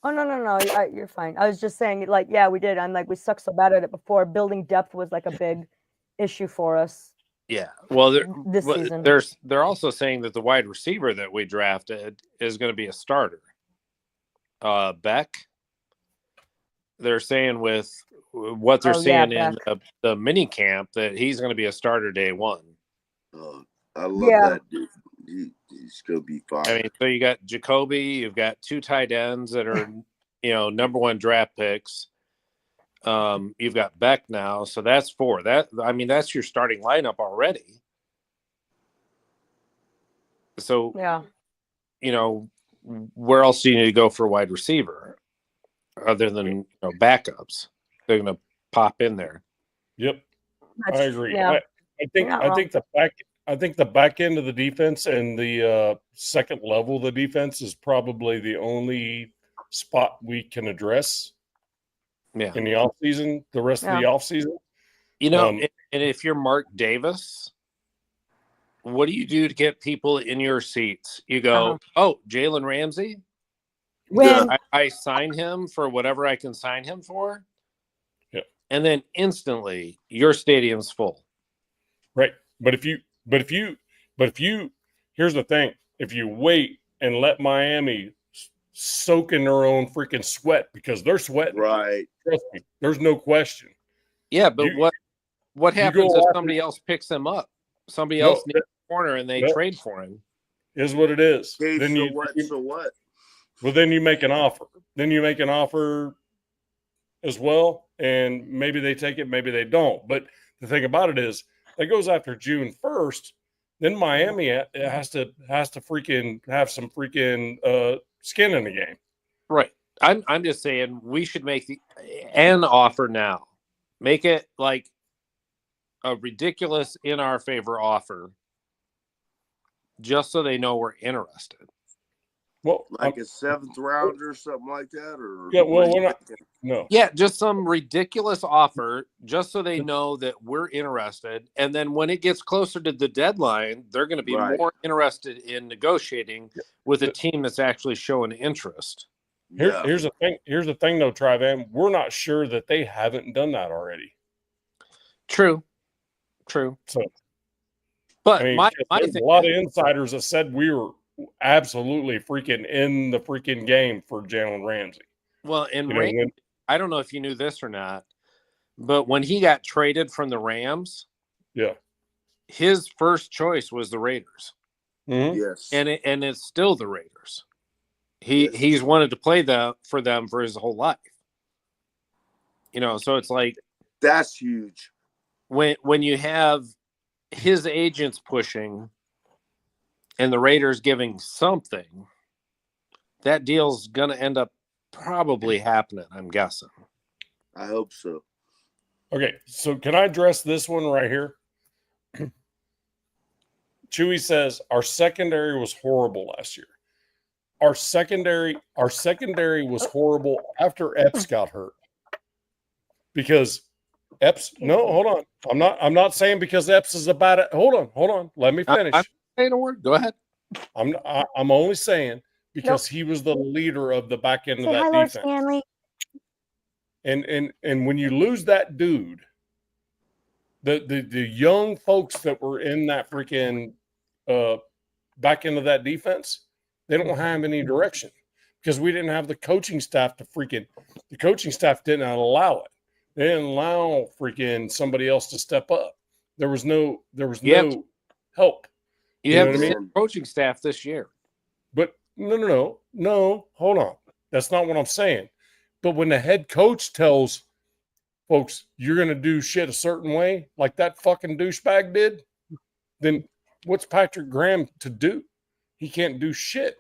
Oh no! You're fine. I was just saying, like, yeah, we did. I'm like, we suck so bad at it before. Building depth was like a big issue for us. Yeah. Well, this season, they're also saying that the wide receiver that we drafted is going to be a starter. Beck. They're saying with what they're seeing in the mini camp that he's going to be a starter day one. I love that dude. He's going to be fine. I mean, so you got Jacoby, you've got 2 tight ends that are, number 1 draft picks. You've got Beck now, so that's 4. That's your starting lineup already. So, where else do you need to go for a wide receiver other than backups? They're going to pop in there. Yep, I agree. Yeah. I think the back end of the defense and the second level of the defense is probably the only spot we can address. Yeah. In the offseason, the rest of the offseason. And if you're Mark Davis, what do you do to get people in your seats? You go, oh, Jalen Ramsey? I sign him for whatever I can sign him for. Yeah. And then instantly your stadium's full. Right. But if you here's the thing, if you wait and let Miami soak in their own freaking sweat because they're sweating. Right. Trust me, there's no question. Yeah, but what happens if somebody else picks them up? Somebody else needs a corner and they trade for him. Is what it is. Okay, then so what? Well, then you make an offer. Then you make an offer as well, and maybe they take it, maybe they don't. But the thing about it is, that goes after June 1st. Then Miami has to freaking have some freaking skin in the game. Right. I'm just saying we should make an offer now. Make it like a ridiculous in our favor offer, just so they know we're interested. Well, like a 7th rounder or something like that, or we're not. No. Yeah, just some ridiculous offer, just so they know that we're interested. And then when it gets closer to the deadline, they're going to be more interested in negotiating with a team that's actually showing interest. Here's the thing. Here's the thing, though, Trivan. We're not sure that they haven't done that already. True. So But I mean, my there's thing a lot is, of insiders that said we were absolutely freaking in the freaking game for Jalen Ramsey. well, and You know, when, I don't know if you knew this or not, but when he got traded from the Rams, yeah, his first choice was the Raiders, Yes. and it's still the Raiders. Yes. He's wanted to play for them for his whole life. You know, so it's like That's huge. when you have his agents pushing and the Raiders giving something, that deal's gonna end up probably happening, I'm guessing. I hope so. okay, so can I address this one right here? Chewy says our secondary was horrible last year. Our secondary was horrible after Epps got hurt. Because Epps, no, hold on. I'm not saying because Epps is a bad. Hold on. Let me finish. I'm saying a word. Go ahead. I'm only saying because he was the leader of the back end of that hi, defense. Lord Stanley. And when you lose that dude, the young folks that were in that freaking back end of that defense, they don't have any direction because we didn't have the coaching staff the coaching staff didn't allow it. They didn't allow freaking somebody else to step up. There was no help. You have the same coaching staff this year. But no, hold on. That's not what I'm saying. But when the head coach tells folks you're going to do shit a certain way, like that fucking douchebag did, then what's Patrick Graham to do? He can't do shit,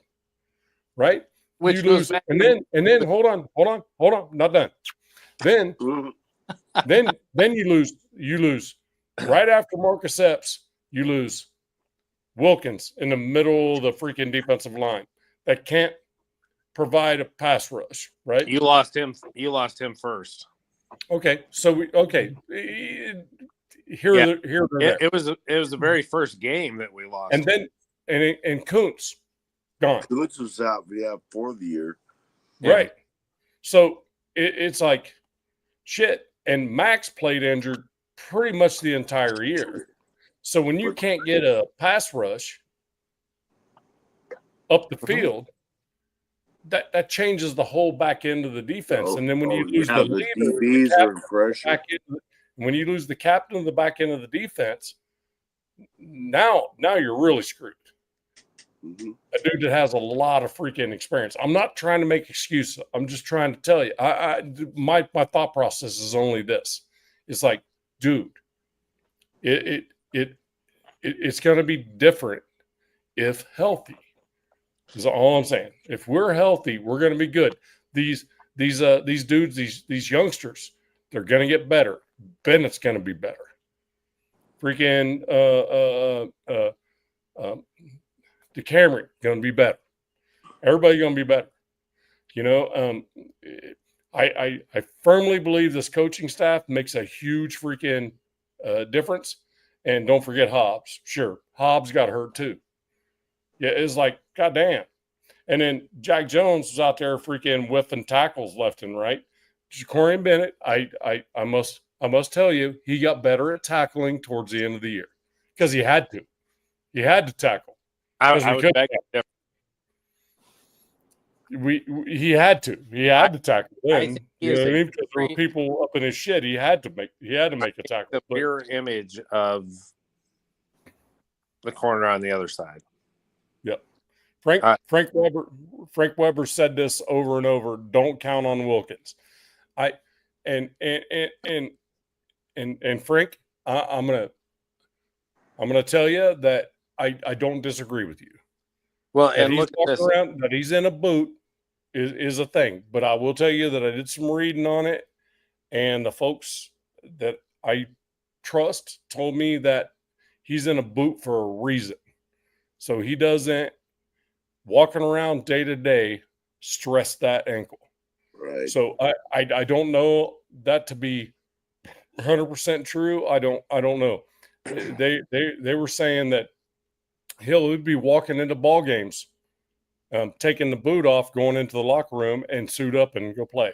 right? Which you goes lose, back and then hold on, not done. Then you lose right after Marcus Epps. You lose Wilkins in the middle of the freaking defensive line that can't provide a pass rush, right? You lost him first. Okay, so it was the very first game that we lost. And then and Kuntz gone. Kuntz was out for the year. Right. So it's like shit. And Max played injured pretty much the entire year. So when you can't get a pass rush up the field, that changes the whole back end of the defense. And then when you lose the leader, when you lose the captain of the back end of the defense, now you're really screwed. Mm-hmm. A dude that has a lot of freaking experience. I'm not trying to make excuses. I'm just trying to tell you. My thought process is only this. It's like, dude, it's going to be different if healthy. Is all I'm saying. If we're healthy, we're going to be good. These dudes, these youngsters, they're going to get better. Bennett's going to be better. Freaking DeCamry going to be better. Everybody going to be better. You know, I firmly believe this coaching staff makes a huge freaking difference. And don't forget Hobbs. Sure, Hobbs got hurt too. Yeah, it's like, goddamn. And then Jack Jones was out there freaking whiffing tackles left and right. Jacorian Bennett, I must tell you, he got better at tackling towards the end of the year because he had to. He had to tackle. I would beg he had to. He had to tackle then. You know what I mean? Because there were people up in his shit. He had to make a tackle. The mirror image of the corner on the other side. Yep. Frank Weber said this over and over. Don't count on Wilkins. And Frank, I'm gonna tell you that I don't disagree with you. Well, and look at this. That he's in a boot is a thing, but I will tell you that I did some reading on it, and the folks that I trust told me that he's in a boot for a reason. So he doesn't walking around day to day stress that ankle. Right. So I don't know that to be 100% true. I don't know. They were saying that he'll be walking into ball games, taking the boot off, going into the locker room and suit up and go play.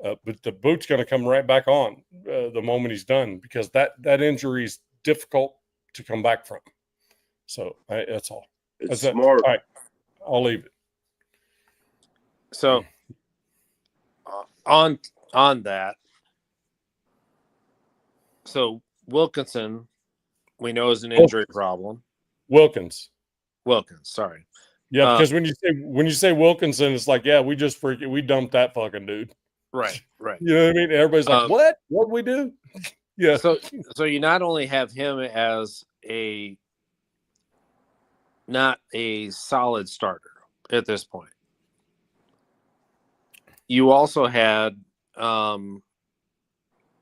But the boot's going to come right back on the moment he's done because that injury is difficult to come back from. So that's all. It's That's smart. It. All right, I'll leave it. So on that, so Wilkinson, we know is an injury problem. Wilkins, sorry. Yeah, because when you say Wilkinson, it's like, yeah, we dumped that fucking dude. Right. You know what I mean? Everybody's like, what? What'd we do? Yeah. So you not only have him as not a solid starter at this point. You also had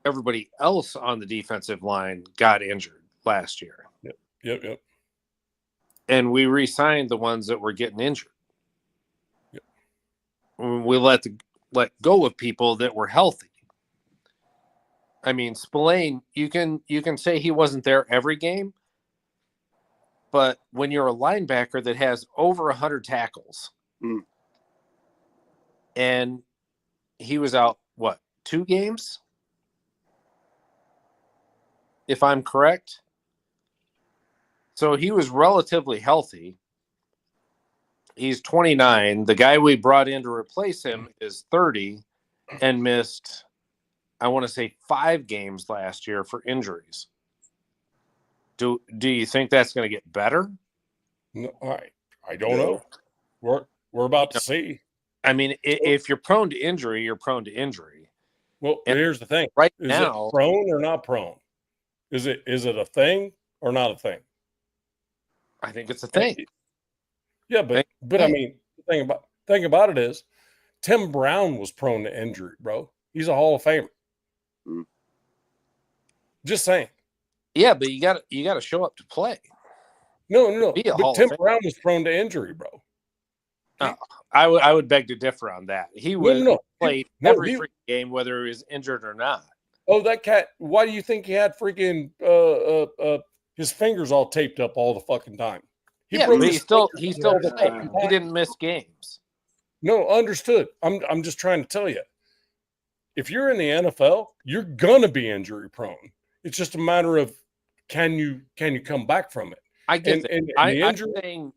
everybody else on the defensive line got injured last year. Yep. And we re-signed the ones that were getting injured. Yep. We let go of people that were healthy. I mean, Spillane, you can say he wasn't there every game, but when you're a linebacker that has over 100 tackles, and he was out, 2 games? If I'm correct. So he was relatively healthy. He's 29. The guy we brought in to replace him is 30 and missed, I want to say, 5 games last year for injuries. Do you think that's going to get better? No, I don't know. We're about to see. I mean, if you're prone to injury, you're prone to injury. Well, here's the thing. Right is now, it prone or not prone? Is it a thing or not a thing? I think it's a thing. Yeah, but I mean, the thing about it is, Tim Brown was prone to injury, bro. He's a Hall of Famer. Just saying. Yeah, but you got to show up to play. No. But Tim Brown was prone to injury, bro. I would beg to differ on that. He would play every freaking game, whether he was injured or not. Oh, that cat! Why do you think he had freaking his fingers all taped up all the fucking time? He still played. He didn't miss games. No, understood. I'm just trying to tell you. If you're in the NFL, you're gonna be injury prone. It's just a matter of can you come back from it? I get that.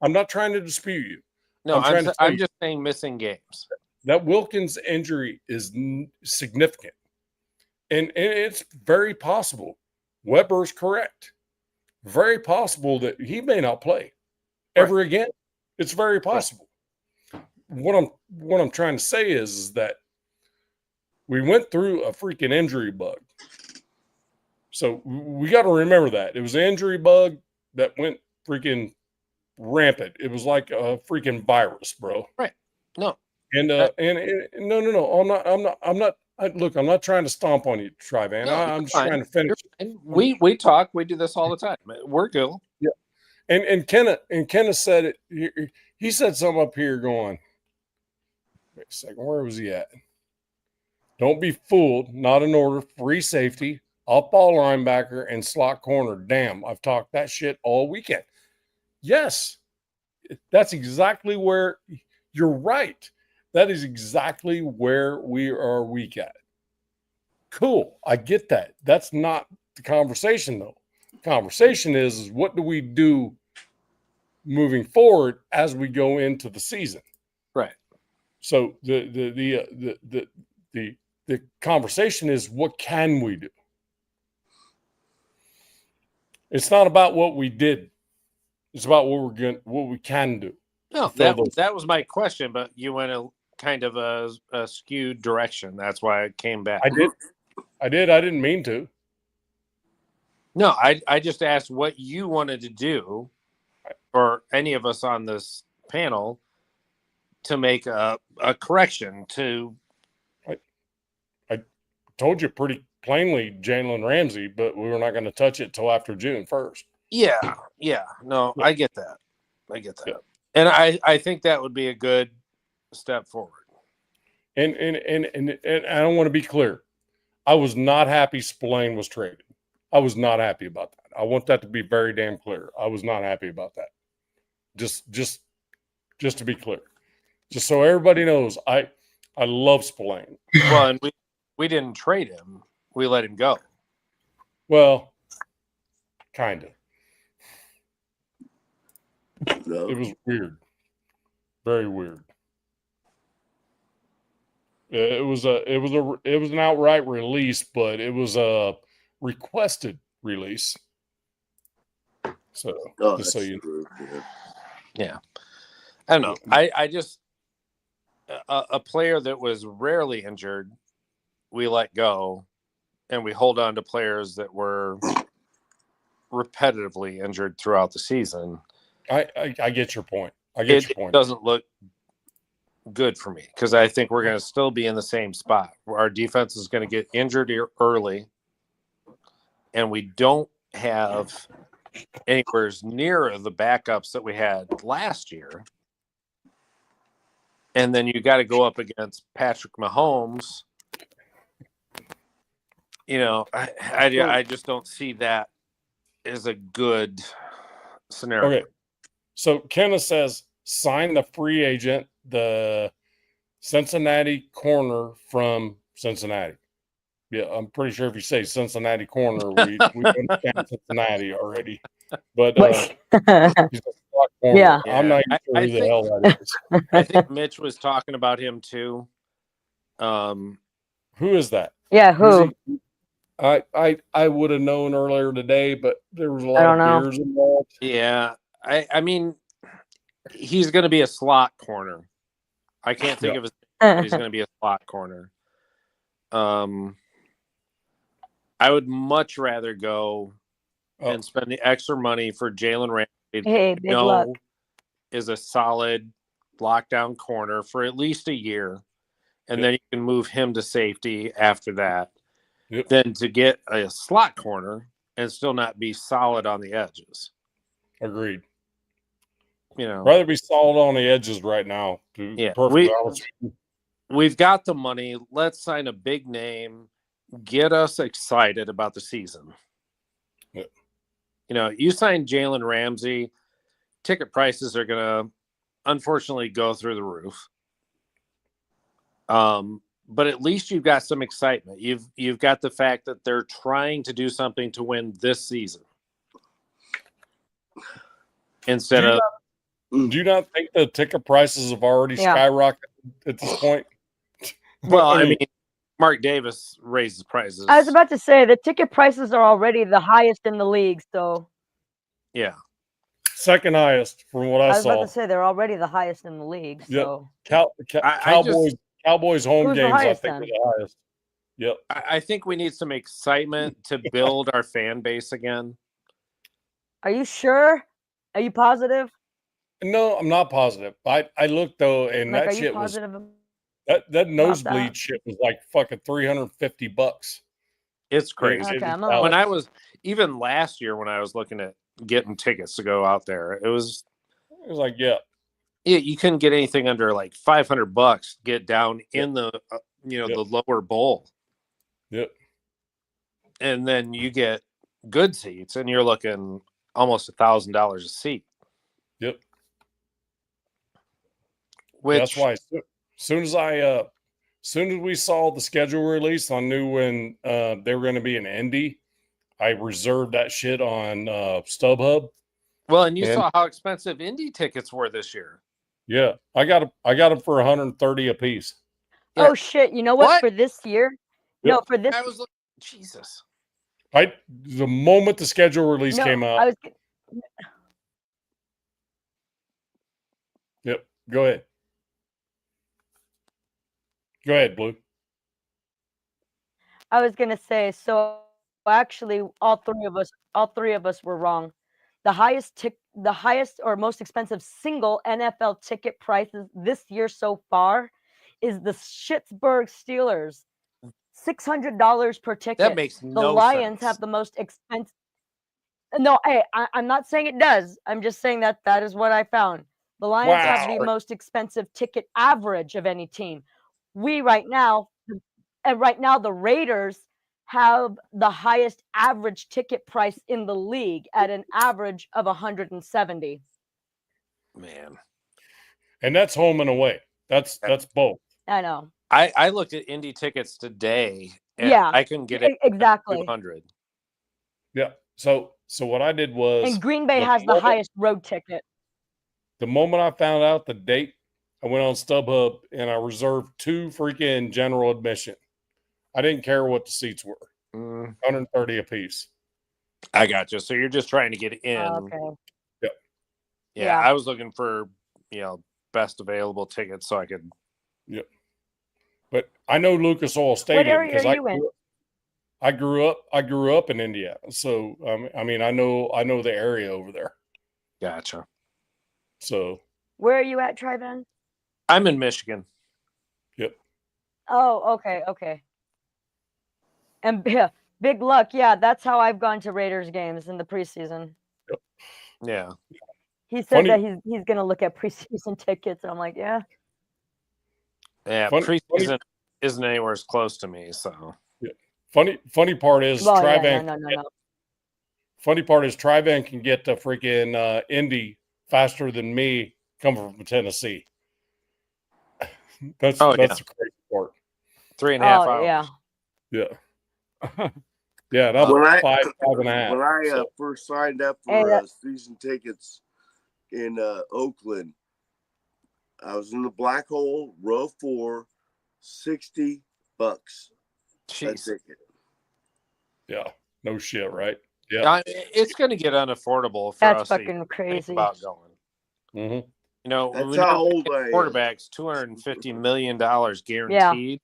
I'm not trying to dispute you. No, I'm just saying missing games. That Wilkins injury is significant, and it's very possible. Weber's correct. Very possible that he may not play ever again. It's very possible. What I'm trying to say is that we went through a freaking injury bug. So we got to remember that it was an injury bug that went freaking rampant. It was like a freaking virus, bro. Right. No. And no. I'm not. Look, I'm not trying to stomp on you, Trivan. No, I'm just trying to finish. We talk. We do this all the time. We're good. Yeah. And Kenneth said it. He said something up here going. Wait a second. Where was he at? Don't be fooled. Not in order. Free safety, up ball linebacker, and slot corner. Damn, I've talked that shit all weekend. Yes, that's exactly where you're right. That is exactly where we are weak at. Cool. I get that. That's not the conversation, though. The conversation is what do we do moving forward as we go into the season? Right. So the conversation is what can we do? It's not about what we did. It's about what we can do. No, that was my question, but you went a kind of a skewed direction. That's why I came back. I didn't mean to. No, I just asked what you wanted to do, or any of us on this panel, to make a correction to. I told you pretty plainly, Jalen Ramsey, but we were not going to touch it till after June 1st. Yeah. No, I get that. Yeah. And I think that would be a good step forward. And I don't want to be clear. I was not happy Spillane was traded. I was not happy about that. I want that to be very damn clear. I was not happy about that. Just to be clear. Just so everybody knows, I love Spillane. Well, and we didn't trade him. We let him go. Well, Kind of. No. It was weird. Very weird. It was an outright release, but it was a requested release. So just so you know. Yeah. I don't know. I just a player that was rarely injured, we let go, and we hold on to players that were repetitively injured throughout the season. I get your point. I get your point. It doesn't look good for me because I think we're going to still be in the same spot. Our defense is going to get injured early, and we don't have anywhere near the backups that we had last year. And then you got to go up against Patrick Mahomes. You know, I just don't see that as a good scenario. Okay. So Kenneth says, sign the free agent, the Cincinnati corner from Cincinnati. Yeah, I'm pretty sure if you say Cincinnati corner, we understand Cincinnati already. But he's a slot corner. Yeah. I'm not even sure who the hell that is. I think Mitch was talking about him too. Who is that? Yeah, who? I would have known earlier today, but there was a lot of beers involved. Yeah, I mean, he's going to be a slot corner. I can't think of his name, but he's going to be a slot corner. I would much rather go and spend the extra money for Jalen Ramsey. Hey, big luck. Is a solid lockdown corner for at least a year, and then you can move him to safety after that. Than to get a slot corner and still not be solid on the edges. Agreed. You know, rather be solid on the edges right now. We've got the money. Let's sign a big name. Get us excited about the season. Yeah. You know, you sign Jalen Ramsey, ticket prices are going to unfortunately go through the roof. But at least you've got some excitement. You've got the fact that they're trying to do something to win this season. Instead of, do you not think the ticket prices have already skyrocketed at this point? Well, I mean, Mark Davis raises prices. I was about to say the ticket prices are already the highest in the league. So, yeah, second highest from what I saw. I was about to say they're already the highest in the league. So, Cowboys home games, I think, are the highest. Yep. I think we need some excitement to build our fan base again. Are you sure? Are you positive? No, I'm not positive. I looked though, and that shit was that nosebleed shit was like fucking $350. It's crazy. Okay, when I was even last year when I was looking at getting tickets to go out there, it was like you couldn't get anything under like $500 to get down in the the lower bowl. Yep. And then you get good seats, and you're looking almost $1,000 a seat. Yep. Which that's why as soon as we saw the schedule release, I knew when they were going to be in Indy. I reserved that shit on StubHub. Well, and you saw how expensive Indy tickets were this year. Yeah, I got them for $130 a piece. Yeah. Oh shit! You know what? For this year, no, for this. I was looking, Jesus. The moment the schedule release came out. Yep. Go ahead. Go ahead, Blue. I was gonna say, so actually, all three of us were wrong. The highest or most expensive single NFL ticket prices this year so far is the Pittsburgh Steelers, $600 per ticket. That makes no sense. The Lions have the most expensive. No, hey, I'm not saying it does. I'm just saying that is what I found. The Lions have the most expensive ticket average of any team. Right now, the Raiders have the highest average ticket price in the league at an average of $170. Man. And that's home and away. That's both. I know. I looked at Indy tickets today, and I couldn't get it exactly 200. Yeah. So So what I did was, And Green Bay has the highest road ticket. The moment I found out the date, I went on StubHub and I reserved 2 freaking general admission. I didn't care what the seats were. 130 a piece. I got you. So you're just trying to get in. Okay. Yep. Yeah, I was looking for, best available tickets so I could. Yep. But I know Lucas Oil Stadium because I grew up in Indiana. So I mean I know the area over there. Gotcha. So where are you at, Trivan? I'm in Michigan. Yep. Oh, okay. And big luck. Yeah, that's how I've gone to Raiders games in the preseason. Yep. Yeah. He said that he's gonna look at preseason tickets, and I'm like, yeah. Yeah, preseason isn't anywhere as close to me, so. Yeah. Funny part is Trivan. No. Funny part is Trivan can get to freaking Indy faster than me coming from Tennessee. That's the crazy part. 3.5 hours. Yeah. Yeah, and I'm 5.5. When I first signed up for season tickets in Oakland, I was in the black hole, row 4, $60 a ticket. Yeah, no shit, right? Yeah, it's going to get unaffordable for That's us. That's fucking crazy. About going. Mm-hmm. That's how old I am. Quarterbacks, $250 million guaranteed. Yeah.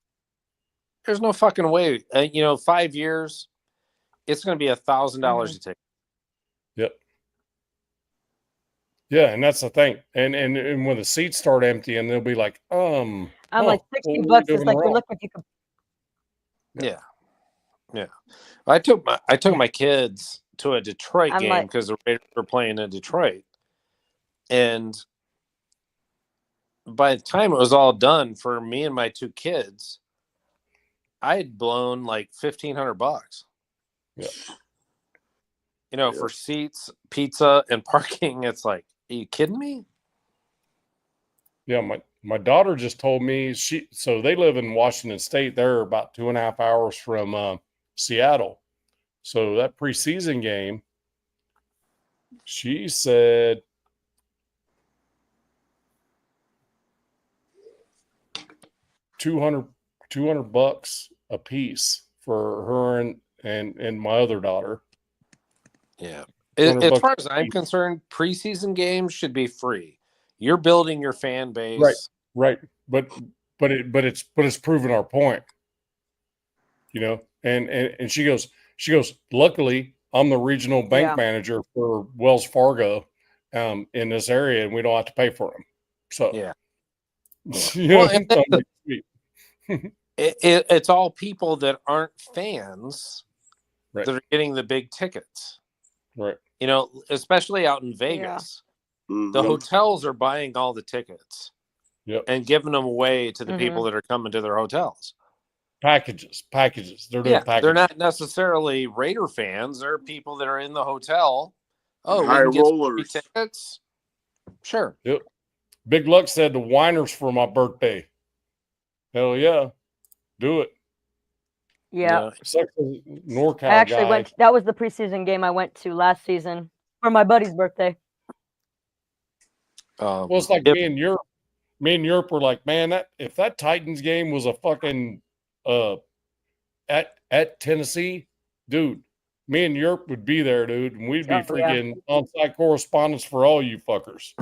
There's no fucking way. 5 years, it's going to be $1,000 a ticket. Yep. Yeah, and that's the thing. And when the seats start emptying, they'll be like, I'm like $60 is like you're looking if you could. Yeah. I took my kids to a Detroit game because the Raiders were playing in Detroit, and by the time it was all done for me and my 2 kids, I had blown like $1,500. Yeah. For seats, pizza, and parking. It's like, are you kidding me? Yeah, my daughter just told me so they live in Washington State. They're about 2.5 hours from Seattle. So that preseason game, she said $200 a piece for her and my other daughter. Yeah. As far as I'm concerned, preseason games should be free. You're building your fan base. Right. But it's proven our point. And she goes, luckily I'm the regional bank manager for Wells Fargo in this area, and we don't have to pay for them. So it's all people that aren't fans that are getting the big tickets. Right. Especially out in Vegas. Yeah. The hotels are buying all the tickets and giving them away to the people that are coming to their hotels. Packages. They're doing packages. They're not necessarily Raider fans. They're people that are in the hotel. Oh, high we can rollers. Get tickets? Sure. Yep. Big Luck said the Winers for my birthday. Hell yeah. Do it. Yeah. NorCal I actually went. That was the preseason game I went to last season for my buddy's birthday. Well, it's like me and Europe were like, man, if that Titans game was a fucking at Tennessee, dude, me and Europe would be there, dude, and we'd be freaking on-site correspondents for all you fuckers.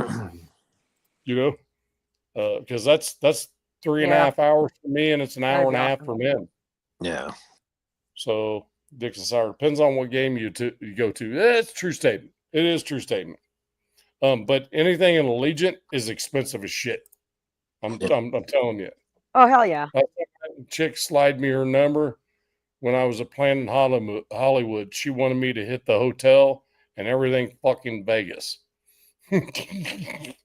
Because that's 3.5 hours for me, and it's an hour and a half for them. Yeah. So Dixon Sour depends on what game you go to. It's a true statement. It is a true statement. But anything in Allegiant is expensive as shit. I'm telling you. Oh hell yeah! Chick slide me her number when I was playing in Hollywood. She wanted me to hit the hotel and everything fucking Vegas. Okay.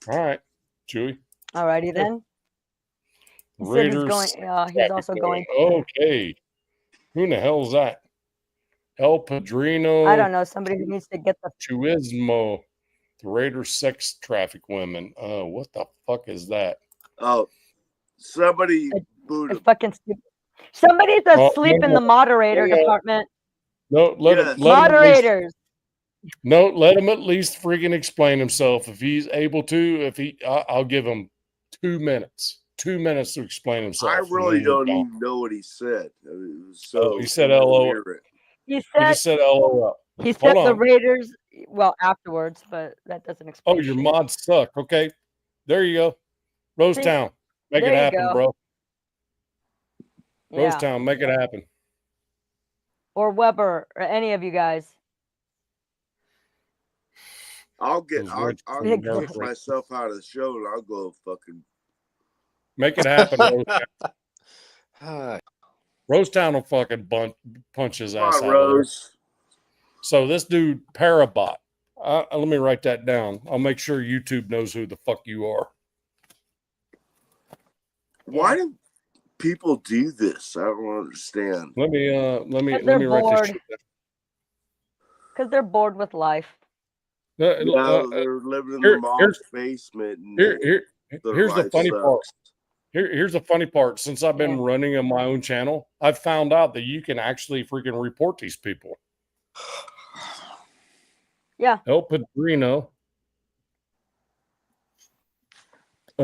All right, Chewy. Alrighty then. Raiders. He's also going. Okay. Who in the hell is that? El Padrino. I don't know. Somebody who needs to get the Tuismo. The Raiders sex traffic women. What the fuck is that? Oh, somebody booed him. Fucking stupid. Somebody's asleep in the moderator department. No, let him. Yes. Let him at least. Moderators. No, let him at least freaking explain himself if he's able to. I'll give him 2 minutes. 2 minutes to explain himself. I and really then we're don't done. even know what he said. It was Oh, so he said LO. incoherent. He He said just said LOL. he Hold said the on. Raiders. Well, afterwards, but that doesn't explain. Oh, your shit. mods suck. Okay, there you go. Rosetown, make there it you happen, go. bro. Yeah. Rosetown, make it happen. Or Weber, or any of you guys. I'll Those kick myself out of the show and I'll go fucking make it happen, Rosetown. Rosetown will fucking punch his ass out of there. So this dude Parabot. Let me write that down. I'll make sure YouTube knows who the fuck you are. Why do people do this? I don't understand. Let me write this shit down. Because they're bored with life. They're living in their mom's basement. And Here's the funny part. Here's the funny part. Since I've been running on my own channel, I've found out that you can actually freaking report these people. Yeah. El Padrino. I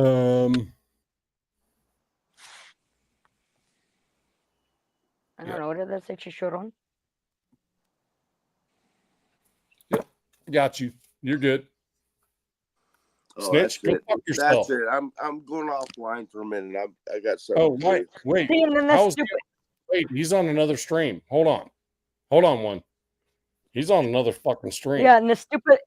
don't know. What did that say, Chichoron? Got you. You're good. Oh, Snitch, go fuck yourself. That's it. I'm going offline for a minute. I got something. Oh, wait. See, and then wait, he's on another stream. Hold on one. He's on another fucking stream. Yeah, and the stupid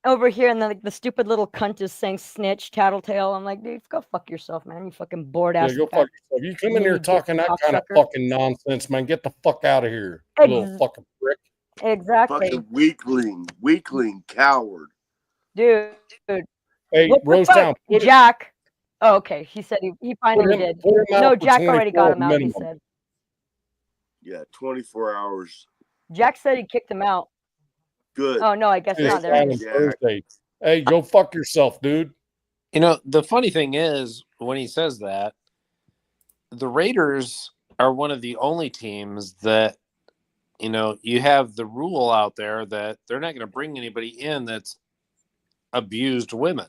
over here, and then like the stupid little cunt is saying snitch, tattletale. I'm like, dude, go fuck yourself, man. You fucking bored ass. Yeah, go fuck yourself. You come in here talking that kind of fucking nonsense, man. Get the fuck out of here, you little fucking prick. Exactly. Fucking weakling, coward. Dude. Hey, Rosetown. Jack. Oh, okay. He said he finally did. No, Jack already got him out, he said. Yeah, 24 hours. Jack said he kicked him out. Good. Oh, no, I guess not. There it is. Hey, go fuck yourself, dude. You know, the funny thing is, when he says that, the Raiders are one of the only teams that, you know, you have the rule out there that they're not going to bring anybody in that's abused women.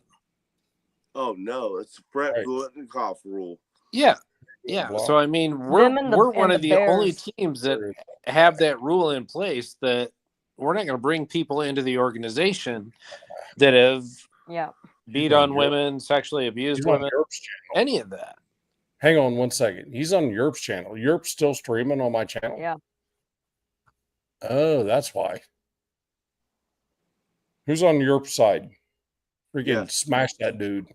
Oh, no. It's the Brett Biletnikoff rule. Yeah. Yeah. So, I mean, we're one of the only teams that have that rule in place that we're not going to bring people into the organization that have beat on women, sexually abused women, any of that. Hang on 1 second. He's on Europe's channel. Europe's still streaming on my channel? Yeah. Oh, that's why. Who's on Europe's side? Freaking smash that dude.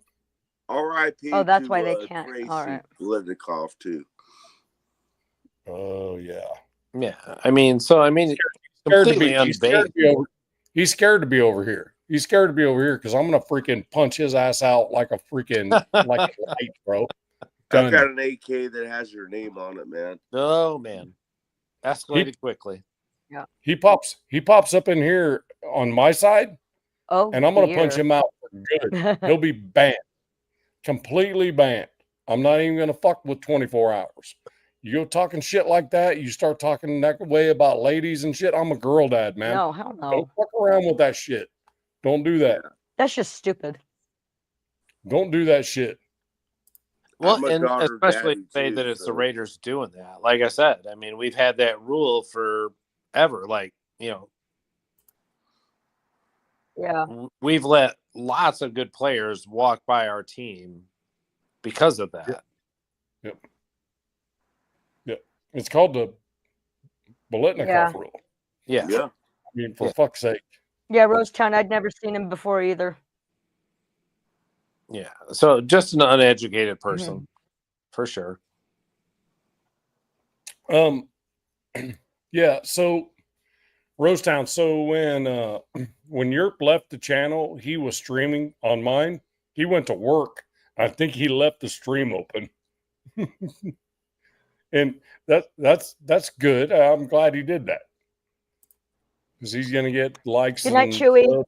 R.I.P. Oh, that's why they can't. All right. Biletnikoff, too. Oh, yeah. Yeah. I mean, completely unbaked. He's scared to be over here. He's scared to be over here because I'm going to freaking punch his ass out like a freaking like a light, bro. I've got an AK that has your name on it, man. Oh, man. Escalated quickly. Yeah. He pops up in here on my side. Oh, and I'm going to punch him out for good. He'll be banned. Completely banned. I'm not even going to fuck with 24 hours. You go talking shit like that, you start talking that way about ladies and shit. I'm a girl dad, man. No, hell no. Don't fuck around with that shit. Don't do that. That's just stupid. Don't do that shit. Well, and especially say that it's the Raiders doing that. Like I said, I mean, we've had that rule forever. Like, you know, we've let lots of good players walk by our team because of that. Yep. It's called the Biletnikoff rule. Yeah. I mean, for fuck's sake. Yeah, Rosetown, I'd never seen him before either. Yeah. So just an uneducated person, for sure. Yeah. So Rosetown. So when Yerp left the channel, he was streaming on mine. He went to work. I think he left the stream open. And that's good. I'm glad he did that because he's gonna get likes. Good night, Chewy.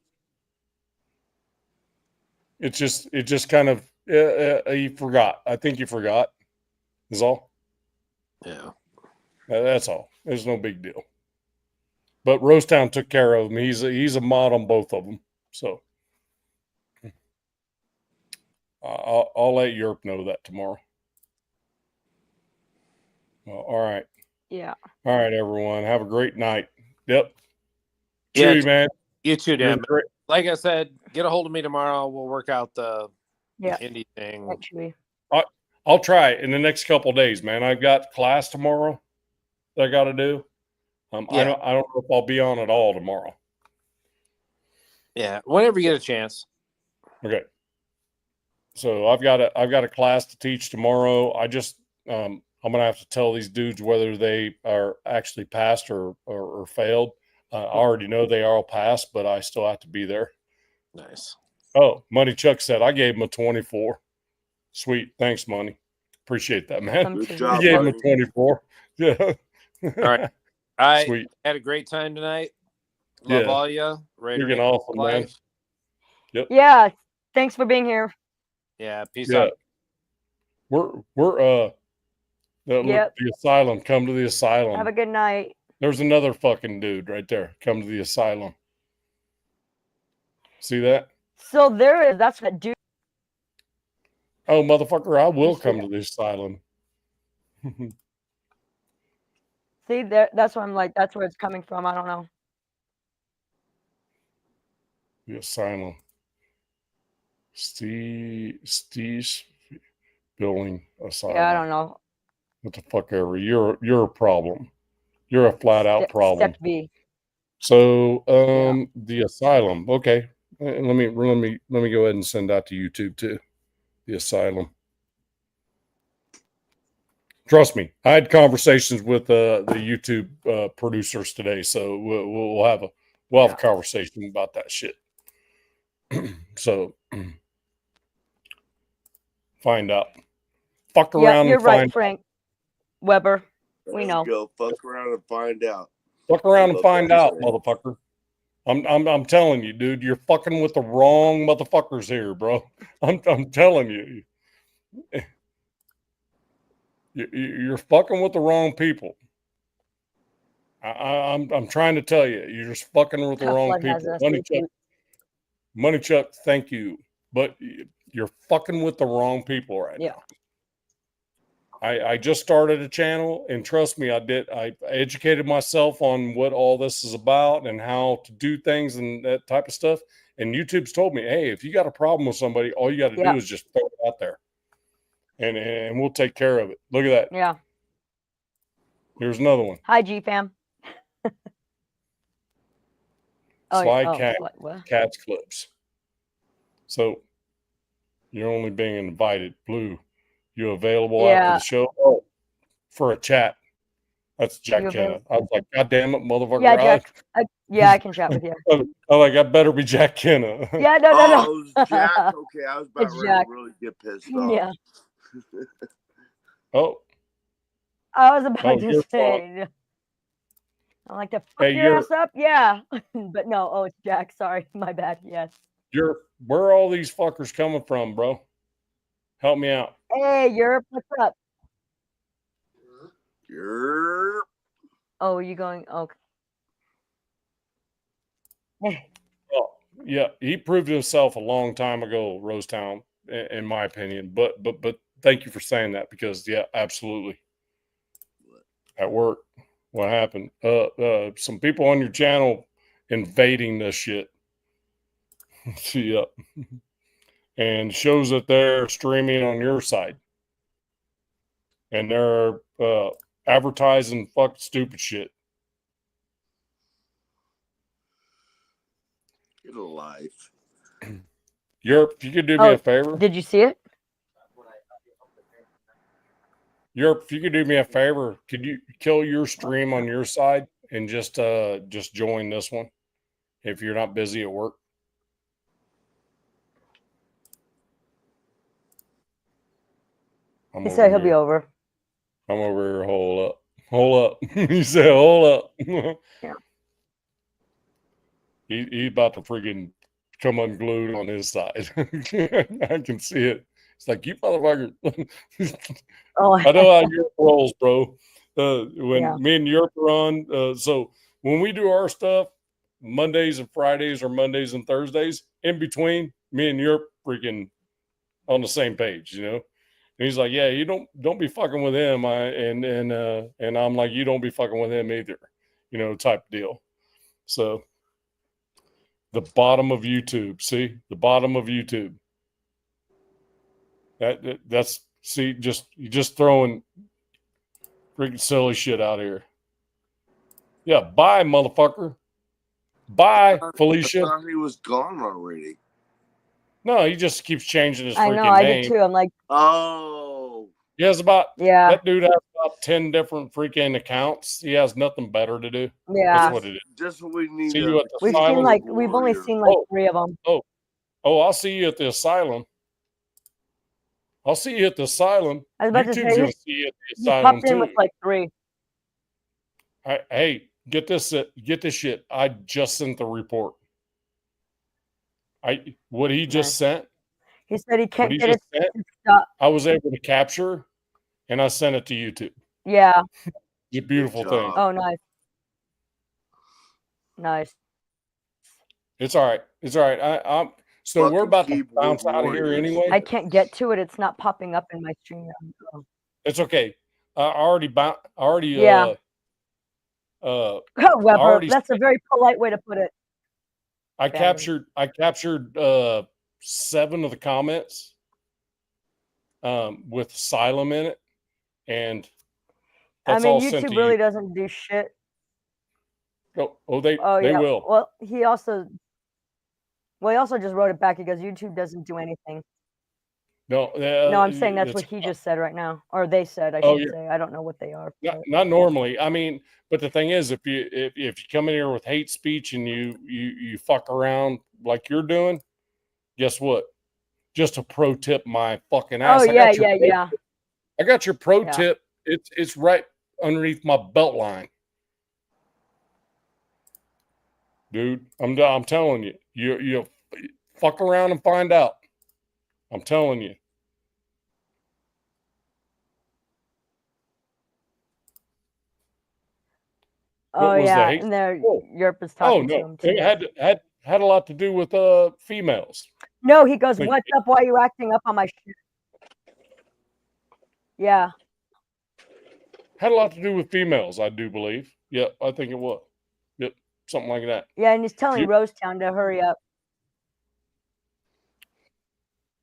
It just kind of he forgot. I think he forgot. Is all. Yeah. That's all. There's no big deal. But Rosetown took care of him. He's a mod on both of them. So I'll let Europe know that tomorrow. Well, all right. Yeah. All right, everyone. Have a great night. Yep. Yeah, Chewy, man. You too, You're Dan. great. Like I said, get a hold of me tomorrow. We'll work out the indie thing. Actually. I'll try it in the next couple of days, man. I've got class tomorrow that I got to do. I don't know if I'll be on at all tomorrow. Yeah, whenever you get a chance. Okay. So I've got a class to teach tomorrow. I just I'm gonna have to tell these dudes whether they are actually passed or failed. I already know they are all passed, but I still have to be there. Nice. Oh, Money Chuck said I gave him a 24. Sweet, thanks, Money. Appreciate that, man. Good job, You gave him a buddy. 24. Yeah. All right. I Sweet. had a great time tonight. Love all you. Freaking awesome, man. Yep. Yeah. Thanks for being here. Yeah. Peace out. We're the asylum. Come to the asylum. Have a good night. There's another fucking dude right there. Come to the asylum. See that? So there is. That's what dude. Oh, motherfucker! I will come to the asylum. See there. That's what I'm like. That's where it's coming from. I don't know. The asylum. Steve's billing asylum. Yeah, I don't know. What the fuck ever. You're a problem. You're a flat out problem. Step B. So the asylum. Okay. Let me go ahead and send that to YouTube too. The asylum. Trust me, I had conversations with the YouTube producers today, so we'll have a conversation about that shit. So find out. Fuck around. You're and right, find Frank Weber. There We know. Go fuck around and find out. Fuck around and find out, motherfucker. I'm telling you, dude, you're fucking with the wrong motherfuckers here, bro. I'm telling you. You're fucking with the wrong people. I'm trying to tell you, you're just fucking with the wrong people. Money Chuck, thank you, but you're fucking with the wrong people right now. I just started a channel, and trust me, I educated myself on what all this is about and how to do things and that type of stuff. And YouTube's told me, hey, if you got a problem with somebody, all you got to do is just throw it out there, and we'll take care of it. Look at that. Yeah. Here's another one. Hi, G fam. Cats clips. So you're only being invited. Blue, you available after the show? Oh, for a chat. That's Jack Kenna. I was like, God damn it, motherfucker. Yeah, Jack. I can chat with you. I'm like, I better be Jack Kenna. Yeah, no. Oh, it was Jack. Okay, I was about ready to really get pissed off. Yeah. Oh. I was about to say. I like to fuck your ass up. Yeah. But no, it's Jack. Sorry. My bad. Yes. Where are all these fuckers coming from, bro? Help me out. Hey, Europe, what's up? Europe. Oh, are you going? Okay. Oh, yeah, he proved himself a long time ago, Rosetown, in my opinion. But thank you for saying that, because yeah, absolutely. At work, what happened? Some people on your channel invading this shit. Yeah. And shows that they're streaming on your side. And they're advertising fucking stupid shit. Get a life. Europe, if you could do me a favor. Did you see it? Europe, if you could do me a favor, could you kill your stream on your side and just join this one if you're not busy at work? He said he'll be over. I'm over here. Hold up. He said, hold up. Yeah. He's about to freaking come unglued on his side. I can see it. It's like, you motherfucker. I know how Europe rolls, bro. When me and Europe are on, so when we do our stuff, Mondays and Fridays or Mondays and Thursdays, in between, me and you're freaking on the same page, you know? And he's like, yeah, you don't be fucking with him. And I'm like, you don't be fucking with him either, you know, type deal. So the bottom of YouTube, see the bottom of YouTube. That's see, you just throwing freaking silly shit out here. Yeah, bye, motherfucker. Bye, Felicia. I thought he was gone already. No, he just keeps changing his freaking name. I know, I did too. I'm like, oh, he has about that dude has about 10 different freaking accounts. He has nothing better to do. Yeah, that's what it is. Just what we need. See you at the we've asylum. seen like we've only seen like 3 of them. Oh, I'll see you at the asylum. I'll see you at the asylum. I was about to YouTube's say gonna see you at the he asylum popped in too. with like 3. Hey, get this shit. I just sent the report. What he just sent. He said he can't What he get it just sent, to stop. I was able to capture, and I sent it to YouTube. Yeah. It's a beautiful thing. Oh, nice. Nice. It's all right. It's all right. I'm so we're about to bounce out of here anyway. I can't get to it. It's not popping up in my stream. It's okay. I already Yeah. Weber, that's a very polite way to put it. I captured 7 of the comments with asylum in it, and that's all sent to YouTube really you. doesn't do shit. They will. Well, he also just wrote it back. He goes, YouTube doesn't do anything. No, I'm saying that's what he just said right now, or they said. I should say. I don't know what they are. Not normally. I mean, but the thing is, if you come in here with hate speech and you fuck around like you're doing, guess what? Just a pro tip, my fucking ass. Oh yeah. I got your pro tip. It's right underneath my belt line, dude. I'm telling you, you fuck around and find out. I'm telling you. Oh yeah, and there Europe is talking to him too. It had a lot to do with females. No, he goes, "What's up? Why are you acting up on my shit?" Yeah. Had a lot to do with females, I do believe. Yep, I think it was. Yep, something like that. Yeah, and he's telling Rosetown to hurry up.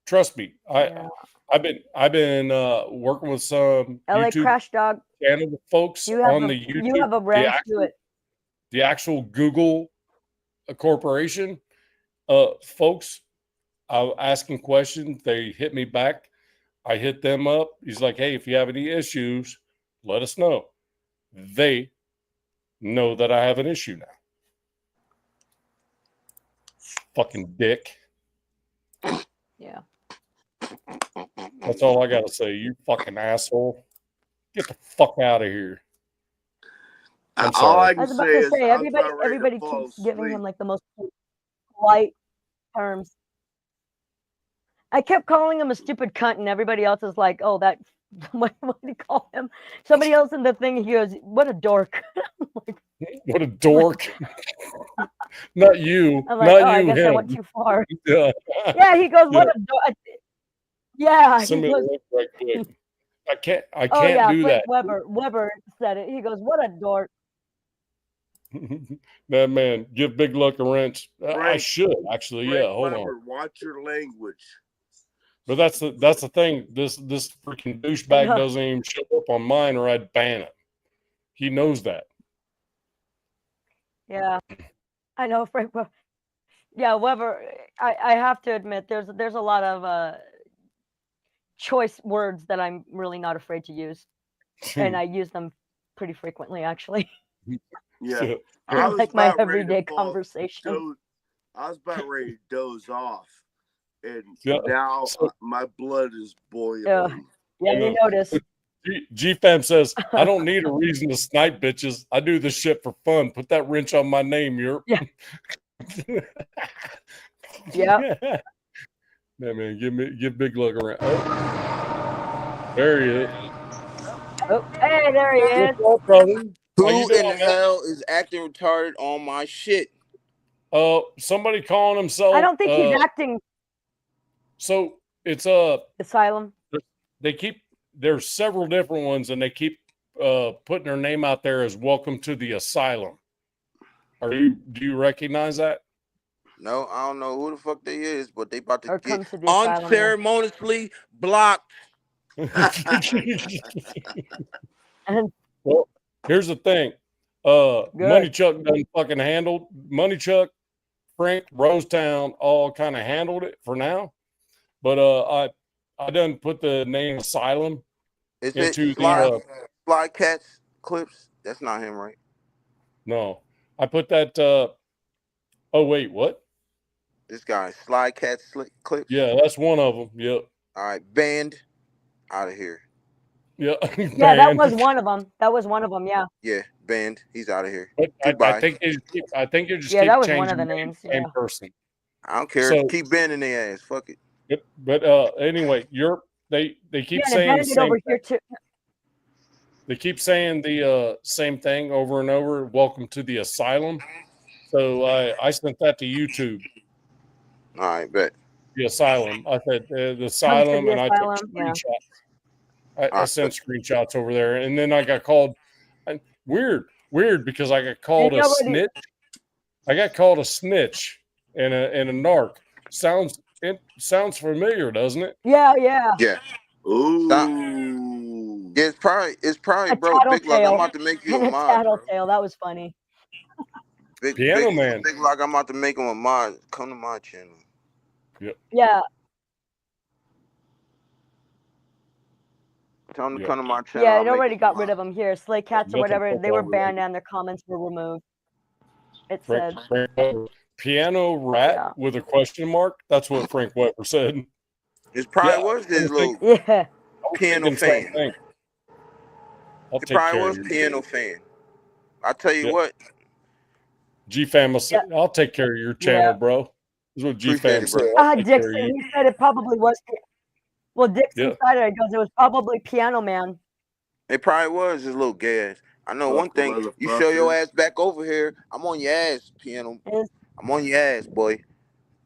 Trust me, I've been working with some LA YouTube Crash Dog channel folks on the YouTube. You have a branch to it. The actual Google corporation folks. I'm asking questions. They hit me back. I hit them up. He's like, "Hey, if you have any issues, let us know." They know that I have an issue now. Fucking dick. Yeah. That's all I got to say. You fucking asshole. Get the fuck out of here. I'm sorry. I was about to say, everybody keeps giving him like the most polite terms. I kept calling him a stupid cunt, and everybody else is like, "Oh, that." What do you call him? Somebody else in the thing, he goes, "What a dork." Like, what a dork. Not you. I'm like, not I you, guess him. I went too far. Yeah. Yeah, he goes, "What a dork." Yeah. Send me the link right quick. I can't do Frank that. Weber said it. He goes, "What a dork." That man, give Big Luck a wrench. I should actually. Frank Hold Weber, on. watch your language. But that's the thing. This freaking douchebag doesn't even show up on mine, or I'd ban him. He knows that. Yeah, I know Frank Weber. Yeah, Weber. I have to admit, there's a lot of choice words that I'm really not afraid to use, and I use them pretty frequently, actually. Yeah, like my everyday conversation. I was about ready to doze off, and now my blood is boiling. Yeah, you notice. G-Fam says, "I don't need a reason to snipe bitches. I do this shit for fun. Put that wrench on my name, Europe." Yeah. Yeah. Yeah, man, give Big Luck a round. Oh, there he is. Oh, hey, there he is. What's up, brother? How you Who in doing, the man? hell is acting retarded on my shit? Somebody calling himself. I don't think he's acting. So it's Asylum. There's several different ones, and they keep putting their name out there as "Welcome to the Asylum." Do you recognize that? No, I don't know who the fuck they is, but they about to Or get comes to the asylum, yeah. unceremoniously blocked. And Well, here's the thing. Money Chuck done fucking handled. Money Chuck, Frank, Rosetown all kind of handled it for now. But I done put the name Asylum Is it into Sly Cats Clips? That's not him, right? No. I put that oh wait, what? This guy, Sly Cats Clips? Yeah, that's one of them. Yep. All right, banned out of here. Yeah. Yeah, that was one of them. That was one of them, yeah. Yeah, banned. He's out of here. But Goodbye. I think you just Yeah, keep that was changing one of the names, names. same Yeah. person. I don't care. So, keep banning their ass. Fuck it. But anyway, they keep Yeah, saying the it same over thing. here too. They keep saying the same thing over and over. Welcome to the asylum. So I sent that to YouTube. All right, bet. The asylum. I said the asylum, the and asylum, I took yeah. screenshots. I sent screenshots over there, and then I got called. Weird, because I got called a snitch. I got called a snitch and a narc. Sounds familiar, doesn't it? Yeah. Yeah. Ooh. Yeah, it's probably A bro. Big Luck, I'm tattletale. about to make you And a a mod, bro. tattletale. That was funny. Piano Man. Big Luck, I'm about to make him a mod. Come to my channel. Yep. Yeah. Tell him to come to my channel. Yeah, it already got rid of them here. Slay Cats or Nothing whatever, fuck they were over banned and their comments were removed. It said. Piano Rat with a question mark. That's what Frank Weber said. It probably was his little piano fan. It probably was piano fan. I tell you what. G-Fam, I'll take care of your channel, bro. This is what G-Fam said. Dixon, he said it probably was. Well, Dixon said it. He goes, it was probably Piano Man. It probably was his little gas. I know one thing. You show your ass back over here, I'm on your ass, piano. I'm on your ass, boy.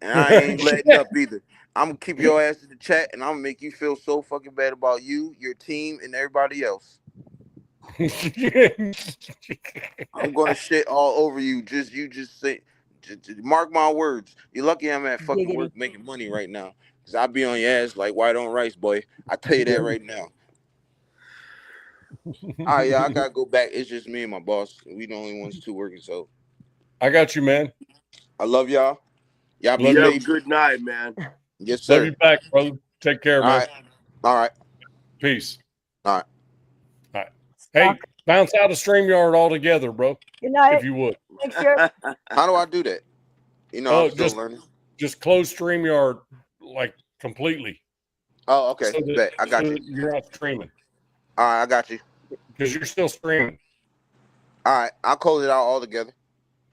And I ain't letting up either. I'm going to keep your ass in the chat, and I'm going to make you feel so fucking bad about you, your team, and everybody else. I'm going to shit all over you. You just say, mark my words. You're lucky I'm at fucking work making money right now. Because I'll be on your ass like white on rice, boy. I tell you that right now. All right, yeah, I gotta go back. It's just me and my boss. We the only ones two working, so I got you, man. I love y'all. Y'all be Have a safe. good night, man. Yes, sir. Love you back, brother. Take care, man. All right. Peace. All right. Hey, bounce out of StreamYard altogether, bro. Good night. If you would. How do I do that? You know, I'm still learning. Just close StreamYard like completely. Oh, okay. So Bet. I got you. You're not streaming. All right, I got you. Because you're still streaming. All right, I'll close it out altogether.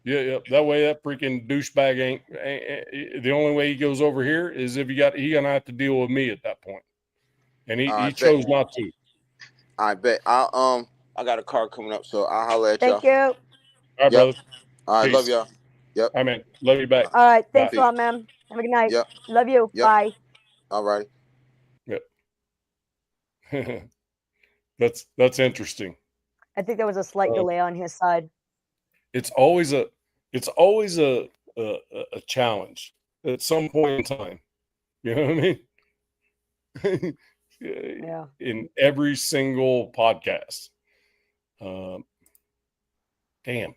Yeah. That way, that freaking douchebag ain't the only way he goes over here is if he gonna have to deal with me at that point, and he chose not to. I bet. I got a car coming up, so I'll holler at y'all. Thank you. All right, brother. All right, Peace. love y'all. Yep. I mean, love you back. All right, thanks Bye. a lot, man. Have a good night. Yep. Love you. Yep. Bye. All right. Yep. That's interesting. I think there was a slight delay on his side. It's always a challenge at some point in time. You know what I mean? Yeah. In every single podcast. Damn.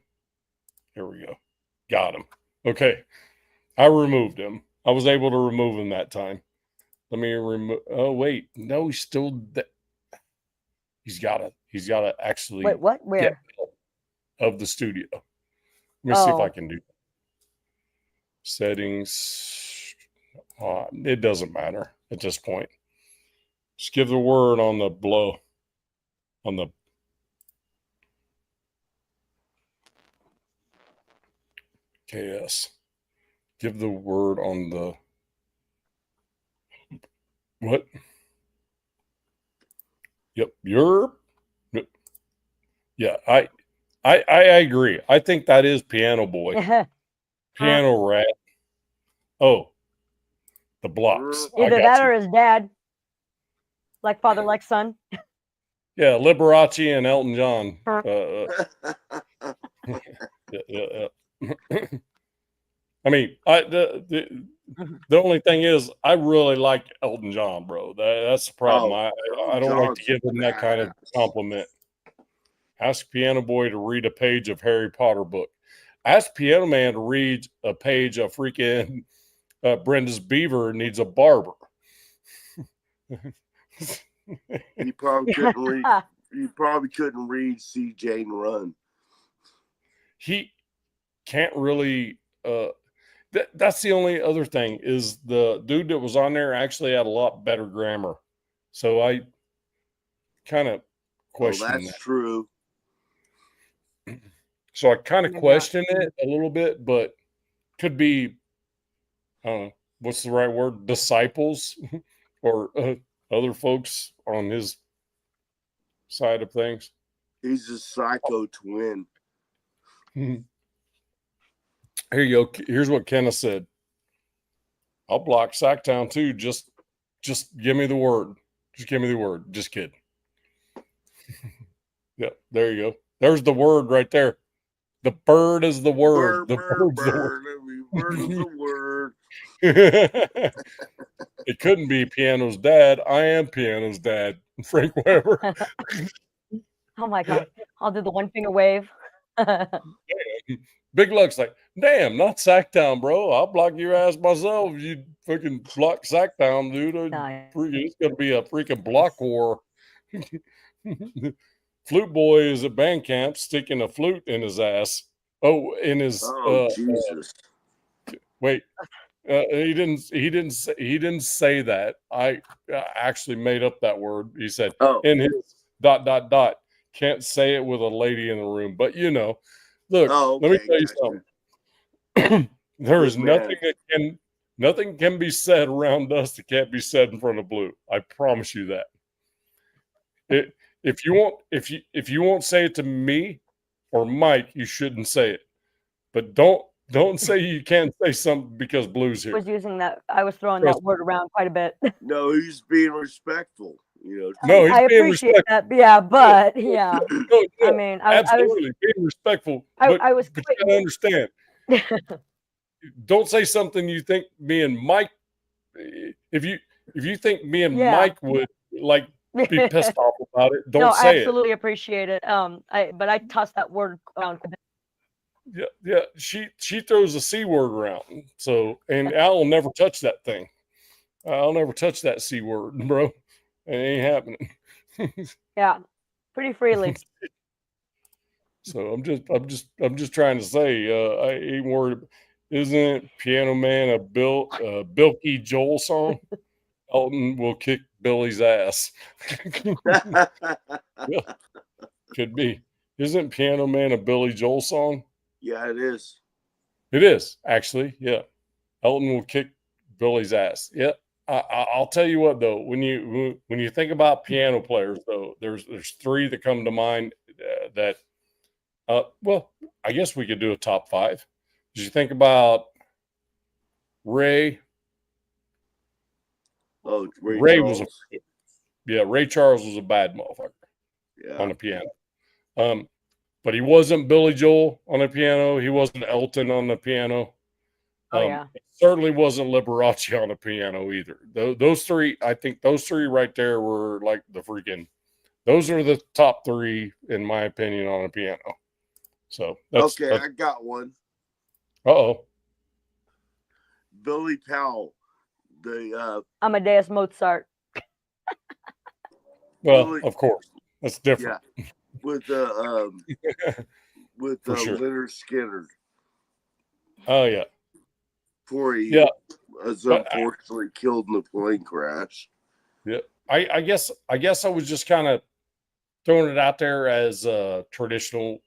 Here we go. Got him. Okay. I removed him. I was able to remove him that time. Let me remove. Oh wait, no, he's still. He's got to actually. Wait, what? Where? Get out of the studio. Let me see if I can do that. Settings. It doesn't matter at this point. Just give the word on the blow. On the. KS. Give the word on the. What? Yep. Yeah. I agree. I think that is Piano Boy. Piano Rat. Oh, the blocks. Either that or his dad. Like father, like son. Yeah, Liberace and Elton John. Yeah. I mean, the only thing is, I really like Elton John, bro. That's the problem. I don't like to give him that kind of compliment. Ask Piano Boy to read a page of Harry Potter book. Ask Piano Man to read a page of freaking Brenda's Beaver needs a barber. He probably couldn't read. He probably couldn't read See Jane Run. He can't really. That's the only other thing is the dude that was on there actually had a lot better grammar. So I kind of question that's that. true. So I kind of question it a little bit, but could be, I don't know, what's the right word? Disciples or other folks on his side of things. He's a psycho twin. Here you go. Here's what Kenneth said. I'll block Sacktown too. Just give me the word. Just give me the word. Just kidding. Yep, there you go. There's the word right there. The bird is the word. Bird is the word. It couldn't be Piano's dad. I am Piano's dad, Frank Weber. Oh my God. I'll do the one finger wave. Big Luck's like, damn, not Sacktown, bro. I'll block your ass myself if you fucking block Sacktown, dude. It's going to be a freaking block war. Flute Boy is at band camp sticking a flute in his ass. Oh, in his. Jesus. Wait. He didn't say that. I actually made up that word. He said in his ... Can't say it with a lady in the room, but you know, look. Let me tell you something. There is nothing can be said around us that can't be said in front of Blue. I promise you that. If you won't say it to me or Mike, you shouldn't say it. But don't say you can't say something because Blue's here. I was throwing that word around quite a bit. No, he's being respectful. You know. No, I appreciate that. Yeah, but yeah. No, I mean, absolutely being respectful. But you gotta understand. Don't say something you think me and Mike. If you think me and Mike would like be pissed off about it, don't say it. I absolutely appreciate it. But I tossed that word around. Yeah. She throws the C word around. So, and I'll never touch that thing. I'll never touch that C word, bro. It ain't happening. Yeah, pretty freely. So I'm just trying to say, I ain't worried. Isn't Piano Man a Bilky Joel song? Elton will kick Billy's ass. Yeah, could be. Isn't Piano Man a Billy Joel song? Yeah, it is. It is actually. Yeah, Elton will kick Billy's ass. Yeah. I'll tell you what though, when you think about piano players though, there's three that come to mind that well, I guess we could do a top 5. Did you think about Ray? Oh, Ray Charles. Ray Charles was a bad motherfucker on the piano. But he wasn't Billy Joel on the piano. He wasn't Elton on the piano. Certainly wasn't Liberace on the piano either. Those three, I think those three right there were like the freaking, those are the top 3 in my opinion on a piano. So that's I got one. Billy Powell, the Amadeus Mozart. Well, Billy, of course, that's different. Yeah, with Leonard Skinner. Oh yeah. Before he was unfortunately killed in the plane crash. Yeah, I guess I was just kind of throwing it out there as a traditional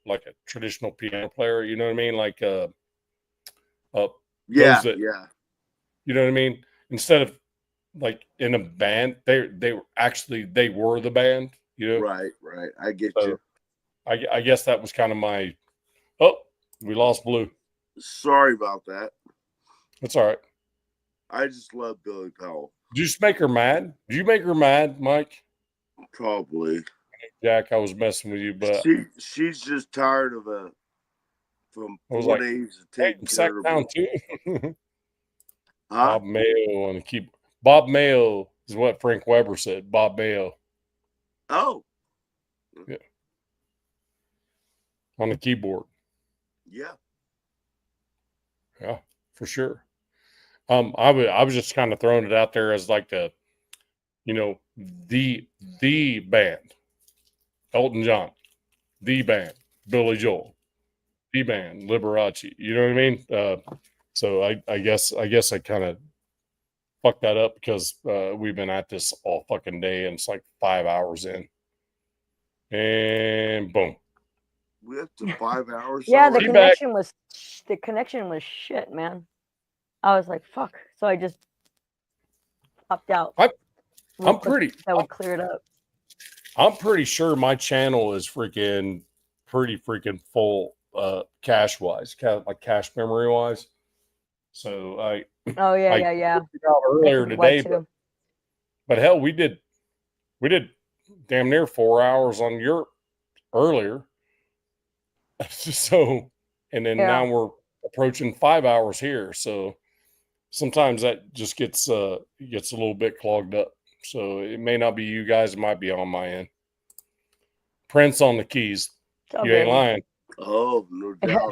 piano player. You know what I mean? Like You know what I mean? Instead of like in a band, they were the band. You know? Right. I get you. I guess that was kind of my. Oh, we lost Blue. Sorry about that. That's all right. I just love Billy Powell. Did you just make her mad? Did you make her mad, Mike? Probably. Jack, I was messing with you, but she's just tired of from 4 days of taking care of down her. too. Bob Mayo on the keyboard. Bob Mayo is what Frank Weber said. Bob Mayo. Oh. Yeah. On the keyboard. Yeah. Yeah, for sure. I was just kind of throwing it out there as like the band. Elton John, the band, Billy Joel, the band, Liberace. You know what I mean? So I guess I kind of fucked that up because we've been at this all fucking day and it's like 5 hours in, and boom. We have to 5 hours. Yeah, the connection was shit, man. I was like, fuck. So I just popped out. I'm pretty. That would clear it up. I'm pretty sure my channel is pretty freaking full, cache wise, like cache memory wise. So I. Oh yeah. Earlier today, but hell, we did damn near 4 hours on your earlier. So, and then now we're approaching 5 hours here. So sometimes that just gets a little bit clogged up. So it may not be you guys, it might be on my end. Prince on the keys. You ain't lying. Oh, no doubt.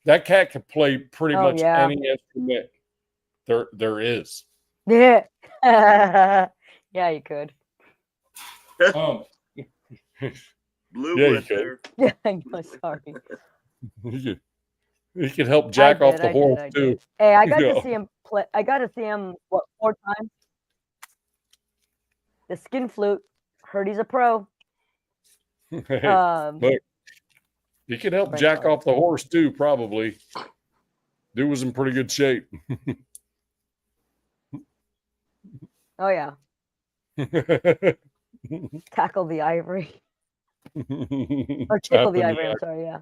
That cat can play pretty much any instrument there is. Yeah. Yeah, you could. Blue went there. Yeah, I'm sorry. He could help jack off the horse too. Hey, I got to see him play. I got to see him 4 times. The skin flute. Heard he's a pro. Hey, look, he could help jack off the horse too. Probably. Dude was in pretty good shape. Oh yeah. Tackle the ivory. Or tickle the ivory. I'm sorry. Yeah.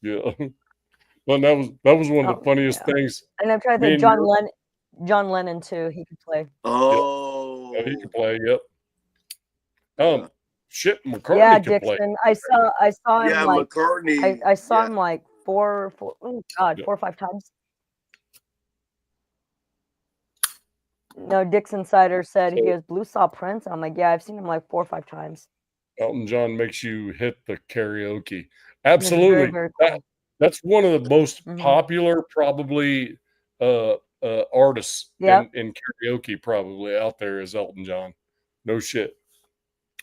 Yeah. Well, that was one of the funniest things. And I'm trying to think. John Lennon too. He could play. Oh. Yeah, he could play. Yep. Shit, McCartney could play. I saw him. Yeah, like, McCartney. I saw him like 4 or 5 times. No, Dix Insider said he goes, Blue saw Prince. I'm like, yeah, I've seen him like 4 or 5 times. Elton John makes you hit the karaoke. Absolutely. Very, very cool. That's one of the most popular, probably, artists in karaoke probably out there is Elton John. No shit.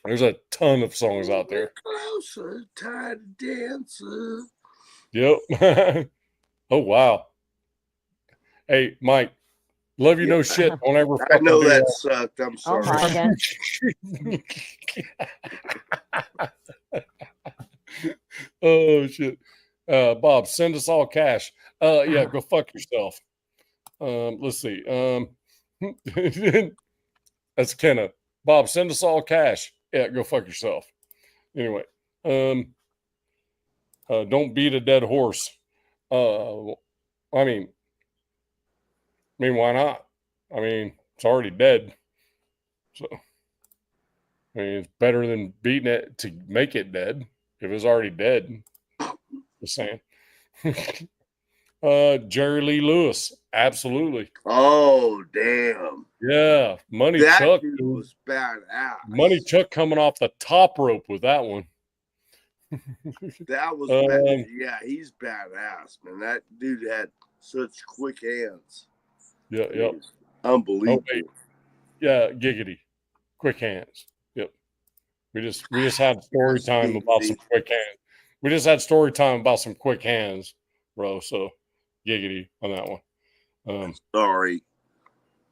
There's a ton of songs out there. Closer, tired dancer. Yep. Oh wow. Hey, Mike. Love you, no shit. Don't ever. I know that sucked. I'm sorry. Oh shit. Bob, send us all cash. Yeah, go fuck yourself. Let's see. That's Kenna. Bob, send us all cash. Yeah, go fuck yourself. Anyway, don't beat a dead horse. I mean, why not? I mean, it's already dead. So, I mean, it's better than beating it to make it dead. If it's already dead, just saying. Jerry Lee Lewis, absolutely. Oh, damn. Yeah, Money that Chuck dude was badass. Money Chuck coming off the top rope with that one. That was yeah, he's badass, man. That dude had such quick hands. Yeah. Unbelievable. Oh, yeah, giggity. Quick hands. Yep. We just had story time about some quick hands. We just had story time about some quick hands, bro. So giggity on that one. Sorry.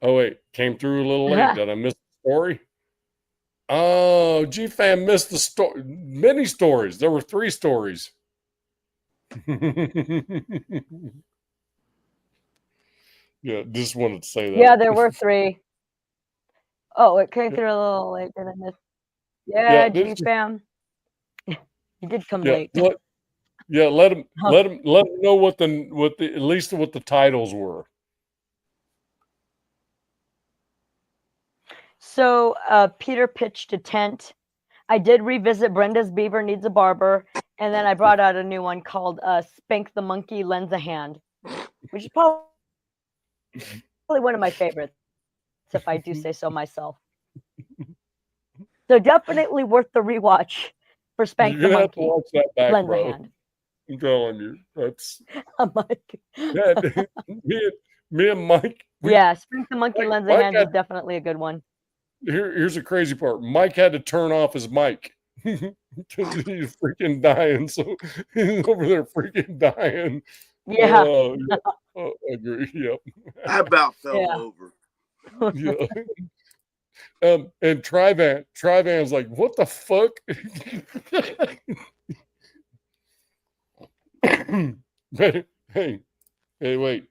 Oh wait, came through a little late. Did I miss the story? Oh, G-Fam missed the story. Many stories. There were 3 stories. Yeah, just wanted to say that. Yeah, there were 3. Oh, it came through a little late. Did I miss? Yeah, G-Fam. He did come Yeah, late. let him know what the titles were. So Peter pitched a tent. I did revisit Brenda's Beaver Needs a Barber, and then I brought out a new one called Spank the Monkey Lends a Hand, which is probably one of my favorites, if I do say so myself. So definitely worth the rewatch for Spank the Monkey. Have to watch that back, Lends bro. a Hand. I'm telling you, that's Mike. me and Mike. Yeah, Spank the Monkey Lends a Hand is definitely a good one. Here's the crazy part. Mike had to turn off his mic because he's freaking dying. So he's over there freaking dying. Yeah. I agree. Yep. I about fell over. Yeah. And Trivan's like, what the fuck? hey, wait.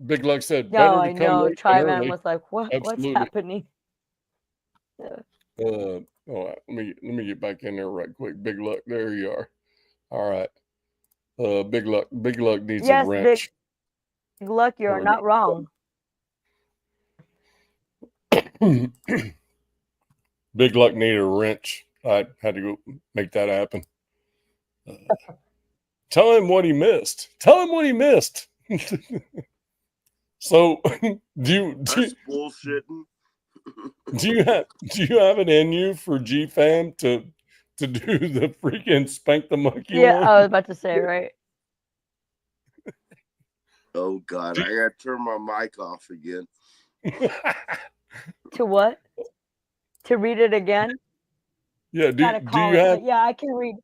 Big Luck said, no, I know. Trivan was like, what's happening? Let me get back in there right quick. Big Luck, there you are. All right. Big Luck needs a wrench. Big Luck, you are not wrong. Big Luck needed a wrench. I had to go make that happen. Tell him what he missed. So, That's bullshitting. Do you have it in you for G-Fam to do the freaking Spank the Monkey one? I was about to say, right? Oh God, I gotta turn my mic off again. To what? To read it again? Yeah, do you have? Yeah, I can read.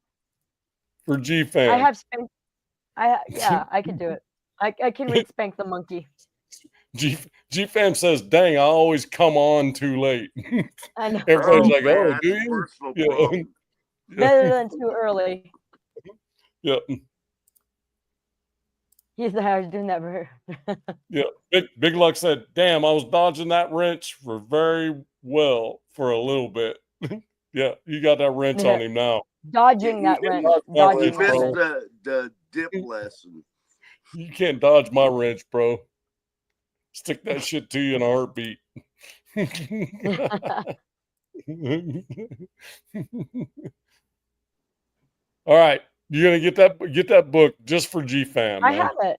For G-Fam. I have Spank. I can do it. I can read Spank the Monkey. G-Fam says, dang, I always come on too late. I know. Everybody's like, oh, do you? Yeah. Better than too early. Yep. He's I was doing that for her. Yeah. Big Luck said, damn, I was dodging that wrench for very well for a little bit. Yeah, you got that wrench on him now. Dodging that wrench. Dodging missed the dip lesson. You can't dodge my wrench, bro. Stick that shit to you in a heartbeat. All right, you're gonna get that book just for G-Fam. I have it.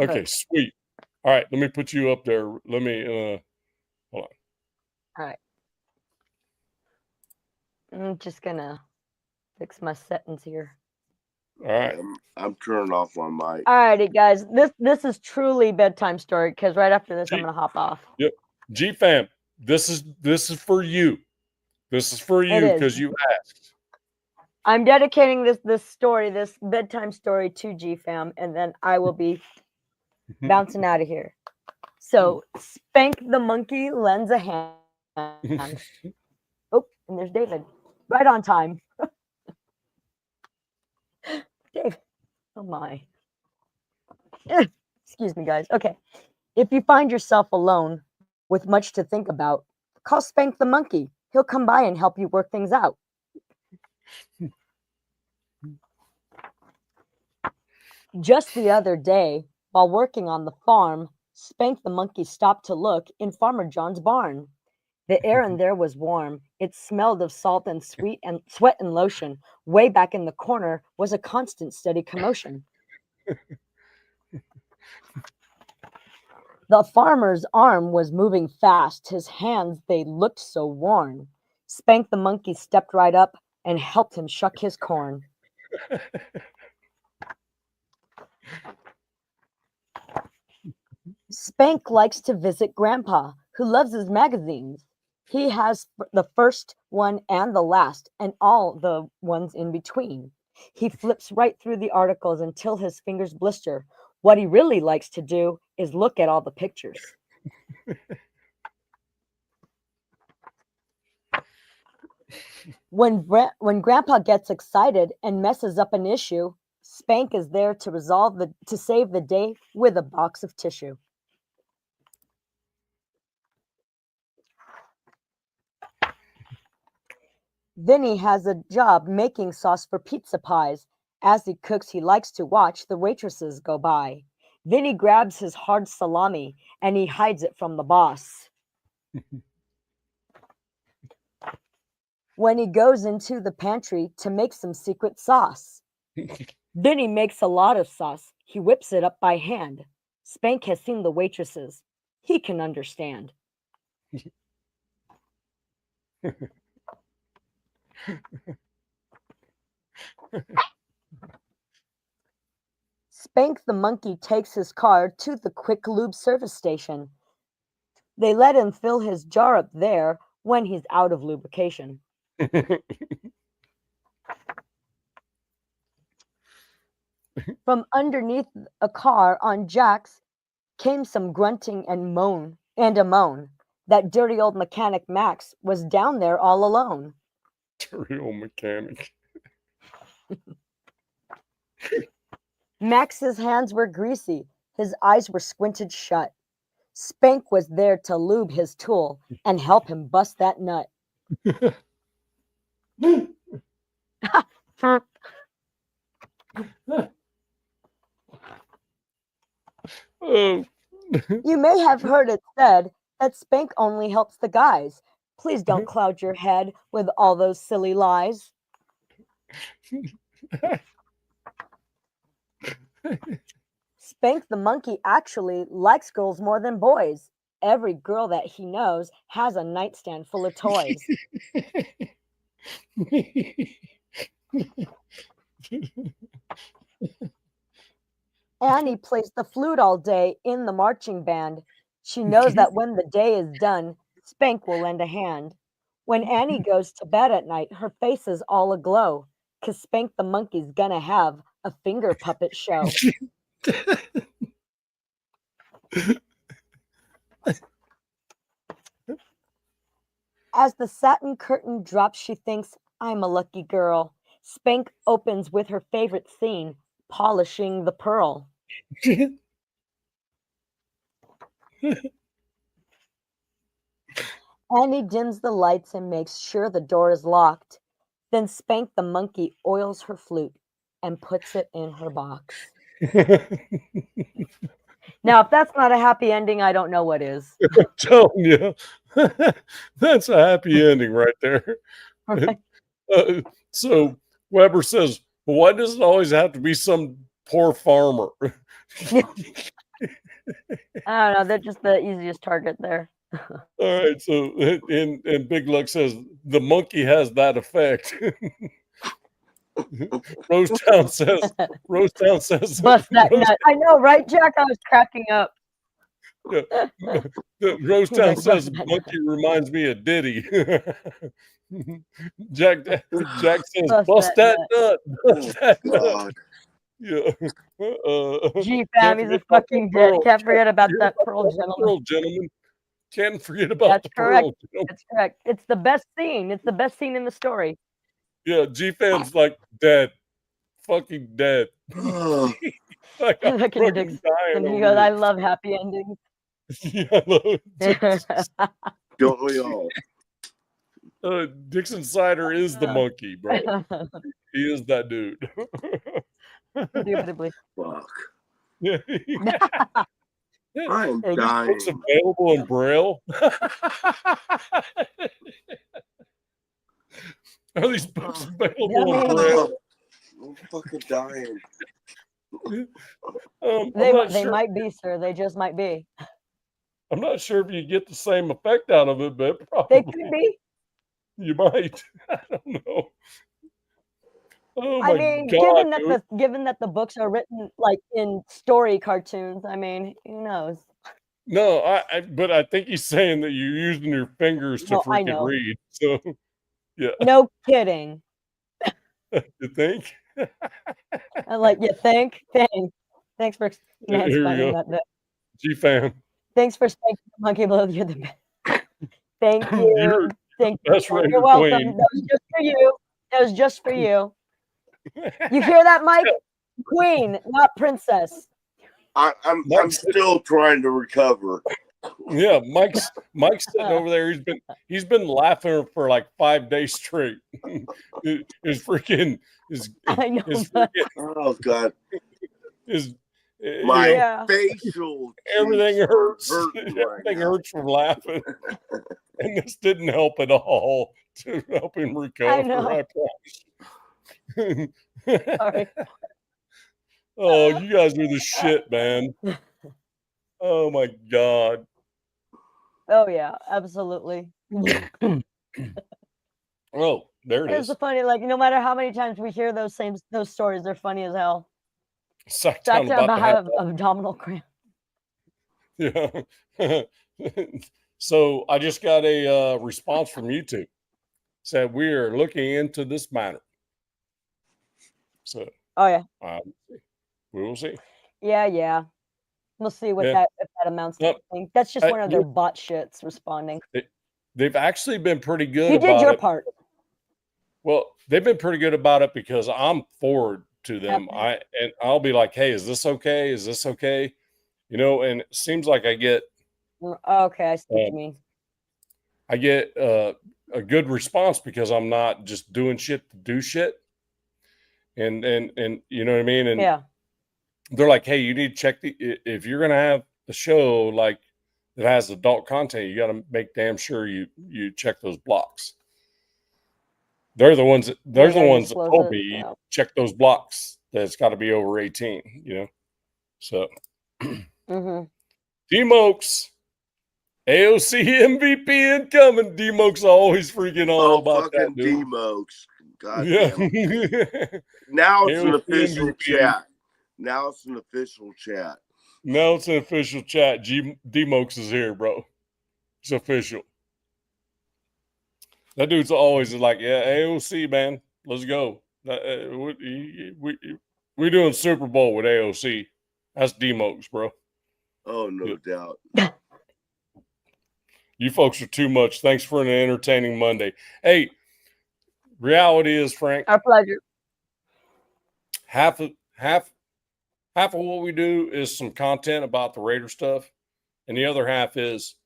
Okay, sweet. All right, let me put you up there. Let me hold on. All right. I'm just gonna fix my settings here. All right. I'm turning off my mic. All righty, guys. This is truly bedtime story because right after this, I'm gonna hop off. Yep. G-Fam, this is for you. This is for you because you asked. I'm dedicating this story, this bedtime story to G-Fam, and then I will be bouncing out of here. So, Spank the Monkey Lends a Hand. Oh, and there's David. Right on time. David. Oh my. Excuse me, guys. Okay. If you find yourself alone with much to think about, call Spank the Monkey. He'll come by and help you work things out. Just the other day, while working on the farm, Spank the Monkey stopped to look in Farmer John's barn. The air in there was warm. It smelled of salt and sweet and sweat and lotion. Way back in the corner was a constant, steady commotion. The farmer's arm was moving fast. His hands, they looked so worn. Spank the Monkey stepped right up and helped him shuck his corn. Spank likes to visit Grandpa, who loves his magazines. He has the first one and the last, and all the ones in between. He flips right through the articles until his fingers blister. What he really likes to do is look at all the pictures. When Grandpa gets excited and messes up an issue, Spank is there to save the day with a box of tissue. Vinny has a job making sauce for pizza pies. As he cooks, he likes to watch the waitresses go by. Vinny grabs his hard salami and he hides it from the boss. When he goes into the pantry to make some secret sauce. Vinny makes a lot of sauce. He whips it up by hand. Spank has seen the waitresses. He can understand. Spank the monkey takes his car to the quick lube service station. They let him fill his jar up there when he's out of lubrication. From underneath a car on jacks came some grunting and a moan. That dirty old mechanic Max was down there all alone. Dirty old mechanic. Max's hands were greasy. His eyes were squinted shut. Spank was there to lube his tool and help him bust that nut. Oh. You may have heard it said that Spank only helps the guys. Please don't cloud your head with all those silly lies. Spank the monkey actually likes girls more than boys. Every girl that he knows has a nightstand full of toys. Annie plays the flute all day in the marching band. She knows that when the day is done, Spank will lend a hand. When Annie goes to bed at night, her face is all aglow, 'cause Spank the monkey's gonna have a finger puppet show. As the satin curtain drops, she thinks, I'm a lucky girl. Spank opens with her favorite scene, polishing the pearl. Annie dims the lights and makes sure the door is locked. Then Spank the monkey oils her flute and puts it in her box. Now, if that's not a happy ending, I don't know what is. I'm telling you, that's a happy ending right there. Right. So Weber says, well, why does it always have to be some poor farmer? I don't know. They're just the easiest target there. All right. So, and Big Luck says, the monkey has that effect. Rosetown says, bust that nut. I know, right, Jack? I was cracking up. Yeah. Rosetown says the monkey reminds me of Diddy. Jack says, bust that nut. Bust that nut. Yeah. G-Fam, he's a fucking dead. Can't forget about that pearl, gentlemen. Can't forget about That's the correct. pearl. That's correct. It's the best scene. It's the best scene in the story. Yeah, G-Fan's like dead. Fucking dead. Like I'm fucking dying. And he goes, I love happy endings. Yeah, I love it. Don't we all? Dixon Cider is the monkey, bro. He is that dude. Indubitably. Fuck. Yeah. I'm Are dying. these books available in Braille? Are these books available in Braille? I'm fucking dying. They might be, sir. They just might be. I'm not sure if you get the same effect out of it, but probably. They could be. You might. I don't know. Oh my I mean, God, given that the books are written like in story cartoons, I mean, who knows? No, but I think he's saying that you're using your fingers to freaking read. So, yeah. No kidding. You think? I like you think. Thanks for explaining that. G-Fan. Thanks for spanking the monkey below. You're the best. Thank you. Thank you. That's right. You're welcome. That was just for you. That was just for you. You hear that, Mike? Queen, not princess. I'm still trying to recover. Yeah, Mike's sitting over there. He's been laughing for like 5 days straight. His freaking I know. his freaking Oh God, his my facial everything hurts. hurting right Everything now. hurts from laughing, and this didn't help at all to help him recover. I promise. Sorry. Oh, you guys are the shit, man. Oh my God. Oh yeah, absolutely. Oh, there it It's is. the funny, like no matter how many times we hear those stories, they're funny as hell. Sacktown about to have that. abdominal cramp. Yeah. So I just got a response from YouTube. Said we are looking into this matter. So oh yeah, we will see. Yeah. We'll see what Yeah. if that amounts to anything. That's just one of their bot shits responding. They've actually been pretty good. You did your part. Well, they've been pretty good about it because I'm forward to them. I'll be like, hey, is this okay? Is this okay? You know, and it seems like I get okay, I see what you mean. I get a good response because I'm not just doing shit to do shit. And you know what I mean? And yeah. They're like, hey, you need to check if you're gonna have the show like that has adult content, you gotta make damn sure you check those blocks. They're the ones that told me check those blocks that it's got to be over 18, you know. So D-Mokes, AOC MVP incoming. D-Mokes always freaking all about that, dude. D-Mokes. God yeah. damn it. Now it's an official chat. Now it's an official chat. Now it's an official chat. D-Mokes is here, bro. It's official. That dude's always like, yeah, AOC, man. Let's go. We doing Super Bowl with AOC. That's D-Mokes, bro. Oh, no doubt. You folks are too much. Thanks for an entertaining Monday. Hey, reality is, Frank, our pleasure. Half of what we do is some content about the Raider stuff, and the other half is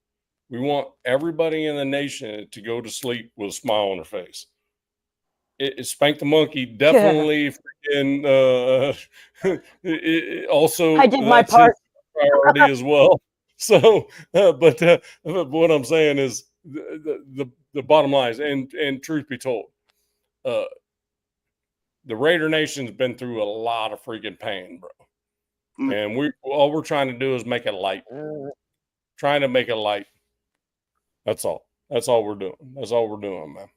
we want everybody in the nation to go to sleep with a smile on their face. Spank the Monkey definitely freaking also I did my part. priority as well. So, but what I'm saying is the bottom line is, and truth be told, the Raider Nation's been through a lot of freaking pain, bro. And all we're trying to do is make it light. Trying to make it light. That's all. That's all we're doing. That's all we're doing, man.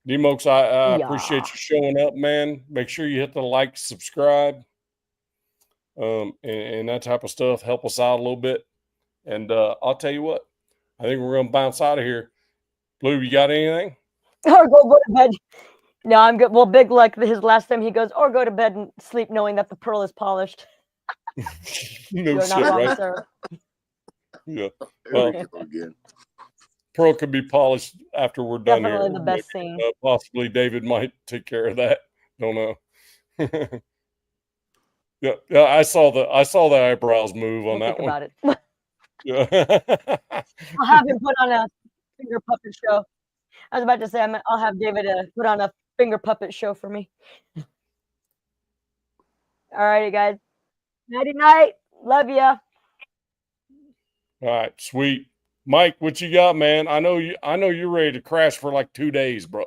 D-Mokes, I appreciate you showing up, man. Make sure you hit the like, subscribe, and that type of stuff. Help us out a little bit. And I'll tell you what, I think we're going to bounce out of here. Blue, you got anything? Or go to bed. No, I'm good. Well, Big like his last time he goes, or go to bed and sleep knowing that the pearl is polished. No You're shit, not wrong, right? sir. Yeah. Well, pearl could be polished after we're done Definitely here. the best scene. Possibly David might take care of that. Don't know. Yeah, I saw the eyebrows move on that think one. About it. Yeah. I'll have him put on a finger puppet show. I was about to say, I'll have David put on a finger puppet show for me. All righty, guys. Nighty night. Love ya. All right, sweet. Mike, what you got, man? I know you're ready to crash for like 2 days, bro.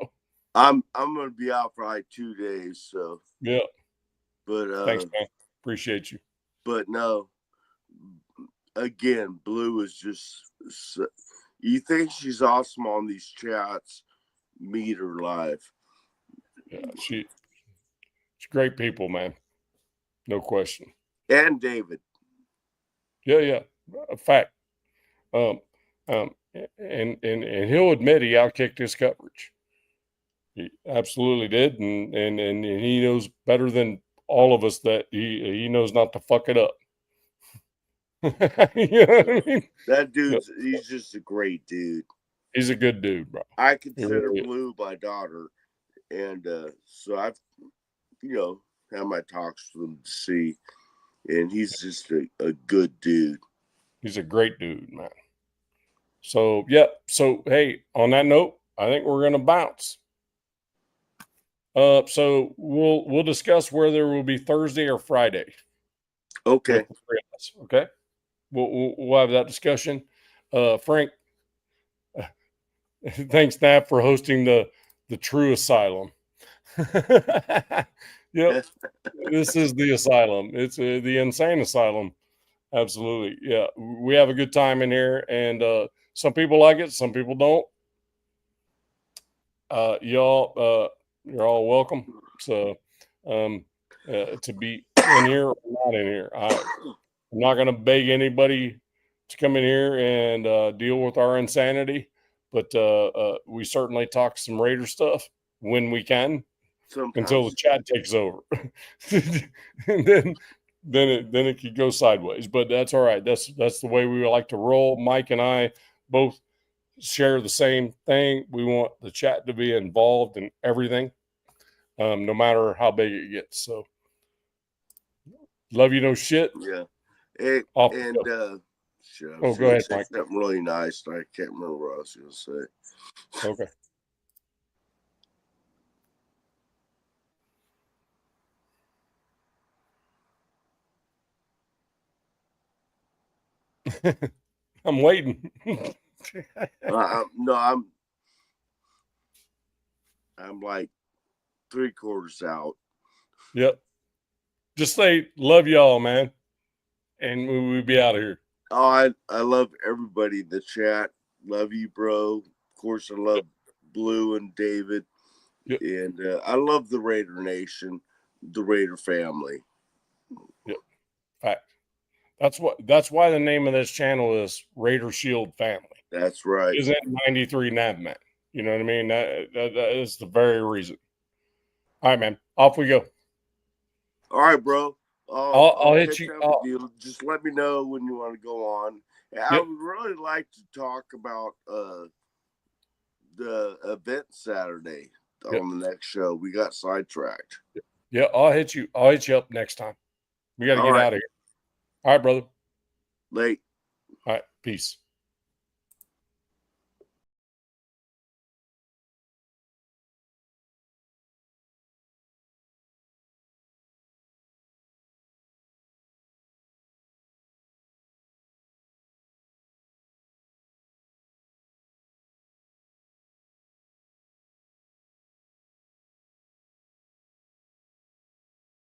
I'm gonna be out for like 2 days, so yeah. But thanks, man. Appreciate you. But no, again, Blue is just. You think she's awesome on these chats? Meet her live. Yeah, she's great people, man. No question. And David. Yeah, a fact. And he'll admit he outkicked his coverage. He absolutely did, and he knows better than all of us that he knows not to fuck it up. You know what I mean? That dude's he's just a great dude. He's a good dude, bro. I consider Blue my daughter, and so I've had my talks with him to see, and he's just a good dude. He's a great dude, man. So, yep. So, hey, on that note, I think we're going to bounce. So we'll discuss whether it will be Thursday or Friday. Okay. Okay. We'll have that discussion. Frank, thanks, Nap, for hosting the True Asylum. Yep. This is the asylum. It's the insane asylum. Absolutely. Yeah. We have a good time in here, and some people like it, some people don't. Y'all, you're all welcome. So, to be in here or not in here, I'm not going to beg anybody to come in here and deal with our insanity, but we certainly talk some Raider stuff when we can. Sometimes. Until the chat takes over, and then it could go sideways. But that's all right. That's the way we like to roll. Mike and I both share the same thing. We want the chat to be involved in everything, no matter how big it gets. So, love you, no shit. Yeah. Shit, go ahead, Mike. Something really nice. I can't remember what I was going to say. Okay. I'm waiting. No, I'm like 3/4 out. Yep. Just say love y'all, man, and we'll be out of here. Oh, I love everybody in the chat. Love you, bro. Of course, I love Blue and David, and I love the Raider Nation, the Raider family. Yep. Fact. That's why the name of this channel is Raider Shield Family. That's right. Isn't 93 Navman? You know what I mean? That is the very reason. All right, man. Off we go. All right, bro. I'll hit you. Just let me know when you want to go on. I would really like to talk about the event Saturday on the next show. We got sidetracked. Yeah, I'll hit you up next time. We got to get out of here. All right, brother. Late. All right. Peace.